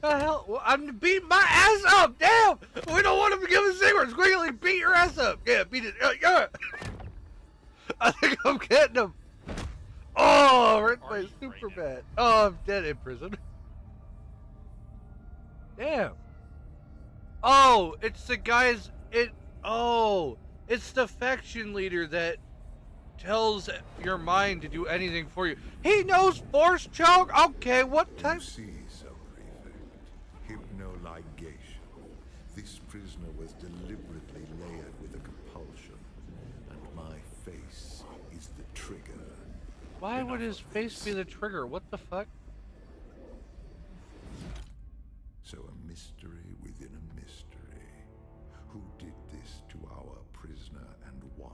Speaker 10: The hell? Well, I'm beating my ass up! Damn! We don't want him to give us secrets! Quickly beat your ass up! Yeah, beat it! Yeah! I think I'm getting him! Oh, right by super bad. Oh, I'm dead in prison. Damn. Oh, it's the guys. Oh, it's the faction leader that tells your mind to do anything for you. He knows force choke. Okay, what type?
Speaker 15: You see, Sub-Prefect, hypnoligation. This prisoner was deliberately layered with a compulsion, and my face is the trigger.
Speaker 10: Why would his face be the trigger? What the fuck?
Speaker 15: So a mystery within a mystery. Who did this to our prisoner and why?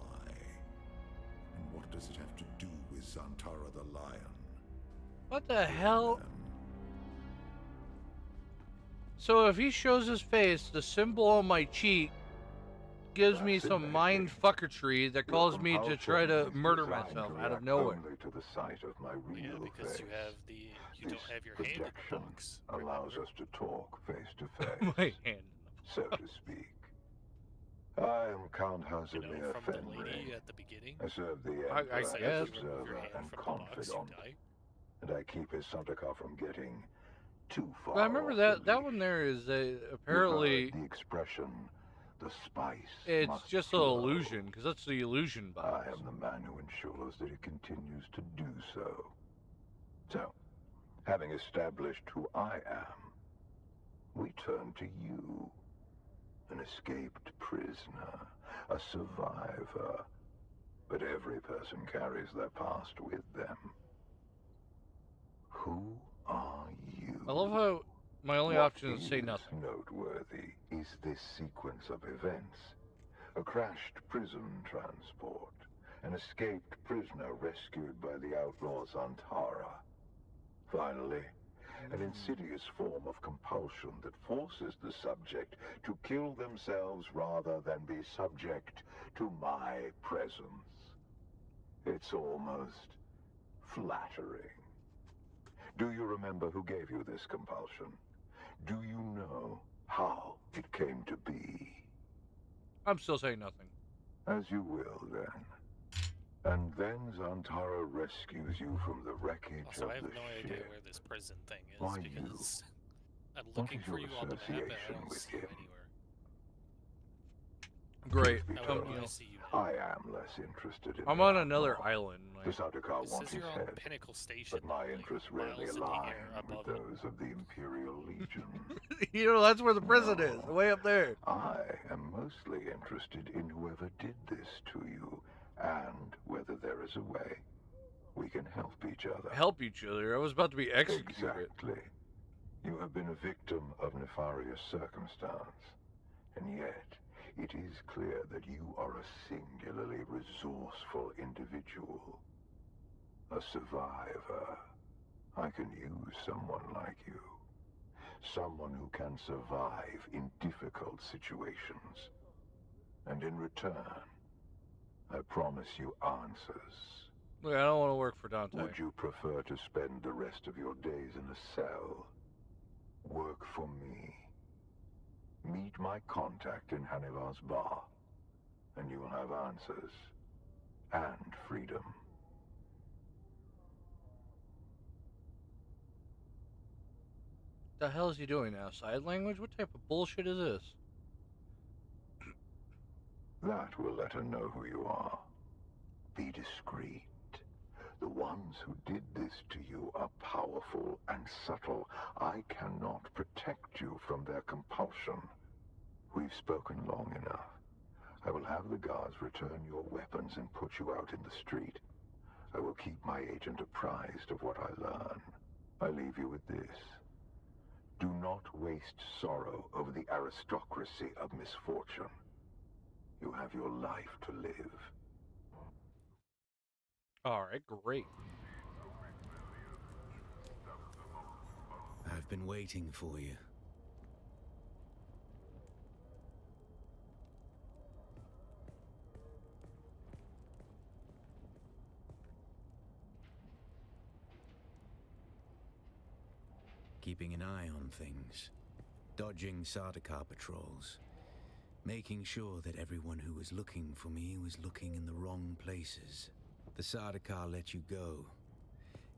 Speaker 15: And what does it have to do with Zantara the Lion?
Speaker 10: What the hell? So if he shows his face, the symbol on my cheek gives me some mind fuckertree that calls me to try to murder myself out of nowhere.
Speaker 15: Only to the sight of my real
Speaker 2: because
Speaker 15: face.
Speaker 2: you don't have your hand in the box.
Speaker 15: Allows us to talk face to face.
Speaker 10: My hand.
Speaker 15: So to speak. I am Count Hazimir
Speaker 2: From the
Speaker 15: Fenrir.
Speaker 2: lady at the beginning.
Speaker 15: I serve the
Speaker 10: I
Speaker 15: Emperor
Speaker 10: guess.
Speaker 15: as observer and confidant, and I keep his Sardaukar from getting too far.
Speaker 10: But I remember that one there is apparently
Speaker 15: the expression, the spice.
Speaker 10: it's
Speaker 15: must
Speaker 10: just an
Speaker 15: flow.
Speaker 10: illusion because that's the illusion box.
Speaker 15: I am the man who ensures that it continues to do so. So, having established who I am, we turn to you. An escaped prisoner, a survivor. But every person carries their past with them. Who are you?
Speaker 10: I love how my only option is to say nothing.
Speaker 15: Noteworthy is this sequence of events. A crashed prison transport. An escaped prisoner rescued by the outlaw Zantara. Finally, an insidious form of compulsion that forces the subject to kill themselves rather than be subject to my presence. It's almost flattering. Do you remember who gave you this compulsion? Do you know how it came to be?
Speaker 10: I'm still saying nothing.
Speaker 15: As you will, then. And then Zantara rescues you from the wreckage
Speaker 2: Also,
Speaker 15: of
Speaker 2: I have
Speaker 15: the
Speaker 2: no
Speaker 15: ship.
Speaker 2: idea where this prison thing is
Speaker 15: Why
Speaker 2: because I'm
Speaker 15: What
Speaker 2: looking
Speaker 15: is
Speaker 2: for
Speaker 15: your
Speaker 2: you on the map and I
Speaker 15: association
Speaker 2: don't
Speaker 15: with
Speaker 2: see you
Speaker 15: him?
Speaker 2: anywhere.
Speaker 10: Great.
Speaker 15: Truth be
Speaker 2: I
Speaker 15: told,
Speaker 2: only see you
Speaker 15: I am less interested in
Speaker 10: I'm
Speaker 15: the
Speaker 10: on another
Speaker 15: outlaw.
Speaker 10: island.
Speaker 15: The
Speaker 10: Like,
Speaker 15: Sardaukar
Speaker 2: It
Speaker 15: want
Speaker 2: says
Speaker 15: his
Speaker 2: you're on
Speaker 15: head,
Speaker 2: Pinnacle Station,
Speaker 15: but my
Speaker 2: like
Speaker 15: interests rarely
Speaker 2: miles in the
Speaker 15: align
Speaker 2: air
Speaker 15: with
Speaker 2: above it.
Speaker 15: those of the Imperial Legion.
Speaker 10: you know, that's where the prison is,
Speaker 15: No.
Speaker 10: way up there.
Speaker 15: I am mostly interested in whoever did this to you, and whether there is a way we can help each other.
Speaker 10: Help each other. I was about to be executed.
Speaker 15: Exactly. You have been a victim of nefarious circumstance, and yet it is clear that you are a singularly resourceful individual. A survivor. I can use someone like you. Someone who can survive in difficult situations. And in return, I promise you answers.
Speaker 10: Look, I don't want to work for Dante.
Speaker 15: Would you prefer to spend the rest of your days in a cell? Work for me. Meet my contact in Hanivar's bar, and you will have answers and freedom.
Speaker 10: The hell is he doing now? Side language? What type of bullshit is this?
Speaker 15: That will let her know who you are. Be discreet. The ones who did this to you are powerful and subtle. I cannot protect you from their compulsion. We've spoken long enough. I will have the guards return your weapons and put you out in the street. I will keep my agent apprised of what I learn. I leave you with this. Do not waste sorrow over the aristocracy of misfortune. You have your life to live.
Speaker 10: Alright, great.
Speaker 6: I've been waiting for you. Keeping an eye on things. Dodging Sardaukar patrols. Making sure that everyone who was looking for me was looking in the wrong places. The Sardaukar let you go.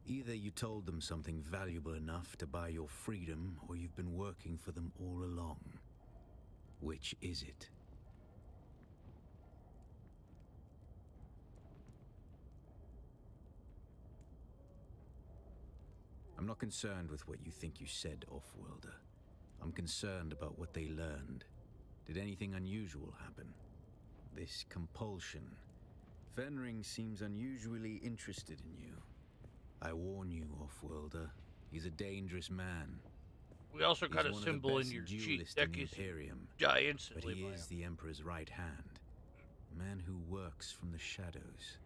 Speaker 6: Either you told them something valuable enough to buy your freedom, or you've been working for them all along. Which is it? I'm not concerned with what you think you said, Offworlder. I'm concerned about what they learned. Did anything unusual happen? This compulsion. Fenring seems unusually interested in you. I warn you, Offworlder. He's a dangerous man.
Speaker 10: We also got a
Speaker 6: He's one of the
Speaker 10: symbol in
Speaker 6: best
Speaker 10: your cheek.
Speaker 6: duelists
Speaker 10: That
Speaker 6: in the
Speaker 10: gives
Speaker 6: Imperium.
Speaker 10: die
Speaker 6: But
Speaker 10: instantly.
Speaker 6: he is the Emperor's right hand. A man who works from the shadows.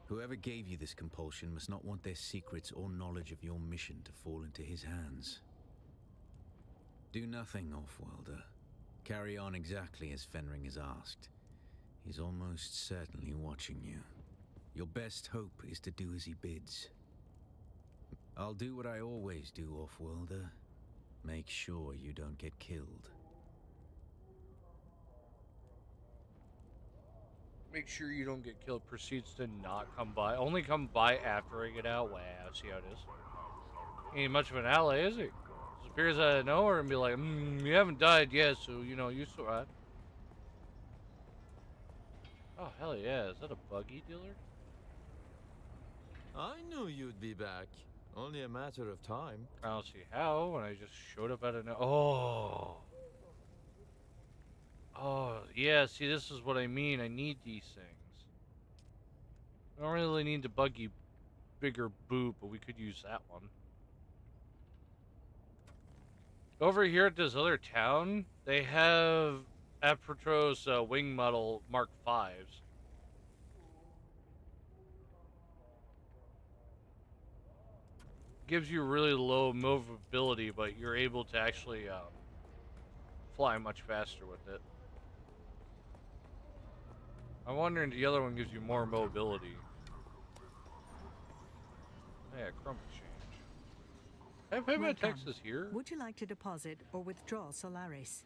Speaker 6: Whoever gave you this compulsion must not want their secrets or knowledge of your mission to fall into his hands. Do nothing, Offworlder. Carry on exactly as Fenring has asked. He's almost certainly watching you. Your best hope is to do as he bids. I'll do what I always do, Offworlder. Make sure you don't get killed.
Speaker 10: Make sure you don't get killed. Proceeds to not come by. Only come by after I get out. Wow, see how it is. Ain't much of an ally, is he? Just appears out of nowhere and be like, you haven't died yet, so, you know, you survived. Oh, hell yeah. Is that a buggy dealer?
Speaker 16: I knew you'd be back. Only a matter of time.
Speaker 10: I don't see how when I just showed up out of nowhere. Oh. Oh, yeah, see, this is what I mean. I need these things. I don't really need the buggy bigger boot, but we could use that one. Over here at this other town, they have Apatros wing model Mark 5s. Gives you really low mobility, but you're able to actually fly much faster with it. I'm wondering the other one gives you more mobility. Yeah, crumb exchange. Can I pay my
Speaker 17: Welcome.
Speaker 10: taxes here?
Speaker 17: Would you like to deposit or withdraw Solaris?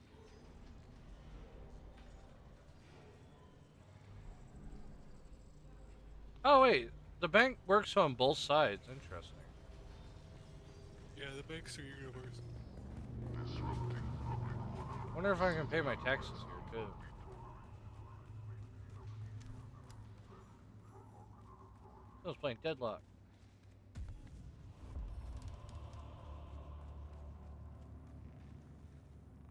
Speaker 10: Oh wait, the bank works on both sides. Interesting.
Speaker 2: Yeah, the banks are universal.
Speaker 10: Wonder if I can pay my taxes here too. I was playing Deadlock.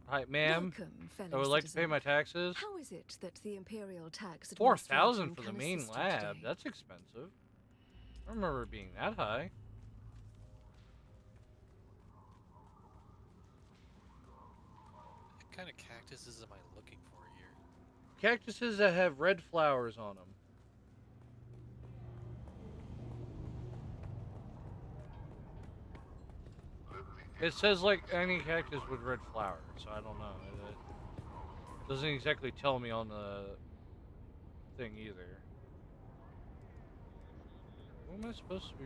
Speaker 10: Hi, ma'am.
Speaker 18: Welcome,
Speaker 10: I
Speaker 18: fellow
Speaker 10: would like to pay
Speaker 18: citizen.
Speaker 10: my taxes.
Speaker 18: How is it that the Imperial Tax
Speaker 10: 4,000
Speaker 18: Administration
Speaker 10: for the
Speaker 18: can
Speaker 10: main
Speaker 18: assist you
Speaker 10: lab.
Speaker 18: today?
Speaker 10: That's expensive. I don't remember it being that high.
Speaker 2: What kind of cactuses am I looking for here?
Speaker 10: Cactuses that have red flowers on them. It says like any cactus with red flowers, so I don't know. It doesn't exactly tell me on the thing either. Who am I supposed to be?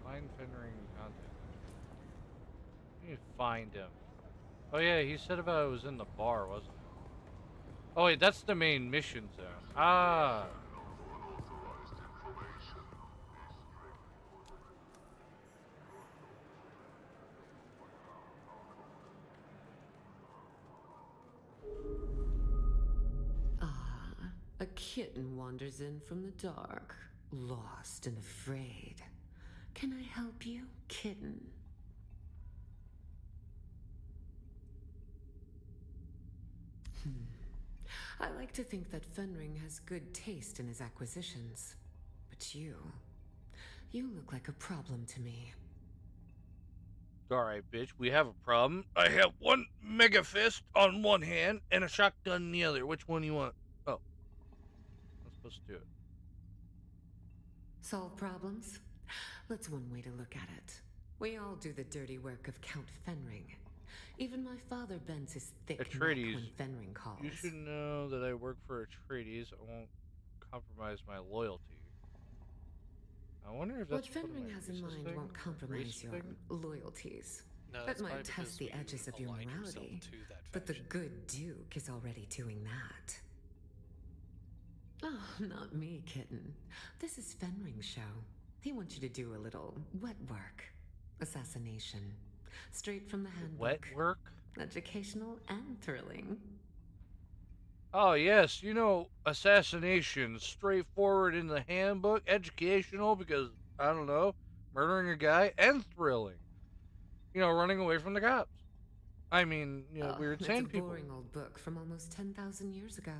Speaker 10: Find Fenring contact. I need to find him. Oh yeah, he said about it was in the bar, wasn't it? Oh wait, that's the main mission zone. Ah.
Speaker 19: A kitten wanders in from the dark, lost and afraid. Can I help you, kitten? I like to think that Fenring has good taste in his acquisitions. But you look like a problem to me.
Speaker 10: Alright, bitch, we have a problem. I have one mega fist on one hand and a shotgun in the other. Which one do you want? Oh. I'm supposed to do it.
Speaker 19: Solve problems? That's one way to look at it. We all do the dirty work of Count Fenring. Even my father bends his thick neck
Speaker 10: Atreides,
Speaker 19: when Fenring calls.
Speaker 10: you should know that I work for Atreides. I won't compromise my loyalty. I wonder if that's
Speaker 19: what Fenring has in mind
Speaker 10: thing?
Speaker 19: won't compromise your loyalties.
Speaker 2: No,
Speaker 19: that
Speaker 2: that's
Speaker 19: might
Speaker 2: probably
Speaker 19: test the
Speaker 2: because
Speaker 19: edges of
Speaker 2: we
Speaker 19: your
Speaker 2: aligned
Speaker 19: morality.
Speaker 2: yourself to that
Speaker 19: But the
Speaker 2: faction.
Speaker 19: good Duke is already doing that. Oh, not me, kitten. This is Fenring's show. He wants you to do a little wet work. Assassination. Straight from the handbook.
Speaker 10: Wet work?
Speaker 19: Educational and thrilling.
Speaker 10: Oh, yes, you know, assassination, straightforward in the handbook, educational because, I don't know, murdering a guy, and thrilling. You know, running away from the cops. I mean, you know, weird
Speaker 19: It's
Speaker 10: sand
Speaker 19: a
Speaker 10: people.
Speaker 19: boring old book from almost 10,000 years ago.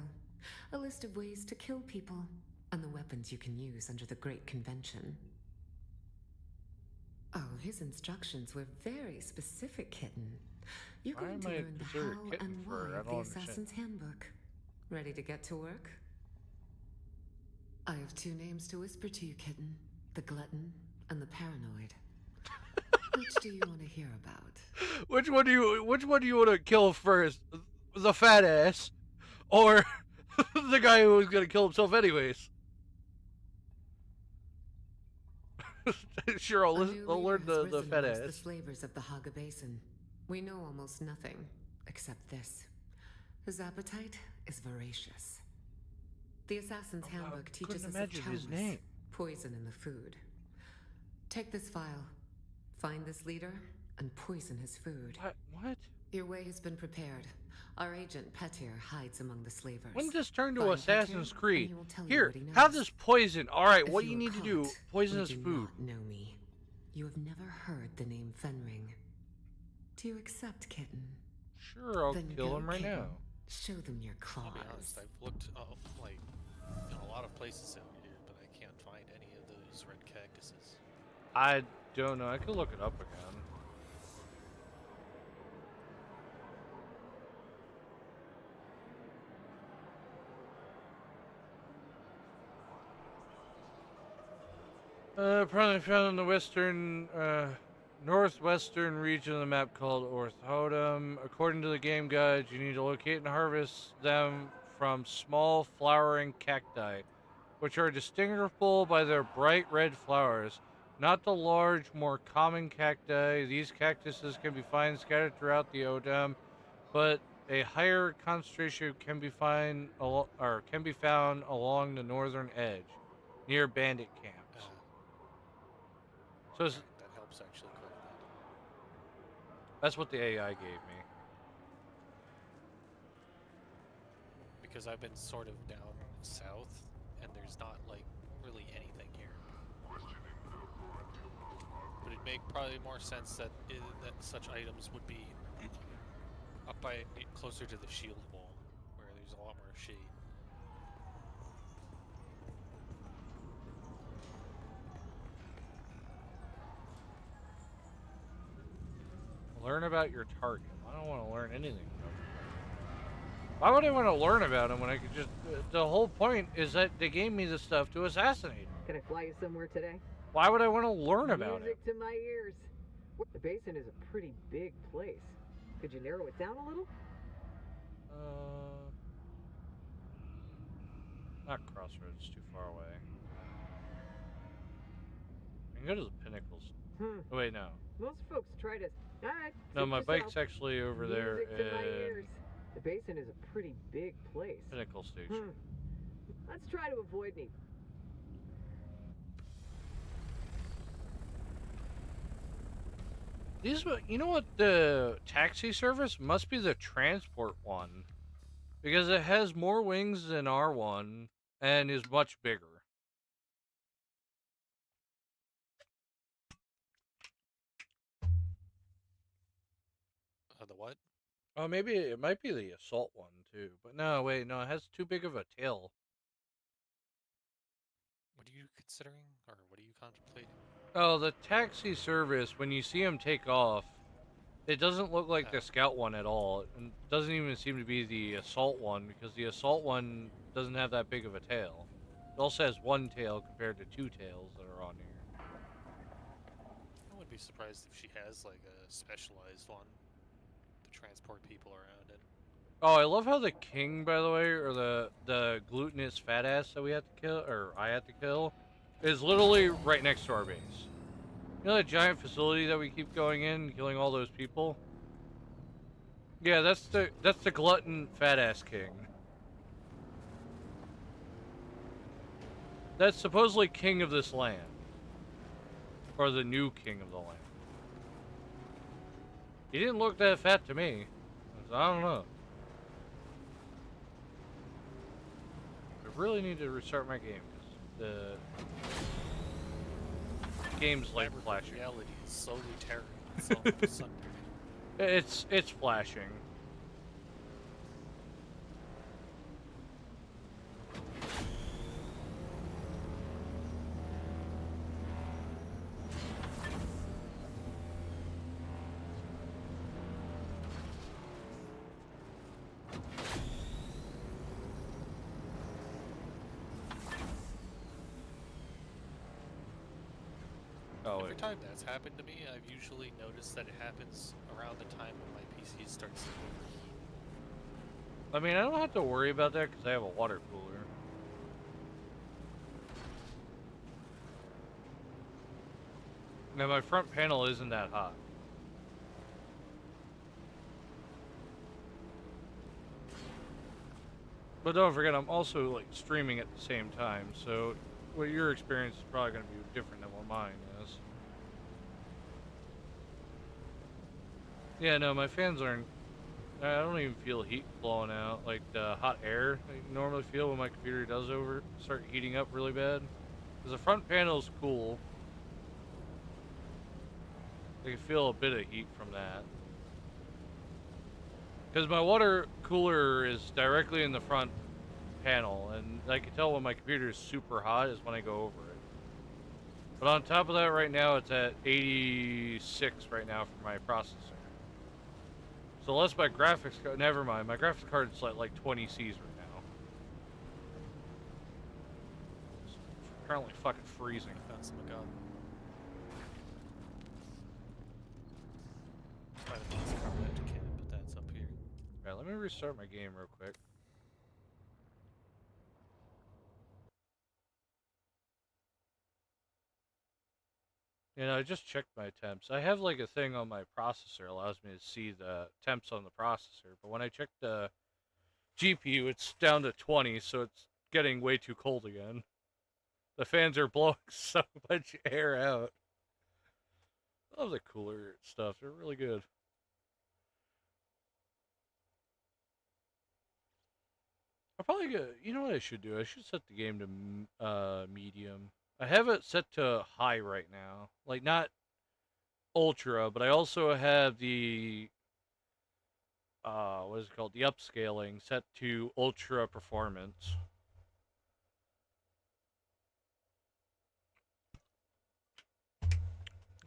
Speaker 19: A list of ways to kill people, and the weapons you can use under the Great Convention. Oh, his instructions were very specific, kitten. You're going to learn the how and why of the Assassin's Handbook. Ready to get to work? I have two names to whisper to you, kitten. The Glutton and the Paranoid. Which do you want to hear about?
Speaker 10: Which one do you want to kill first? The fat ass or the guy who was going to kill himself anyways? Sure, I'll learn the fat ass.
Speaker 19: The slavers of the Haga Basin. We know almost nothing except this. His appetite is voracious. The Assassin's Handbook teaches us of
Speaker 10: his name.
Speaker 19: Poison in the food. Take this file. Find this leader and poison his food.
Speaker 10: What?
Speaker 19: Your way has been prepared. Our agent Petir hides among the slavers.
Speaker 10: When does this turn to
Speaker 19: Find
Speaker 10: Assassin's
Speaker 19: Petir,
Speaker 10: Creed?
Speaker 19: and he will tell you
Speaker 10: Here,
Speaker 19: what he knows.
Speaker 10: have this poison. All right,
Speaker 19: If
Speaker 10: what
Speaker 19: you
Speaker 10: you
Speaker 19: were
Speaker 10: need to do?
Speaker 19: caught,
Speaker 10: Poison
Speaker 19: you
Speaker 10: his
Speaker 19: do
Speaker 10: food.
Speaker 19: not know me. You have never heard the name Fenring. Do you accept, kitten?
Speaker 10: Sure, I'll
Speaker 19: Then
Speaker 10: kill
Speaker 19: go,
Speaker 10: him right
Speaker 19: kitten.
Speaker 10: now.
Speaker 19: Show them your claws.
Speaker 2: I'll be honest, I've looked like in a lot of places out here, but I can't find any of those red cactuses.
Speaker 10: I don't know. I could look it up again. Probably found in the western, northwestern region of the map called Orthodum. According to the game guide, you need to locate and harvest them from small flowering cacti, which are distinguishable by their bright red flowers. Not the large, more common cacti. These cactuses can be found scattered throughout the Odam, but a higher concentration can be found along the northern edge, near bandit camps. So
Speaker 2: that helps actually quite a bit.
Speaker 10: That's what the AI gave me.
Speaker 2: Because I've been sort of down south, and there's not like really anything here. make probably more sense that that such items would be up by closer to the shield wall, where there's a lot more shade.
Speaker 10: Learn about your target. I don't want to learn anything about your target. Why would I want to learn about him when I could just... the whole point is that they gave me the stuff to assassinate him.
Speaker 12: Can I fly you somewhere today?
Speaker 10: Why would I want to learn about him?
Speaker 12: Music to my ears. The basin is a pretty big place. Could you narrow it down a little?
Speaker 10: Not Crossroads, too far away. I can go to the Pinnacles. Oh, wait, no.
Speaker 12: Most folks try to... Alright,
Speaker 10: No, my bike's actually over there
Speaker 12: to my ears. The basin is a pretty big place.
Speaker 10: Pinnacle Station.
Speaker 12: Let's try to avoid me.
Speaker 10: These, you know what, the taxi service must be the transport one, because it has more wings than R1 and is much bigger.
Speaker 2: The what?
Speaker 10: Oh, maybe it might be the assault one too, but no, wait, no, it has too big of a tail.
Speaker 2: What are you considering, or what are you contemplating?
Speaker 10: Oh, the taxi service, when you see him take off, it doesn't look like the scout one at all. And it doesn't even seem to be the assault one, because the assault one doesn't have that big of a tail. It also has one tail compared to two tails that are on here.
Speaker 2: I wouldn't be surprised if she has like a specialized one to transport people around it.
Speaker 10: Oh, I love how the king, by the way, or the glutinous fat ass that we have to kill, or I have to kill, is literally right next to our base. You know that giant facility that we keep going in, killing all those people? Yeah, that's the glutton fat ass king. That's supposedly king of this land. Or the new king of the land. He didn't look that fat to me. So I don't know. I really need to restart my game, because the game's like flashing.
Speaker 2: Reality is slowly tearing itself asunder.
Speaker 10: It's flashing.
Speaker 2: Every time that's happened to me, I've usually noticed that it happens around the time when my PC starts to overheat.
Speaker 10: I mean, I don't have to worry about that because I have a water cooler. Now my front panel isn't that hot. But don't forget, I'm also like streaming at the same time, so what your experience is probably going to be different than what mine is. Yeah, no, my fans aren't... I don't even feel heat blowing out, like the hot air I normally feel when my computer does start heating up really bad. Because the front panel is cool. I can feel a bit of heat from that. Because my water cooler is directly in the front panel, and I can tell when my computer is super hot is when I go over it. But on top of that, right now it's at 86 right now for my processor. So unless my graphics card, never mind, my graphics card is like 20 Cs right now. It's currently fucking freezing.
Speaker 2: Found some agave. Find a box carbide can, but that's up here.
Speaker 10: Alright, let me restart my game real quick. You know, I just checked my temps. I have like a thing on my processor allows me to see the temps on the processor, but when I check the GPU, it's down to 20, so it's getting way too cold again. The fans are blowing so much air out. I love the cooler stuff. They're really good. I'll probably get, you know what I should do? I should set the game to medium. I have it set to high right now. Like, not Ultra, but I also have the what is it called? The upscaling set to Ultra Performance.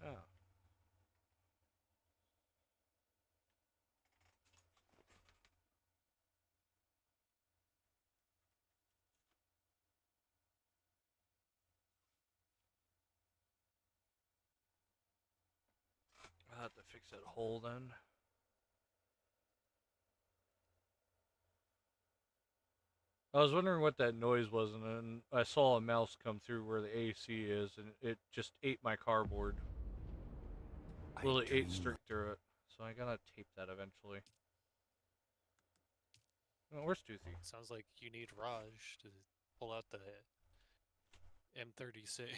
Speaker 10: Oh. I'll have to fix that hole then. I was wondering what that noise was, and then I saw a mouse come through where the AC is, and it just ate my cardboard. Literally ate straight through it. So I gotta tape that eventually. Oh, where's Toothy?
Speaker 2: Sounds like you need Raj to pull out the M36.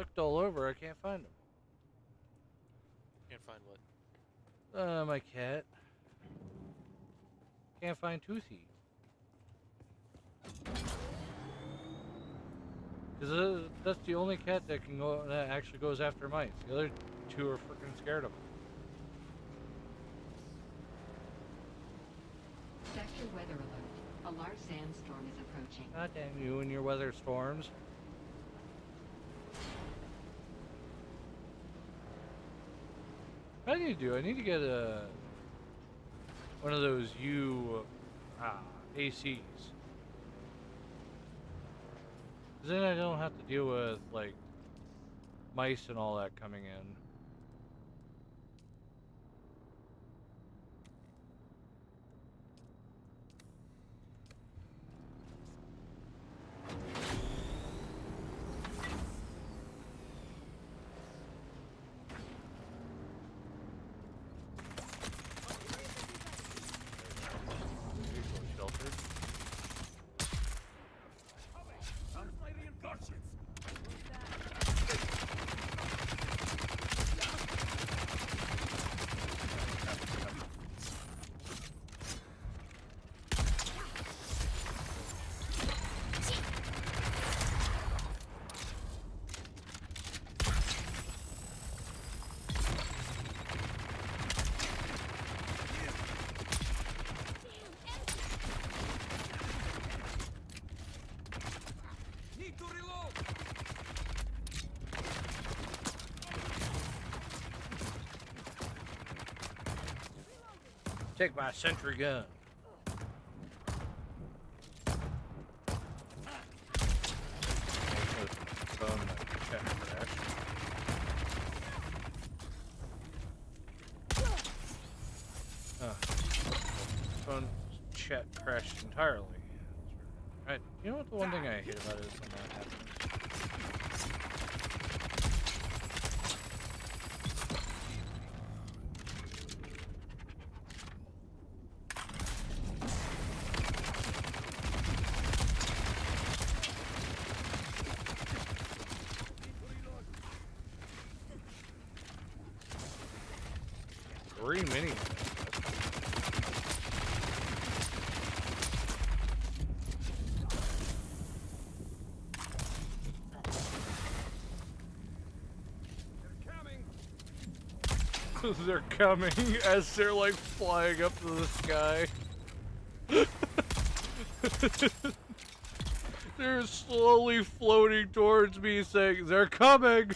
Speaker 10: looked all over. I can't find him.
Speaker 2: Can't find what?
Speaker 10: My cat. Can't find Toothy. Because that's the only cat that can go that actually goes after mice. The other two are freaking scared of them.
Speaker 11: Sector weather alert. A large sandstorm is approaching.
Speaker 10: God damn you and your weather storms. What do you do? I need to get one of those ACs. Then I don't have to deal with like mice and all that coming in. Take my sentry gun. Phone chat crashed entirely. Right. You know what the one thing I hate about it is when that happens? Three mini. They're coming as they're like flying up to the sky. They're slowly floating towards me saying, "They're coming!"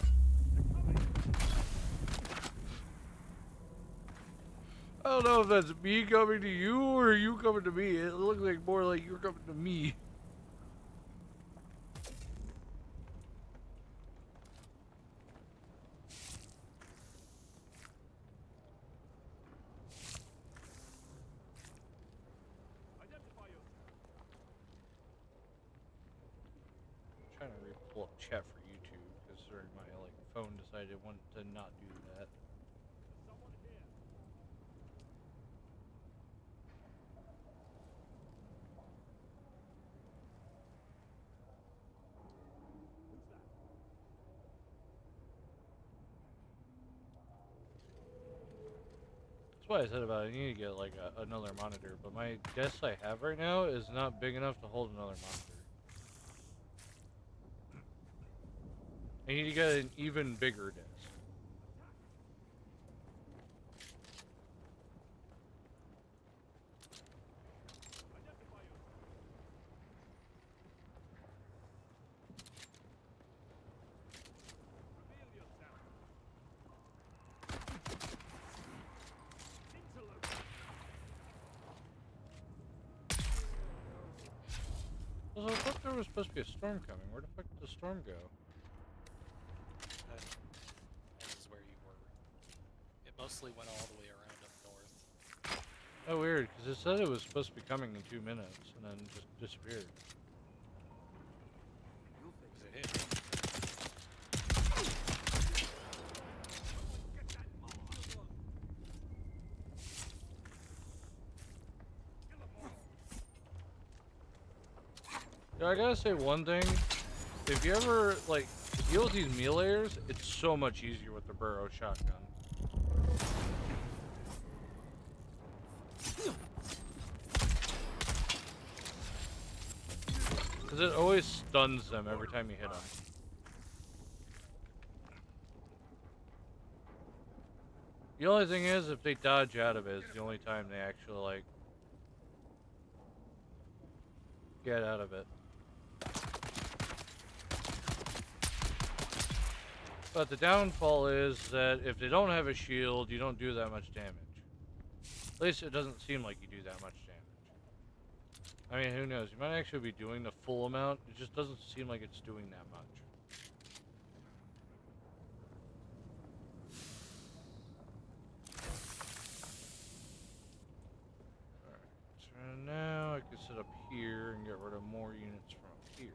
Speaker 10: I don't know if that's me coming to you or you coming to me. It looks like more like you're coming to me. I'm trying to pull up chat for YouTube because my phone decided it wanted to not do that. That's what I said about it. I need to get like another monitor, but my desk I have right now is not big enough to hold another monitor. I need to get an even bigger desk. Well, I thought there was supposed to be a storm coming. Where the fuck did the storm go?
Speaker 2: This is where you were. It mostly went all the way around up north.
Speaker 10: Oh, weird, because it said it was supposed to be coming in 2 minutes, and then just disappeared.
Speaker 2: Is it hit?
Speaker 10: Yeah, I gotta say one thing. If you ever, deal with these meleeers, it's so much easier with the burrow shotgun. Because it always stuns them every time you hit them. The only thing is, if they dodge out of it, it's the only time they actually, like, get out of it. But the downfall is that if they don't have a shield, you don't do that much damage. At least it doesn't seem like you do that much damage. I mean, who knows? You might actually be doing the full amount. It just doesn't seem like it's doing that much. Alright, so now I can sit up here and get rid of more units from up here.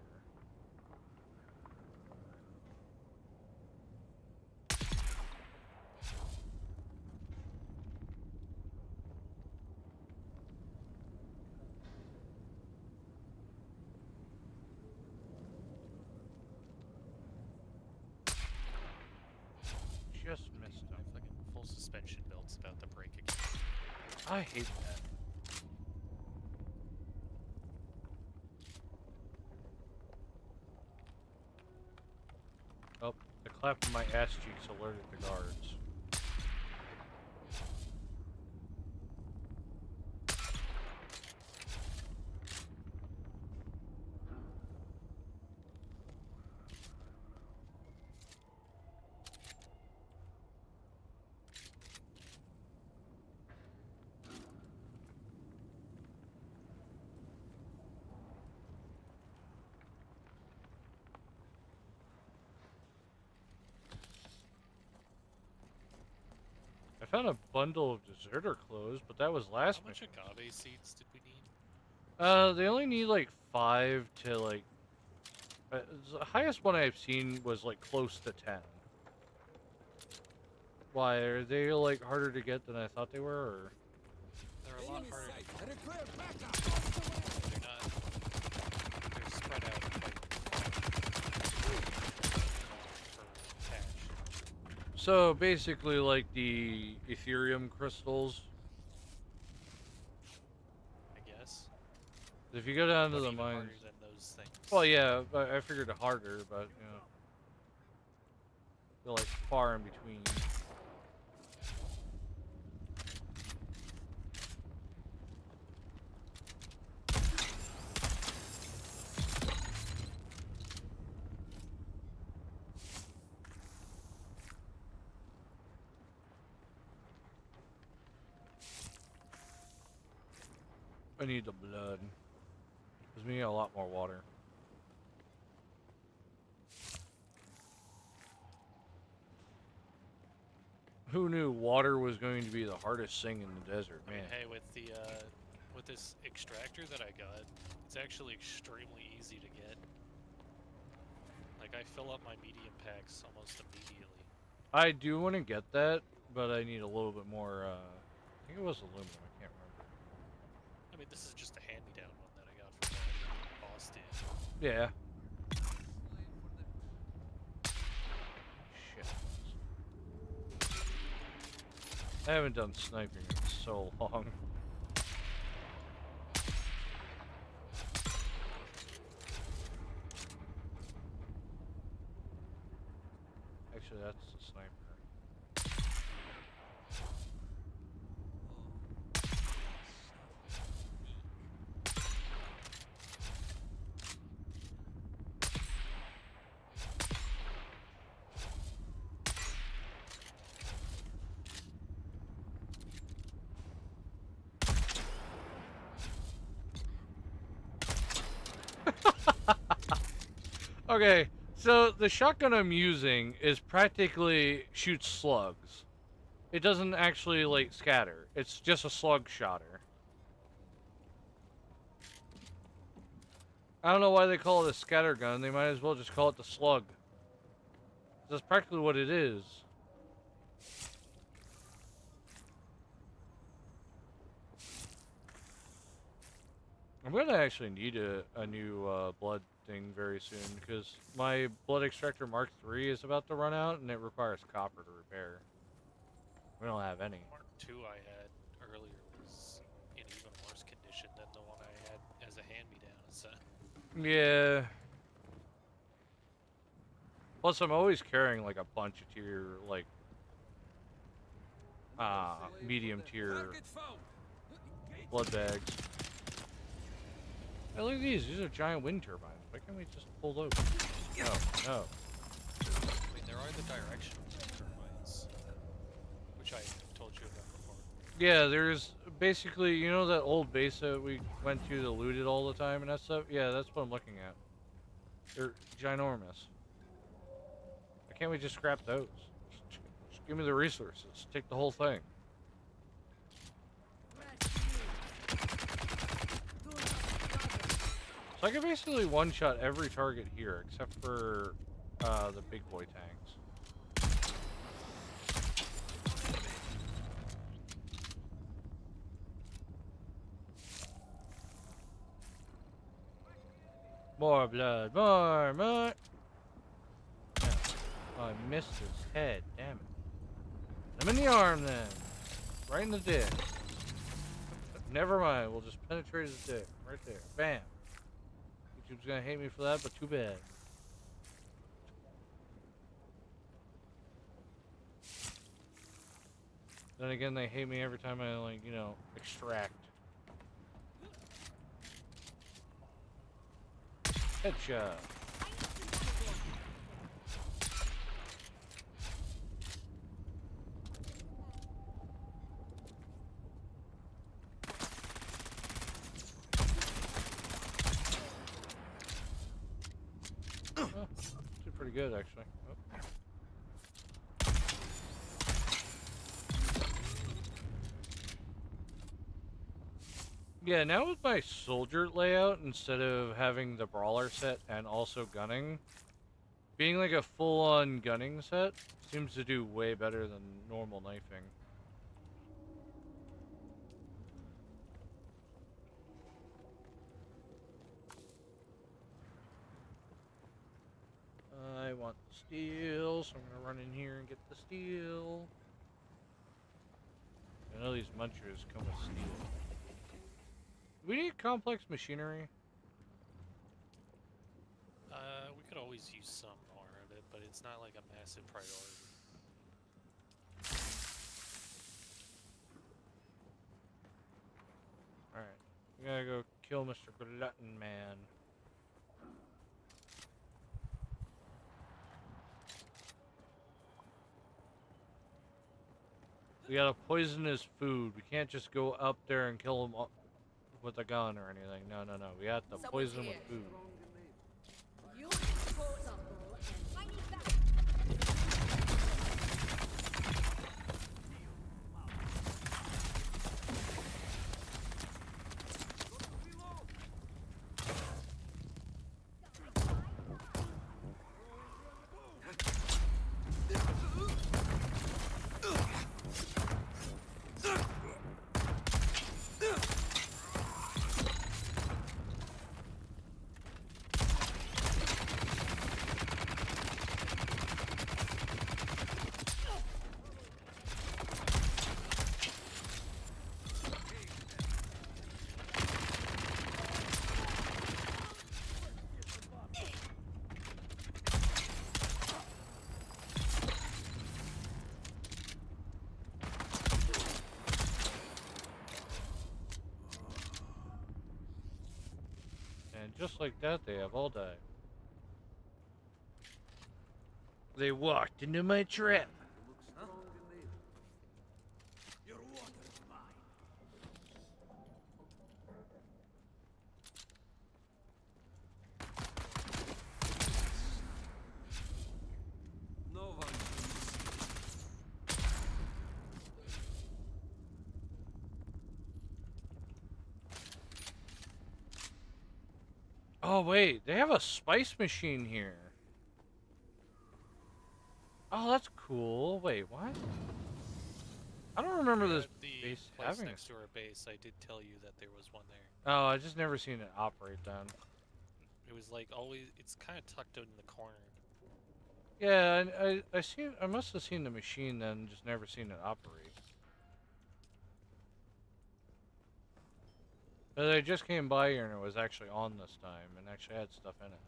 Speaker 10: Just missed him.
Speaker 2: My fucking full suspension belt's about to break again.
Speaker 10: I hate that. Oh, the clap of my ass cheeks alerted the guards. I found a bundle of deserter clothes, but that was last
Speaker 2: How much
Speaker 10: mission.
Speaker 2: agave seeds did we need?
Speaker 10: They only need like 5 to like... the highest one I've seen was like close to 10. Why, are they like harder to get than I thought they were, or...?
Speaker 2: They're a lot harder to get. They're not... They're spread out for cash.
Speaker 10: So basically like the Ethereum crystals.
Speaker 2: I guess.
Speaker 10: If you go down to
Speaker 2: But
Speaker 10: the
Speaker 2: even
Speaker 10: mines...
Speaker 2: harder than those things.
Speaker 10: Well, yeah, I figured it harder, but, you know. They're like far in between. I need the blood. Because we need a lot more water. Who knew water was going to be the hardest thing in the desert,
Speaker 2: I mean,
Speaker 10: man?
Speaker 2: hey, with this extractor that I got, it's actually extremely easy to get. Like, I fill up my medium packs almost immediately.
Speaker 10: I do want to get that, but I need a little bit more, I think it was aluminum, I can't remember.
Speaker 2: I mean, this is just a hand-me-down one that I got from Boston.
Speaker 10: Yeah. Shit. I haven't done sniping in so long. Actually, that's the sniper. Okay, so the shotgun I'm using is practically shoots slugs. It doesn't actually, like, scatter. It's just a slug shotter. I don't know why they call it a scatter gun. They might as well just call it the slug. That's practically what it is. I'm gonna actually need a new blood thing very soon because my blood extractor Mark III is about to run out and it requires copper to repair. We don't have any.
Speaker 2: Mark II I had earlier was in even worse condition than the one I had as a hand-me-down. So.
Speaker 10: Yeah. Plus, I'm always carrying like a bunch of tier, like, medium tier blood bags. Hey, look at these. These are giant wind turbines. Why can't we just pull those? No, no.
Speaker 2: I mean, there are the directional turbines, which I told you about before.
Speaker 10: Yeah, there's basically, you know that old base that we went to that looted all the time and that stuff? Yeah, that's what I'm looking at. They're ginormous. Why can't we just scrap those? Just give me the resources. Take the whole thing. So I can basically one-shot every target here, except for the big boy tanks. More blood, more! No. Oh, I missed his head, damn it. I'm in the arm then. Right in the dick. Never mind, we'll just penetrate his dick. Right there. Bam. YouTube's gonna hate me for that, but too bad. Then again, they hate me every time I, like, you know, extract. Headshot. Oh, did pretty good, actually. Oh. Yeah, now with my soldier layout, instead of having the brawler set and also gunning, being like a full-on gunning set seems to do way better than normal knifing. I want the steel, so I'm gonna run in here and get the steel. I know these munchers come with steel. Do we need complex machinery?
Speaker 2: We could always use some more of it, but it's not like a massive priority.
Speaker 10: Alright. We gotta go kill Mr. Glutton Man. We gotta poison his food. We can't just go up there and kill him with a gun or anything. No, no, no. We have to poison him with food. And just like that, they have all died. They walked into my trap. Oh wait, they have a spice machine here. Oh, that's cool. Wait, what? I don't remember this base having
Speaker 2: Next to our base, I did tell you that there was one there.
Speaker 10: Oh, I just never seen it operate then.
Speaker 2: It was like always. It's kind of tucked out in the corner.
Speaker 10: Yeah, and I must have seen the machine then, just never seen it operate. But I just came by here and it was actually on this time and actually had stuff in it.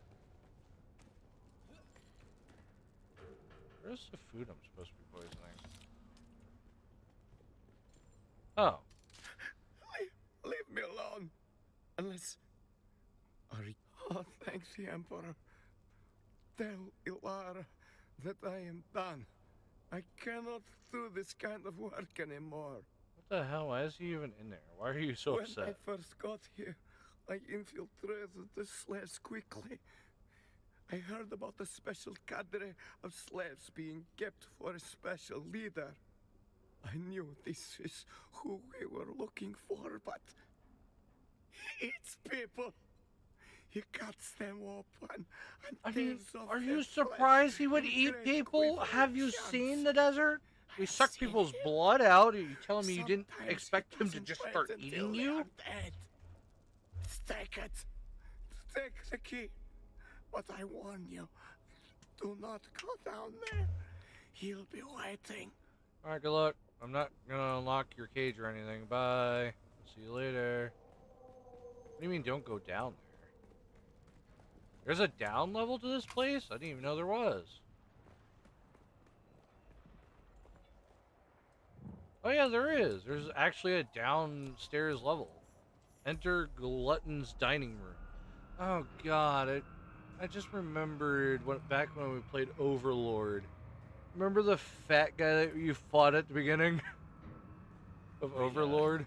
Speaker 10: Where's the food I'm supposed to be poisoning? Oh.
Speaker 20: Leave me alone. Unless... Oh, thanks, the Emperor. Tell Ilara that I am done. I cannot do this kind of work anymore.
Speaker 10: What the hell? Why is he even in there? Why are you so upset?
Speaker 20: When I first got here, I infiltrated the slaves quickly. I heard about a special cadre of slaves being kept for a special leader. I knew this is who we were looking for, but he eats people. He cuts them open and tears off
Speaker 10: Are
Speaker 20: their
Speaker 10: you
Speaker 20: flesh
Speaker 10: surprised he would
Speaker 20: in
Speaker 10: eat
Speaker 20: great
Speaker 10: people? Have you
Speaker 20: chunks.
Speaker 10: seen the desert? He sucked people's blood out. Are you telling me you didn't
Speaker 20: Sometimes
Speaker 10: expect
Speaker 20: he
Speaker 10: him to
Speaker 20: doesn't
Speaker 10: just
Speaker 20: wait
Speaker 10: start
Speaker 20: until
Speaker 10: eating
Speaker 20: they
Speaker 10: you?
Speaker 20: are dead. Take it. Take the key. But I warn you, do not go down there. He'll be waiting.
Speaker 10: Alright, good luck. I'm not gonna unlock your cage or anything. Bye. See you later. What do you mean don't go down there? There's a down level to this place? I didn't even know there was. Oh yeah, there is. There's actually a downstairs level. Enter Glutton's dining room. Oh god, I just remembered back when we played Overlord. Remember the fat guy that you fought at the beginning of Overlord?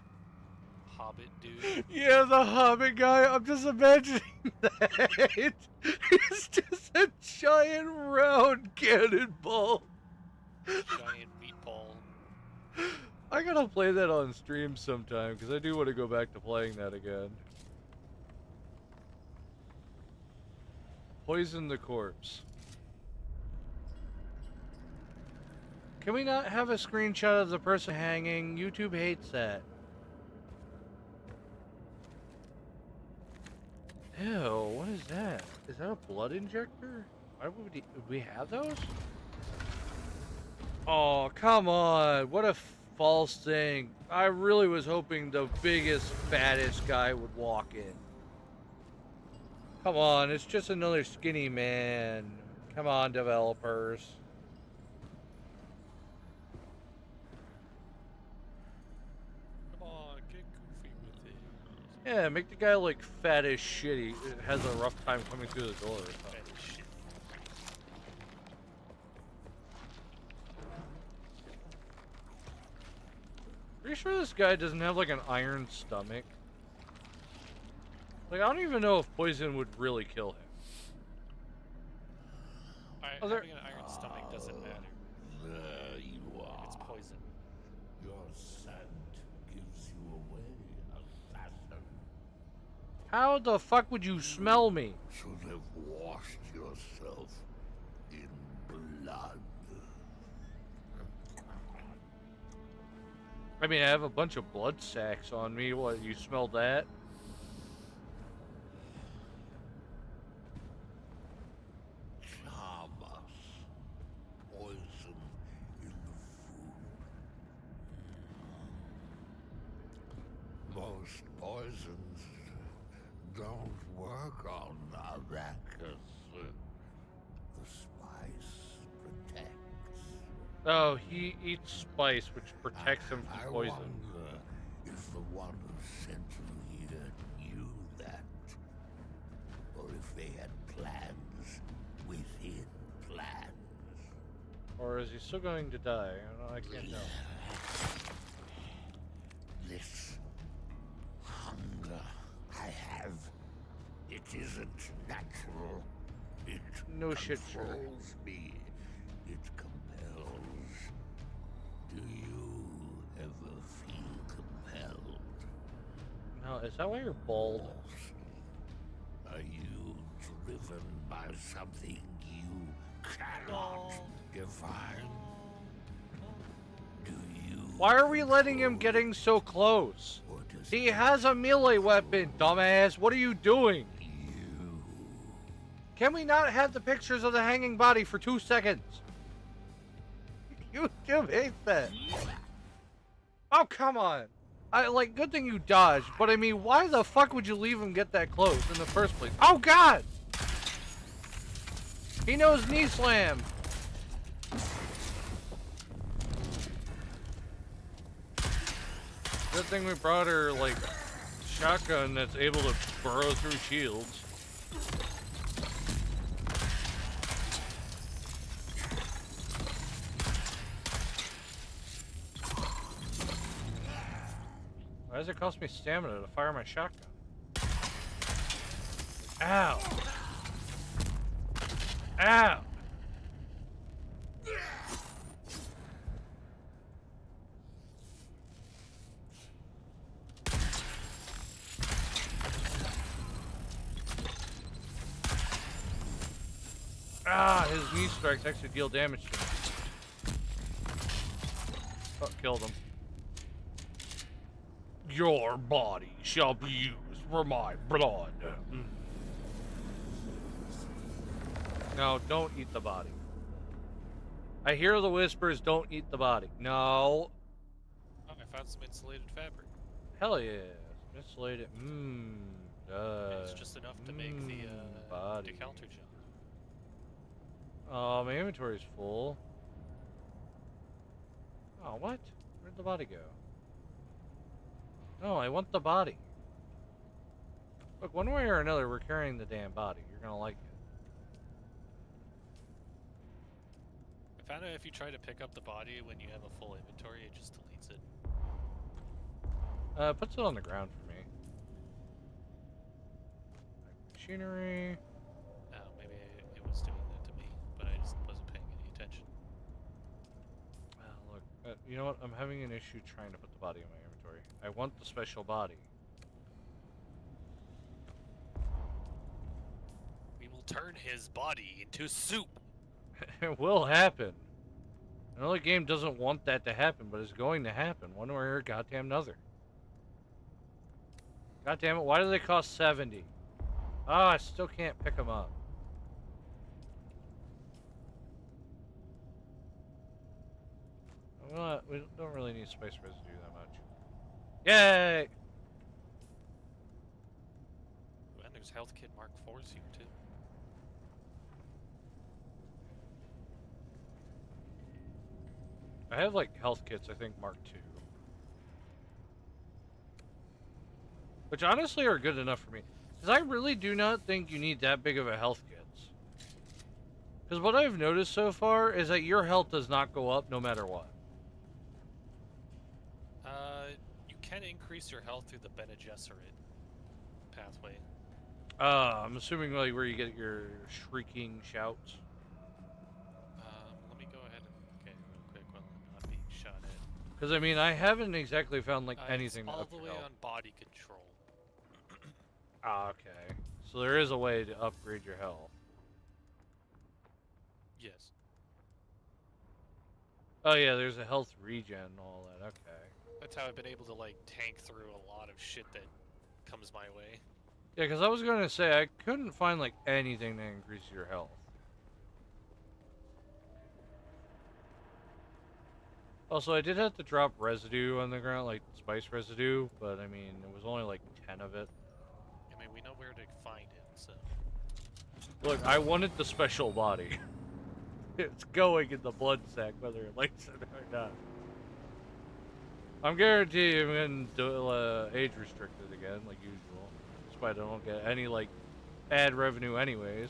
Speaker 2: Hobbit dude.
Speaker 10: Yeah, the Hobbit guy. I'm just imagining that. He's just a giant round cannonball.
Speaker 2: Giant meatball.
Speaker 10: I gotta play that on stream sometime because I do want to go back to playing that again. Poison the corpse. Can we not have a screenshot of the person hanging? YouTube hates that. Ew, what is that? Is that a blood injector? Why would we have those? Oh, come on. What a false thing. I really was hoping the biggest, fattest guy would walk in. Come on, it's just another skinny man. Come on, developers.
Speaker 2: Come on, get goofy with it.
Speaker 10: Yeah, make the guy look fat as shit. He has a rough time coming through the door or something.
Speaker 2: Fat as shit.
Speaker 10: Pretty sure this guy doesn't have like an iron stomach. Like, I don't even know if poison would really kill him.
Speaker 2: Having an iron stomach doesn't matter.
Speaker 21: There you are.
Speaker 2: It's poison.
Speaker 21: Your scent gives you away, assassin.
Speaker 10: How the fuck would you smell me?
Speaker 21: Should have washed yourself in blood.
Speaker 10: I mean, I have a bunch of blood sacks on me. What, you smelled that?
Speaker 21: Poison in the food. Most poisons don't work on Arrakis. The spice protects.
Speaker 10: Oh, he eats spice, which protects him
Speaker 21: I
Speaker 10: from poison.
Speaker 21: wonder if the one who sent you here knew that. Or if they had plans within plans.
Speaker 10: Or is he still going to die? I can't know.
Speaker 21: This hunger I have, it isn't natural. It
Speaker 10: No shit, sure.
Speaker 21: controls me. It compels. Do you ever feel compelled?
Speaker 10: No, is that why you're bald?
Speaker 21: Are you driven by something you cannot define? Do you?
Speaker 10: Why are we letting him getting so close? He has a melee weapon, dumbass. What are you doing? Can we not have the pictures of the hanging body for 2 seconds? YouTube hates that. Oh, come on. Good thing you dodged, but I mean, why the fuck would you leave him get that close in the first place? Oh, God! He knows knee slam. Good thing we brought her, like, shotgun that's able to burrow through shields. Why does it cost me stamina to fire my shotgun? Ow! Ow! Ah, his knee strikes actually deal damage to me. Oh, killed him. Your body shall be used for my blood. No, don't eat the body. I hear the whispers, don't eat the body. No.
Speaker 2: Oh, I found some insulated fabric.
Speaker 10: Hell yeah. Insulated.
Speaker 2: It's just enough to make the
Speaker 10: body.
Speaker 2: decounter jump.
Speaker 10: Oh, my inventory's full. Oh, what? Where'd the body go? No, I want the body. Look, one way or another, we're carrying the damn body. You're gonna like it.
Speaker 2: I found out if you try to pick up the body when you have a full inventory, it just deletes it.
Speaker 10: Puts it on the ground for me. Machinery.
Speaker 2: Oh, maybe it was doing that to me, but I just wasn't paying any attention.
Speaker 10: Look, you know what? I'm having an issue trying to put the body in my inventory. I want the special body.
Speaker 2: We will turn his body into soup.
Speaker 10: It will happen. Another game doesn't want that to happen, but it's going to happen one way or goddamn another. God damn it! Why do they cost 70? Ah, I still can't pick them up. Well, we don't really need space residue that much. Yay!
Speaker 2: And there's health kit Mark 4s here too.
Speaker 10: I have like health kits, I think Mark 2. Which honestly are good enough for me. Because I really do not think you need that big of a health kits. Because what I've noticed so far is that your health does not go up no matter what.
Speaker 2: You can increase your health through the Bene Gesserit pathway.
Speaker 10: I'm assuming like where you get your shrieking shouts.
Speaker 2: Let me go ahead and look at it real quick while I'm not being shot at.
Speaker 10: Because I mean, I haven't exactly found like anything
Speaker 2: it's
Speaker 10: to
Speaker 2: all
Speaker 10: up
Speaker 2: the
Speaker 10: your
Speaker 2: way
Speaker 10: health.
Speaker 2: on body control.
Speaker 10: Ah, okay. So there is a way to upgrade your health.
Speaker 2: Yes.
Speaker 10: Oh yeah, there's a health regen and all that. Okay.
Speaker 2: That's how I've been able to like tank through a lot of shit that comes my way.
Speaker 10: Yeah, because I was going to say, I couldn't find like anything that increases your health. Also, I did have to drop residue on the ground, like spice residue, but I mean, it was only like 10 of it.
Speaker 2: I mean, we know where to find it, so...
Speaker 10: Look, I wanted the special body. It's going in the blood sack, whether it likes it or not. I'm guaranteed I'm getting age restricted again, like usual. Despite I don't get any, like, ad revenue anyways.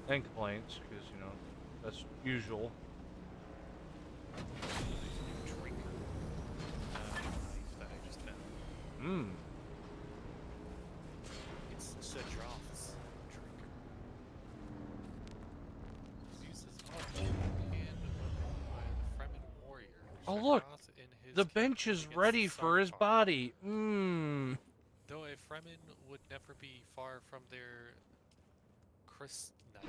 Speaker 10: And complaints, because, you know, that's usual. Mmm.
Speaker 2: It's Sedroth's drinker. Uses hand by the Fremen warrior.
Speaker 10: Oh look!
Speaker 2: Sedroth in his
Speaker 10: The bench is
Speaker 2: against
Speaker 10: ready for his
Speaker 2: Sarkar.
Speaker 10: body. Mmm.
Speaker 2: Though a Fremen would never be far from their Chris knife,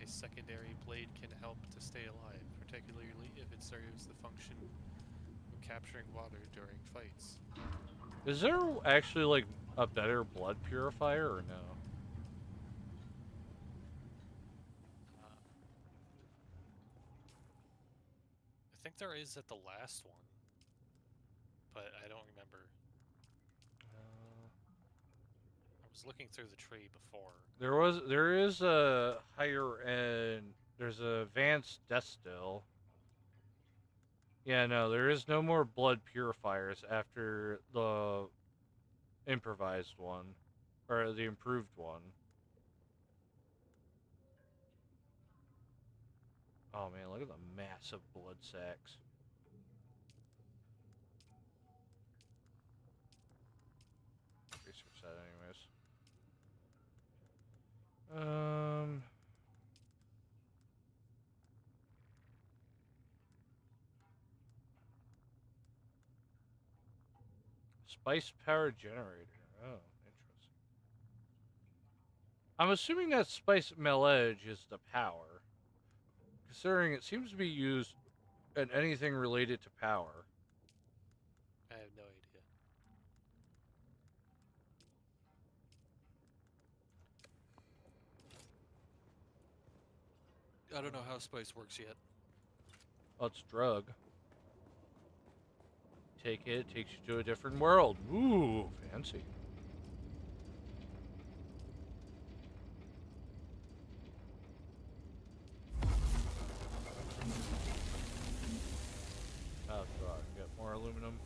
Speaker 2: a secondary blade can help to stay alive, particularly if it serves the function of capturing water during fights.
Speaker 10: Is there actually like a better blood purifier or no?
Speaker 2: I think there is at the last one, but I don't remember. I was looking through the tree before.
Speaker 10: There is a higher end. There's a advanced distill. Yeah, no, there is no more blood purifiers after the improvised one, or the improved one. Oh man, look at the massive blood sacks. Research that anyways. Spice power generator. Oh, interesting. I'm assuming that spice melee is the power, considering it seems to be used in anything related to power.
Speaker 2: I have no idea. I don't know how spice works yet.
Speaker 10: Oh, it's drug. Take it, it takes you to a different world. Ooh, fancy. Oh, God, get more aluminum.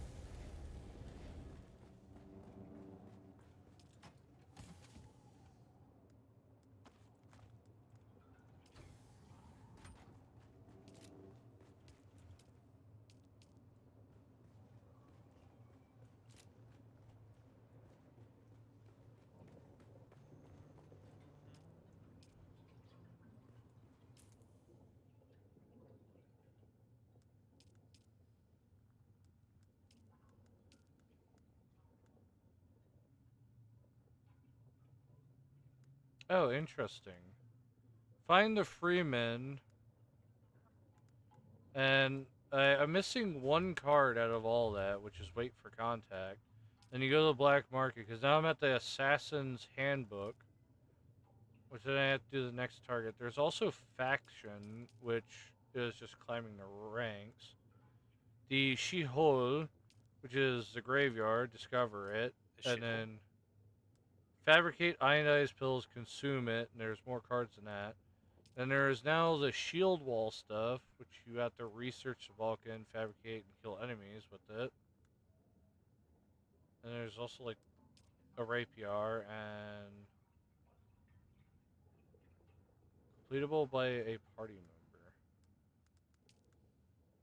Speaker 10: Oh, interesting. Find the freemen. And I'm missing one card out of all that, which is wait for contact. Then you go to the black market, because now I'm at the Assassin's Handbook, which then I have to do the next target. There's also Faction, which is just climbing the ranks. The Shihol, which is the graveyard, discover it. And then fabricate ionized pills, consume it, and there's more cards than that. Then there is now the shield wall stuff, which you have to research the Vulcan, fabricate, and kill enemies with it. And there's also like a rapier and completable by a party member.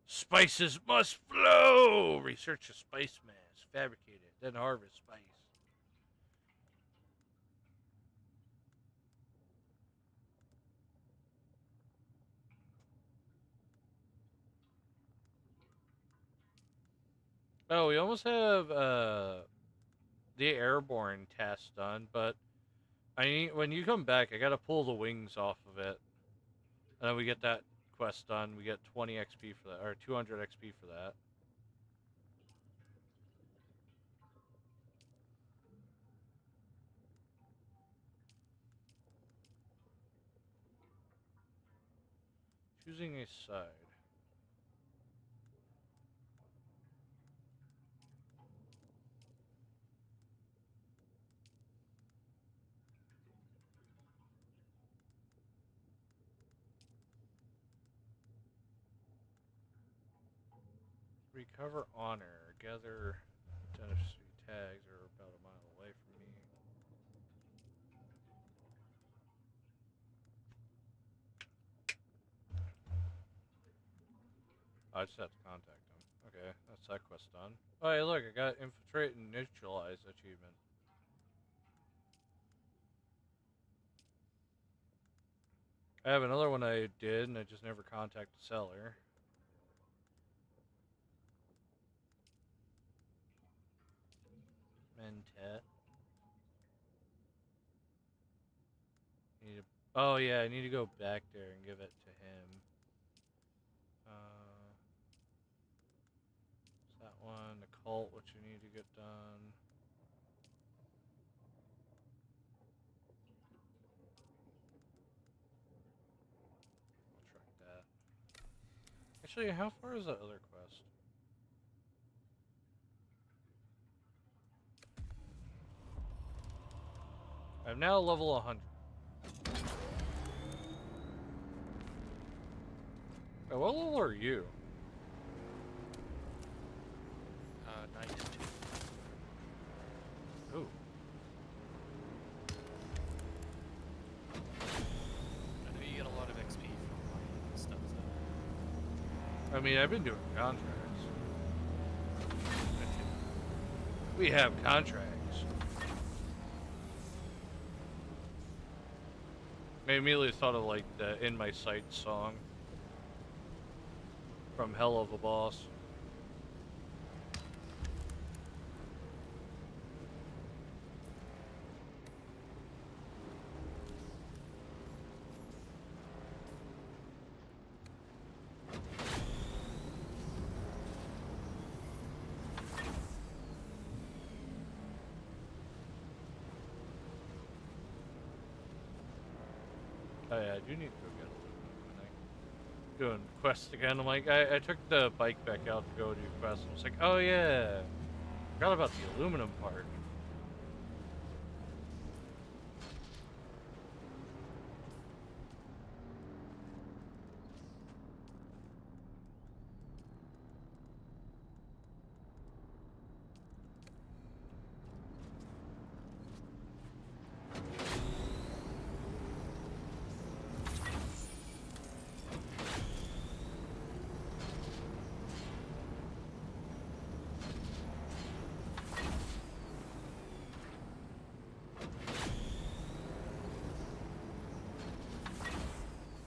Speaker 10: Spices must flow! Research a spice mass, fabricate it, then harvest spice. Oh, we almost have the airborne test done, but I need when you come back, I gotta pull the wings off of it, and then we get that quest done. We get 20 XP for that, or 200 XP for that. Choosing a side. Recover honor. Gather dentistry tags are about a mile away from me. I just have to contact him. Okay, that's that quest done. Oh, hey, look, I got infiltrate and neutralize achievement. I have another one I did, and I just never contacted the seller. Mentet. Need to, oh yeah, I need to go back there and give it to him. Is that cult, which you need to get done. I'll track that. Actually, how far is that other quest? I'm now level 100. Oh, what level are you?
Speaker 2: 92.
Speaker 10: Ooh.
Speaker 2: I know you get a lot of XP from mining and stuff, though.
Speaker 10: I mean, I've been doing contracts. We have contracts. I immediately thought of like the In My Sights song from Hell of a Boss. Oh yeah, I do need to go get a doing quests again. I'm like, I took the bike back out to go do quests. I was like, oh yeah, forgot about the aluminum part.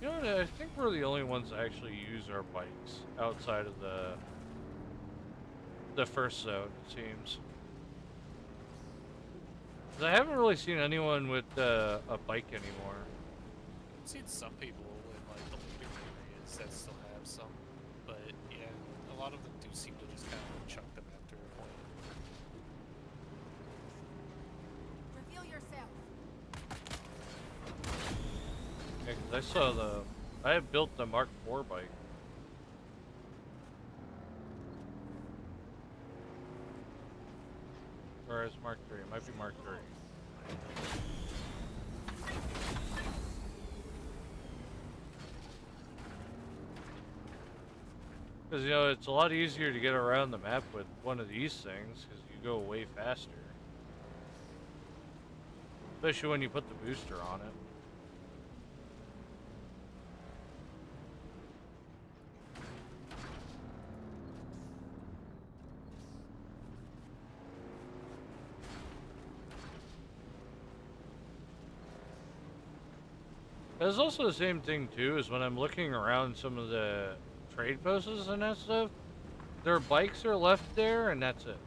Speaker 10: You know what, I think we're the only ones that actually use our bikes outside of the first zone, it seems. 'Cause I haven't really seen anyone with a bike anymore.
Speaker 2: I've seen some people in like the later areas that still have some, but yeah, a lot of them do seem to just kind of chuck them after a point.
Speaker 9: Reveal yourself.
Speaker 10: Yeah, 'cause I had built the Mark IV bike. Or is Mark III? It might be Mark III. Because, you know, it's a lot easier to get around the map with one of these things, because you go way faster. Especially when you put the booster on it. It's also the same thing too, is when I'm looking around some of the trade posts and that stuff, their bikes are left there and that's it.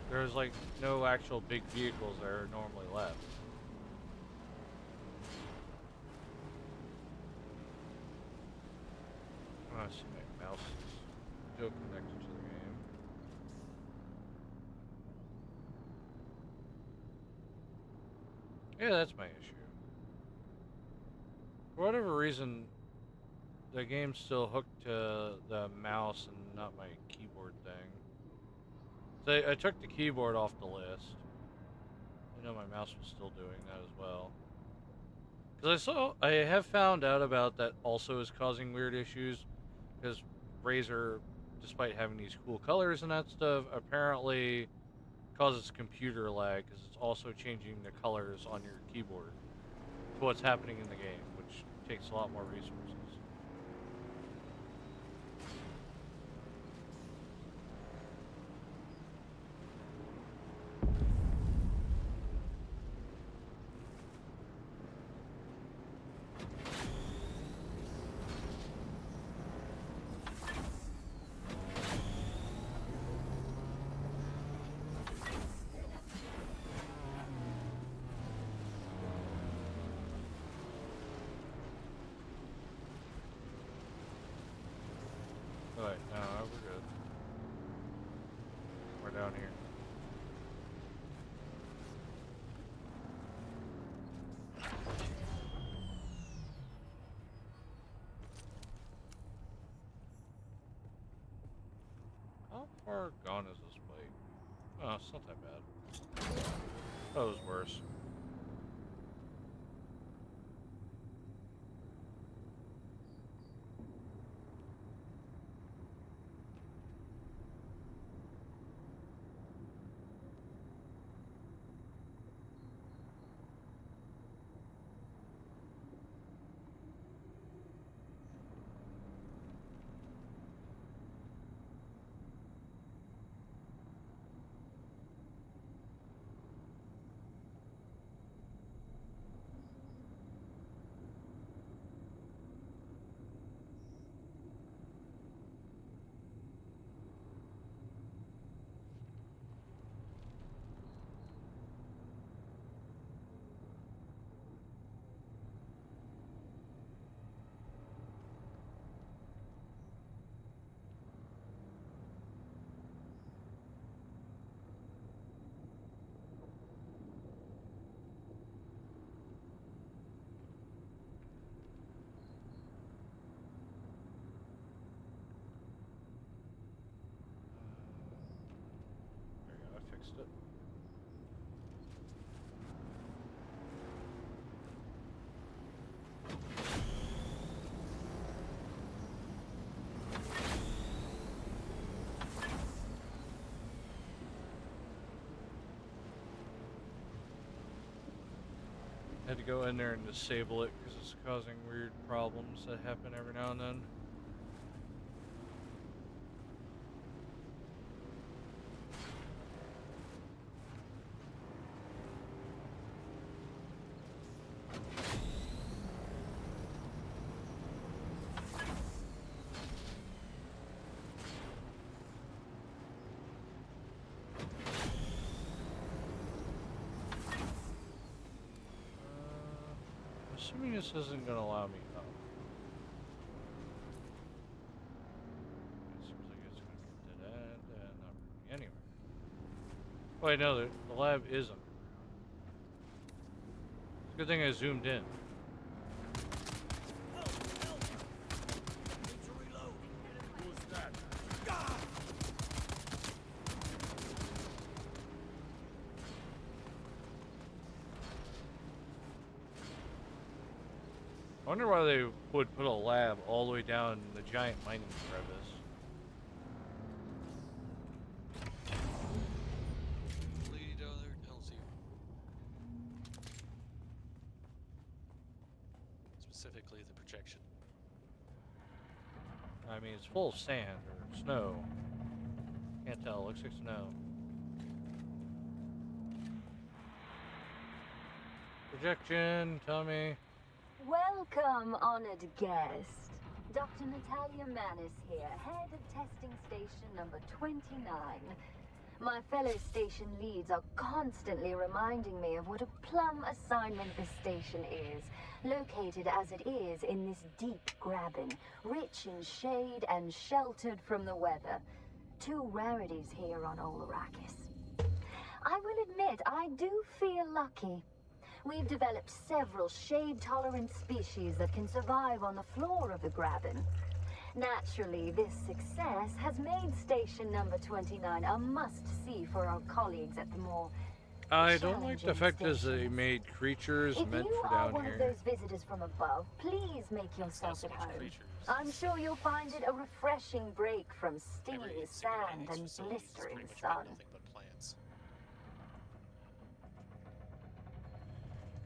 Speaker 10: There's like no actual big vehicles that are normally left. Oh, I see my mouse is still connected to the game. Yeah, that's my issue. For whatever reason, the game's still hooked to the mouse and not my keyboard thing. So I took the keyboard off the list. I know my mouse was still doing that as well. Because I have found out about that also is causing weird issues. Because Razer, despite having these cool colors and that stuff, apparently causes computer lag because it's also changing the colors on your keyboard to what's happening in the game, which takes a lot more resources. Alright, no, we're good. down here. How far gone is this bike? Oh, it's not that bad. That was worse. There we go, I fixed it. Had to go in there and disable it because it's causing weird problems that happen every now and then. Assuming this isn't going to allow me up. It seems like it's going to be a dead end and not bring me anywhere. Wait, no, the lab is underground. It's a good thing I zoomed in. I wonder why they would put a lab all the way down in the giant mining crevice.
Speaker 2: Lady down there tells you. Specifically the projection.
Speaker 10: I mean, it's full of sand or snow. Can't tell, looks like snow. Projection, tell me.
Speaker 8: Welcome, honored guest. Dr. Natalia Manis here, head of testing station number 29. My fellow station leads are constantly reminding me of what a plum assignment this station is, located as it is in this deep graben, rich in shade and sheltered from the weather. Two rarities here on Old Arrakis. I will admit, I do feel lucky. We've developed several shade-tolerant species that can survive on the floor of the graben. Naturally, this success has made station number 29 a must-see for our colleagues at the more
Speaker 10: I don't like the fact that they made creatures meant for down
Speaker 8: If you are one
Speaker 10: here.
Speaker 8: of those visitors from above, please make yourself at home. I'm sure you'll find it a refreshing break from stinging sand and blistering sun.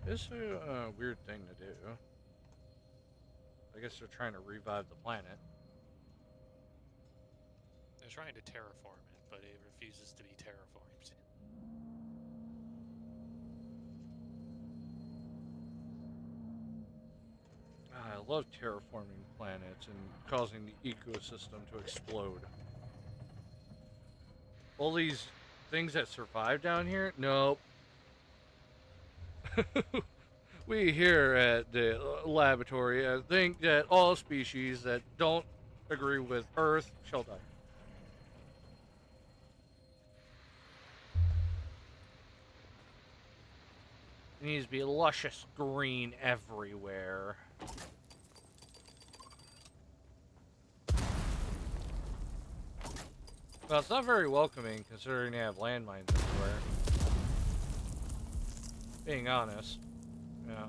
Speaker 10: It's a weird thing to do. I guess they're trying to revive the planet.
Speaker 2: They're trying to terraform it, but it refuses to be terraformed.
Speaker 10: I love terraforming planets and causing the ecosystem to explode. All these things that survive down here? Nope. We here at the laboratory think that all species that don't agree with Earth shall die. It needs to be luscious green everywhere. Well, it's not very welcoming considering they have landmines everywhere. Being honest. Yeah.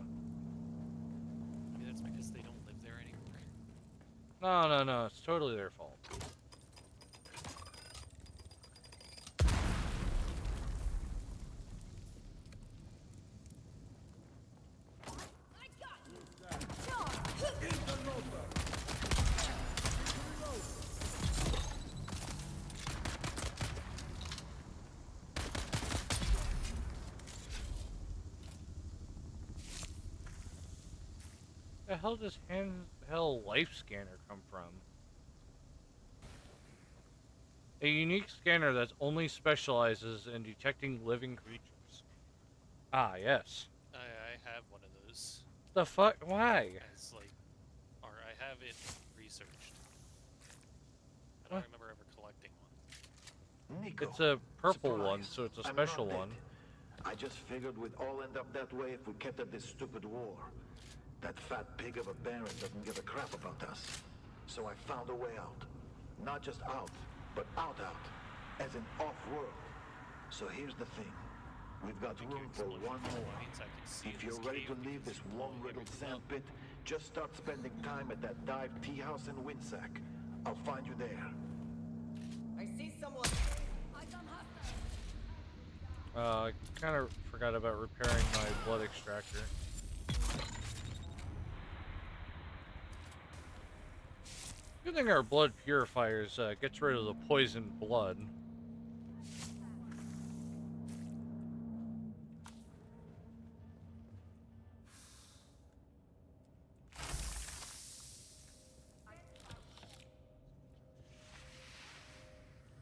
Speaker 2: Maybe that's because they don't live there anymore.
Speaker 10: No. It's totally their fault. The hell does handheld life scanner come from? A unique scanner that only specializes in detecting living creatures. Ah, yes.
Speaker 2: I have one of those.
Speaker 10: The fuck? Why?
Speaker 2: As like, or I have it researched. I don't
Speaker 10: What?
Speaker 2: remember ever collecting one.
Speaker 15: Nico,
Speaker 10: It's a purple
Speaker 15: surprise.
Speaker 10: one, so it's a
Speaker 15: I'm
Speaker 10: special
Speaker 15: not dead.
Speaker 10: one.
Speaker 15: I just figured we'd all end up that way if we kept at this stupid war. That fat pig of a Baron doesn't give a crap about us. So I found a way out. Not just out, but out. As in off-world. So here's the thing. We've got room for one more. If you're ready to leave this worm-riddled sand pit, just start spending time at that dive tea house in Windsack. I'll find you there.
Speaker 12: I see someone.
Speaker 10: I kind of forgot about repairing my blood extractor. Good thing our blood purifiers gets rid of the poisoned blood.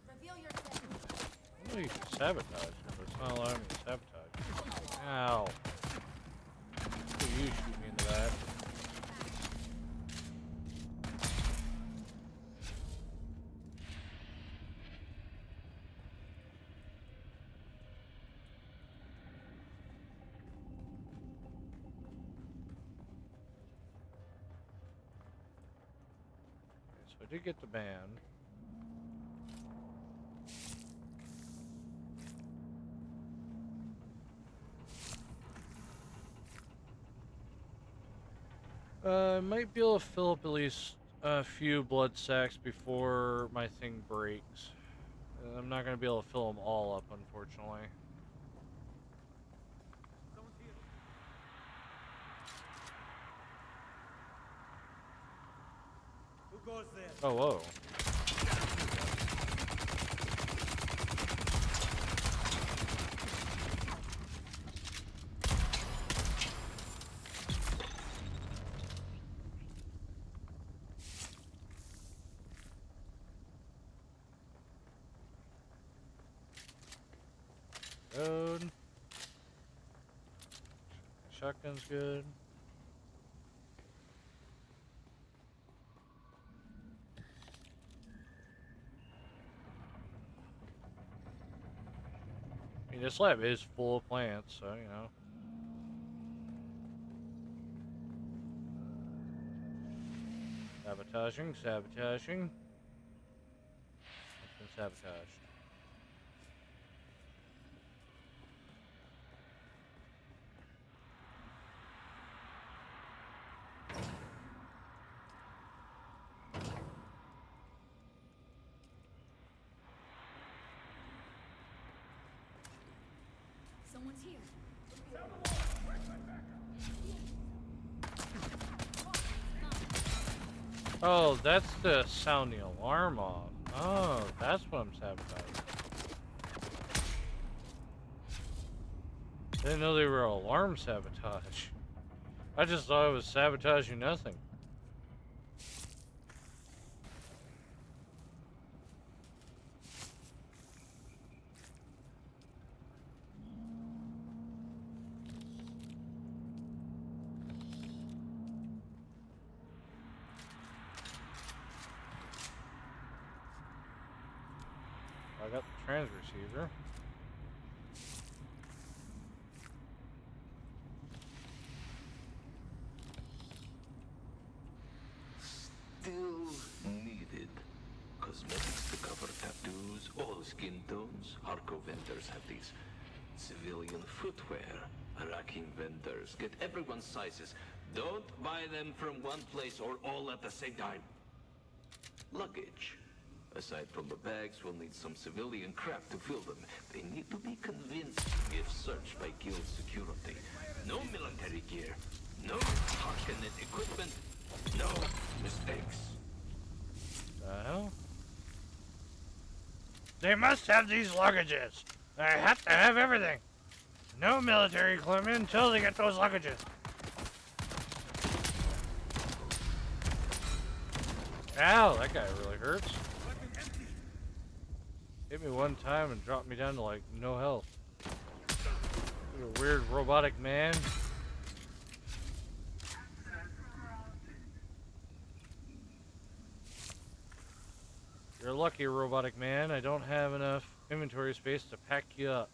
Speaker 9: Reveal yourself.
Speaker 10: I know you can sabotage, but it's not allowing me to sabotage. Ow. You shoot me into that. Okay, so I did get the band. Might be able to fill up at least a few blood sacks before my thing breaks. I'm not going to be able to fill them all up, unfortunately.
Speaker 4: Who goes there?
Speaker 10: Oh, whoa. Road. Shotgun's good. I mean, this lab is full of plants, so, you know. Sabotaging. It's been sabotaged.
Speaker 5: Someone's here.
Speaker 10: Oh, that's to sound the alarm off. Oh, that's what I'm sabotaging. Didn't know they were alarm sabotage. I just thought it was sabotaging nothing. I got the transreceiver.
Speaker 4: all skin tones. Harko vendors have these civilian footwear. Iraqi vendors get everyone's sizes. Don't buy them from one place or all at the same time. Luggage. Aside from the bags, we'll need some civilian crap to fill them. They need to be convinced if searched by guild security. No military gear. No Harkonnen equipment. No mistakes.
Speaker 10: The hell? They must have these luggages. They have to have everything. No military equipment until they get those luggages. Ow, that guy really hurts. Hit me one time and dropped me down to like no health. You're a weird robotic man. You're lucky, robotic man. I don't have enough inventory space to pack you up.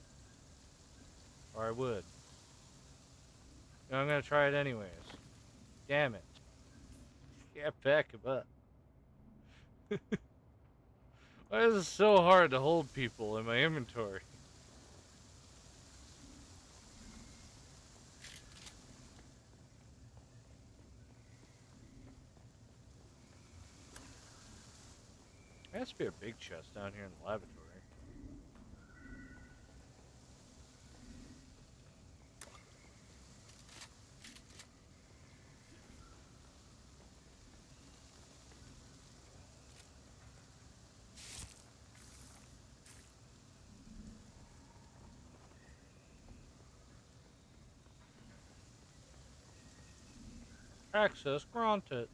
Speaker 10: Or I would. I'm gonna try it anyways. Damn it. Can't pack him up. Why is it so hard to hold people in my inventory? There has to be a big chest down here in the laboratory. Access granted.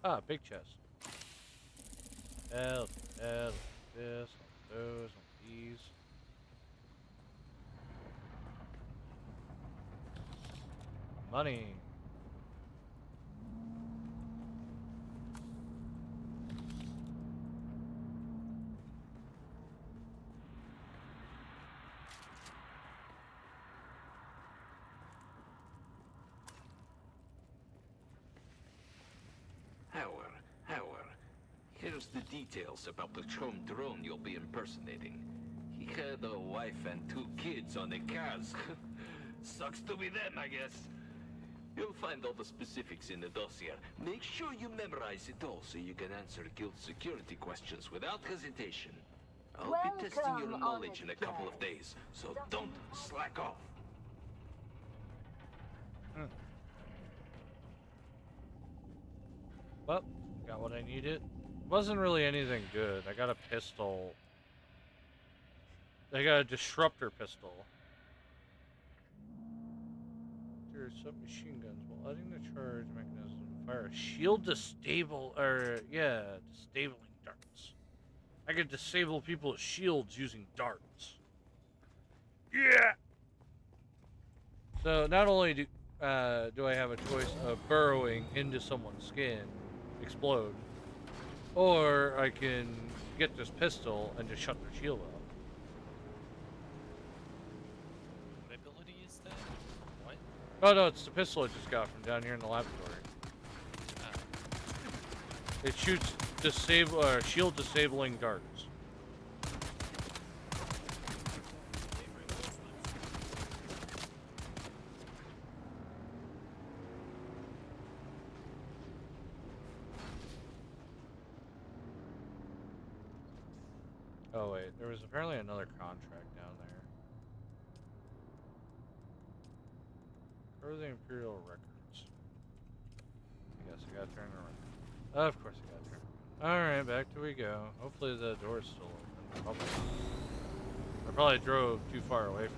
Speaker 10: Ah, big chest. L, this, those, these. Money.
Speaker 4: Here's the details about the chum drone you'll be impersonating. He had a wife and 2 kids on the cars. Sucks to be them, I guess. You'll find all the specifics in the dossier. Make sure you memorize it all so you can answer guild security questions without hesitation. I'll be testing your knowledge in a couple of days, so don't slack off.
Speaker 10: Well, got what I needed. Wasn't really anything good. I got a pistol. I got a disruptor pistol. There's submachine guns while adding the charge mechanism. Fire a shield disabling darts. I can disable people's shields using darts. Yeah. So not only do I have a choice of burrowing into someone's skin, explode, or I can get this pistol and just shut their shield off.
Speaker 2: What ability is that? What?
Speaker 10: Oh no, it's the pistol I just got from down here in the laboratory. It shoots shield disabling darts. Oh wait, there was apparently another contract down there. Where are the Imperial records? Yes, I gotta turn around. Of course I gotta turn around. Alright, back to we go. Hopefully the door's still open. Probably not. I probably drove too far away from it.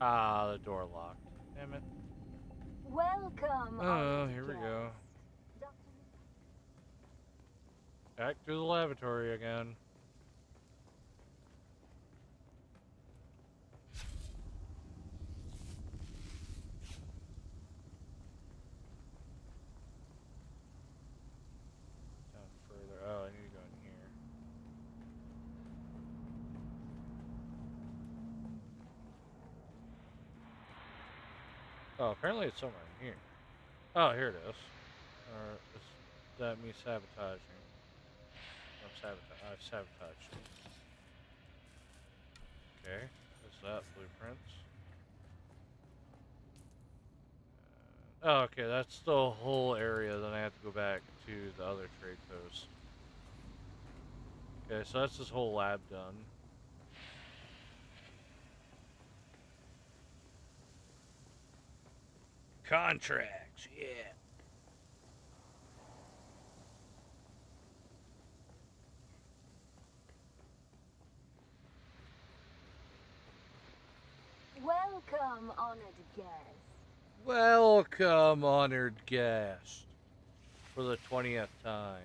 Speaker 10: Ah, the door locked. Damn it.
Speaker 8: Welcome.
Speaker 10: Oh, here we go. Back to the lavatory again. Down further. Oh, I need to go in here. Oh, apparently it's somewhere in here. Oh, here it is. Or is that me sabotaging? I've sabotaged it. Okay, what's that? Blueprints. Oh, okay, that's the whole area. Then I have to go back to the other trade post. Okay, so that's this whole lab done. Contracts, yeah.
Speaker 8: Welcome, honored guest.
Speaker 10: Welcome, honored guest, for the 20th time.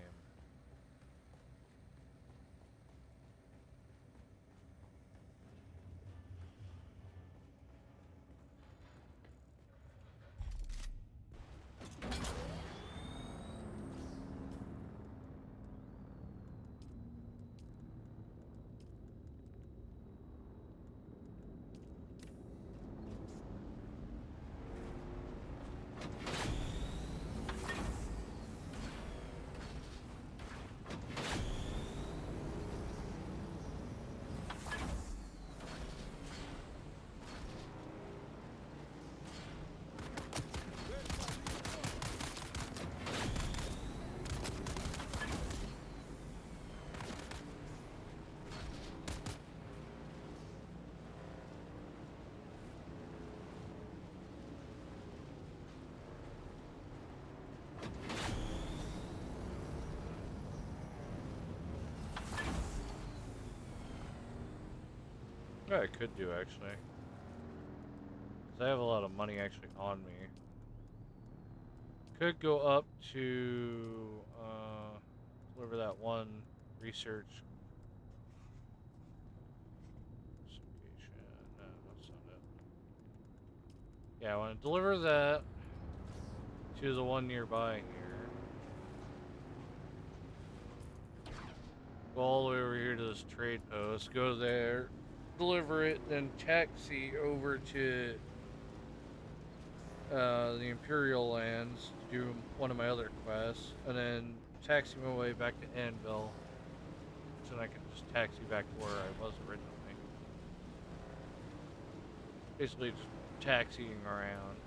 Speaker 10: Yeah, I could do actually. Because I have a lot of money actually on me. Could go up to deliver that one research location. No, that's not it. Yeah, I want to deliver that to the one nearby here. Go all the way over here to this trade post. Go there, deliver it, then taxi over to the Imperial lands to do one of my other quests, and then taxi my way back to Anvil, so then I can just taxi back to where I was originally. Basically just taxiing around.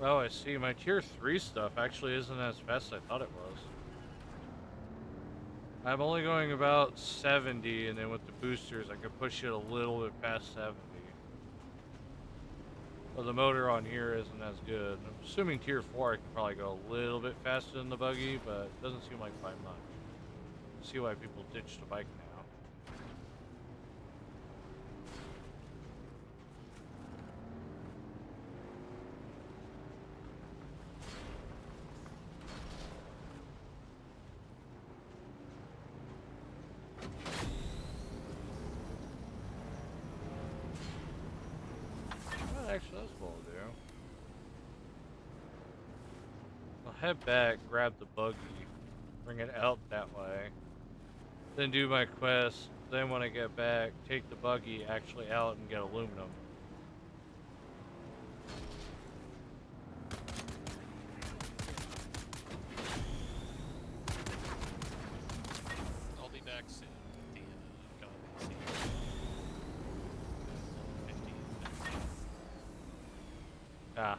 Speaker 10: Oh, I see. My tier 3 stuff actually isn't as fast as I thought it was. I'm only going about 70, and then with the boosters, I could push it a little bit past 70. Well, the motor on here isn't as good. I'm assuming tier 4 I can probably go a little bit faster than the buggy, but it doesn't seem like by much. See why people ditch the bike now. Actually, that's what I'll do. I'll head back, grab the buggy, bring it out that way. then do my quest, then when I get back, take the buggy actually out and get aluminum.
Speaker 2: I'll be back soon with the god scene. 50.
Speaker 10: Ah.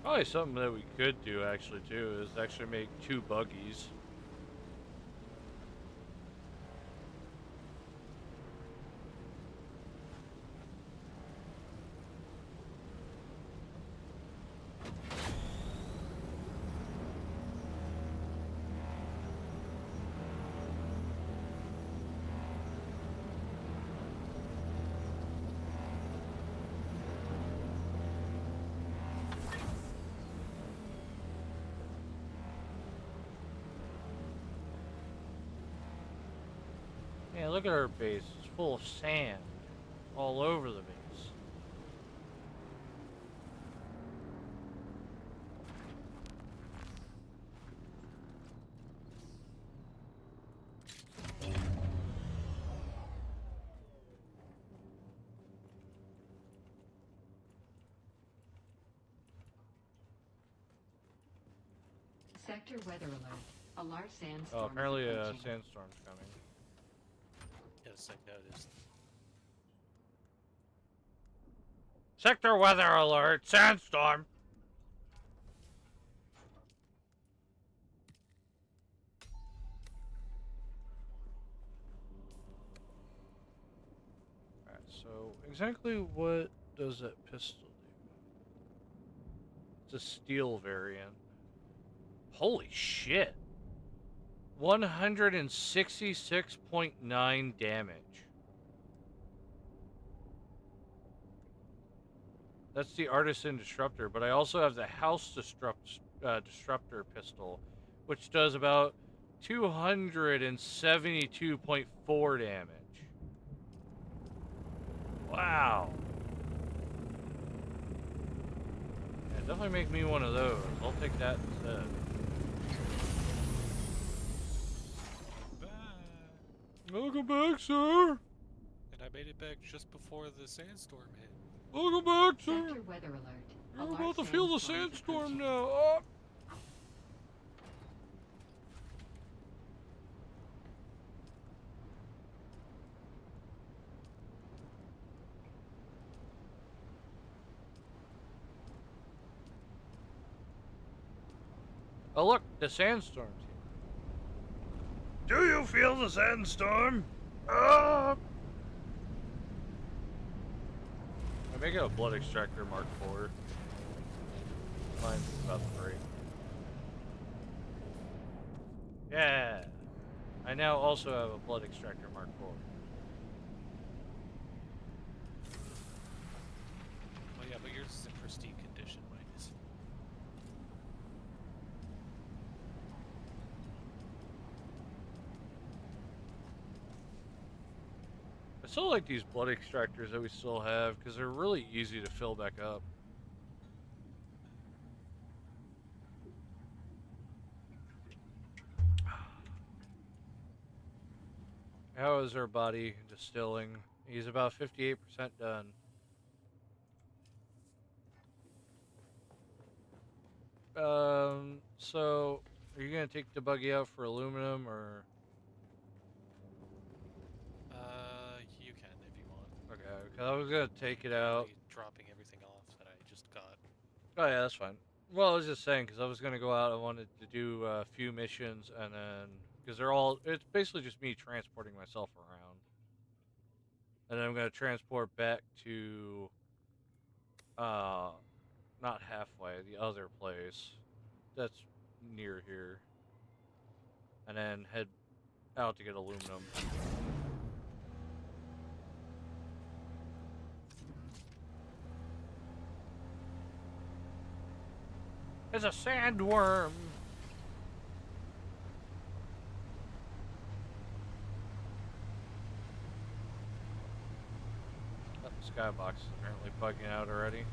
Speaker 10: Probably something that we could do actually too is actually make 2 buggies. Yeah, look at our base. It's full of sand all over the base.
Speaker 11: Sector weather alert. A large sandstorm
Speaker 10: Oh, apparently
Speaker 11: is
Speaker 10: a
Speaker 11: approaching.
Speaker 10: sandstorm's coming.
Speaker 2: Yes, I noticed.
Speaker 10: Sector weather alert! Sandstorm! Alright, so exactly what does that pistol do? It's a steel variant. Holy shit! 166.9 damage. That's the Artisan Disruptor, but I also have the House Disruptor pistol, which does about 272.4 damage. Wow. Yeah, definitely make me one of those. I'll take that instead. Welcome back, sir.
Speaker 2: And I made it back just before the sandstorm hit.
Speaker 10: Welcome back, sir.
Speaker 11: Sector weather alert.
Speaker 10: You're about to feel the sandstorm now. Oh. Oh look, the sandstorm's here. Do you feel the sandstorm? Ah! I make it a blood extractor Mark IV. Mine's about to break. Yeah. I now also have a blood extractor Mark IV.
Speaker 2: Oh yeah, but yours is in pristine condition, mine is.
Speaker 10: I still like these blood extractors that we still have because they're really easy to fill back up. How is our body distilling? He's about 58% done. So are you gonna take the buggy out for aluminum or?
Speaker 2: You can if you want.
Speaker 10: Okay, because I was gonna take it out.
Speaker 2: Dropping everything off that I just got.
Speaker 10: Oh yeah, that's fine. Well, I was just saying because I was gonna go out. I wanted to do a few missions and then because they're all. It's basically just me transporting myself around, and then I'm gonna transport back to. Not halfway, the other place that's near here, and then head out to get aluminum. It's a sandworm. Oh, the skybox is apparently bugging out already. I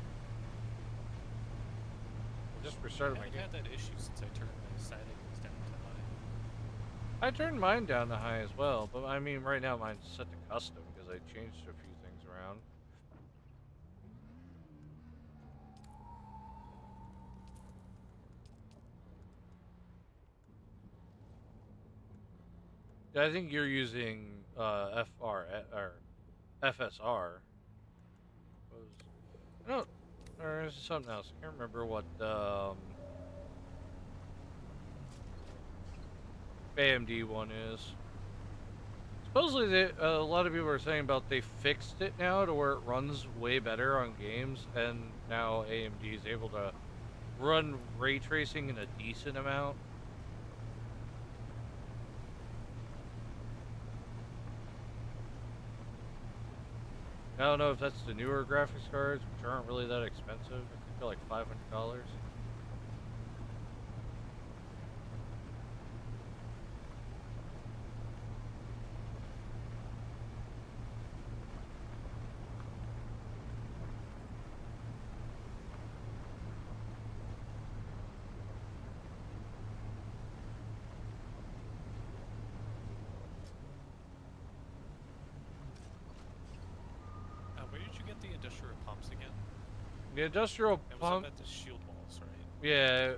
Speaker 10: just restarted my
Speaker 2: I
Speaker 10: game.
Speaker 2: haven't had that issue since I turned my settings down to high.
Speaker 10: I turned mine down to high as well, but I mean, right now mine's set to custom because I changed a few things around. Yeah, I think you're using FR or FSR. I don't, or is it something else? I can't remember what AMD one is. Supposedly, a lot of people are saying about they fixed it now to where it runs way better on games, and now AMD is able to run ray tracing in a decent amount. I don't know if that's the newer graphics cards, which aren't really that expensive. I think they're like $500.
Speaker 2: Where did you get the industrial pumps again?
Speaker 10: The industrial
Speaker 2: It was
Speaker 10: pump.
Speaker 2: up at the shield walls, right?
Speaker 10: Yeah.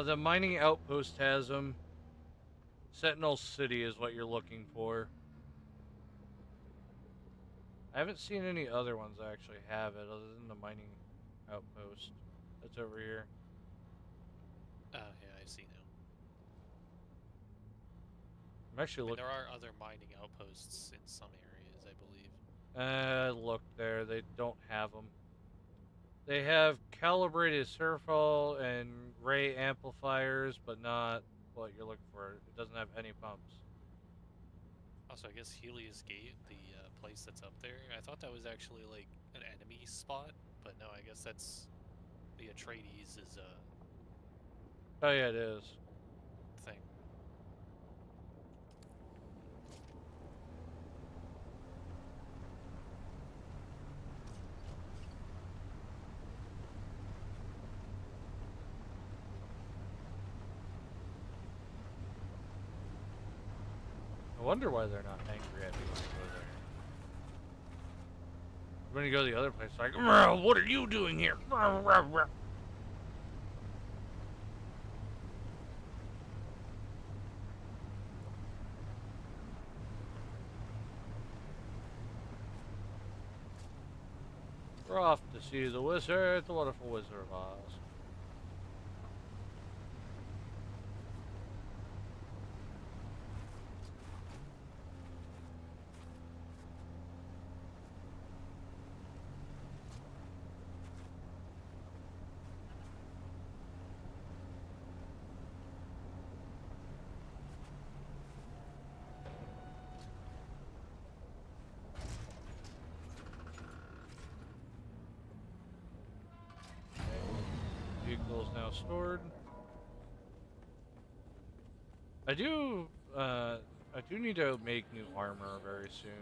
Speaker 10: The mining outpost has them. Sentinel City is what you're looking for. I haven't seen any other ones that actually have it other than the mining outpost. That's over here.
Speaker 2: Oh, yeah, I see now.
Speaker 10: I'm actually looking.
Speaker 2: There are other mining outposts in some areas, I believe.
Speaker 10: Look there. They don't have them. They have calibrated surfall and ray amplifiers, but not what you're looking for. It doesn't have any pumps.
Speaker 2: Also, I guess Helios Gate, the place that's up there, I thought that was actually like an enemy spot, but no, I guess that's the Atreides'
Speaker 10: Oh yeah, it is.
Speaker 2: thing.
Speaker 10: I wonder why they're not angry at me when I go there. When you go to the other place, like, what are you doing here? We're off to see the wizard, the wonderful Wizard of Oz. Vehicle is now stored. I do need to make new armor very soon.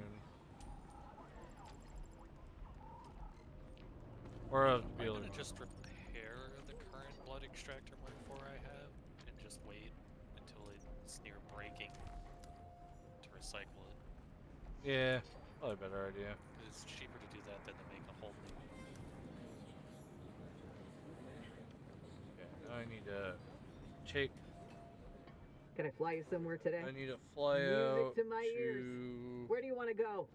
Speaker 10: Or I'll be able to
Speaker 2: just repair the current blood extractor Mark IV I have and just wait until it's near breaking to recycle it.
Speaker 10: Yeah, probably a better idea.
Speaker 2: It's cheaper to do that than to make a whole new.
Speaker 10: Okay, now I need to take.
Speaker 12: Can I fly you somewhere today?
Speaker 10: I need to fly
Speaker 12: Music
Speaker 10: out
Speaker 12: to my ears. Where do you want to go?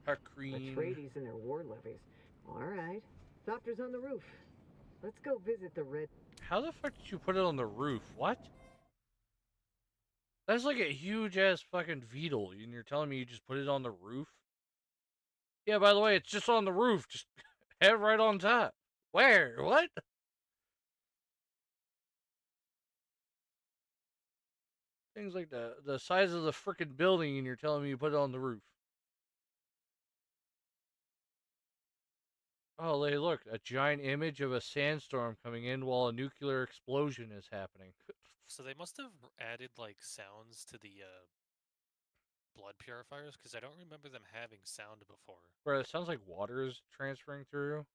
Speaker 10: Hakreen.
Speaker 12: Atreides and their war levies. All right. Doctor's on the roof. Let's go visit the red.
Speaker 10: How the fuck did you put it on the roof? What? That's like a huge ass fucking Beetle, and you're telling me you just put it on the roof? Yeah, by the way, it's just on the roof. Just head right on top. Where? What? Things like the size of the freaking building, and you're telling me you put it on the roof. Oh, hey, look, a giant image of a sandstorm coming in while a nuclear explosion is happening.
Speaker 2: So they must have added like sounds to the blood purifiers because I don't remember them having sound before.
Speaker 10: Bro, it sounds like water is transferring through.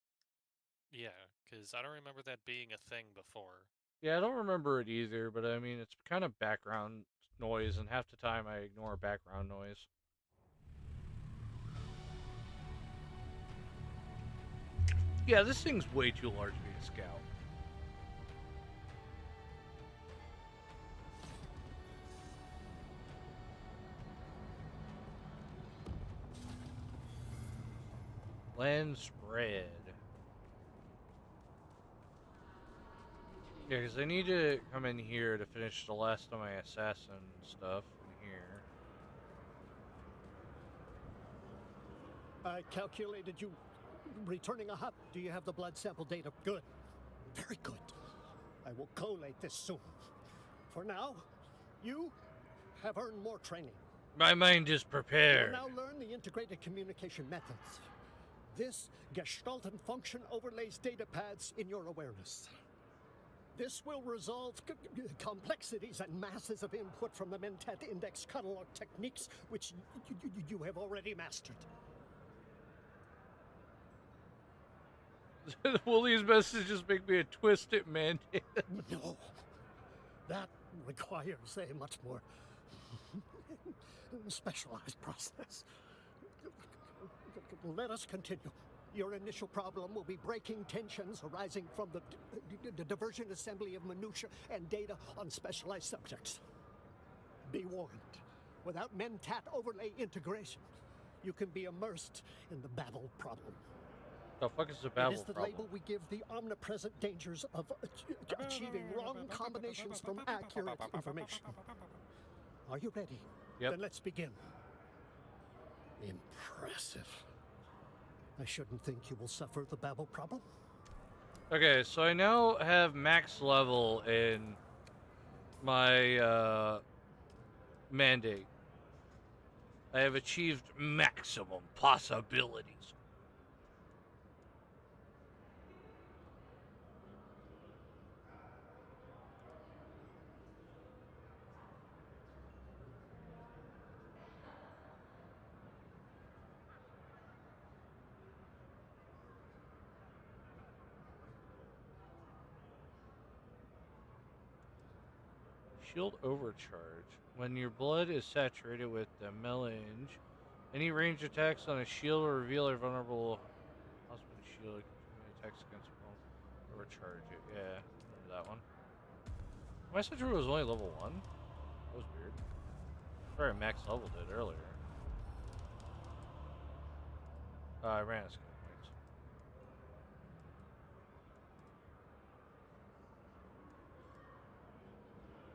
Speaker 2: Yeah, because I don't remember that being a thing before.
Speaker 10: Yeah, I don't remember it either, but I mean, it's kind of background noise, and half the time I ignore background noise. Yeah, this thing's way too large to be a scout. Land spread. Yeah, because I need to come in here to finish the last of my assassin stuff in here.
Speaker 7: I calculated you returning a hub. Do you have the blood sample data? Good. Very good. I will collate this soon. For now, you have earned more training.
Speaker 10: My mind is prepared.
Speaker 7: You will now learn the integrated communication methods. This Gestalt and function overlays data pads in your awareness. This will resolve complexities and masses of input from the Mentat Index catalog techniques, which you have already mastered.
Speaker 10: Will these messages make me a twisted mandate?
Speaker 7: No. That requires a much more specialized process. Let us continue. Your initial problem will be breaking tensions arising from the diversion assembly of minutiae and data on specialized subjects. Be warned, without Mentat overlay integration, you can be immersed in the Babel problem.
Speaker 10: The fuck is the Babel
Speaker 7: It is the
Speaker 10: problem?
Speaker 7: label we give the omnipresent dangers of achieving wrong combinations from accurate information. Are you ready?
Speaker 10: Yep.
Speaker 7: Then let's begin. Impressive. I shouldn't think you will suffer the Babel problem.
Speaker 10: Okay, so I now have max level in my mandate. I have achieved maximum possibilities. Shield overcharge. When your blood is saturated with the melange, any range attacks on a shield will reveal a vulnerable husband shield. Attacks against overcharge it. Yeah, remember that one. My saturated was only level 1? That was weird. Probably max leveled it earlier. I ran out of skill points.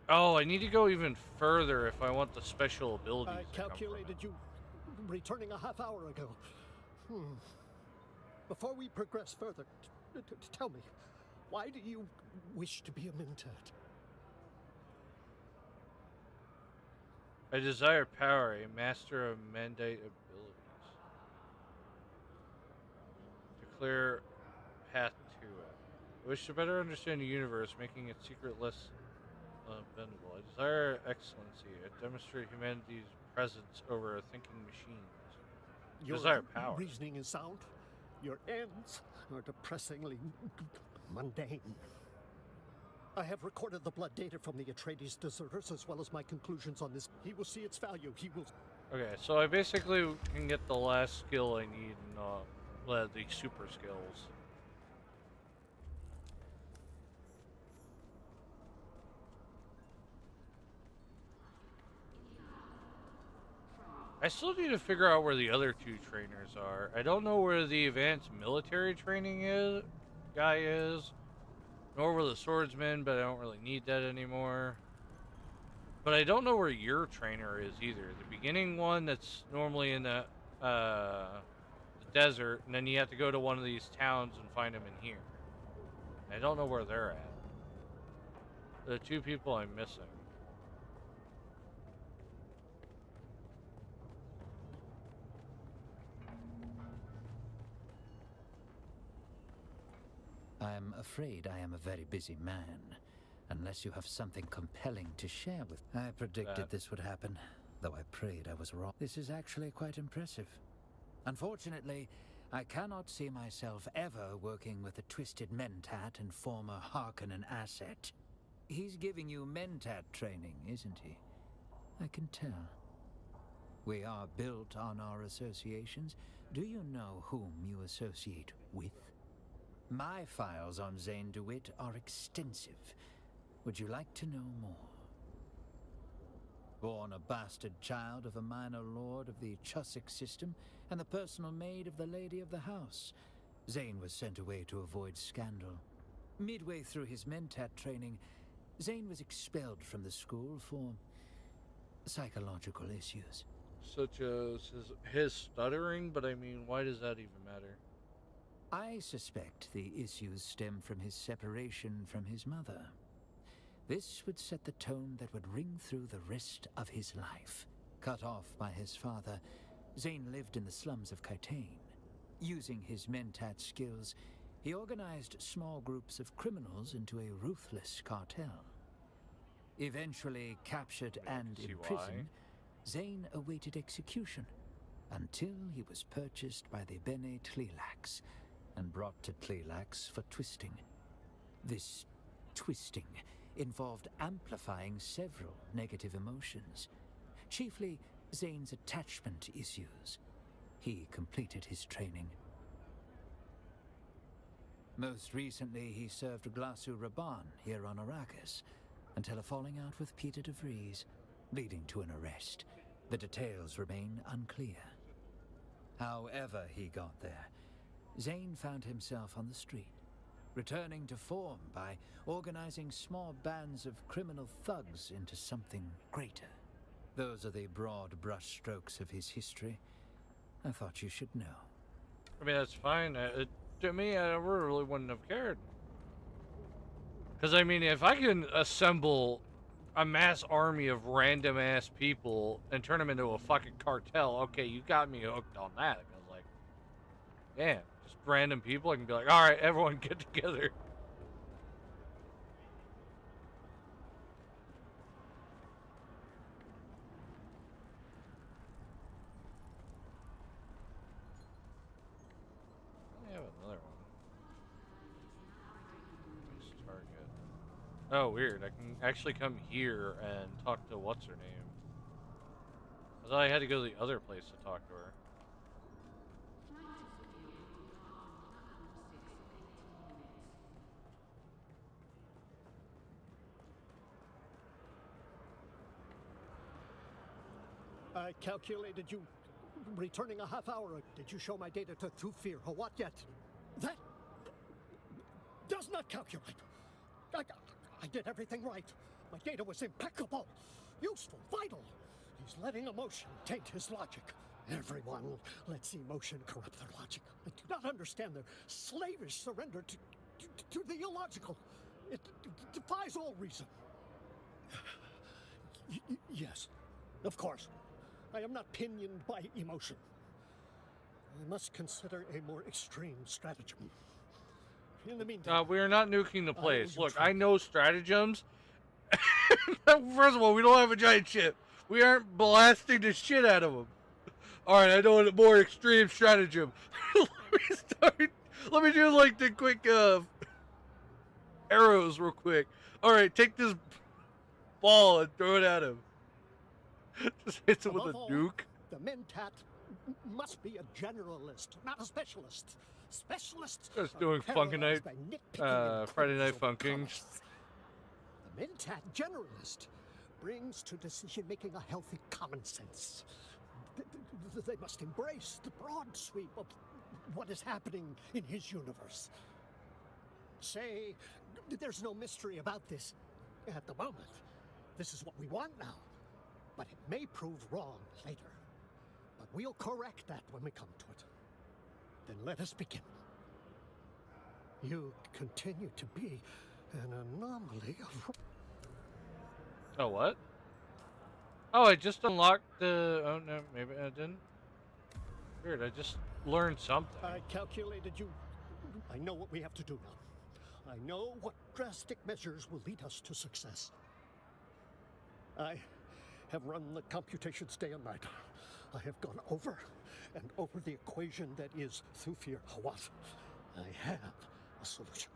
Speaker 10: Oh, I need to go even further if I want the special abilities.
Speaker 7: I calculated you returning a half hour ago. Before we progress further, tell me, why do you wish to be a Mentat?
Speaker 10: I desire power, a master of mandate abilities. To clear path to it. I wish to better understand the universe, making its secret less bendable. I desire excellency. I demonstrate humanity's presence over thinking machines.
Speaker 7: Your
Speaker 10: Desire power.
Speaker 7: Reasoning is sound. Your ends are depressingly mundane. I have recorded the blood data from the Atreides deserters as well as my conclusions on this. He will see its value. He will...
Speaker 10: Okay, so I basically can get the last skill I need in the super skills. I still need to figure out where the other two trainers are. I don't know where the advanced military training guy is, nor where the swordsman, but I don't really need that anymore. But I don't know where your trainer is either. The beginning one that's normally in the desert, and then you have to go to one of these towns and find them in here. I don't know where they're at. The two people I'm missing.
Speaker 1: I'm afraid I am a very busy man. Unless you have something compelling to share with... I predicted this would happen, though I prayed I was wrong. This is actually quite impressive. Unfortunately, I cannot see myself ever working with a twisted Mentat and former Harkonnen asset. He's giving you Mentat training, isn't he? I can tell. We are built on our associations. Do you know whom you associate with? My files on Zane DeWitt are extensive. Would you like to know more? Born a bastard child of a minor lord of the Chusik system and the personal maid of the Lady of the House, Zane was sent away to avoid scandal. Midway through his Mentat training, Zane was expelled from the school for psychological issues.
Speaker 10: Such as his stuttering, but I mean, why does that even matter?
Speaker 1: I suspect the issues stem from his separation from his mother. This would set the tone that would ring through the rest of his life. Cut off by his father, Zane lived in the slums of Kaitane. Using his Mentat skills, he organized small groups of criminals into a ruthless cartel. Eventually captured and imprisoned, Zane awaited execution until he was purchased by the Bene Tleilax and brought to Tleilax for twisting. This twisting involved amplifying several negative emotions, chiefly Zane's attachment issues. He completed his training. Most recently, he served Glasu Raban here on Arrakis, until a falling out with Peter de Vries, leading to an arrest. The details remain unclear. However he got there, Zane found himself on the street, returning to form by organizing small bands of criminal thugs into something greater. Those are the broad brushstrokes of his history. I thought you should know.
Speaker 10: I mean, that's fine. To me, I really wouldn't have cared. Because, I mean, if I can assemble a mass army of random-ass people and turn them into a fucking cartel, okay, you got me hooked on that. I was like, yeah, just random people. I can be like, all right, everyone get together. I have another one. Nice target. Oh, weird. I can actually come here and talk to what's her name. I thought I had to go to the other place to talk to her.
Speaker 7: I calculated you returning a half hour. Did you show my data to Thufir or what yet? That does not calculate. I did everything right. My data was impeccable, useful, vital. He's letting emotion taint his logic. Everyone lets emotion corrupt their logic. I do not understand their slavish surrender to the illogical. It defies all reason. Yes, of course. I am not pinioned by emotion. I must consider a more extreme stratagem. In the meantime,
Speaker 10: we are not nuking the place. Look, I know stratagems. First of all, we don't have a giant ship. We aren't blasting the shit out of them. All right, I know a more extreme stratagem. Let me do like the quick arrows real quick. All right, take this ball and throw it at him. Just hits him with a nuke.
Speaker 7: The Mentat must be a generalist, not a specialist. Specialists
Speaker 10: just doing Funkin' Night, Friday Night Funkings.
Speaker 7: The Mentat generalist brings to decision-making a healthy common sense. They must embrace the broad sweep of what is happening in his universe. Say, there's no mystery about this at the moment. This is what we want now. But it may prove wrong later. But we'll correct that when we come to it. Then let us begin. You continue to be an anomaly of...
Speaker 10: Oh, what? Oh, I just unlocked the... Oh, no, maybe I didn't. Weird, I just learned something.
Speaker 7: I calculated you... I know what we have to do now. I know what drastic measures will lead us to success. I have run the computations day and night. I have gone over and over the equation that is Thufir Hawat. I have a solution.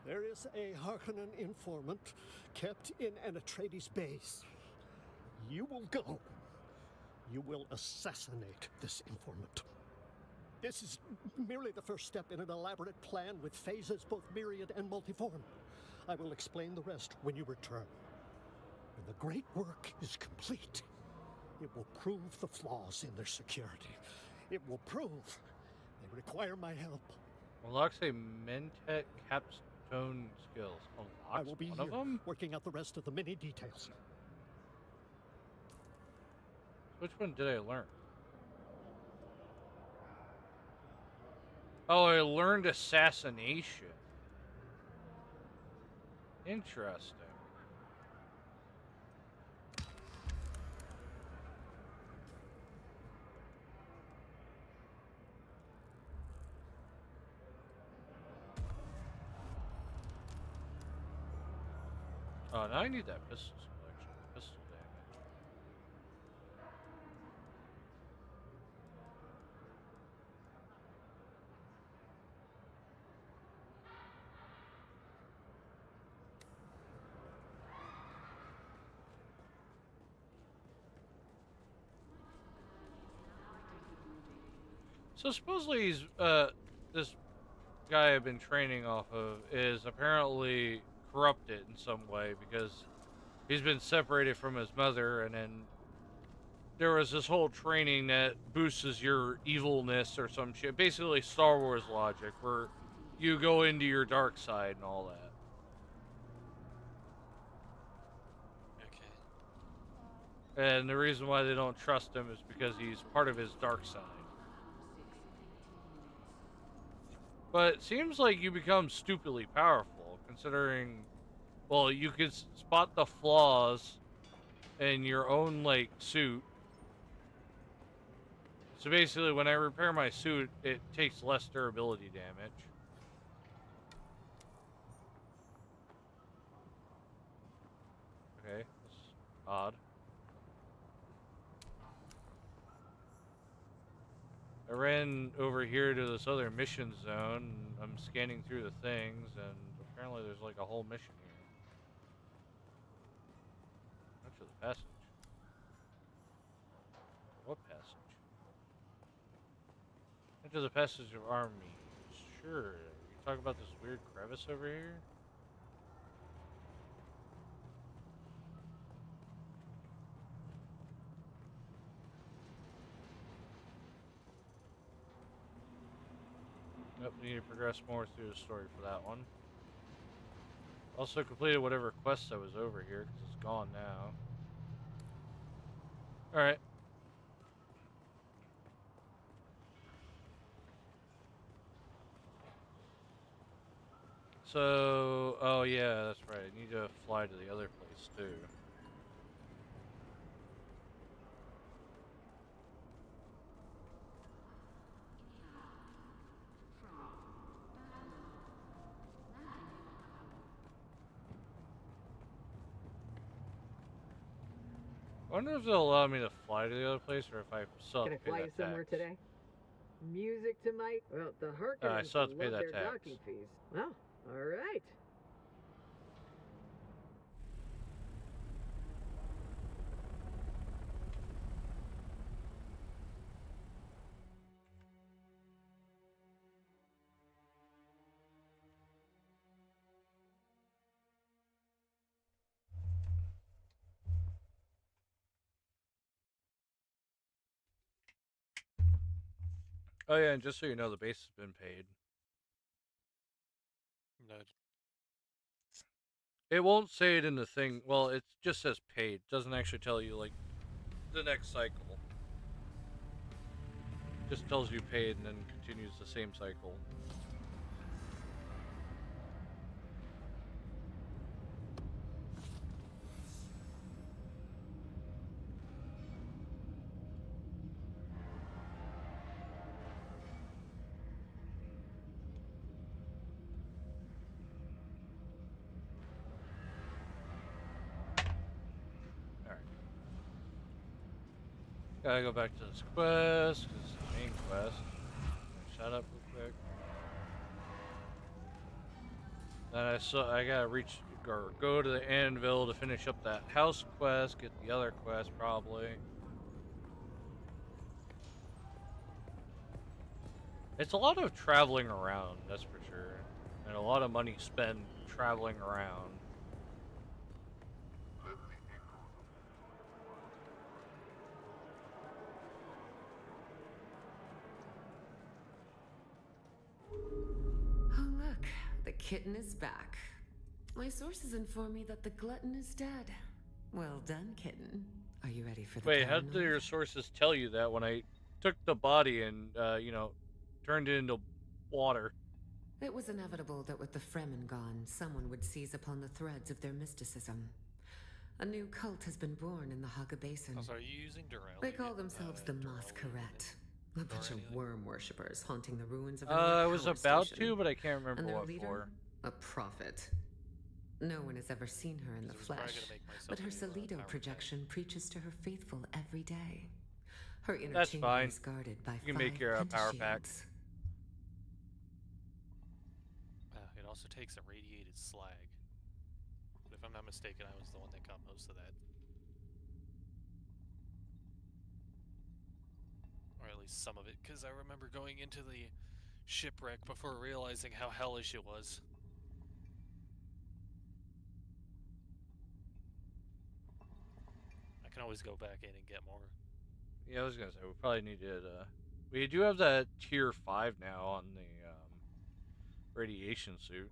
Speaker 7: There is a Harkonnen informant kept in an Atreides base. You will go. You will assassinate this informant. This is merely the first step in an elaborate plan with phases both myriad and multiform. I will explain the rest when you return. When the great work is complete, it will prove the flaws in their security. It will prove they require my help.
Speaker 10: Unlocks a Mentet capstone skills. Unlocks
Speaker 7: I will be
Speaker 10: one
Speaker 7: here
Speaker 10: of them?
Speaker 7: working out the rest of the many details.
Speaker 10: Which one did I learn? Oh, I learned assassination. Interesting. Oh, now I need that pistol selection. Pistol damage. So supposedly he's, this guy I've been training off of is apparently corrupted in some way because he's been separated from his mother, and then there was this whole training that boosts your evilness or some shit. Basically Star Wars logic, where you go into your dark side and all that.
Speaker 2: Okay.
Speaker 10: And the reason why they don't trust him is because he's part of his dark side. But it seems like you become stupidly powerful, considering, well, you could spot the flaws in your own, like, suit. So basically, when I repair my suit, it takes less durability damage. Okay, that's odd. I ran over here to this other mission zone. I'm scanning through the things, and apparently there's like a whole mission here. Actually, the passage. What passage? Into the passage of armies. Sure. You talk about this weird crevice over here? Nope, we need to progress more through the story for that one. Also completed whatever quests I was over here, because it's gone now. Alright. So, oh yeah, that's right. I need to fly to the other place too. I wonder if they'll allow me to fly to the other place, or if I still have
Speaker 12: Can
Speaker 10: to
Speaker 12: I
Speaker 10: pay
Speaker 12: fly
Speaker 10: that
Speaker 12: you somewhere
Speaker 10: tax.
Speaker 12: today? Music to my... Well, the Harkonnens
Speaker 10: I still have to pay
Speaker 12: love
Speaker 10: that
Speaker 12: their
Speaker 10: tax.
Speaker 12: docking fees. Well, all right.
Speaker 10: Oh yeah, and just so you know, the base has been paid.
Speaker 2: No.
Speaker 10: It won't say it in the thing. Well, it just says paid. It doesn't actually tell you, like, the next cycle. It just tells you paid and then continues the same cycle. Gotta go back to this quest, because it's the main quest. Shut up real quick. Then I gotta reach or go to the anvil to finish up that house quest, get the other quest probably. It's a lot of traveling around, that's for sure. And a lot of money spent traveling around.
Speaker 19: Oh, look, the kitten is back. My sources inform me that the glutton is dead. Well done, kitten. Are you ready for the
Speaker 10: Wait, how
Speaker 19: paranoid?
Speaker 10: do your sources tell you that when I took the body and, turned it into water?
Speaker 19: It was inevitable that with the Fremen gone, someone would seize upon the threads of their mysticism. A new cult has been born in the Haga Basin.
Speaker 2: Also, are you using Durali?
Speaker 19: They call themselves the Masquerette. A bunch of worm worshippers haunting the ruins of an
Speaker 10: I
Speaker 19: old
Speaker 10: was
Speaker 19: power
Speaker 10: about
Speaker 19: station.
Speaker 10: to, but I can't remember
Speaker 19: And their
Speaker 10: what
Speaker 19: leader,
Speaker 10: for.
Speaker 19: a prophet. No one has ever seen her in the flesh, but her Salido projection preaches to her faithful every day. Her inner
Speaker 10: That's
Speaker 19: chamber
Speaker 10: fine.
Speaker 19: is guarded by
Speaker 10: You can make your power pack.
Speaker 2: It also takes irradiated slag. But if I'm not mistaken, I was the one that got most of that. Or at least some of it, because I remember going into the shipwreck before realizing how hellish it was. I can always go back in and get more.
Speaker 10: Yeah, I was gonna say, we probably needed, we do have that tier 5 now on the, radiation suit.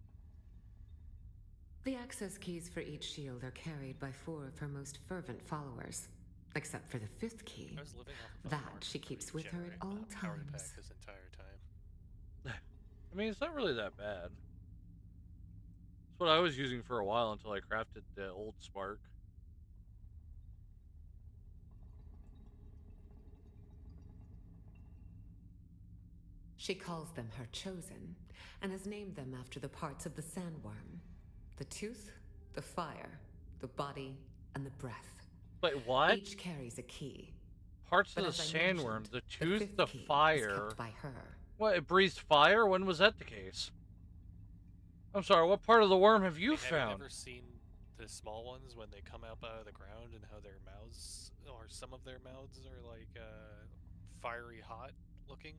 Speaker 19: The access keys for each shield are carried by 4 of her most fervent followers. Except for the 5th key.
Speaker 2: I was living off of
Speaker 19: That she keeps with her at all
Speaker 2: power
Speaker 19: times.
Speaker 2: pack this entire time.
Speaker 10: I mean, it's not really that bad. It's what I was using for a while until I crafted the old spark.
Speaker 19: She calls them her chosen, and has named them after the parts of the sandworm. The tooth, the fire, the body, and the breath.
Speaker 10: But what?
Speaker 19: Each carries a key.
Speaker 10: Parts
Speaker 19: But
Speaker 10: of the
Speaker 19: as I
Speaker 10: sandworm,
Speaker 19: mentioned,
Speaker 10: the tooth,
Speaker 19: fifth
Speaker 10: the
Speaker 19: key is
Speaker 10: fire.
Speaker 19: kept by her.
Speaker 10: What, it breathes fire? When was that the case? I'm sorry, what part of the worm have you found?
Speaker 2: Have you ever seen the small ones when they come up out of the ground and how their mouths, or some of their mouths are like fiery hot looking?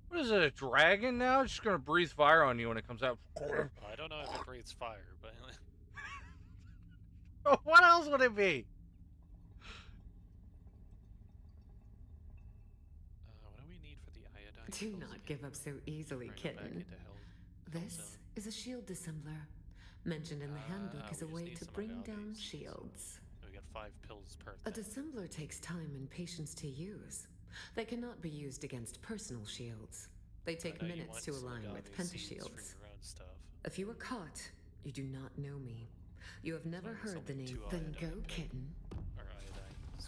Speaker 10: What is it, a dragon now? It's just gonna breathe fire on you when it comes out.
Speaker 2: I don't know if it breathes fire, but...
Speaker 10: What else would it be?
Speaker 2: What do we need for the iodine?
Speaker 19: Do not give up so easily, kitten. This is a shield dissembler, mentioned in the handbook as a way to bring down shields.
Speaker 2: We got 5 pills per
Speaker 19: A dissembler takes time and patience to use. They cannot be used against personal shields. They take minutes to align with pentashields. If you are caught, you do not know me. You have never heard the name. Then go, kitten.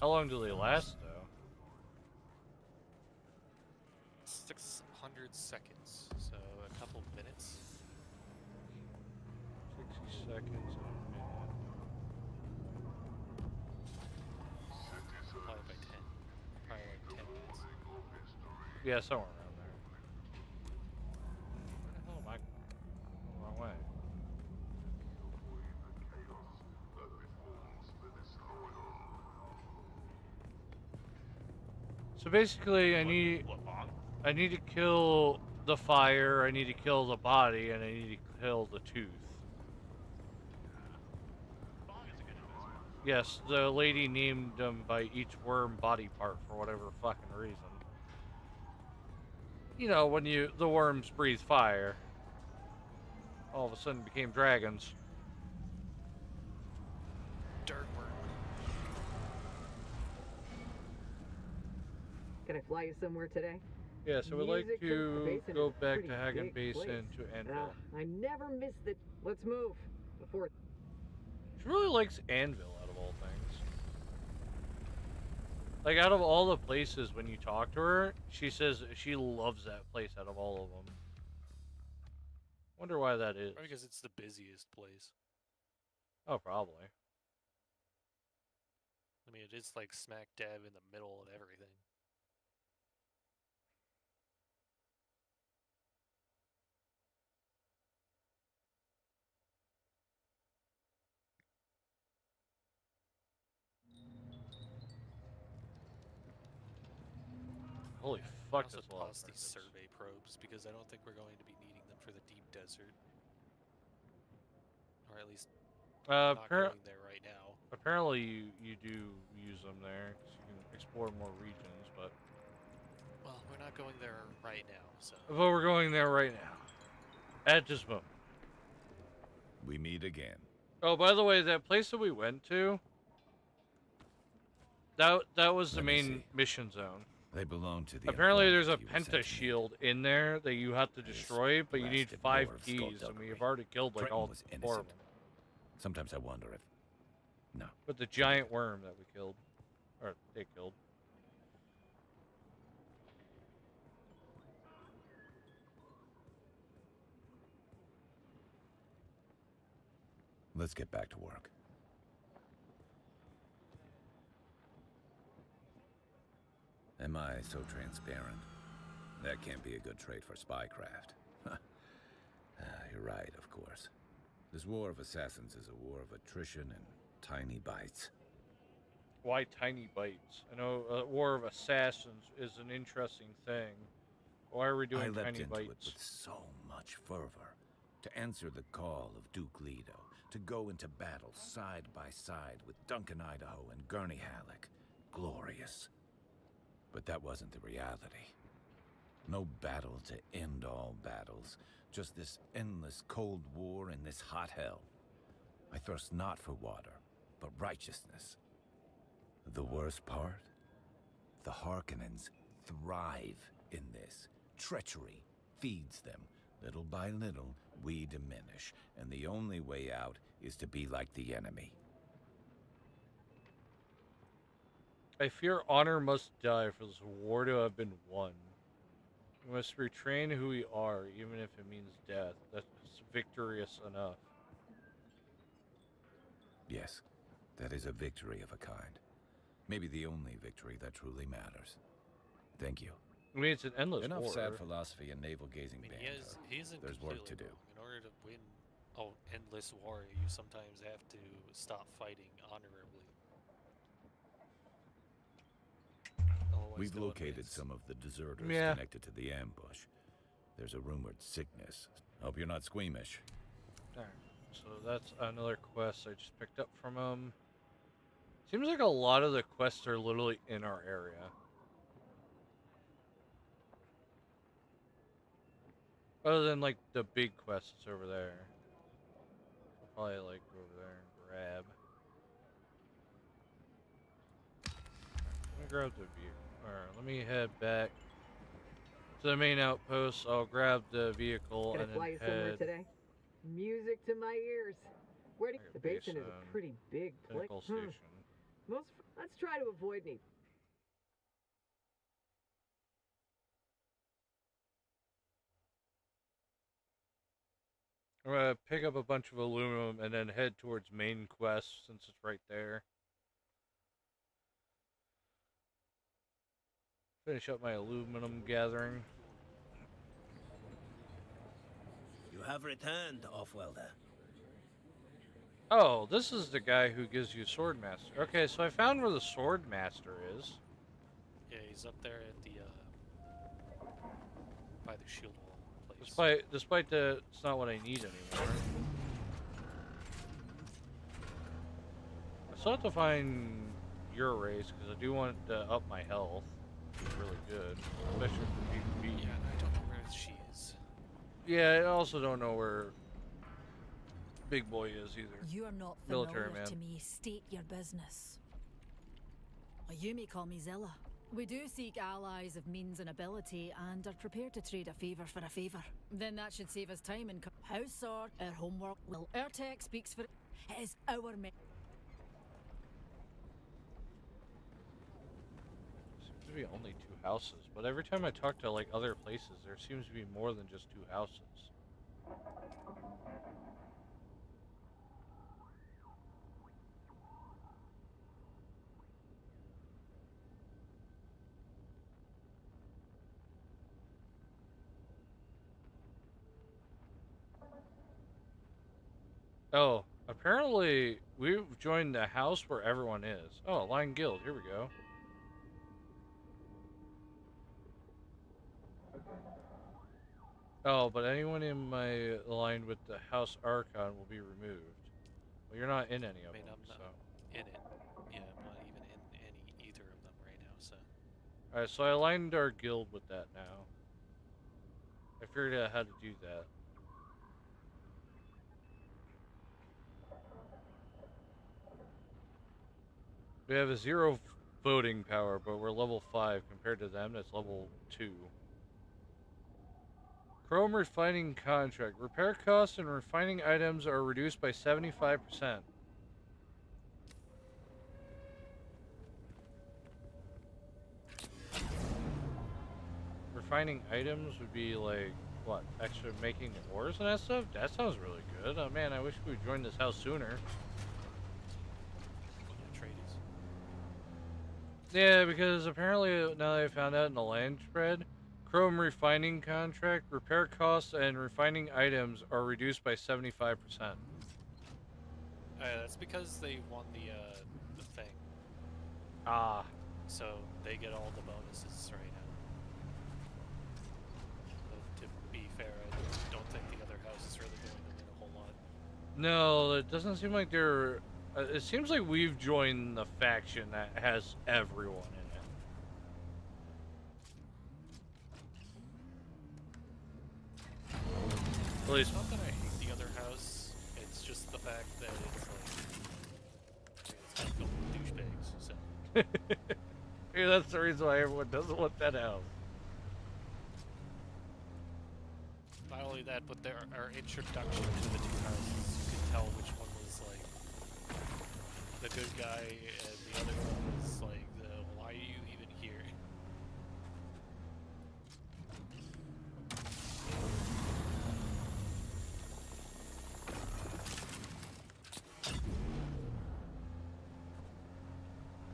Speaker 10: How long do they last, though?
Speaker 2: 600 seconds, so a couple minutes.
Speaker 10: 60 seconds.
Speaker 2: Probably by 10. Probably like 10 minutes.
Speaker 10: Yeah, somewhere around there. Where the hell am I going? Wrong way. So basically, I need to kill the fire, I need to kill the body, and I need to kill the tooth. Yes, the lady named them by each worm body part for whatever fucking reason. You know, when the worms breathe fire, all of a sudden became dragons.
Speaker 2: Dirt worm.
Speaker 12: Can I fly you somewhere today?
Speaker 10: Yeah, so we'd like to go back to Hagen Basin to Anvil.
Speaker 12: I never missed it. Let's move before.
Speaker 10: She really likes Anvil out of all things. Like, out of all the places when you talk to her, she says she loves that place out of all of them. Wonder why that is.
Speaker 2: Probably because it's the busiest place.
Speaker 10: Oh, probably.
Speaker 2: I mean, it is like smack dab in the middle of everything.
Speaker 10: Holy fuck,
Speaker 2: I also
Speaker 10: that's a lot of
Speaker 2: tossed these
Speaker 10: targets.
Speaker 2: survey probes because I don't think we're going to be needing them for the deep desert. Or at least not going there right now.
Speaker 10: Apparently you do use them there, because you can explore more regions, but...
Speaker 2: Well, we're not going there right now, so...
Speaker 10: But we're going there right now. At this moment.
Speaker 3: We meet again.
Speaker 10: Oh, by the way, that place that we went to... That was the main mission zone.
Speaker 3: They belong to the...
Speaker 10: Apparently there's a penta shield in there that you have to destroy, but you need 5 keys, and we've already killed like all 4 of them.
Speaker 3: Sometimes I wonder if... No.
Speaker 10: But the giant worm that we killed. Or they killed.
Speaker 3: Let's get back to work. Am I so transparent? That can't be a good trait for spycraft. You're right, of course. This war of assassins is a war of attrition and tiny bites.
Speaker 10: Why tiny bites? I know a war of assassins is an interesting thing. Why are we doing tiny bites?
Speaker 3: I leapt into it with so much fervor. To answer the call of Duke Leto. To go into battle side by side with Duncan Idaho and Gurney Halleck. Glorious. But that wasn't the reality. No battle to end all battles. Just this endless cold war in this hot hell. I thirst not for water, but righteousness. The worst part? The Harkonnens thrive in this. Treachery feeds them. Little by little, we diminish, and the only way out is to be like the enemy.
Speaker 10: I fear honor must die for this war to have been won. We must retrain who we are, even if it means death. That's victorious enough.
Speaker 3: Yes, that is a victory of a kind. Maybe the only victory that truly matters. Thank you.
Speaker 10: I mean, it's an endless
Speaker 3: Enough
Speaker 10: war.
Speaker 3: sad philosophy and navel-gazing
Speaker 2: I mean,
Speaker 3: banter.
Speaker 2: he isn't
Speaker 3: There's work to do.
Speaker 2: wrong. In order to win an endless war, you sometimes have to stop fighting honorably.
Speaker 3: We've located some of the deserters connected to the ambush. There's a rumored sickness. Hope you're not squeamish.
Speaker 10: Alright, so that's another quest I just picked up from him. Seems like a lot of the quests are literally in our area. Other than, like, the big quests over there. I'll probably, like, go over there and grab. Let me grab the vehicle. Alright, let me head back to the main outpost. I'll grab the vehicle
Speaker 12: Gonna
Speaker 10: and
Speaker 12: fly
Speaker 10: then
Speaker 12: you somewhere
Speaker 10: head...
Speaker 12: today? Music to my ears. Where do the basin is a pretty big place.
Speaker 10: Station.
Speaker 12: Let's try to avoid any.
Speaker 10: I'm gonna pick up a bunch of aluminum and then head towards main quest since it's right there. Finish up my aluminum gathering.
Speaker 22: You have returned, Offwelder.
Speaker 10: Oh, this is the guy who gives you Sword Master. Okay, so I found where the Sword Master is.
Speaker 2: Yeah, he's up there at the, by the shield wall place.
Speaker 10: Despite the, it's not what I need anymore. I still have to find your race, because I do want to up my health. It's really good, especially for PvP.
Speaker 2: Yeah, and I don't know where she is.
Speaker 10: Yeah, I also don't know where Big Boy is either.
Speaker 23: You are not
Speaker 10: Military
Speaker 23: familiar
Speaker 10: man.
Speaker 23: to me. State your business. You may call me Zilla. We do seek allies of means and ability, and are prepared to trade a favour for a favour. Then that should save us time and house sword. Our homework will. Our tech speaks for it. It is our
Speaker 10: Seems to be only 2 houses, but every time I talk to like other places, there seems to be more than just 2 houses. Oh, apparently we've joined the house where everyone is. Oh, Line Guild. Here we go. Oh, but anyone in my line with the House Archon will be removed. Well, you're not in any of them,
Speaker 2: I'm not
Speaker 10: so.
Speaker 2: in it. Yeah, I'm not even in either of them right now, so.
Speaker 10: Alright, so I aligned our guild with that now. I figured out how to do that. We have a 0 voting power, but we're level 5 compared to them. That's level 2. Chrome refining contract. Repair costs and refining items are reduced by 75%. Refining items would be like, what, extra making ores and that stuff? That sounds really good. Oh man, I wish we joined this house sooner. Yeah, because apparently now that I found out in the land spread, Chrome refining contract, repair costs, and refining items are reduced by 75%.
Speaker 2: That's because they won the thing.
Speaker 10: Ah.
Speaker 2: So they get all the bonuses right now. So to be fair, I don't think the other house is really going to win a whole lot.
Speaker 10: No, it doesn't seem like they're... it seems like we've joined the faction that has everyone in it. At least...
Speaker 2: It's not that I hate the other house, it's just the fact that it's kind of filled with douchebags, so.
Speaker 10: Yeah, that's the reason why everyone doesn't want that house.
Speaker 2: Not only that, but our introduction to the two houses, you could tell which one was like the good guy and the other one was like the why are you even here?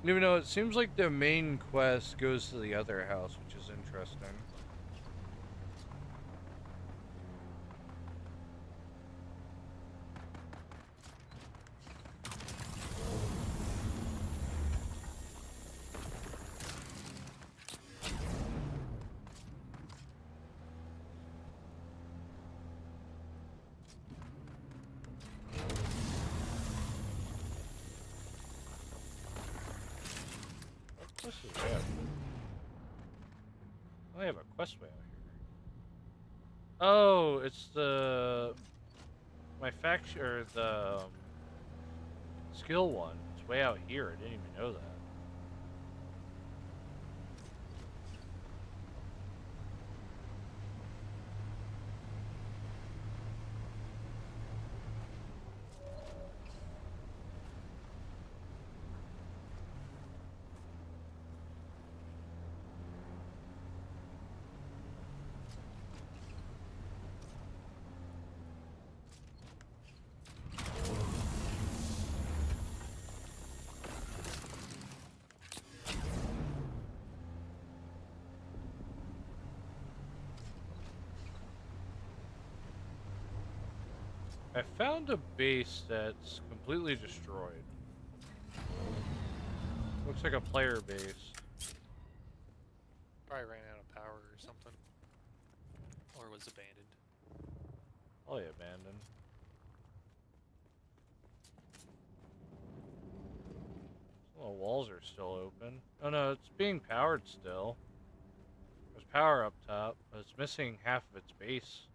Speaker 10: Even though it seems like the main quest goes to the other house, which is interesting. What quest is that? I have a quest way out here. Oh, it's the... my faction, or the... skill one. It's way out here. I didn't even know that. I found a base that's completely destroyed. Looks like a player base.
Speaker 2: Probably ran out of power or something. Or was abandoned.
Speaker 10: Probably abandoned. Some of the walls are still open. Oh no, it's being powered still. There's power up top, but it's missing half of its base.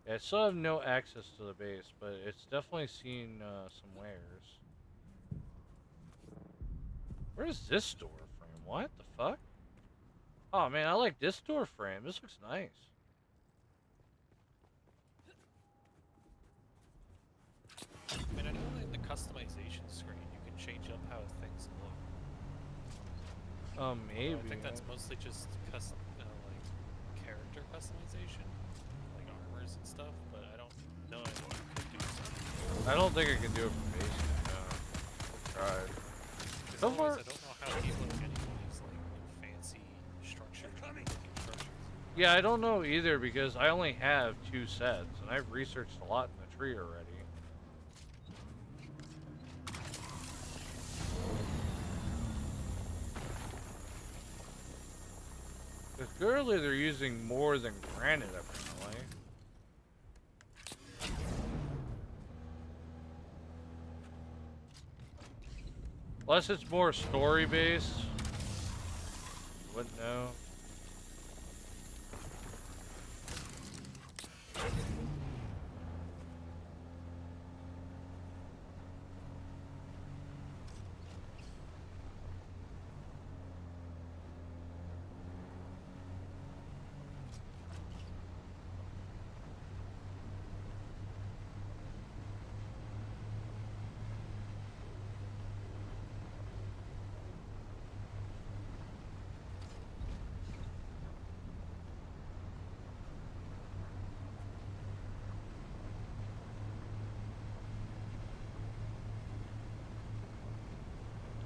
Speaker 10: Yeah, I still have no access to the base, but it's definitely seen some wares. Where's this door frame? What the fuck? Oh man, I like this door frame. This looks nice.
Speaker 2: I mean, I know in the customization screen you can change up how things look.
Speaker 10: Maybe.
Speaker 2: I think that's mostly just custom, like character customization, like armors and stuff. But I don't know if you could do something.
Speaker 10: I don't think I can do it from base. No. Tried. So far,
Speaker 2: I don't know how people look anybody's like fancy structures.
Speaker 10: Yeah, I don't know either because I only have 2 sets, and I've researched a lot in the tree already. Because clearly they're using more than granite, apparently. Unless it's more story-based. Wouldn't know.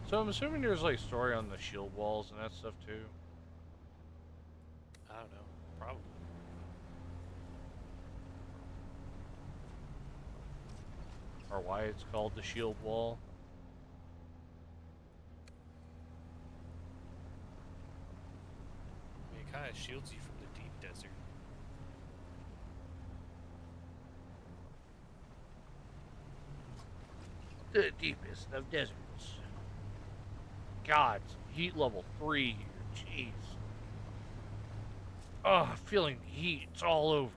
Speaker 10: So I'm assuming there's like story on the shield walls and that stuff too.
Speaker 2: I don't know. Probably.
Speaker 10: Or why it's called the shield wall.
Speaker 2: I mean, it kind of shields you from the deep desert.
Speaker 10: The deepest of deserts. God, heat level 3 here. Jeez. Oh, I'm feeling the heat. It's all over.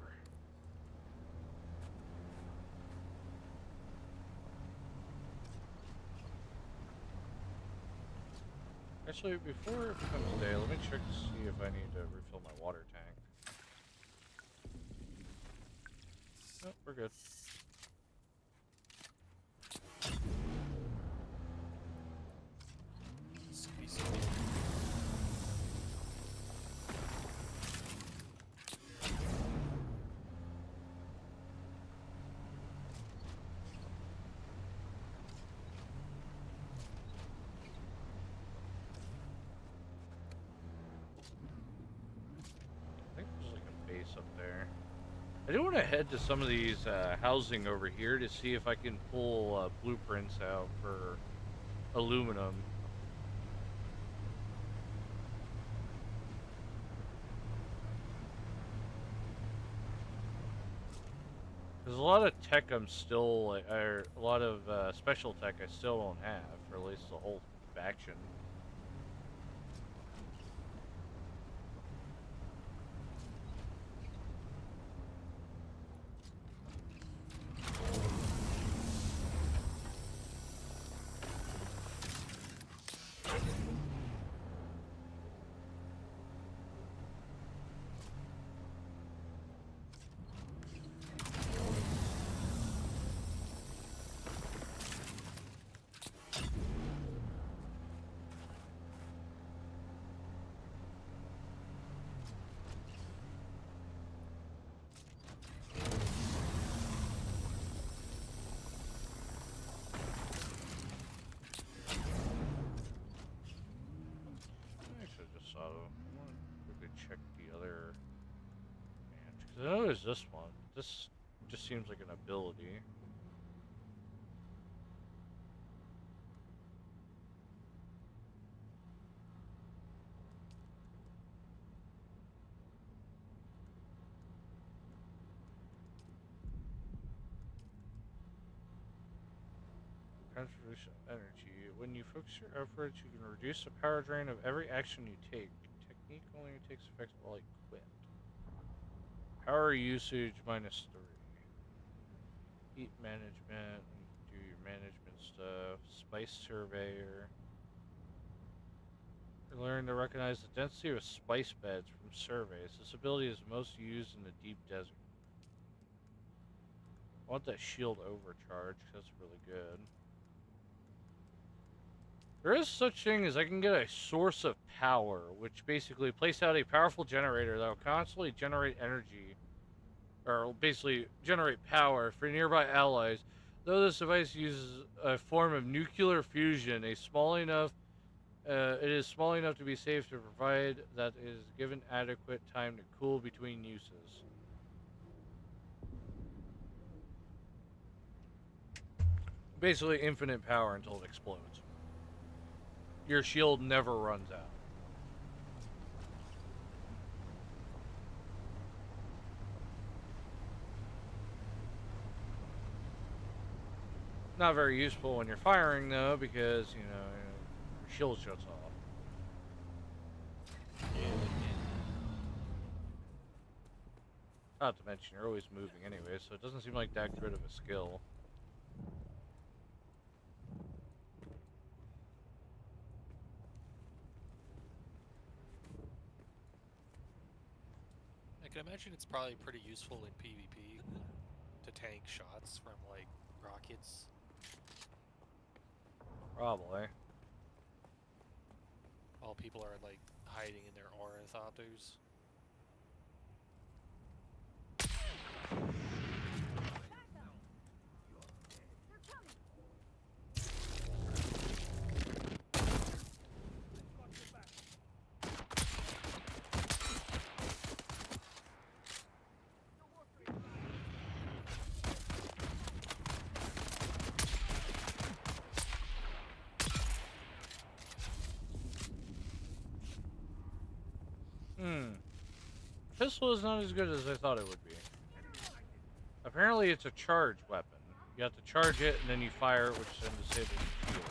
Speaker 10: Actually, before it becomes day, let me check to see if I need to refill my water tank. Nope, we're good.
Speaker 2: Squeeze.
Speaker 10: I think there's like a base up there. I do want to head to some of these housing over here to see if I can pull blueprints out for aluminum. There's a lot of tech I'm still, or a lot of special tech I still don't have, or at least the whole faction. Check the other branch. Because I know there's this one. This just seems like an ability. Conservation of energy. When you focus your efforts, you can reduce the power drain of every action you take. Technique only takes effect while equipped. Power usage -3. Heat management. Do your management stuff. Spice surveyor. You learn to recognize the density of spice beds from surveys. This ability is most used in the deep desert. I want that shield overcharge. That's really good. There is such thing as I can get a source of power, which basically place out a powerful generator that will constantly generate energy, or basically generate power for nearby allies. Though this device uses a form of nuclear fusion, a small enough It is small enough to be safe to provide that is given adequate time to cool between uses. Basically infinite power until it explodes. Your shield never runs out. Not very useful when you're firing though, because you know your shield shuts off. Not to mention you're always moving anyway, so it doesn't seem like that good of a skill.
Speaker 2: I can imagine it's probably pretty useful in PvP to tank shots from like rockets.
Speaker 10: Probably.
Speaker 2: While people are like hiding in their ornithopters.
Speaker 10: Pistol is not as good as I thought it would be. Apparently it's a charge weapon. You have to charge it and then you fire it, which then disables the shield.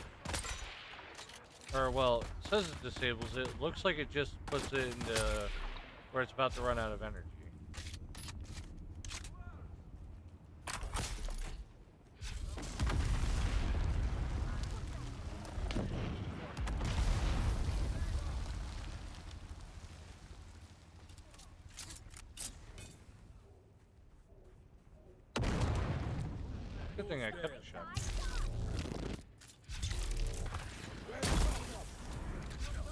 Speaker 10: Or, well, it says it disables it. It looks like it just puts it into where it's about to run out of energy. Good thing I kept the shot.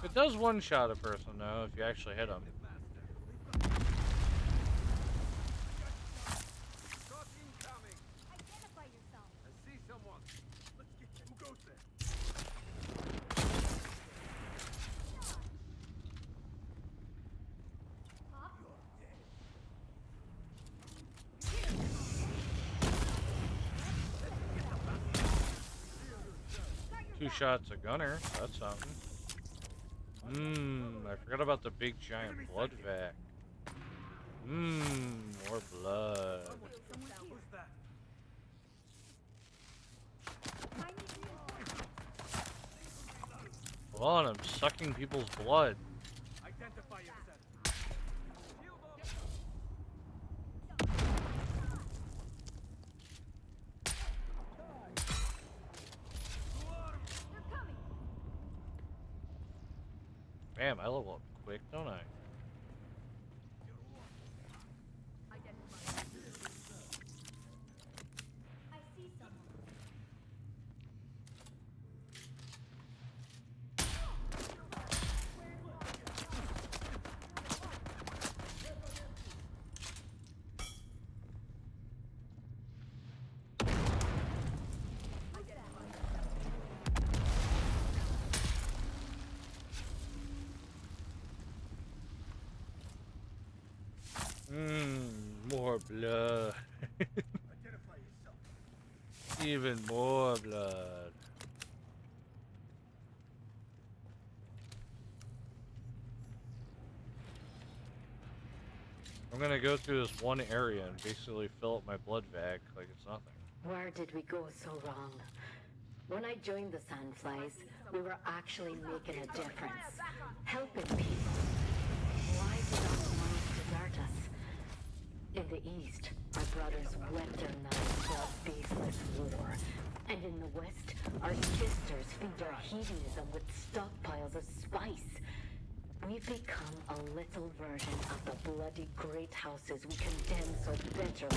Speaker 10: It does one-shot a person, though, if you actually hit them. Two shots a gunner, that's something. I forgot about the big giant blood vac. More blood. Come on, I'm sucking people's blood.
Speaker 20: Identify yourself.
Speaker 10: Damn, I level up quick, don't I? More blood. Even more blood. I'm gonna go through this one area and basically fill up my blood vac like it's nothing.
Speaker 8: Where did we go so wrong? When I joined the Sandflies, we were actually making a difference. Helping people. Why did our minds desert us? In the east, our brothers whet their knives for a baseless war. And in the west, our sisters feed their hedonism with stockpiles of spice. We've become a little version of the bloody great houses we condemn so bitterly.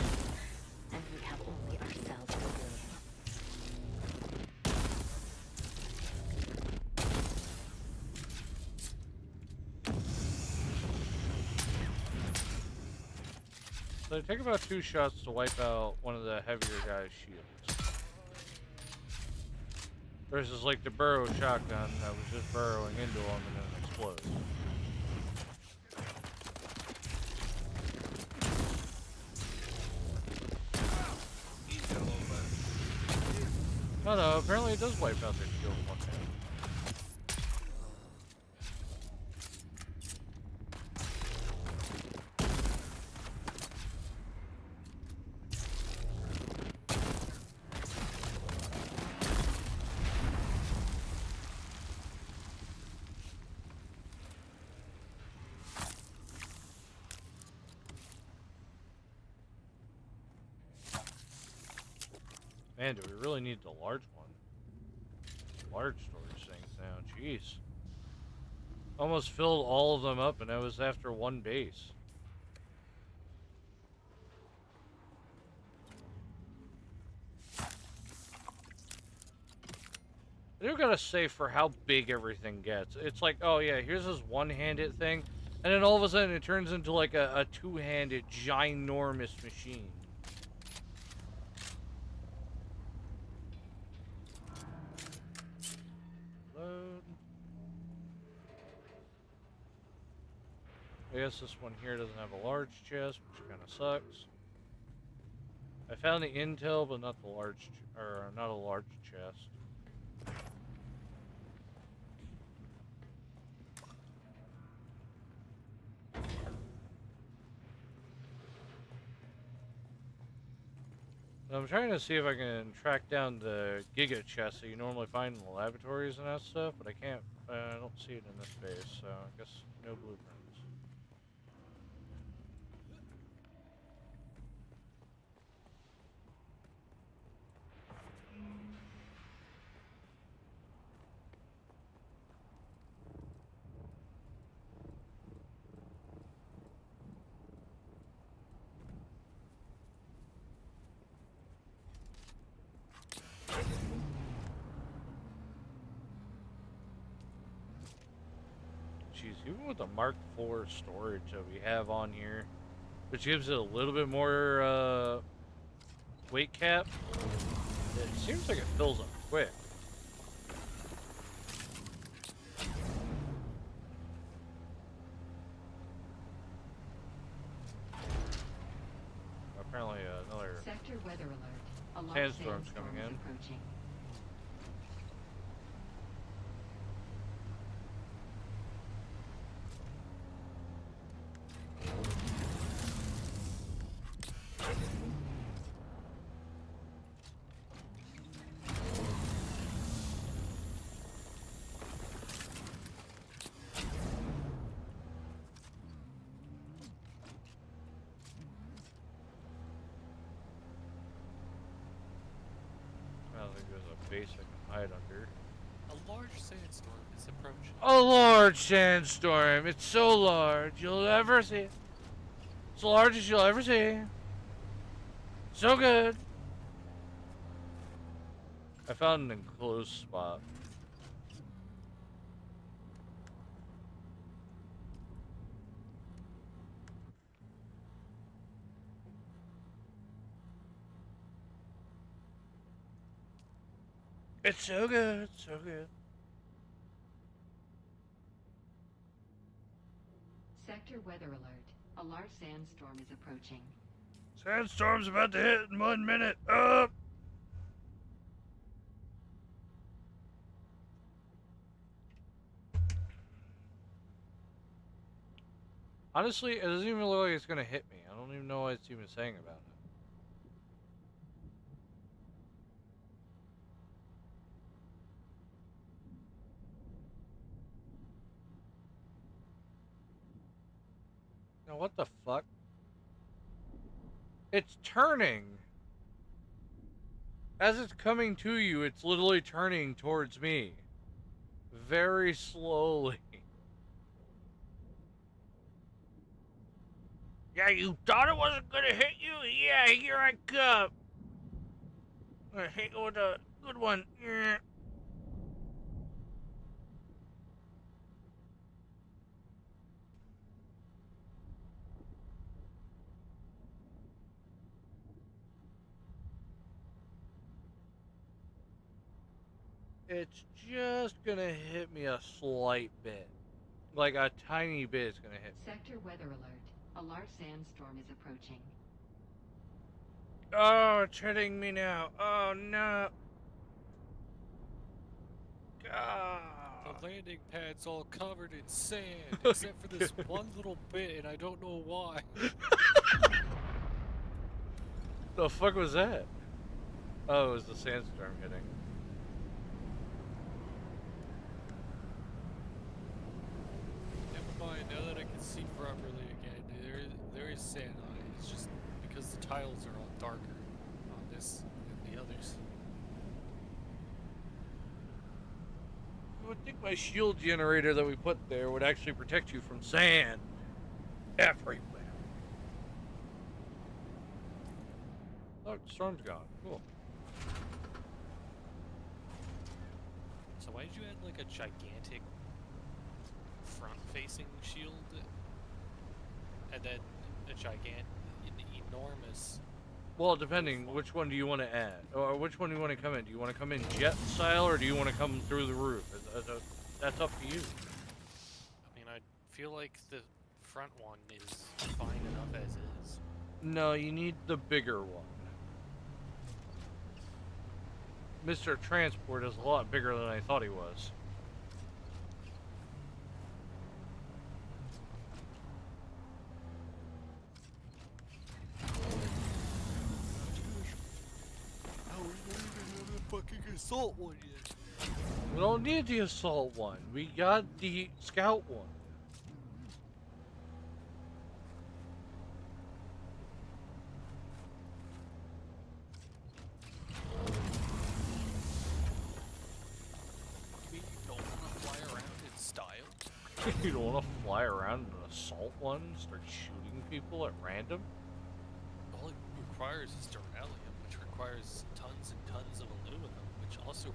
Speaker 8: And we have only ourselves to blame.
Speaker 10: So it take about 2 shots to wipe out one of the heavier guy's shields. Versus like the burrow shotgun that was just burrowing into them and then explodes. Oh no, apparently it does wipe out their shield in one hit. Man, do we really need the large one? Large storage things now, jeez. Almost filled all of them up and that was after one base. I do gotta say, for how big everything gets, it's like, oh yeah, here's this one-handed thing, and then all of a sudden it turns into like a two-handed, ginormous machine. Load. I guess this one here doesn't have a large chest, which kind of sucks. I found the intel, but not the large, or not a large chest. I'm trying to see if I can track down the Giga chest that you normally find in the laboratories and that stuff, but I can't. I don't see it in this base, so I guess no blueprints. Jeez, even with the Mark IV storage that we have on here, which gives it a little bit more weight cap, it seems like it fills up quick. Apparently another
Speaker 11: Sector weather alert. A large
Speaker 10: sandstorm's
Speaker 11: sandstorm
Speaker 10: coming
Speaker 11: is
Speaker 10: in.
Speaker 11: approaching.
Speaker 10: I don't think there's a base I can hide under.
Speaker 2: A large sandstorm is approaching.
Speaker 10: A large sandstorm. It's so large you'll ever see it. It's the largest you'll ever see. So good. I found an enclosed spot. It's so good, so good.
Speaker 11: Sector weather alert. A large sandstorm is approaching.
Speaker 10: Sandstorm's about to hit in 1 minute. Up. Honestly, it doesn't even look like it's gonna hit me. I don't even know what it's even saying about it. Now what the fuck? It's turning. As it's coming to you, it's literally turning towards me. Very slowly. Yeah, you thought it wasn't gonna hit you? Yeah, here I come. I'm gonna hit you with a good one. Yeah. it's just gonna hit me a slight bit. Like a tiny bit is gonna hit me.
Speaker 11: Sector weather alert. A large sandstorm is approaching.
Speaker 10: Oh, it's hitting me now. Oh no. God.
Speaker 2: The landing pad's all covered in sand, except for this one little bit, and I don't know why.
Speaker 10: The fuck was that? Oh, it was the sandstorm hitting.
Speaker 2: Never mind, now that I can see properly again, there is sand on it. It's just because the tiles are all darker on this than the others.
Speaker 10: I would think my shield generator that we put there would actually protect you from sand everywhere. Oh, the storm's gone. Cool.
Speaker 2: So why did you add like a gigantic front-facing shield and then a enormous?
Speaker 10: Well, depending, which one do you want to add? Or which one do you want to come in? Do you want to come in jet style, or do you want to come through the roof? That's up to you.
Speaker 2: I mean, I feel like the front one is fine enough as is.
Speaker 10: No, you need the bigger one. Mr. Transport is a lot bigger than I thought he was.
Speaker 2: Fucking assault one yet.
Speaker 10: We don't need the assault one. We got the scout one.
Speaker 2: You don't want to fly around in style?
Speaker 10: You don't want to fly around in an assault one and start shooting people at random?
Speaker 2: All it requires is duralium, which requires tons and tons of aluminum, which also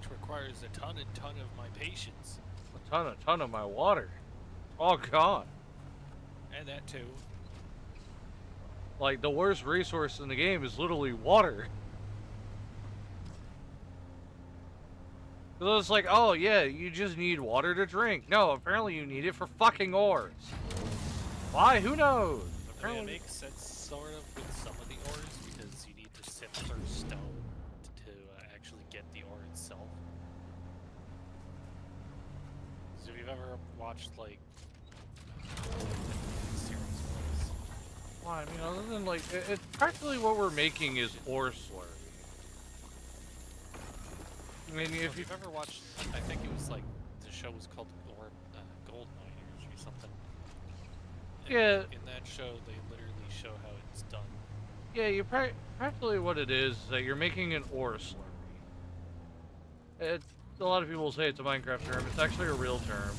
Speaker 2: requires a ton and ton of my patience.
Speaker 10: A ton of my water. All gone.
Speaker 2: And that too.
Speaker 10: Like, the worst resource in the game is literally water. So it's like, oh yeah, you just need water to drink. No, apparently you need it for fucking ores. Why? Who knows?
Speaker 2: Apparently, I mean, it makes sense sort of with some of the ores because you need to sift through stone to actually get the ore itself. So if you've ever watched like series was.
Speaker 10: Well, I mean, other than like, it's practically what we're making is ore slurry. I mean,
Speaker 2: if you've ever watched, I think it was like, the show was called Gold Miners or something. And
Speaker 10: yeah.
Speaker 2: In that show, they literally show how it's done.
Speaker 10: Yeah, you practically what it is that you're making an ore slurry. A lot of people say it's a Minecraft term. It's actually a real term.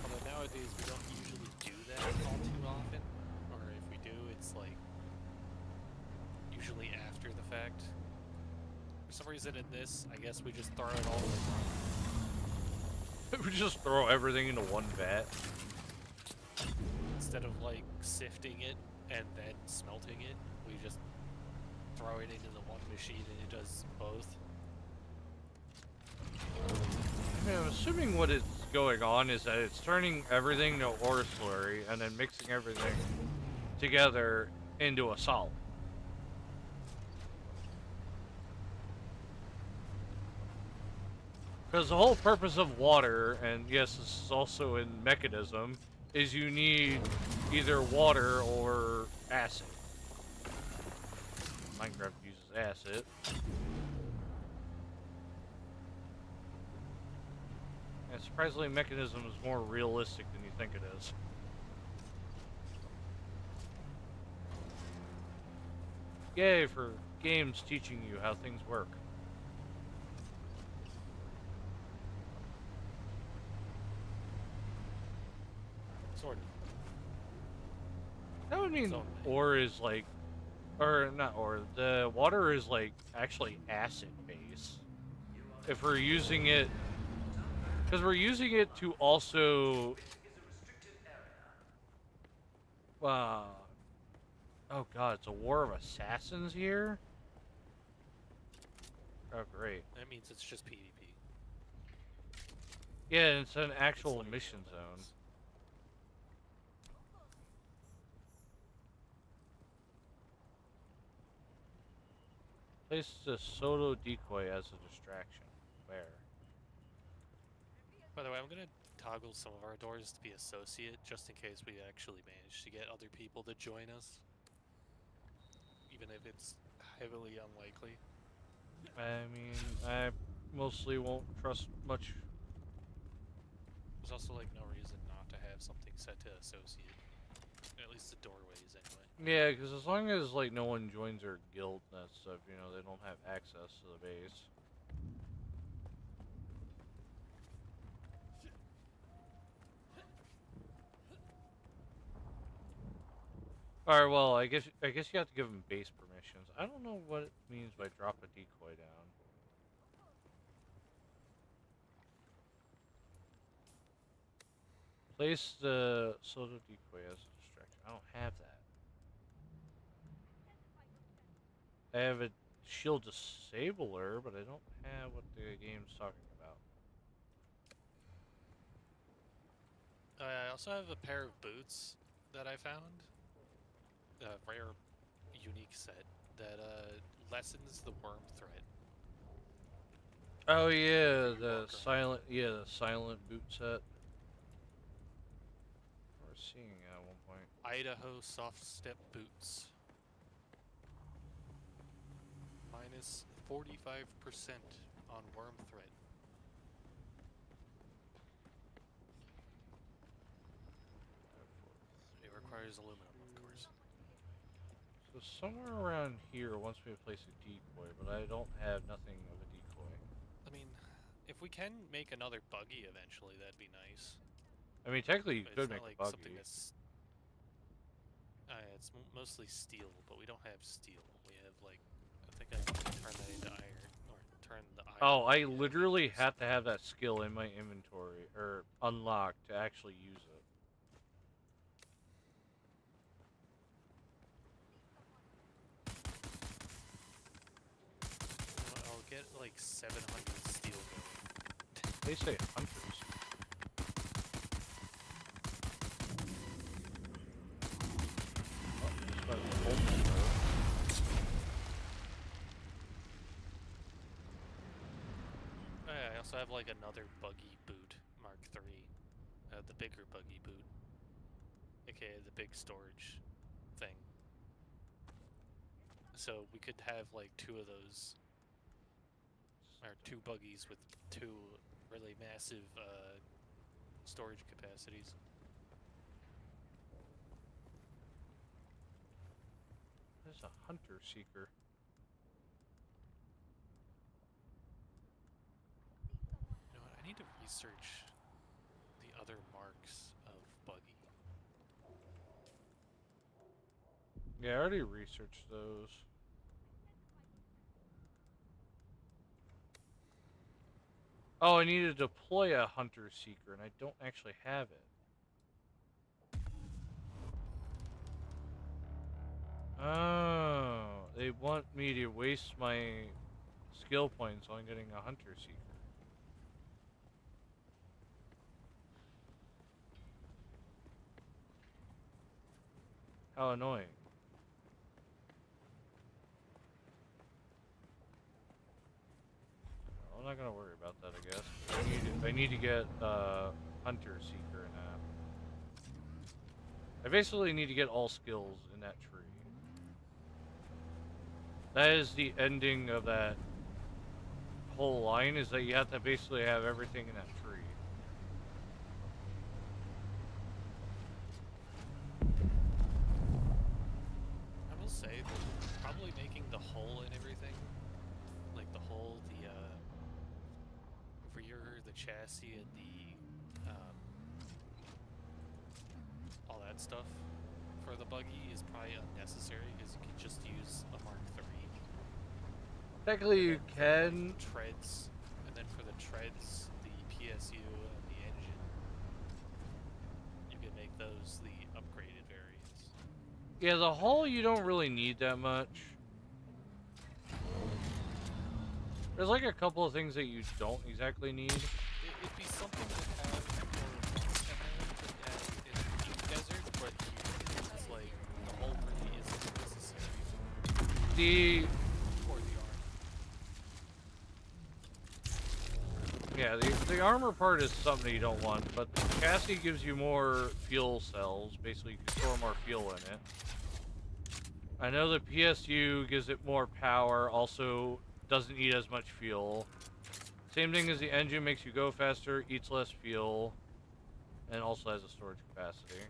Speaker 2: Although nowadays we don't usually do that all too often, or if we do, it's like usually after the fact. For some reason in this, I guess we just throw it all in one.
Speaker 10: We just throw everything into one vat.
Speaker 2: Instead of like sifting it and then smelting it, we just throw it into the one machine and it does both.
Speaker 10: I mean, I'm assuming what is going on is that it's turning everything to ore slurry and then mixing everything together into a solid. Because the whole purpose of water, and yes, this is also in mechanism, is you need either water or acid. Minecraft uses acid. And surprisingly, mechanism is more realistic than you think it is. Yay for games teaching you how things work.
Speaker 2: Sort of.
Speaker 10: That would mean ore is like, or not ore, the water is like actually acid base. If we're using it, because we're using it to also, oh god, it's a war of assassins here? Oh, great.
Speaker 2: That means it's just PvP.
Speaker 10: Yeah, it's an actual mission zone. Place the solo decoy as a distraction. Where?
Speaker 2: By the way, I'm gonna toggle some of our doors to be associate, just in case we actually manage to get other people to join us. Even if it's heavily unlikely.
Speaker 10: I mean, I mostly won't trust much.
Speaker 2: There's also like no reason not to have something set to associate. At least the doorways, anyway.
Speaker 10: Yeah, because as long as like no one joins our guild and that stuff, you know, they don't have access to the base. Alright, well, I guess you have to give them base permissions. I don't know what it means by drop a decoy down. Place the solo decoy as a distraction. I don't have that. I have a shield disabler, but I don't have what the game's talking about.
Speaker 2: I also have a pair of boots that I found. A rare, unique set that lessens the worm threat.
Speaker 10: Oh yeah, the silent boot set. We're seeing it at one point.
Speaker 2: Idaho soft step boots. Minus 45% on worm threat. It requires aluminum, of course.
Speaker 10: So somewhere around here wants me to place a decoy, but I don't have nothing of a decoy.
Speaker 2: I mean, if we can make another buggy eventually, that'd be nice.
Speaker 10: I mean, technically you
Speaker 2: But
Speaker 10: could
Speaker 2: it's
Speaker 10: make
Speaker 2: not
Speaker 10: a
Speaker 2: like
Speaker 10: buggy.
Speaker 2: something that's... it's mostly steel, but we don't have steel. We have like... I think I can turn that into iron. Or turn the iron...
Speaker 10: Oh, I literally have to have that skill in my inventory, or unlocked, to actually use it.
Speaker 2: I'll get like 700 steel going.
Speaker 10: They say hunters.
Speaker 2: I also have like another buggy boot, Mark III. The bigger buggy boot. AKA the big storage thing. So we could have like two of those. Or two buggies with two really massive storage capacities.
Speaker 10: There's a hunter seeker.
Speaker 2: You know what? I need to research the other marks of buggy.
Speaker 10: Yeah, I already researched those. Oh, I need to deploy a hunter seeker, and I don't actually have it. Oh, they want me to waste my skill points on getting a hunter seeker. How annoying. I'm not gonna worry about that, I guess. I need to get hunter seeker in that. I basically need to get all skills in that tree. That is the ending of that whole line, is that you have to basically have everything in that tree.
Speaker 2: I will say that probably making the hull and everything, like the hull, the rear, the chassis, and the all that stuff for the buggy is probably unnecessary because you can just use a Mark III.
Speaker 10: Technically, you can.
Speaker 2: Treads, and then for the treads, the PSU and the engine, you can make those the upgraded variants.
Speaker 10: Yeah, the hull you don't really need that much. There's like a couple of things that you don't exactly need.
Speaker 2: It'd be something to have in the desert, but it's like the hull really isn't necessary. For the armor.
Speaker 10: Yeah, the armor part is something you don't want, but the chassis gives you more fuel cells. Basically, you can store more fuel in it. I know the PSU gives it more power, also doesn't eat as much fuel. Same thing as the engine, makes you go faster, eats less fuel, and also has a storage capacity.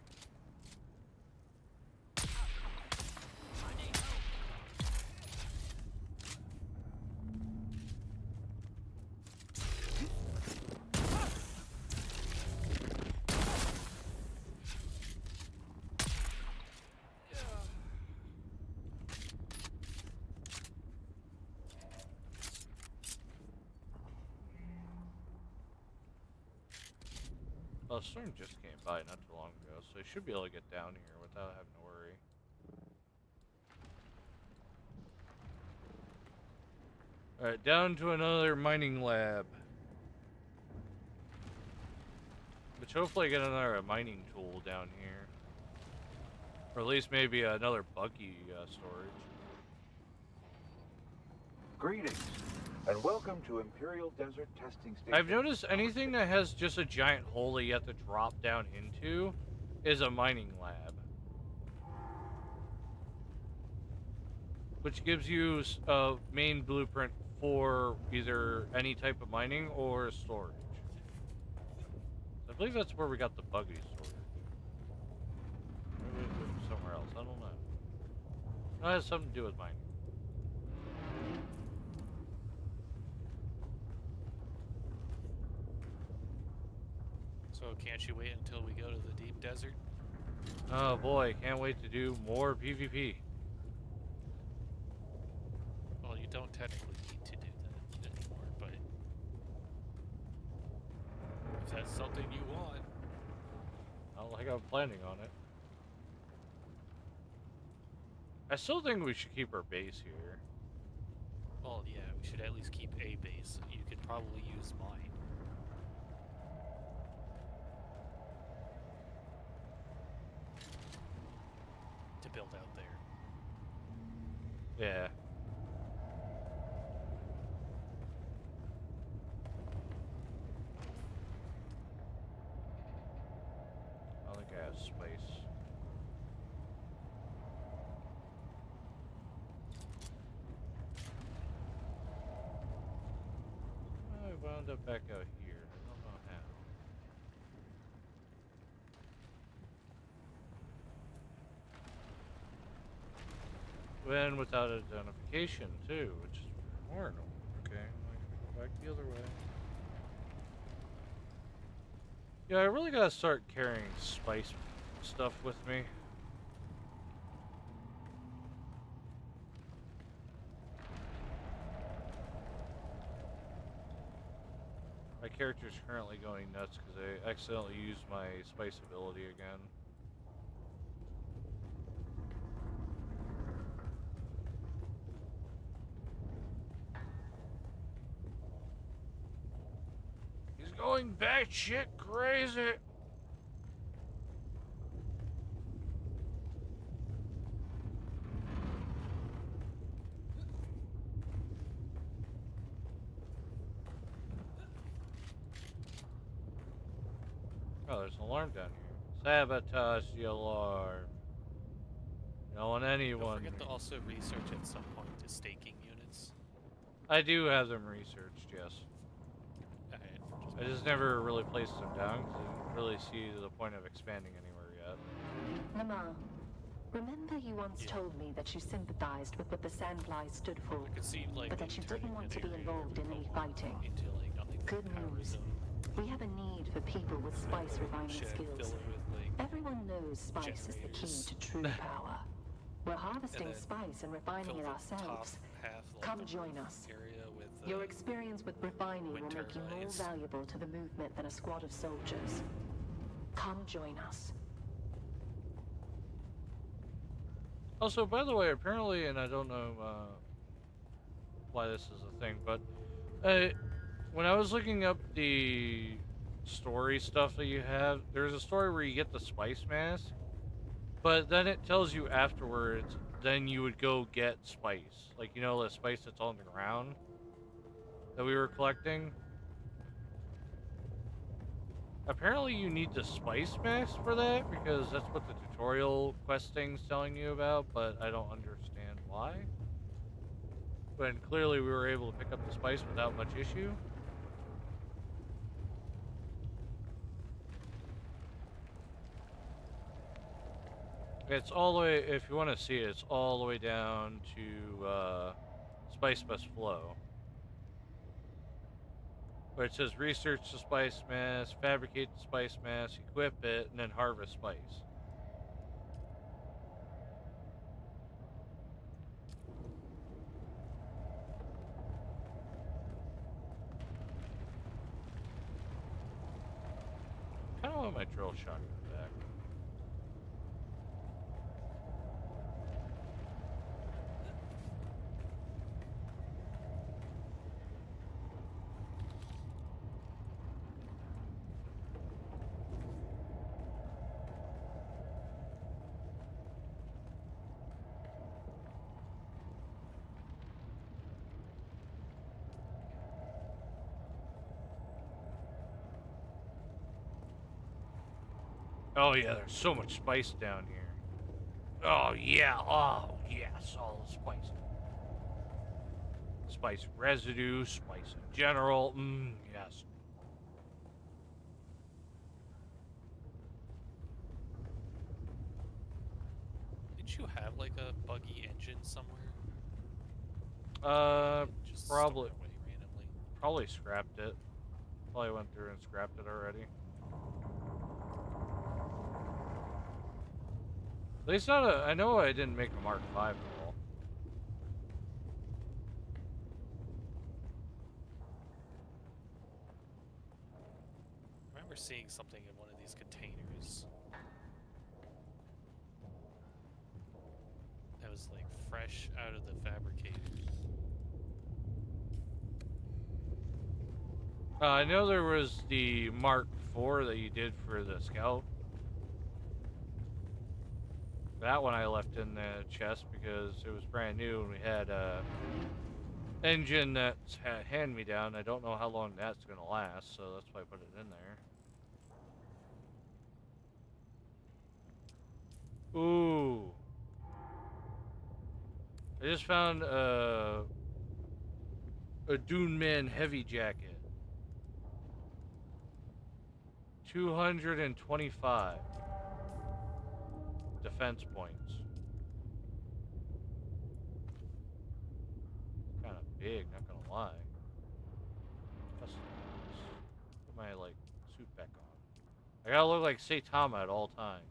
Speaker 10: Well, the storm just came by not too long ago, so I should be able to get down here without having to worry. Alright, down to another mining lab. Which hopefully I get another mining tool down here. Or at least maybe another buggy storage.
Speaker 15: Greetings, and welcome to Imperial Desert Testing Station.
Speaker 10: I've noticed anything that has just a giant hole that you have to drop down into is a mining lab. Which gives you a main blueprint for either any type of mining or storage. I believe that's where we got the buggy storage. Maybe it was somewhere else, I don't know. That has something to do with mining.
Speaker 2: So can't you wait until we go to the deep desert?
Speaker 10: Oh boy, can't wait to do more PvP.
Speaker 2: Well, you don't technically need to do that anymore, but if that's something you want.
Speaker 10: Not like I'm planning on it. I still think we should keep our base here.
Speaker 2: Well, yeah, we should at least keep a base. You could probably use mine. To build out there.
Speaker 10: Yeah. I think I have space. I wound up back out here. I don't know how. And without identification too, which is more annoying. Okay, I'm gonna go back the other way. Yeah, I really gotta start carrying spice stuff with me. My character's currently going nuts because I accidentally used my spice ability again. He's going batshit crazy. Oh, there's an alarm down here. Sabotage the alarm. Don't want anyone.
Speaker 2: Don't forget to also research at some point the staking units.
Speaker 10: I do have them researched, yes. I just never really placed them down because I didn't really see the point of expanding anywhere yet.
Speaker 6: Lamar, remember you once told me that you sympathized with what the Sandflies stood for, but that you didn't want to be involved in any fighting. Good news. We have a need for people with spice refining skills. Everyone knows spice is the key to true power. We're harvesting spice and refining it ourselves. Come join us. Your experience with refining will make you more valuable to the movement than a squad of soldiers. Come join us.
Speaker 10: Also, by the way, apparently, and I don't know why this is a thing, but When I was looking up the story stuff that you have, there's a story where you get the spice mask, but then it tells you afterwards, then you would go get spice. Like, you know, the spice that's on the ground that we were collecting? Apparently you need the spice mask for that, because that's what the tutorial quest thing's telling you about, but I don't understand why. When clearly we were able to pick up the spice without much issue. It's all the way, if you want to see it, it's all the way down to Spice Must Flow. Where it says research the spice mask, fabricate the spice mask, equip it, and then harvest spice. Kind of want my drill shotgun back. Oh yeah, there's so much spice down here. Oh yeah, yes, all the spice. Spice residue, spice in general, yes.
Speaker 2: Didn't you have like a buggy engine somewhere?
Speaker 10: Probably. Probably scrapped it. Probably went through and scrapped it already. At least not a. I know I didn't make a Mark V at all.
Speaker 2: I remember seeing something in one of these containers that was like fresh out of the fabricator.
Speaker 10: I know there was the Mark IV that you did for the Scout. That one I left in the chest because it was brand new and we had a engine that's hand-me-down. I don't know how long that's going to last, so that's why I put it in there. Ooh. I just found a Dune Man heavy jacket. 225 defense points. Kind of big, not gonna lie. Put my like suit back on. I gotta look like Saitama at all times.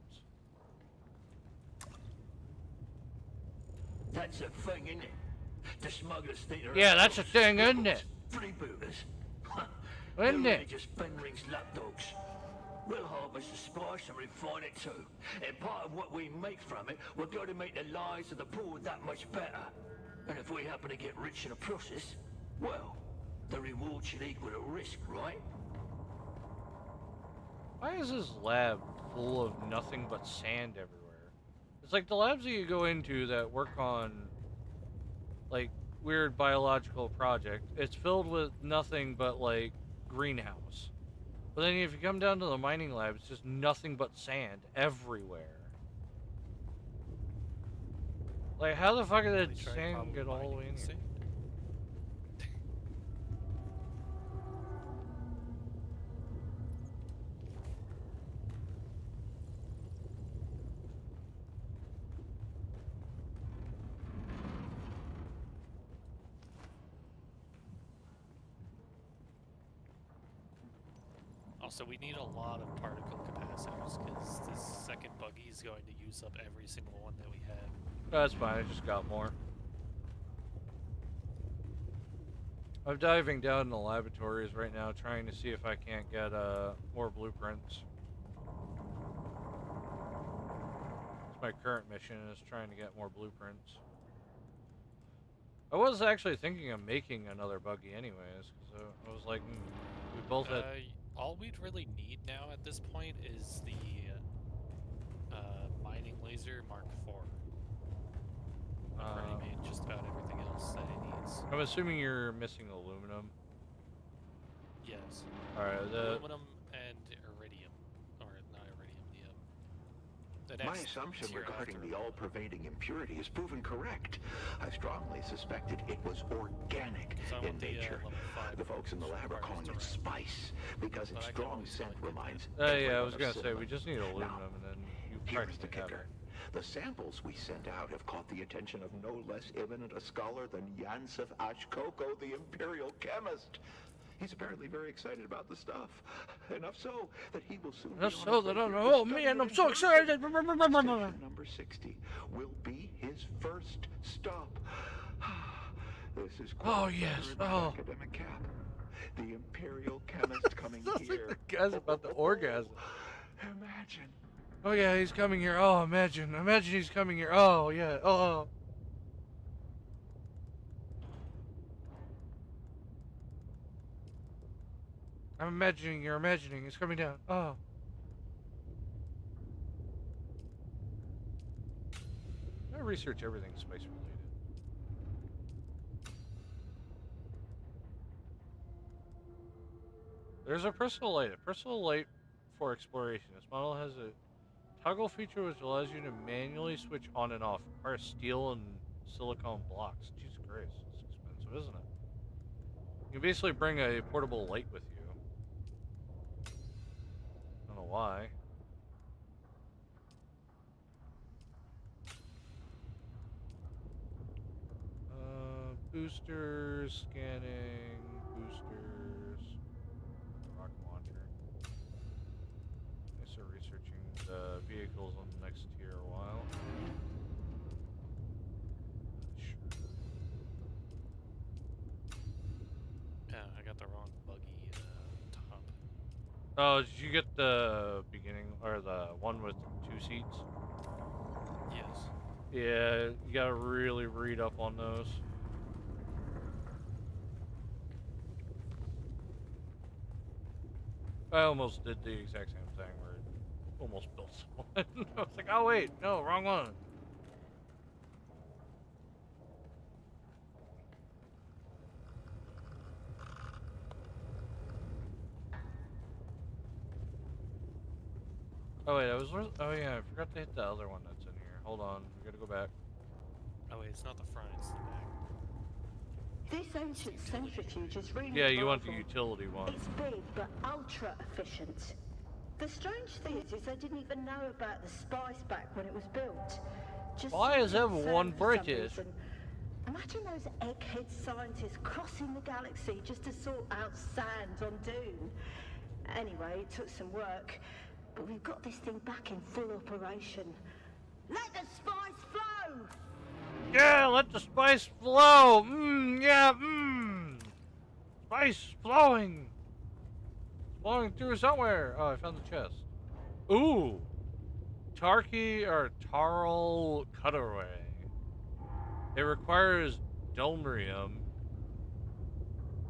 Speaker 4: That's a thing, isn't it? The smugglers think they're
Speaker 10: yeah, that's a thing, isn't it?
Speaker 4: Freebooters.
Speaker 10: Isn't
Speaker 4: They're
Speaker 10: it?
Speaker 4: really just Ben Ring's lapdogs. We'll harvest the spice and refine it too. And part of what we make from it, we're going to make the lives of the poor that much better. And if we happen to get rich in the process, well, the reward should equal the risk, right?
Speaker 10: Why is this lab full of nothing but sand everywhere? It's like the labs that you go into that work on, like, weird biological project. It's filled with nothing but, like, greenhouse. But then if you come down to the mining lab, it's just nothing but sand everywhere. Like, how the fuck did that sand get all the way in here?
Speaker 2: Also, we need a lot of particle capacitors because this second buggy is going to use up every single one that we have.
Speaker 10: That's fine, I just got more. I'm diving down in the laboratories right now, trying to see if I can't get more blueprints. It's my current mission, is trying to get more blueprints. I was actually thinking of making another buggy anyways, because I was like, we both had...
Speaker 2: all we'd really need now at this point is the mining laser Mark IV. I've already made just about everything else that it needs.
Speaker 10: I'm assuming you're missing aluminum.
Speaker 2: Yes.
Speaker 10: Alright,
Speaker 2: aluminum and iridium. Or not iridium, the
Speaker 13: My assumption regarding the all-pervading impurity is proven correct. I strongly suspected it was organic in nature. The folks in the lab are calling it spice because its strong scent reminds
Speaker 10: yeah, I was gonna say, we just need aluminum and then you
Speaker 13: here's the kicker. The samples we sent out have caught the attention of no less eminent a scholar than Yansef Ashkoko, the imperial chemist. He's apparently very excited about the stuff. Enough so that he will soon
Speaker 10: Enough so that oh man, I'm so excited!
Speaker 13: Number 60 will be his first stop. This is quite academic cap. The imperial chemist coming here.
Speaker 10: The guy's about the orgasm.
Speaker 13: Imagine.
Speaker 10: Oh yeah, he's coming here. Oh, imagine he's coming here. Oh yeah. Oh. I'm imagining, you're imagining, it's coming down. Oh. I research everything space related. There's a personal light for exploration. This model has a toggle feature which allows you to manually switch on and off. Requires steel and silicone blocks. Jesus Christ, it's expensive, isn't it? You can basically bring a portable light with you. I don't know why. Boosters, scanning, boosters, rocket launcher. I start researching the vehicles on the next tier a while.
Speaker 2: Yeah, I got the wrong buggy top.
Speaker 10: Oh, did you get the beginning, or the one with 2 seats?
Speaker 2: Yes.
Speaker 10: Yeah, you gotta really read up on those. I almost did the exact same thing where I almost built one. I was like, oh wait, no, wrong one. Oh wait, oh yeah, I forgot to hit the other one that's in here. Hold on, we gotta go back.
Speaker 2: Oh wait, it's not the front, it's the back.
Speaker 6: This ancient centrifuge is really
Speaker 10: Yeah, you want the utility one.
Speaker 6: It's big, but ultra efficient. The strange thing is they didn't even know about the spice back when it was built. Just
Speaker 10: why is everyone British?
Speaker 6: Imagine those egghead scientists crossing the galaxy just to sort out sand on Dune. Anyway, it took some work, but we've got this thing back in full operation. Let the spice flow!
Speaker 10: Yeah, let the spice flow! Yeah, Spice flowing! Flowing through somewhere! Oh, I found the chest. Ooh! Tarky or Tarl Cutaway. It requires dulmurium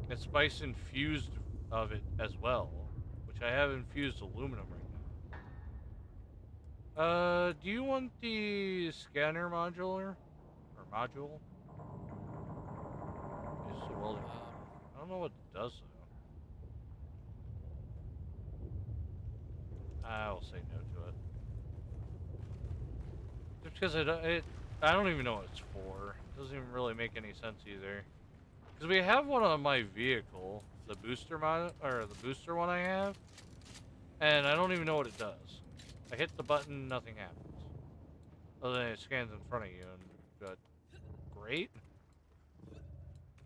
Speaker 10: and spice infused of it as well, which I have infused aluminum right now. Do you want the scanner module? Is it welding? I don't know what it does though. I will say no to it. Just because I don't even know what it's for. It doesn't even really make any sense either. Because we have one on my vehicle, the booster booster one I have, and I don't even know what it does. I hit the button, nothing happens. Other than it scans in front of you and great.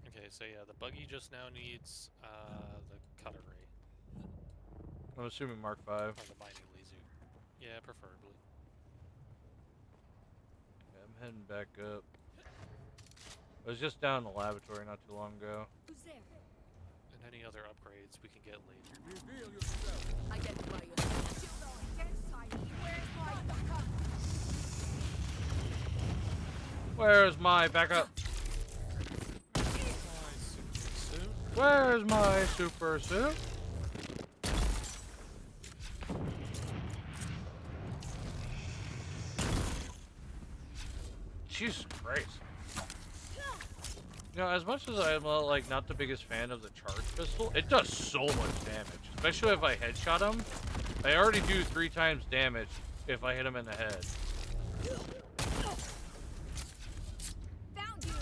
Speaker 2: Okay, so yeah, the buggy just now needs the cutter ray.
Speaker 10: I'm assuming Mark V.
Speaker 2: Or the mining laser. Yeah, preferably.
Speaker 10: Yeah, I'm heading back up. I was just down in the laboratory not too long ago.
Speaker 2: And any other upgrades we can get later.
Speaker 9: Reveal yourself. Identify yourself. You know it. Get inside. Where's my backup?
Speaker 10: Where's my backup? Where's my super suit? Jesus Christ. You know, as much as I'm like not the biggest fan of the charge pistol, it does so much damage. Especially if I headshot him. I already do 3 times damage if I hit him in the head.
Speaker 9: Found you.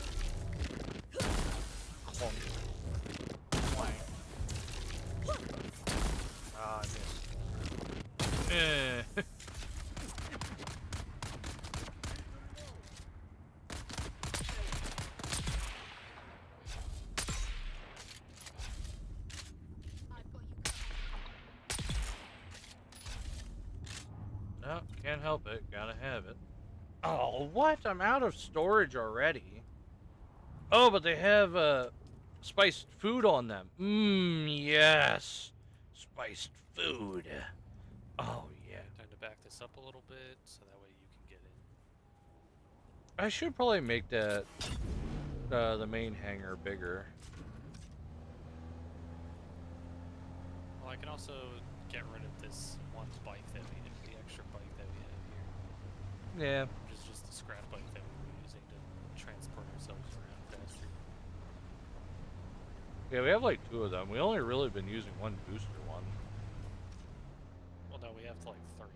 Speaker 10: Clunk. Clank. Ah, I missed. Eh. No, can't help it. Gotta have it. Oh, what? I'm out of storage already. Oh, but they have spiced food on them. Mmm, yes. Spiced food. Oh, yeah.
Speaker 2: Time to back this up a little bit so that way you can get in.
Speaker 10: I should probably make that the main hangar bigger.
Speaker 2: Well, I can also get rid of this one bike that we have, the extra bike that we have here.
Speaker 10: Yeah.
Speaker 2: Which is just the scrap bike that we were using to transport ourselves around faster.
Speaker 10: Yeah, we have like 2 of them. We only really been using one booster one.
Speaker 2: Well, no, we have like 3.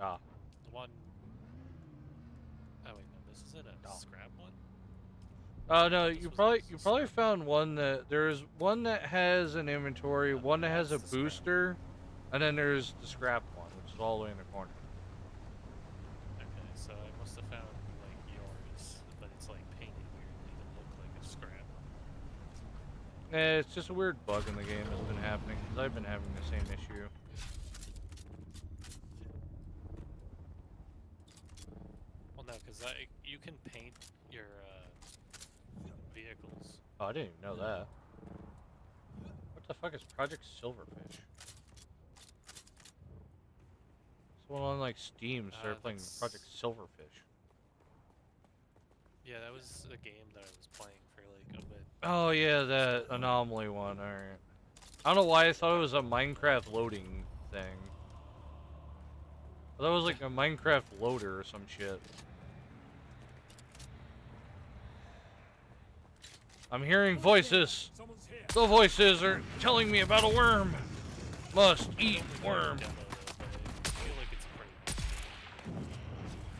Speaker 10: Ah.
Speaker 2: The one... Oh wait, no, this isn't a scrap one?
Speaker 10: Oh no, you probably found one that there's one that has an inventory, one that has a booster, and then there's the scrap one, which is all the way in the corner.
Speaker 2: Okay, so I must have found like yours, but it's like painted weirdly to look like a scrap.
Speaker 10: It's just a weird bug in the game that's been happening, because I've been having the same issue.
Speaker 2: Well, no, because you can paint your vehicles.
Speaker 10: Oh, I didn't even know that. What the fuck is Project Silverfish? Someone on like Steam started playing Project Silverfish.
Speaker 2: Yeah, that was a game that I was playing for like a bit.
Speaker 10: Oh yeah, that anomaly one, alright. I don't know why I thought it was a Minecraft loading thing. I thought it was like a Minecraft loader or some shit. I'm hearing voices. The voices are telling me about a worm. Must eat worm.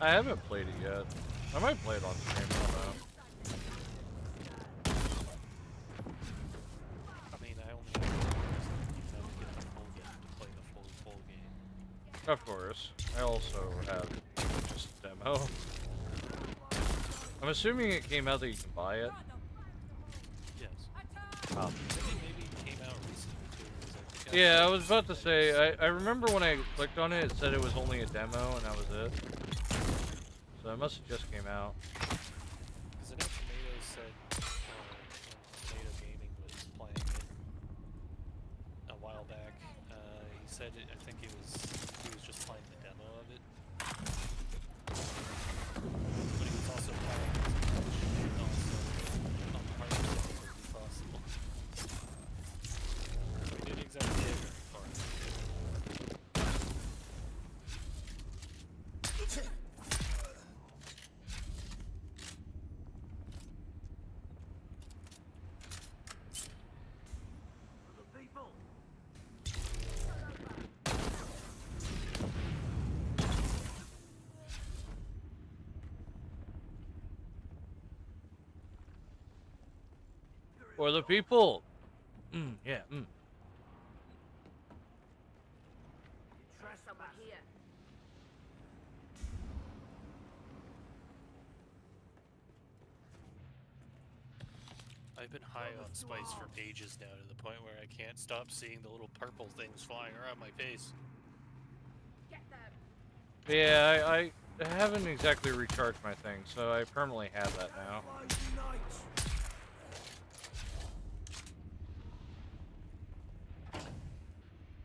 Speaker 10: I haven't played it yet. I might play it on stream, I don't know.
Speaker 2: I mean, I only have to get the full game to play the full game.
Speaker 10: Of course. I also have just a demo. I'm assuming it came out that you can buy it.
Speaker 2: Yes.
Speaker 10: Oh.
Speaker 2: Maybe it came out recently too.
Speaker 10: Yeah, I was about to say, I remember when I clicked on it, it said it was only a demo, and that was it. So it must have just came out.
Speaker 2: Because I know Tomato said, when Tomato Gaming was playing it a while back, he said, I think he was just playing the demo of it. But he was also playing it and also on the hard as difficulty possible. So he didn't exactly get very far.
Speaker 10: For the people. Yeah.
Speaker 2: I've been high on spice for ages now, to the point where I can't stop seeing the little purple things flying around my face.
Speaker 10: Yeah, I haven't exactly recharged my thing, so I permanently have that now.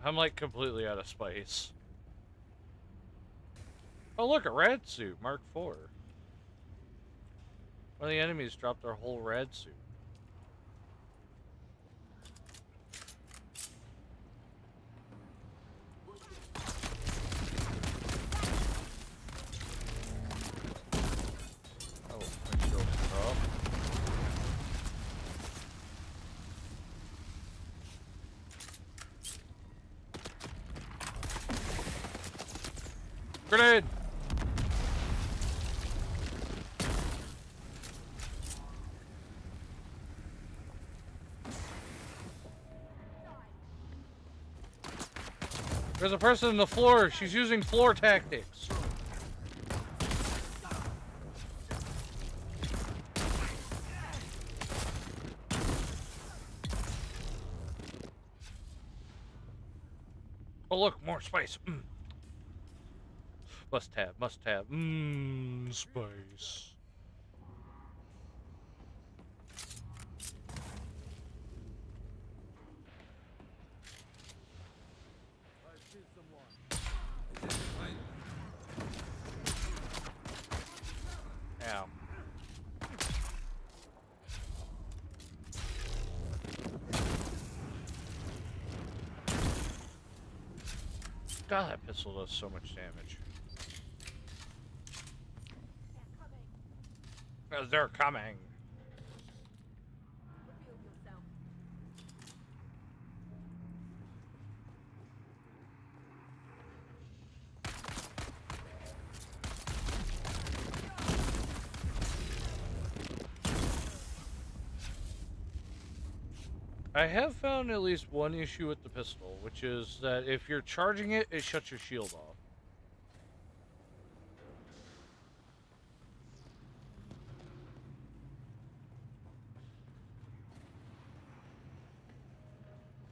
Speaker 10: I'm like completely out of spice. Oh look, a red suit, Mark IV. One of the enemies dropped our whole red suit. Grenade! There's a person on the floor. She's using floor tactics. Oh look, more spice. Must have, must have. Spice. Ow. God, that pistol does so much damage. As they're coming. I have found at least one issue with the pistol, which is that if you're charging it, it shuts your shield off.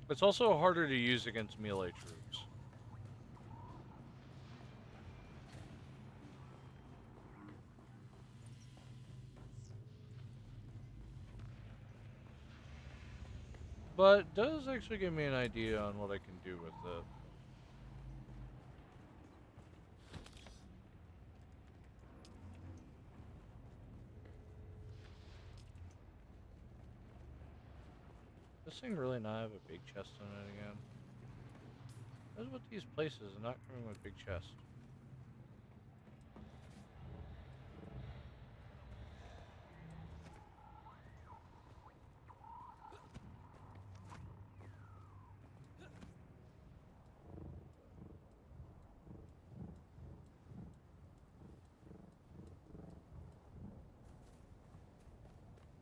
Speaker 10: It's also harder to use against melee troops. But it does actually give me an idea on what I can do with it. Does this thing really not have a big chest on it again? What is with these places and not coming with big chests?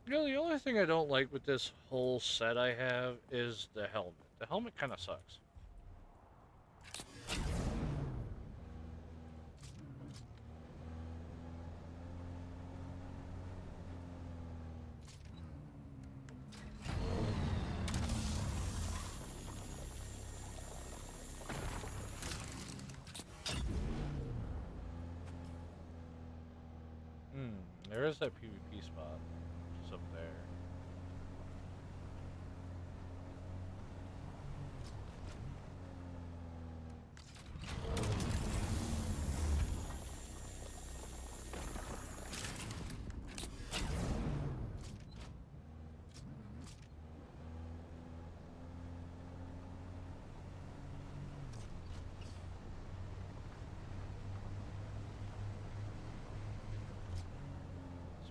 Speaker 10: You know, the only thing I don't like with this whole set I have is the helmet. The helmet kind of sucks. There is that PvP spot. It's up there.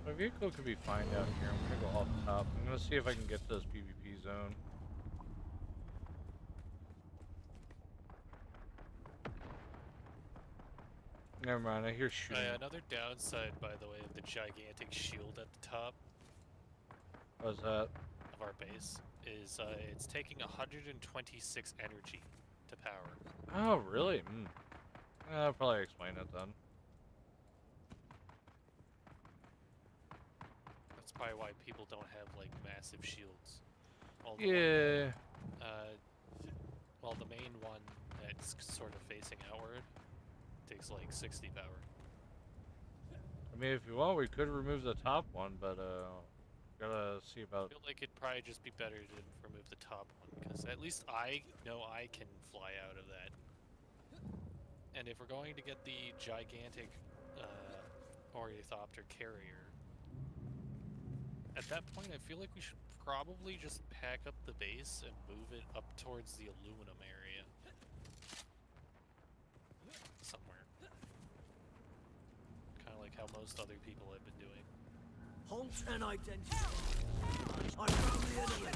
Speaker 10: My vehicle could be fine down here. I'm gonna go off the top. I'm gonna see if I can get to this PvP zone. Never mind, I hear shooting.
Speaker 2: Another downside, by the way, of the gigantic shield at the top.
Speaker 10: What's that?
Speaker 2: Of our base is it's taking 126 energy to power.
Speaker 10: Oh, really? I'll probably explain it then.
Speaker 2: That's probably why people don't have like massive shields.
Speaker 10: Yeah.
Speaker 2: Well, the main one that's sort of facing outward takes like 60 power.
Speaker 10: I mean, if you want, we could remove the top one, but gotta see about.
Speaker 2: I feel like it'd probably just be better to remove the top one, because at least I know I can fly out of that. And if we're going to get the gigantic Ornithopter carrier, at that point I feel like we should probably just pack up the base and move it up towards the aluminum area. Somewhere. Kind of like how most other people have been doing.
Speaker 21: Halt and identify. I found the enemy.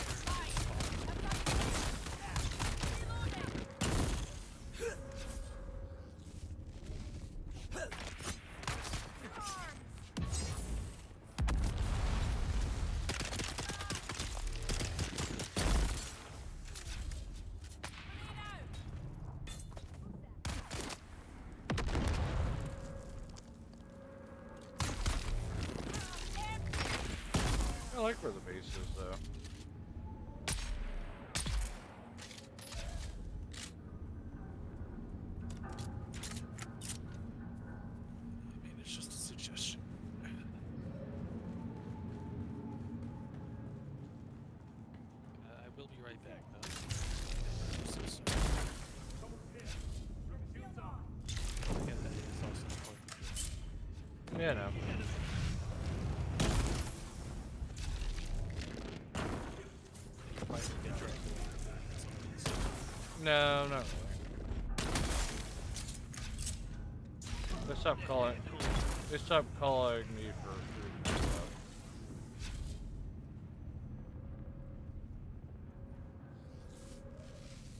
Speaker 10: like where the base is, though.
Speaker 2: I mean, it's just a suggestion. I will be right back, though. I'm so sorry. Yeah, that is also important.
Speaker 10: Yeah, no. No, no. They stopped calling. They stopped calling me for food and stuff.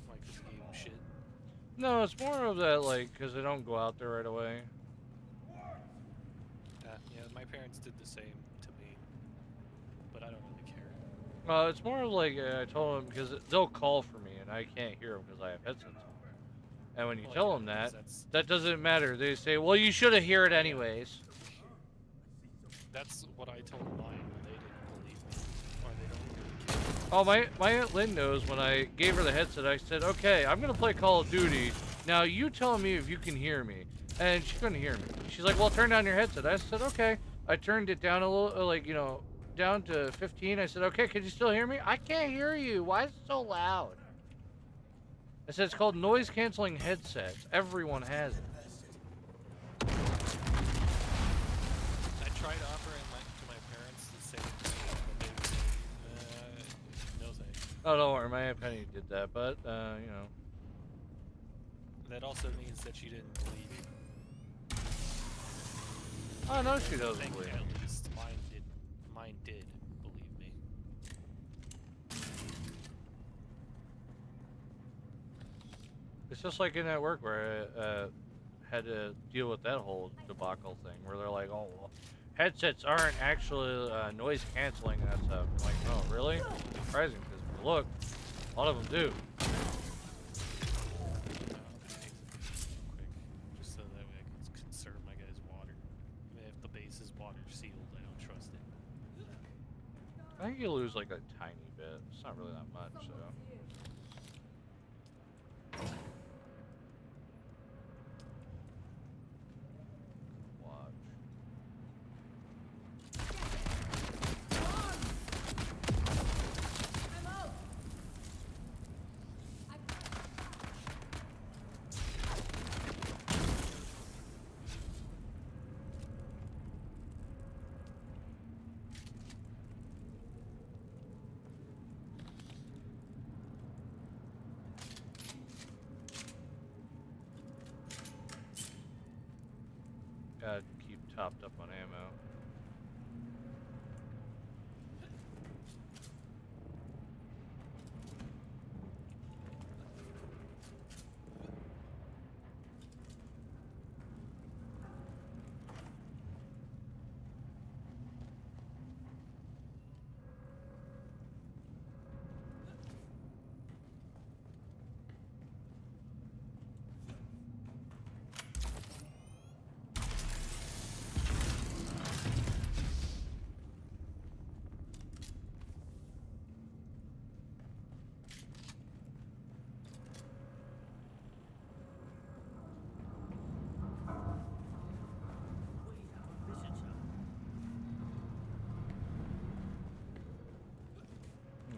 Speaker 2: Like, 'cause you gave them shit?
Speaker 10: No, it's more of that, like, because they don't go out there right away.
Speaker 2: Yeah, my parents did the same to me, but I don't really care.
Speaker 10: It's more of like, I told them, because they'll call for me, and I can't hear them because I have headsets on. And when you tell them that, that doesn't matter. They say, well, you should have heard it anyways.
Speaker 2: That's what I told mine, and they didn't believe me. Or they don't really care.
Speaker 10: Oh, my Aunt Lynn knows. When I gave her the headset, I said, okay, I'm going to play Call of Duty. Now, you tell me if you can hear me. And she couldn't hear me. She's like, well, turn down your headset. I said, okay. I turned it down a little, like, you know, down to 15. I said, okay, can you still hear me? I can't hear you. Why is it so loud? I said, it's called noise canceling headsets. Everyone has it.
Speaker 2: I tried offering to my parents the same thing, but they were no thanks.
Speaker 10: Oh, don't worry. My Aunt Penny did that, but, you know.
Speaker 2: That also means that she didn't believe me.
Speaker 10: Oh, no, she doesn't
Speaker 2: I think
Speaker 10: believe
Speaker 2: at
Speaker 10: me.
Speaker 2: least mine did believe me.
Speaker 10: It's just like in that work where I had to deal with that whole debacle thing, where they're like, oh, well, headsets aren't actually noise canceling that stuff. I'm like, no, really? Surprising, because if you look, a lot of them do.
Speaker 2: Just so that way I can conserve my guy's water. I mean, if the base is water sealed, I don't trust it.
Speaker 10: I think you lose like a tiny bit. It's not really that much, so. Gotta keep topped up on ammo.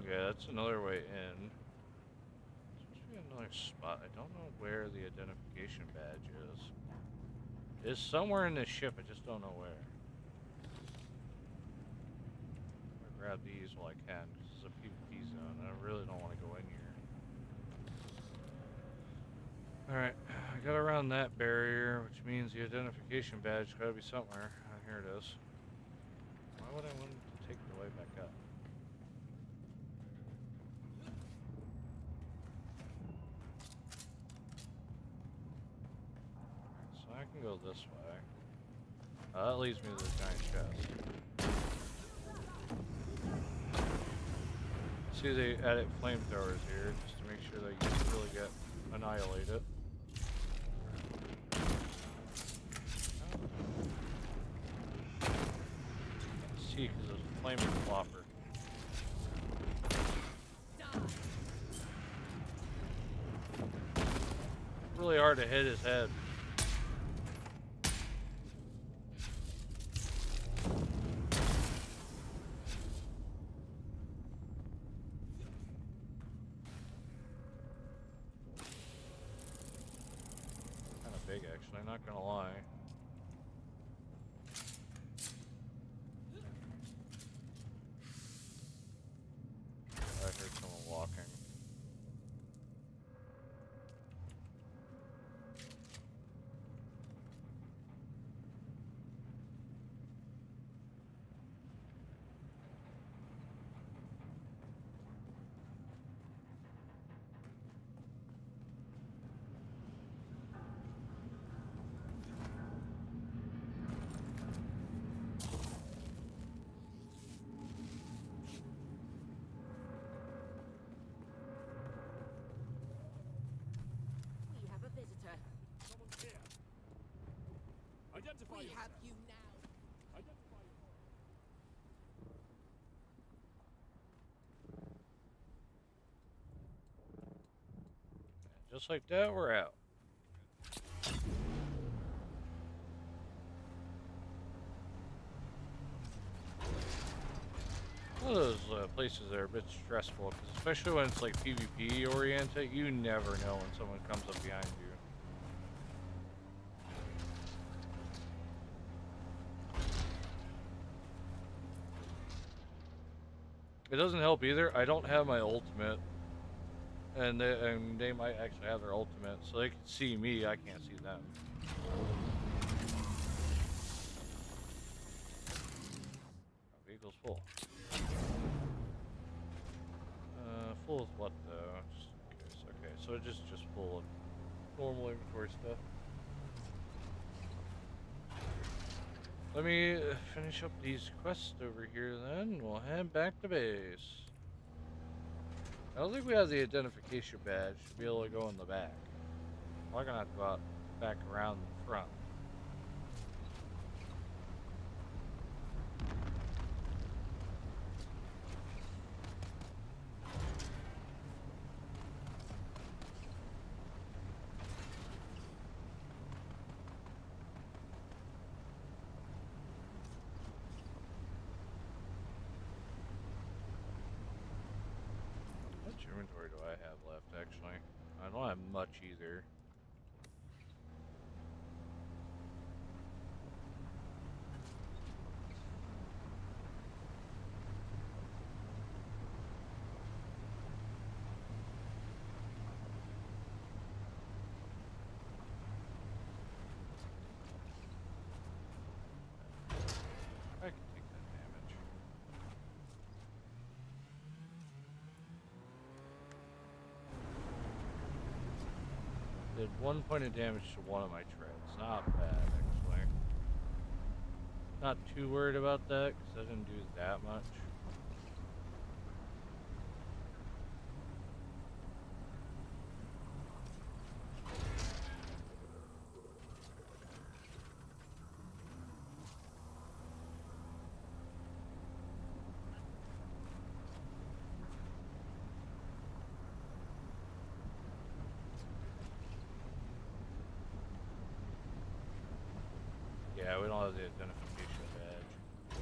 Speaker 10: Okay, that's another way in. Seems to be another spot. I don't know where the identification badge is. It's somewhere in this ship, I just don't know where. I'm gonna grab these while I can, because it's a PvP zone. I really don't want to go in here. Alright, I got around that barrier, which means the identification badge gotta be somewhere. Here it is. Why would I want to take the way back up? So I can go this way. That leads me to the giant chest. See, they added flamethrowers here just to make sure that you can really get annihilated. See, because there's a flaming flopper. really hard to hit his head. Kind of big, actually, not gonna lie. I heard someone walking.
Speaker 9: We have a visitor.
Speaker 14: Someone's here. Identify
Speaker 9: We
Speaker 14: yourself.
Speaker 9: have you now.
Speaker 14: Identify yourself.
Speaker 10: Just like that, we're out. One of those places that are a bit stressful, because especially when it's like PvP oriented, you never know when someone comes up behind you. It doesn't help either. I don't have my ultimate, and they might actually have their ultimate, so they can see me. I can't see them. Oh, vehicle's full. Full with what though? Just in case. Okay, so it's just full of normal inventory stuff. Let me finish up these quests over here, then we'll head back to base. I don't think we have the identification badge to be able to go in the back. We're gonna have to go out back around the front. How much inventory do I have left, actually? I don't have much either. I can take that damage. Did 1 point of damage to one of my treads. Not bad, actually. Not too worried about that, because I didn't do that much. Yeah, we don't have the identification badge.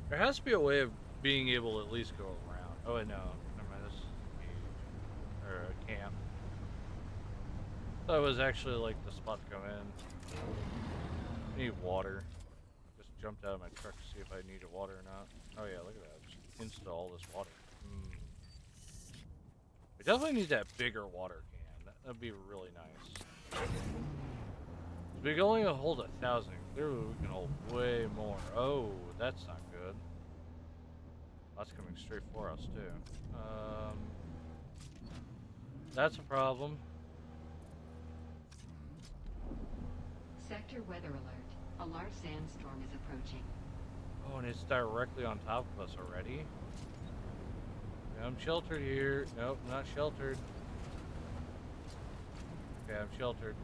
Speaker 10: There has to be a way of being able to at least go around. Oh, wait, no. Never mind, this is a cage. Or a camp. That was actually like the spot to come in. I need water. Just jumped out of my truck to see if I needed water or not. Oh yeah, look at that. Just install all this water. We definitely need that bigger water can. That'd be really nice. We can only hold 1,000. Clearly we can hold way more. Oh, that's not good. That's coming straight for us too. That's a problem.
Speaker 11: Sector weather alert. A large sandstorm is approaching.
Speaker 10: Oh, and it's directly on top of us already? I'm sheltered here. Nope, not sheltered. Okay, I'm sheltered.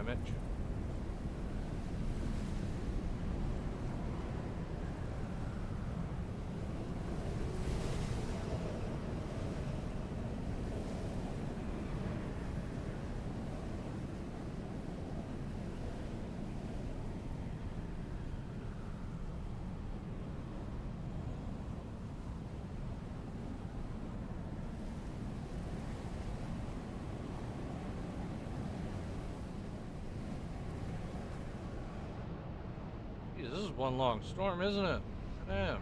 Speaker 10: damage. Jeez, this is one long storm, isn't it? Damn.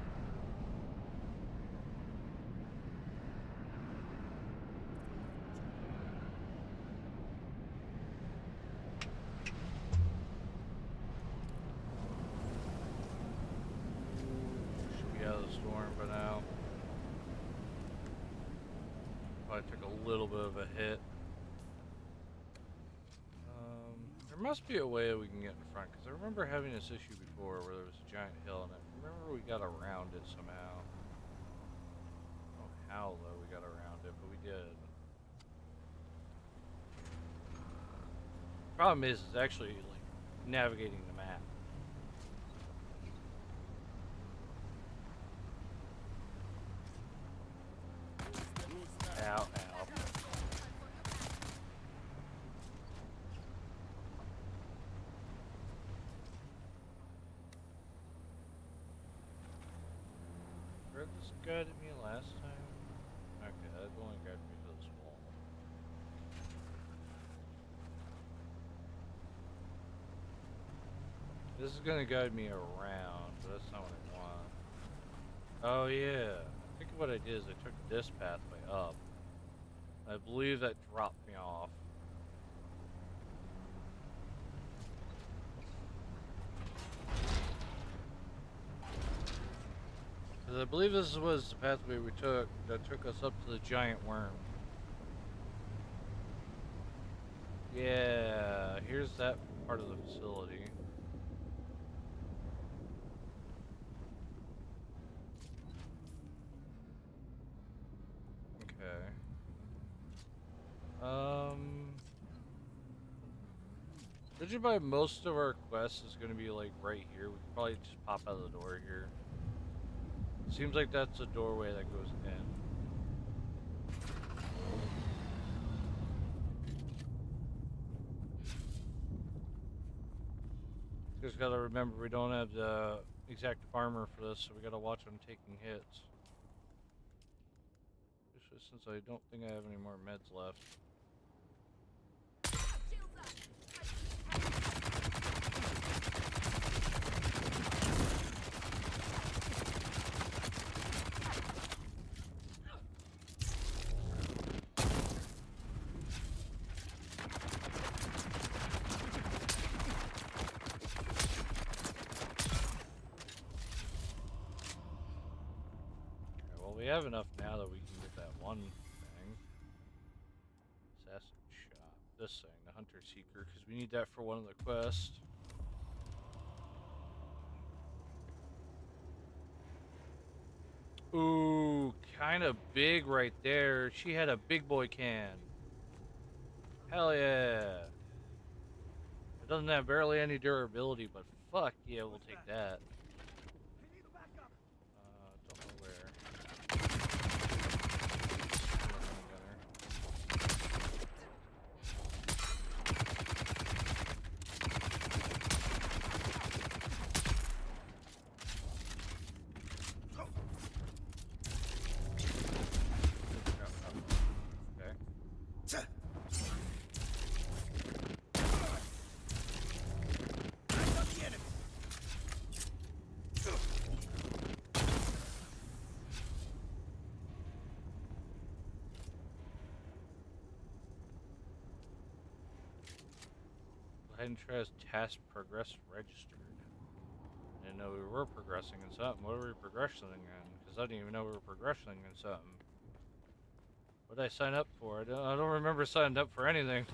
Speaker 10: Should be out of the storm by now. Probably took a little bit of a hit. There must be a way we can get in front, because I remember having this issue before where there was a giant hill, and I remember we got around it somehow. I don't know how, though, we got around it, but we did. Problem is actually, like, navigating the map. Ow, ow. This guided me last time? Okay, that only guided me to this wall. This is gonna guide me around, but that's not what I want. Oh yeah, I think what I did is I took this pathway up. I believe that dropped me off. I believe this was the pathway we took that took us up to the giant worm. Yeah, here's that part of the facility. Okay. Judging by most of our quests is going to be like right here. We could probably just pop out of the door here. Seems like that's a doorway that goes in. Just gotta remember we don't have the exact armor for this, so we gotta watch them taking hits. Especially since I don't think I have any more meds left. We have enough now that we can get that one thing. Assassin shop. This thing, the Hunter Seeker, because we need that for one of the quests. Ooh, kind of big right there. She had a big boy can. Hell yeah. It doesn't have barely any durability, but fuck yeah, we'll take that. Don't know where. Hidden Trash task progress registered. I didn't know we were progressing in something. What are we progressing in? Because I didn't even know we were progressing in something. What did I sign up for? I don't remember signing up for anything.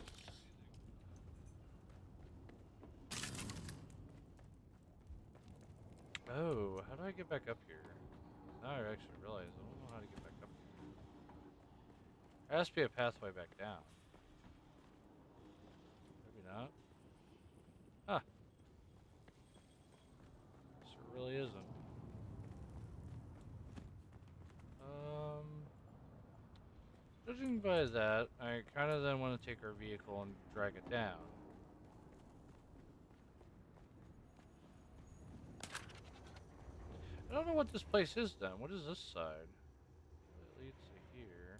Speaker 10: Oh, how do I get back up here? Now I actually realize I don't know how to get back up here. There has to be a pathway back down. Maybe not. Judging by that, I kind of then want to take our vehicle and drag it down. I don't know what this place is then. What is this side? It leads to here.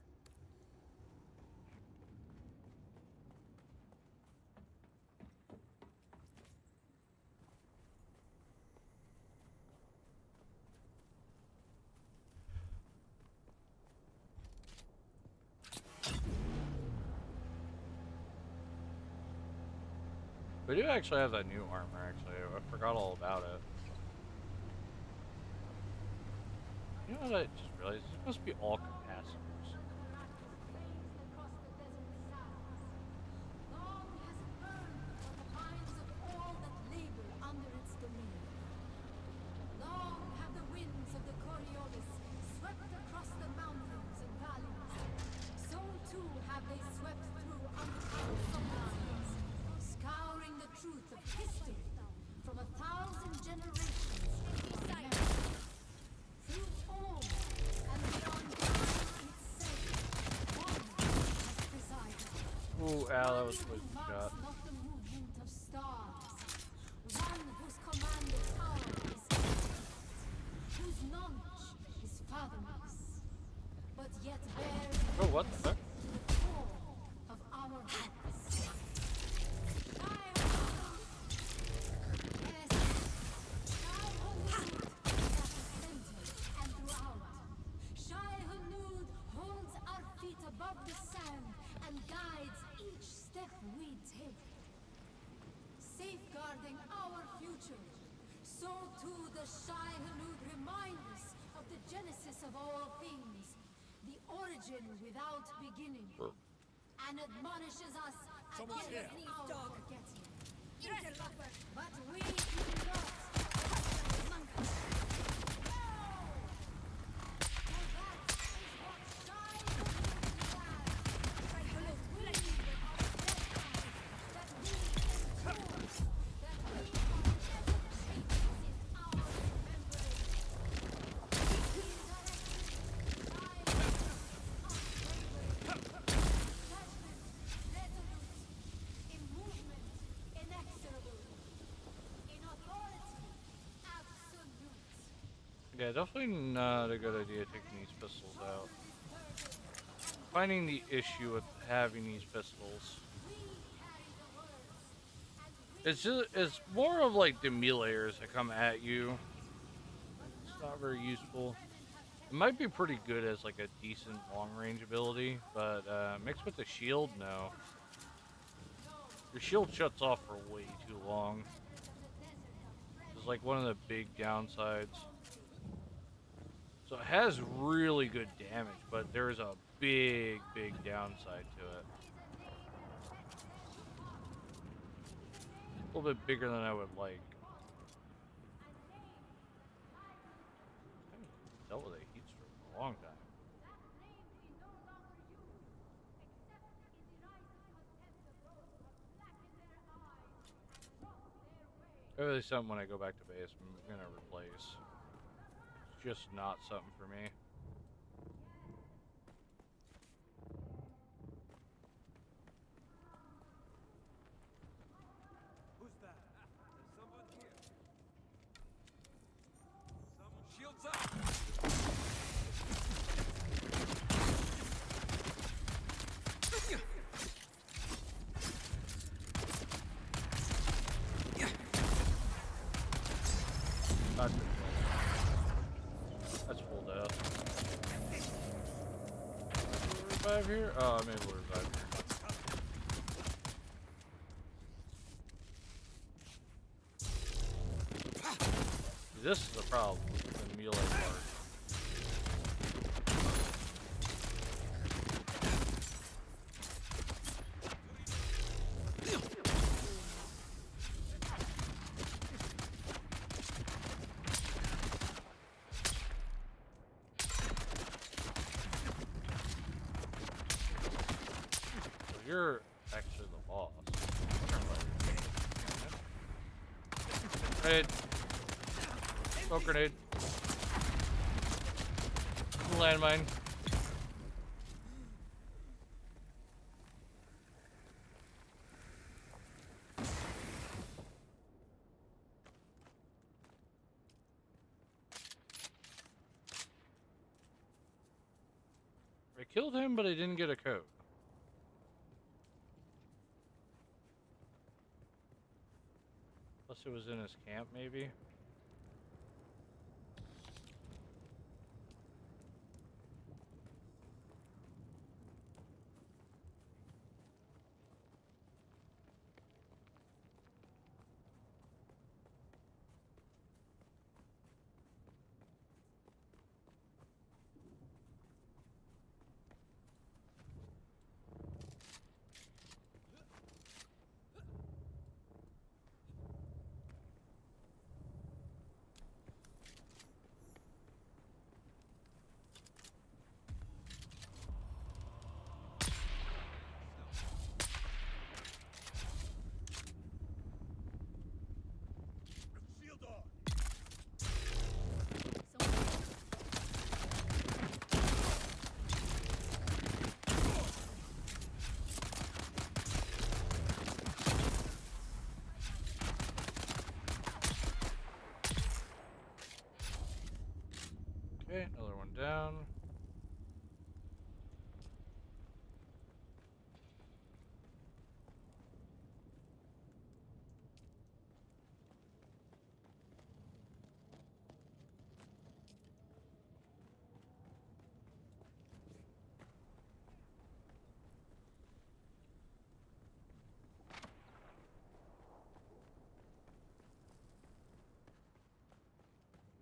Speaker 10: We do actually have that new armor, actually. I forgot all about it. You know what I just realized? This must be all capacitors.
Speaker 5: Long has burned for the minds of all that labor under its dominion. Long have the winds of the Coriolis swept across the mountains and valleys. So too have they swept through uncounted lines, scouring the truth of history from 1,000 generations of memory. Through all and beyond time itself, one has presided.
Speaker 10: Ooh, ow, that was a good
Speaker 5: Marks
Speaker 10: shot.
Speaker 5: not the movement of stars. One whose command of power is infinite, whose knowledge is fathomless, but yet bears
Speaker 10: Oh, what the heck?
Speaker 5: to the core of our hearts. Yes, Shai Hulud at the center and throughout. Shai Hulud holds our feet above the sand and guides each step we take. Safeguarding our future, so too does Shai Hulud remind us of the genesis of all things, the origin without beginning, and admonishes us against our forgetting. But we do not. For that is what Shai Hulud plans. That we are steadfast, that we endure, that we are ever changing in our remembrance. In movement, inexorable. In authority, absolute.
Speaker 10: Yeah, definitely not a good idea taking these pistols out. Finding the issue with having these pistols. It's more of like the meleeers that come at you. It's not very useful. It might be pretty good as like a decent long range ability, but mixed with the shield, no. Your shield shuts off for way too long. It's like one of the big downsides. So it has really good damage, but there's a big downside to it. A little bit bigger than I would like. I haven't dealt with a heat stroke in a long time. Maybe something when I go back to base I'm gonna replace. It's just not something for me.
Speaker 14: Who's that? There's someone here. Someone shields up.
Speaker 10: That's full death. Will we revive here? Oh, maybe we'll revive here. This is the problem with the melee part. You're actually the boss. Grenade. Smoke grenade. Landmine. killed him, but I didn't get a code. Plus it was in his camp, maybe? Okay, another one down.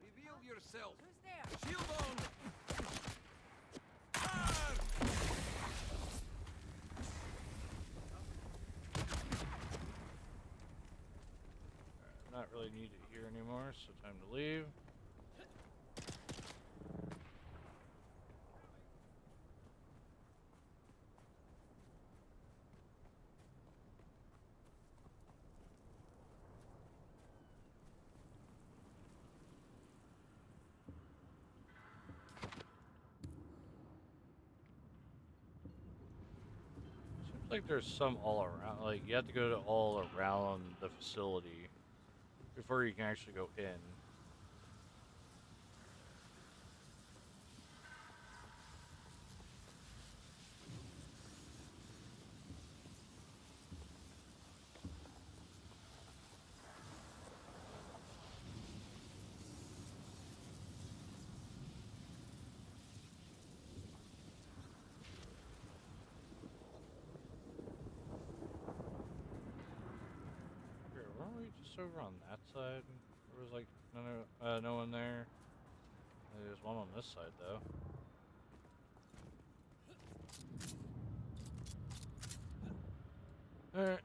Speaker 14: Reveal yourself.
Speaker 9: Who's there?
Speaker 14: Shield on.
Speaker 10: Not really needed here anymore, so time to leave. Seems like there's some all around, like you have to go to all around the facility before you can actually go in. Here, weren't we just over on that side? There was like no one there. There's one on this side though. Alright,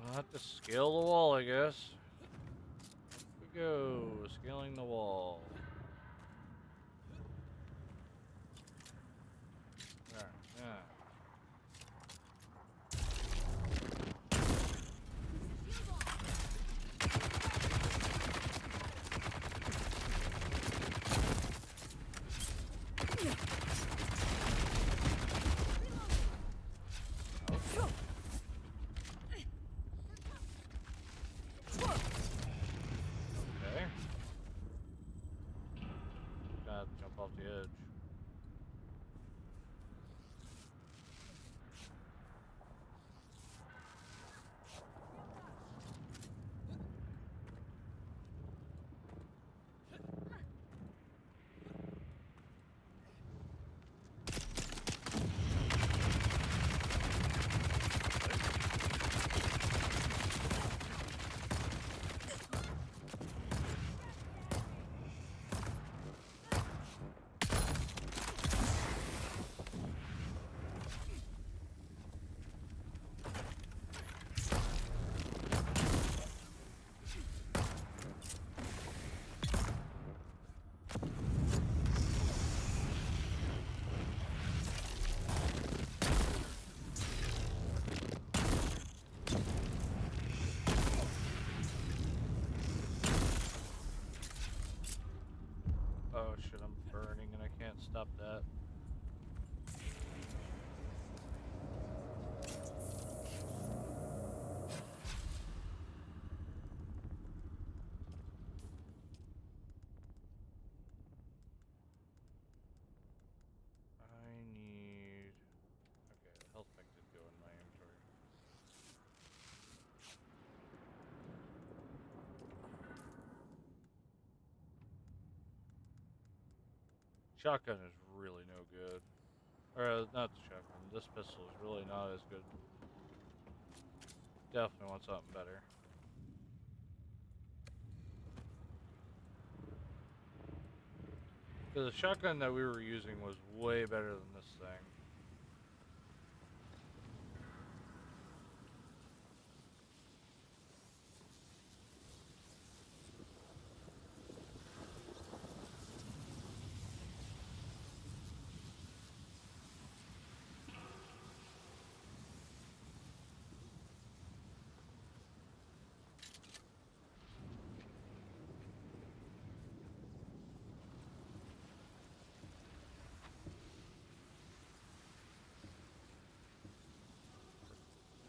Speaker 10: we'll have to scale the wall, I guess. Here we go, scaling the wall. Alright, yeah. Okay. Gotta jump off the edge. Shotgun is really no good. Or, not the shotgun. This pistol is really not as good. Definitely want something better. Because the shotgun that we were using was way better than this thing.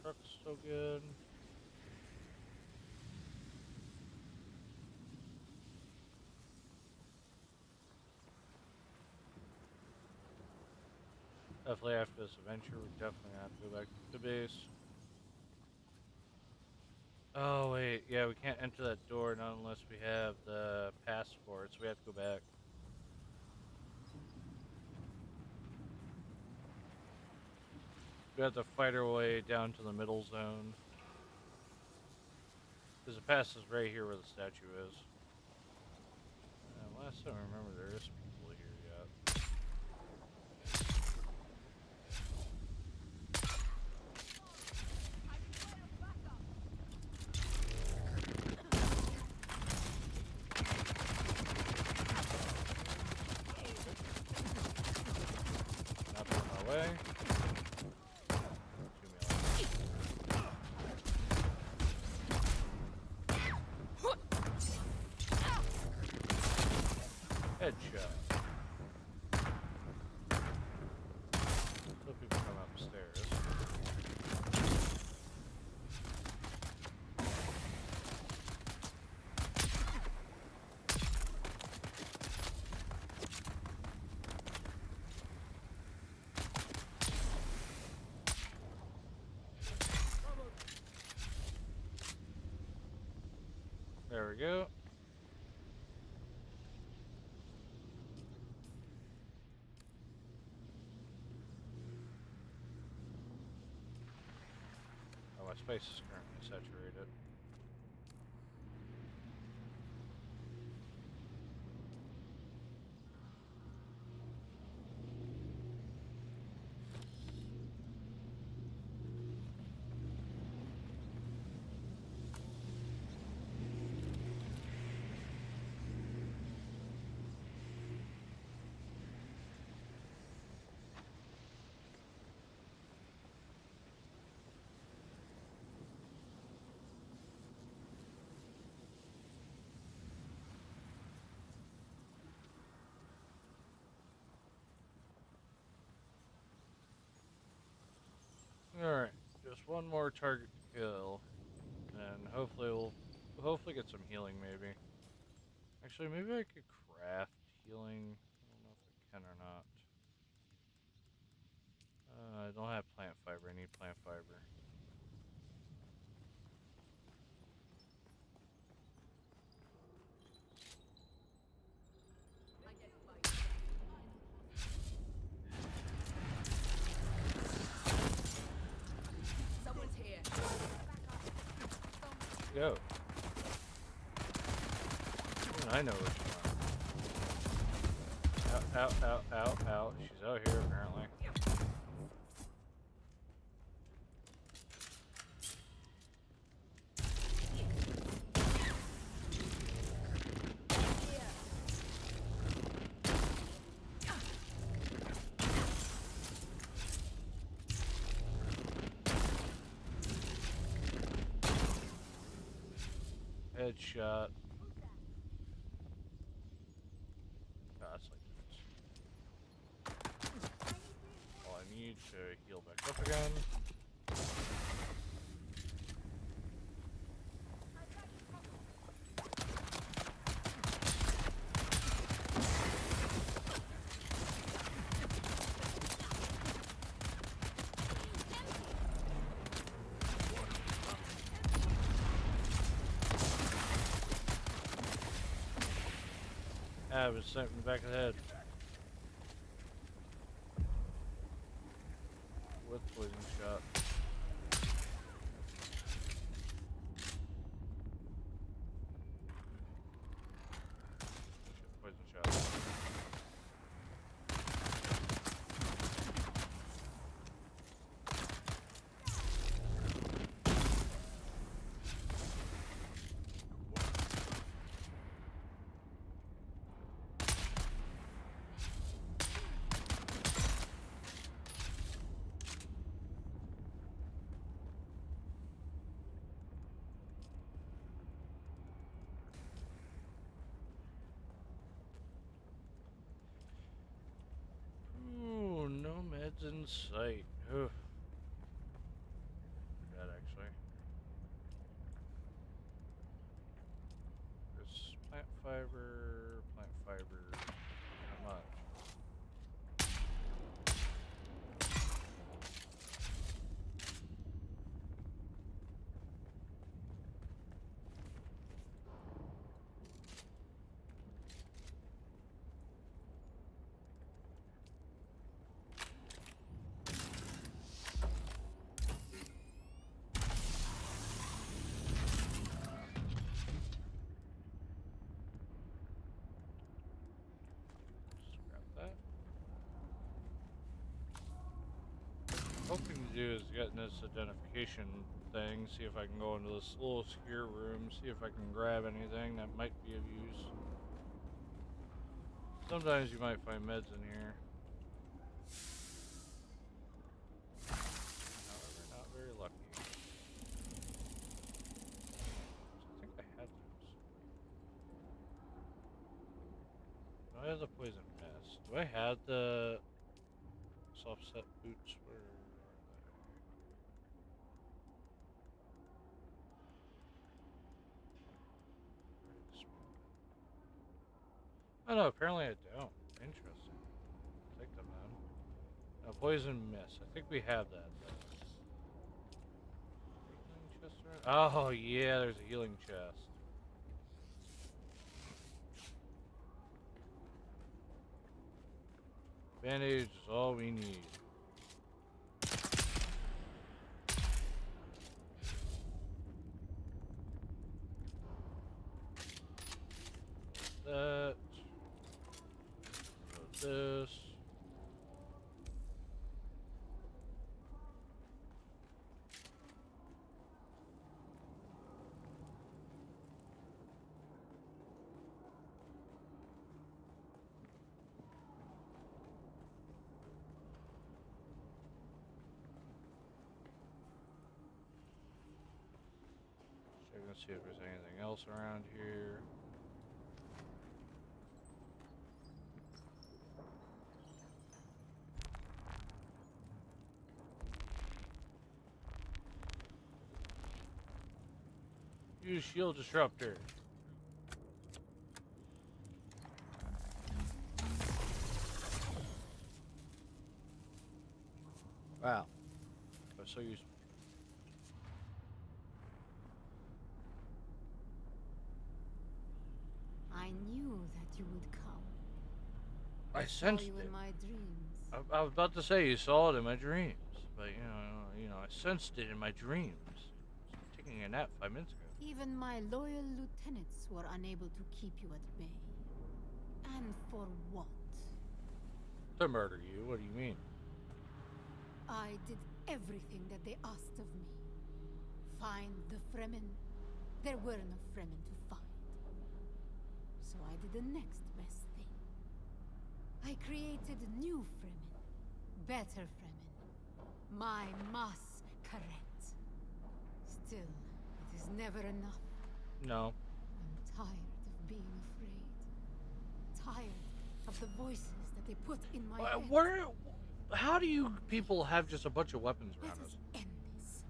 Speaker 10: Truck's so good. Definitely after this adventure, we definitely have to go back to the base. Oh wait, yeah, we can't enter that door not unless we have the passport, so we have to go back. We have to fight our way down to the middle zone. Because the pass is right here where the statue is. Last time I remember, there is people here yet. Not on my way. Headshot. So people come upstairs. There we go. Oh, my space is currently saturated. Alright, just one more target to kill, and hopefully we'll get some healing maybe. Actually, maybe I could craft healing. I don't know if I can or not. I don't have plant fiber, I need plant fiber.
Speaker 9: Someone's here.
Speaker 10: Go. Even I know what you want. Out, out, out, out, out. She's out here apparently. Headshot. Oh, that's like this. Well, I need to heal back up again. I was sent in the back of the head. poison shot. Poison shot. Ooh, no meds in sight. Ugh. Bad, actually. There's plant fiber, not much. Hoping to do is get in this identification thing, see if I can go into this little secure room, see if I can grab anything that might be of use. Sometimes you might find meds in here. However, not very lucky. I think I had those. Do I have the poison mist? Do I have the soft set boots? Where are they? Oh no, apparently I don't. Interesting. Take them then. Now, poison mist. I think we have that though. Healing chest around? Oh yeah, there's a healing chest. Bandage is all we need. That. This. Check and see if there's anything else around here. Use shield disruptor. Wow. That's so useful.
Speaker 5: I knew that you would come.
Speaker 10: I sensed
Speaker 5: you
Speaker 10: it.
Speaker 5: In my dreams.
Speaker 10: I was about to say you saw it in my dreams, but you know, I sensed it in my dreams. I was taking a nap 5 minutes ago.
Speaker 5: Even my loyal lieutenants were unable to keep you at bay. And for what?
Speaker 10: To murder you? What do you mean?
Speaker 5: I did everything that they asked of me. Find the Fremen. There were no Fremen to find. So I did the next best thing. I created new Fremen. Better Fremen. My mass correct. Still, it is never enough.
Speaker 10: No.
Speaker 5: I'm tired of being afraid. Tired of the voices that they put in my head.
Speaker 10: How do you people have just a bunch of weapons around us?
Speaker 5: End this.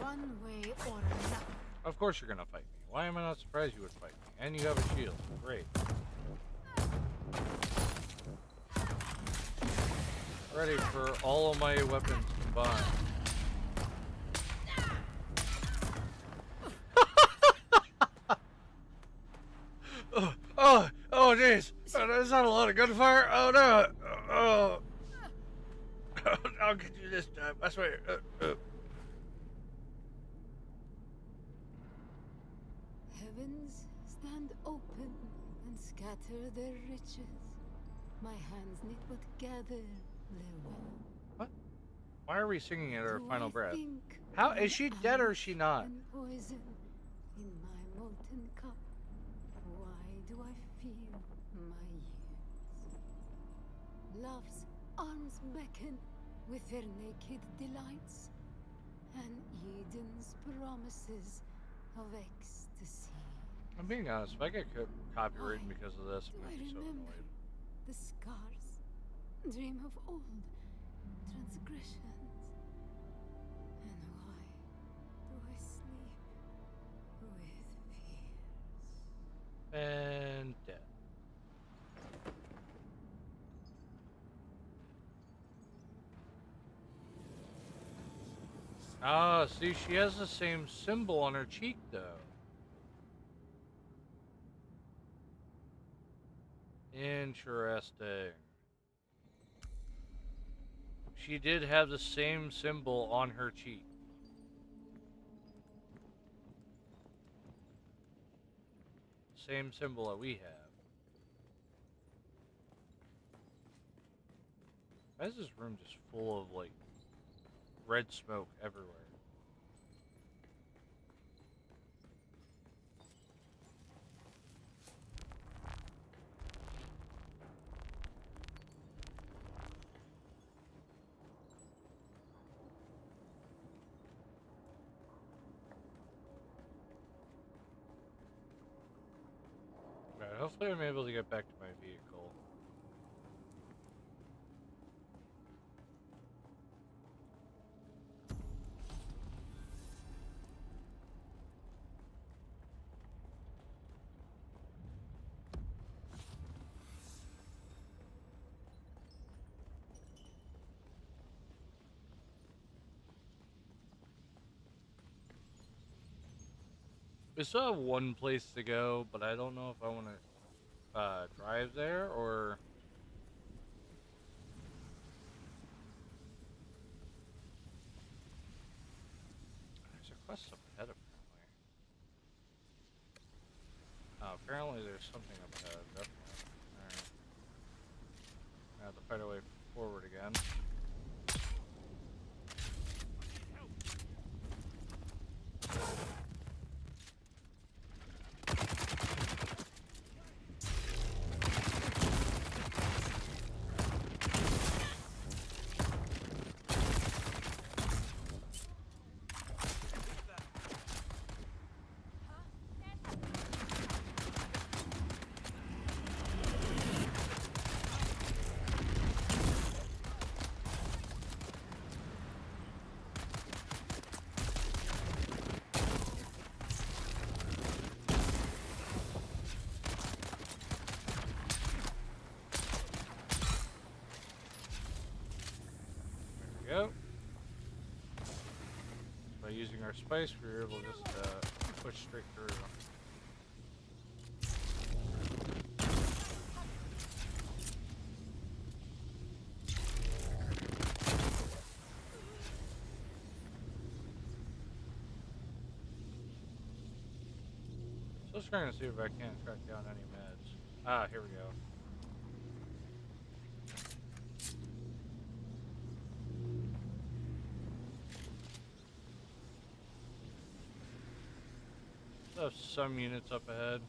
Speaker 5: One way or another.
Speaker 10: Of course you're gonna fight me. Why am I not surprised you would fight me? And you have a shield. Great. Ready for all of my weapons combined. Oh, jeez. That's not a lot of gunfire. Oh, no. Oh. I'll get you this time. I swear.
Speaker 5: Heavens stand open and scatter their riches. My hands knit but gather their will.
Speaker 10: What? Why are we singing at our final breath?
Speaker 5: Think
Speaker 10: How is she dead or is she not?
Speaker 5: and poison in my molten cup. Why do I feel my years? Love's arms beckon with their naked delights, and Eden's promises of ecstasy.
Speaker 10: I'm being honest, if I get copywritten because of this, I'm
Speaker 5: I
Speaker 10: gonna be so
Speaker 5: remember
Speaker 10: annoyed.
Speaker 5: the scars, dream of old transgressions, and why do I sleep with fears?
Speaker 10: And dead. Ah, see, she has the same symbol on her cheek, though. Interesting. She did have the same symbol on her cheek. Same symbol that we have. Why is this room just full of, like, red smoke everywhere? Alright, hopefully I'm able to get back to my vehicle. We still have one place to go, but I don't know if I want to drive there or... There's a quest up ahead, apparently. Oh, apparently there's something up ahead, definitely. Alright. I have to fight our way forward again. Go. By using our spice, we were able to just push straight through. So just trying to see if I can't track down any meds. Ah, here we go. Still have some units up ahead.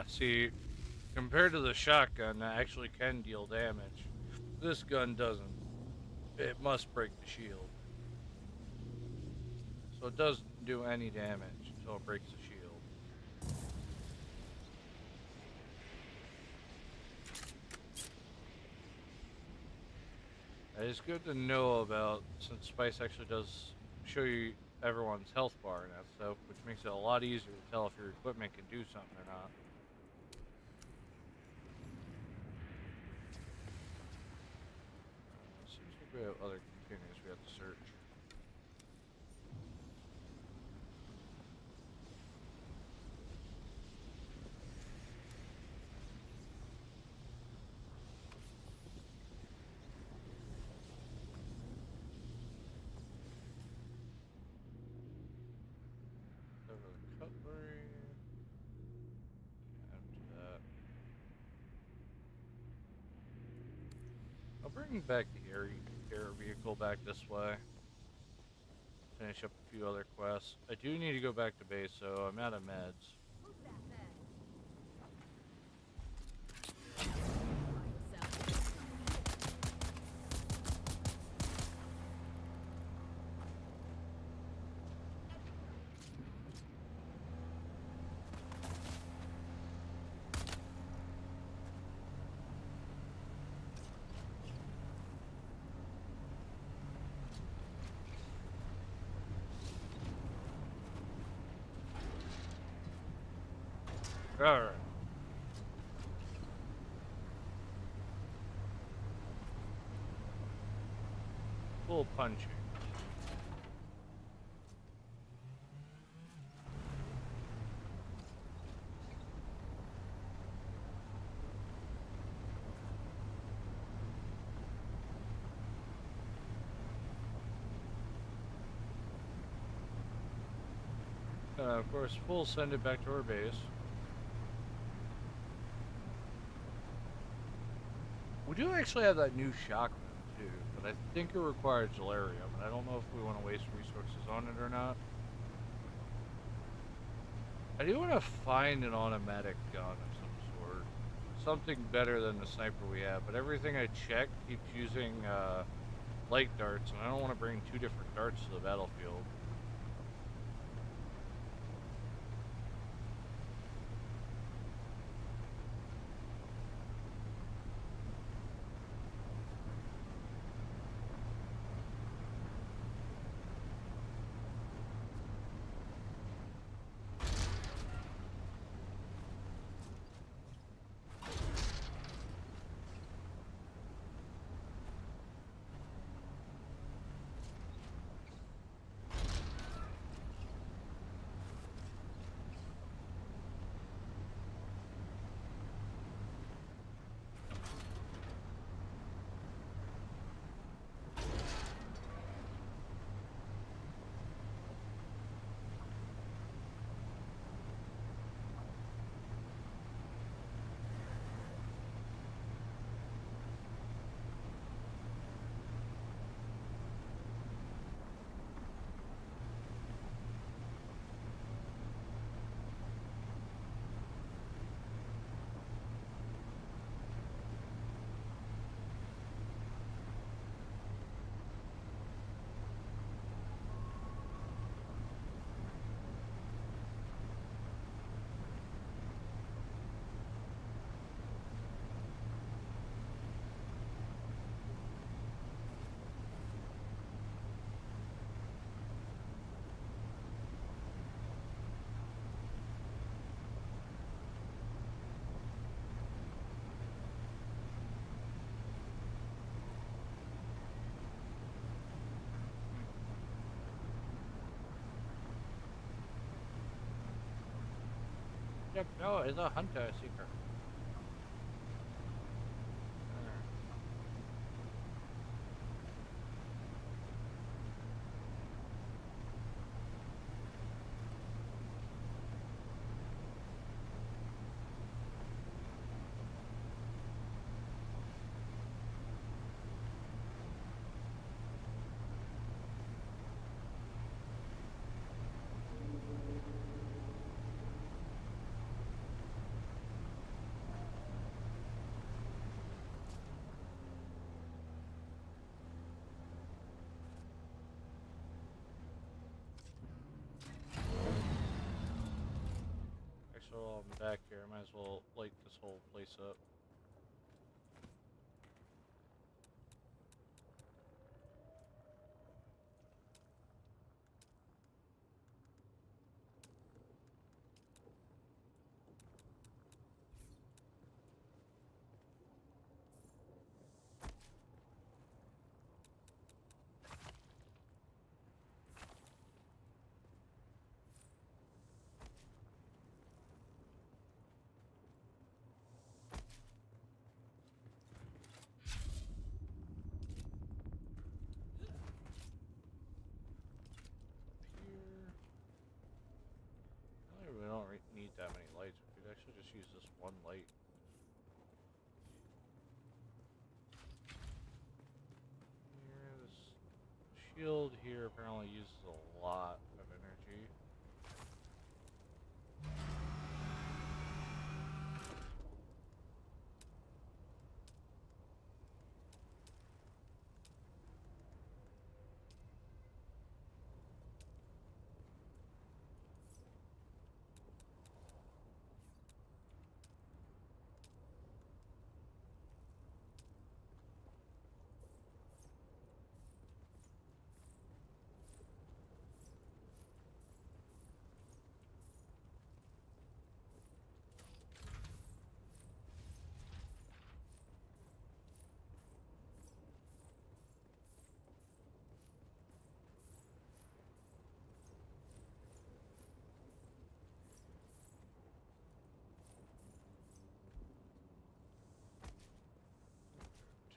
Speaker 10: See, compared to the shotgun that actually can deal damage, this gun doesn't. It must break the shield. So it doesn't do any damage until it breaks the shield. It's good to know about, since Spice actually does show you everyone's health bar and that stuff, which makes it a lot easier to tell if your equipment can do something or not. Seems like we have other containers we have to search. Cutlery. Empty that. I'll bring back the air vehicle back this way. Finish up a few other quests. I do need to go back to base, so I'm out of meds. Alright. Full punching. Of course, we'll send it back to our base. We do actually have that new shotgun too, but I think it requires Delirium, and I don't know if we want to waste resources on it or not. I do want to find an automatic gun of some sort. Something better than the sniper we have, but everything I check keeps using light darts, and I don't want to bring two different darts to the battlefield. Yep, no, it's a hunter seeker. So I'm back here, I might as well light this whole place up. light. Here, this shield here apparently uses a lot of energy.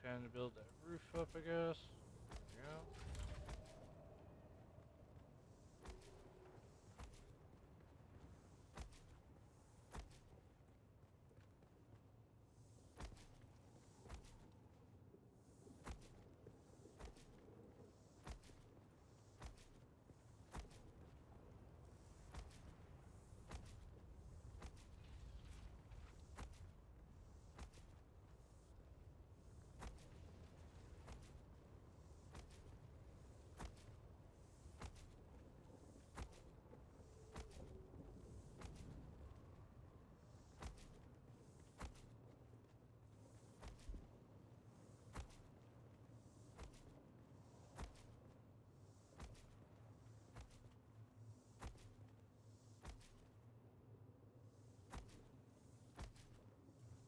Speaker 10: Trying to build that roof up, I guess. Yeah.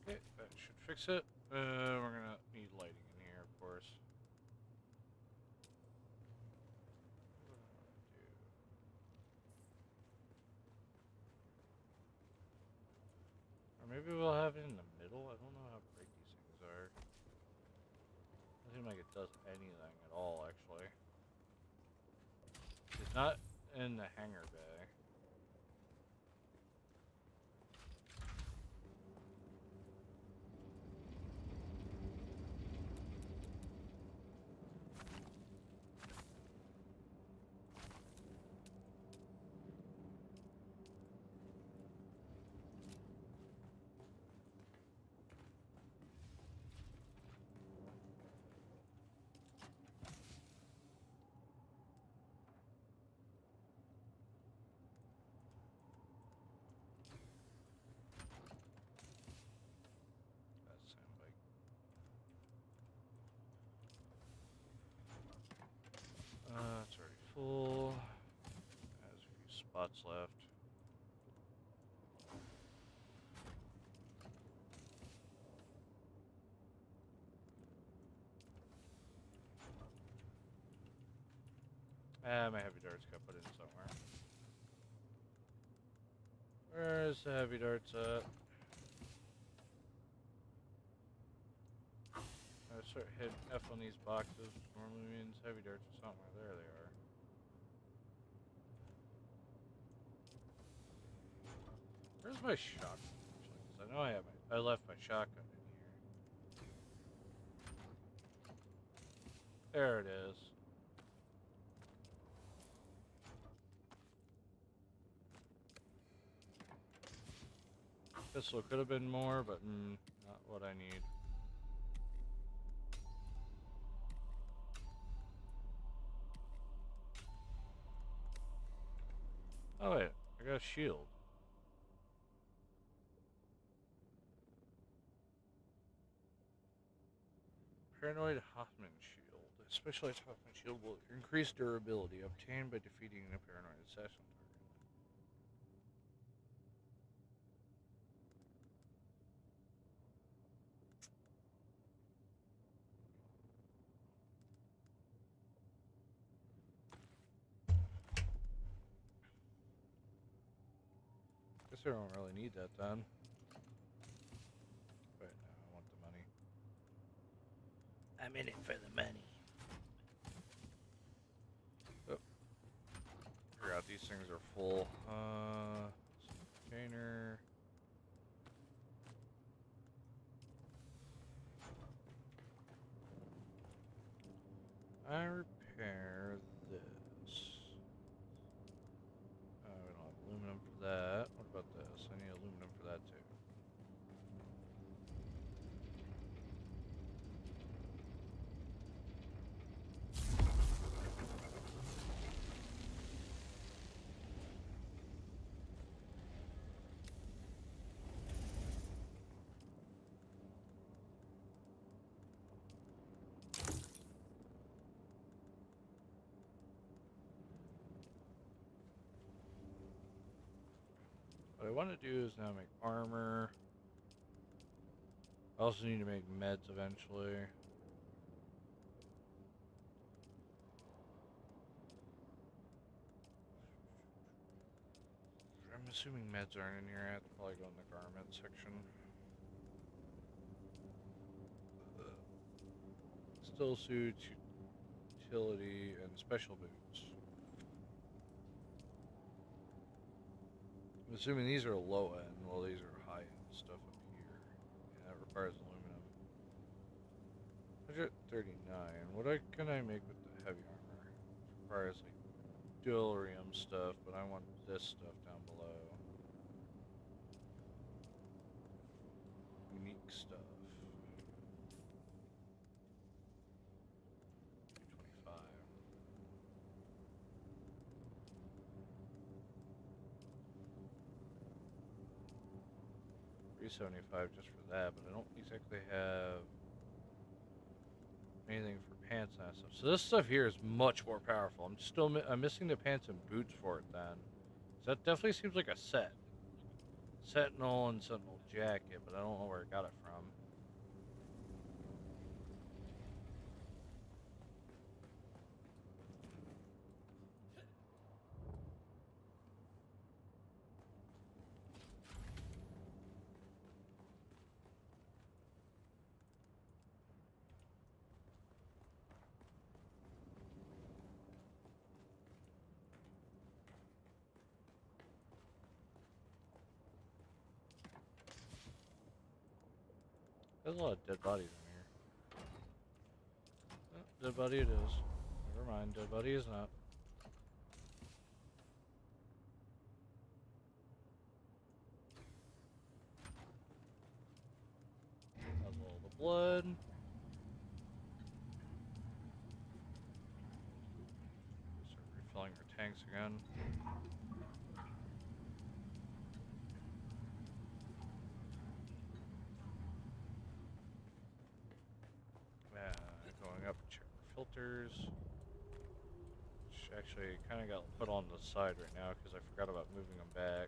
Speaker 10: Okay, that should fix it. We're gonna need lighting in here, of course. Or maybe we'll have it in the middle. I don't know how big these things are. Doesn't seem like it does anything at all, actually. It's not in the hangar bay. It's already full. Has a few spots left. My heavy darts got put in somewhere. Where's the heavy darts at? I start hitting F on these boxes, which normally means heavy darts are somewhere. There they are. Where's my shotgun? Because I know I left my shotgun in here. There it is. Pistol could have been more, but not what I need. Oh wait, I got a shield. Paranoid Hoffman shield. A specialized Hoffman shield will increase durability obtained by defeating a paranoid assassin target. Guess I don't really need that then. Wait, no, I want the money. I'm in it for the money. Oh. Forgot these things are full. Container. I repair this? We don't have aluminum for that. What about this? I need aluminum for that too. What I want to do is now make armor. I also need to make meds eventually. I'm assuming meds aren't in here. I have to probably go in the garment section. Still suits, utility, and special boots. I'm assuming these are low end, while these are high end stuff up here. Yeah, that requires aluminum. 139. What can I make with the heavy armor? It requires like delirium stuff, but I want this stuff down below. Unique stuff. 25. 375 just for that, but I don't exactly have anything for pants and that stuff. So this stuff here is much more powerful. I'm missing the pants and boots for it then. So that definitely seems like a set. Sentinel and Sentinel jacket, but I don't know where I got it from. There's a lot of dead bodies in here. Oh, dead body it is. Never mind, dead body is not. That's all the blood. Start refilling our tanks again. Going up, check our filters. Which actually kind of got put on the side right now because I forgot about moving them back.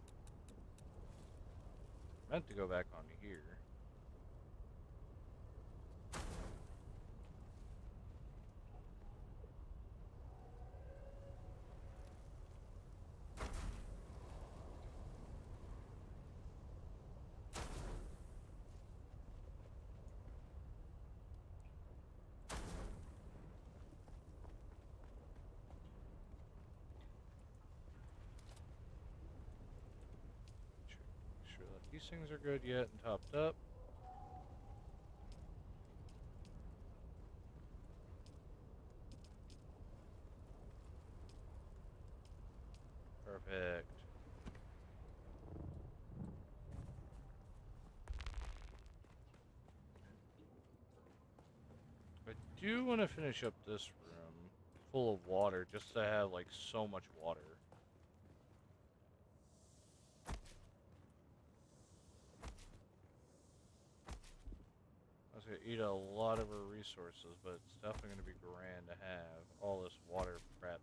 Speaker 10: I meant to go back onto here. These things are good yet and topped up. Perfect. I do want to finish up this room full of water just to have like so much water. It's going to eat a lot of our resources, but it's definitely going to be grand to have all this water prepped.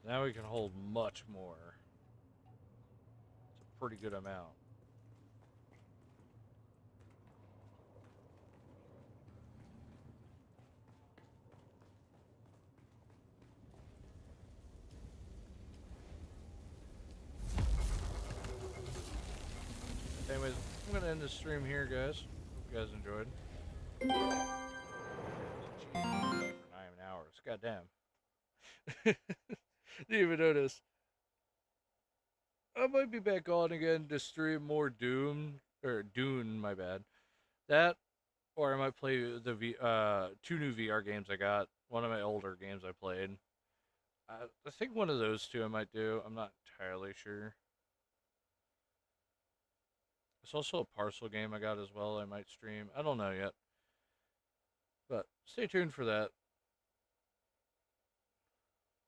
Speaker 10: Now we can hold much more. It's a pretty good amount. Anyways, I'm going to end the stream here, guys. Hope you guys enjoyed. For 9 hours. Goddamn. Didn't even notice. I might be back on again to stream more Dune, my bad. That, or I might play the 2 new VR games I got. One of my older games I played. I think one of those 2 I might do. I'm not entirely sure. There's also a parcel game I got as well I might stream. I don't know yet. But stay tuned for that.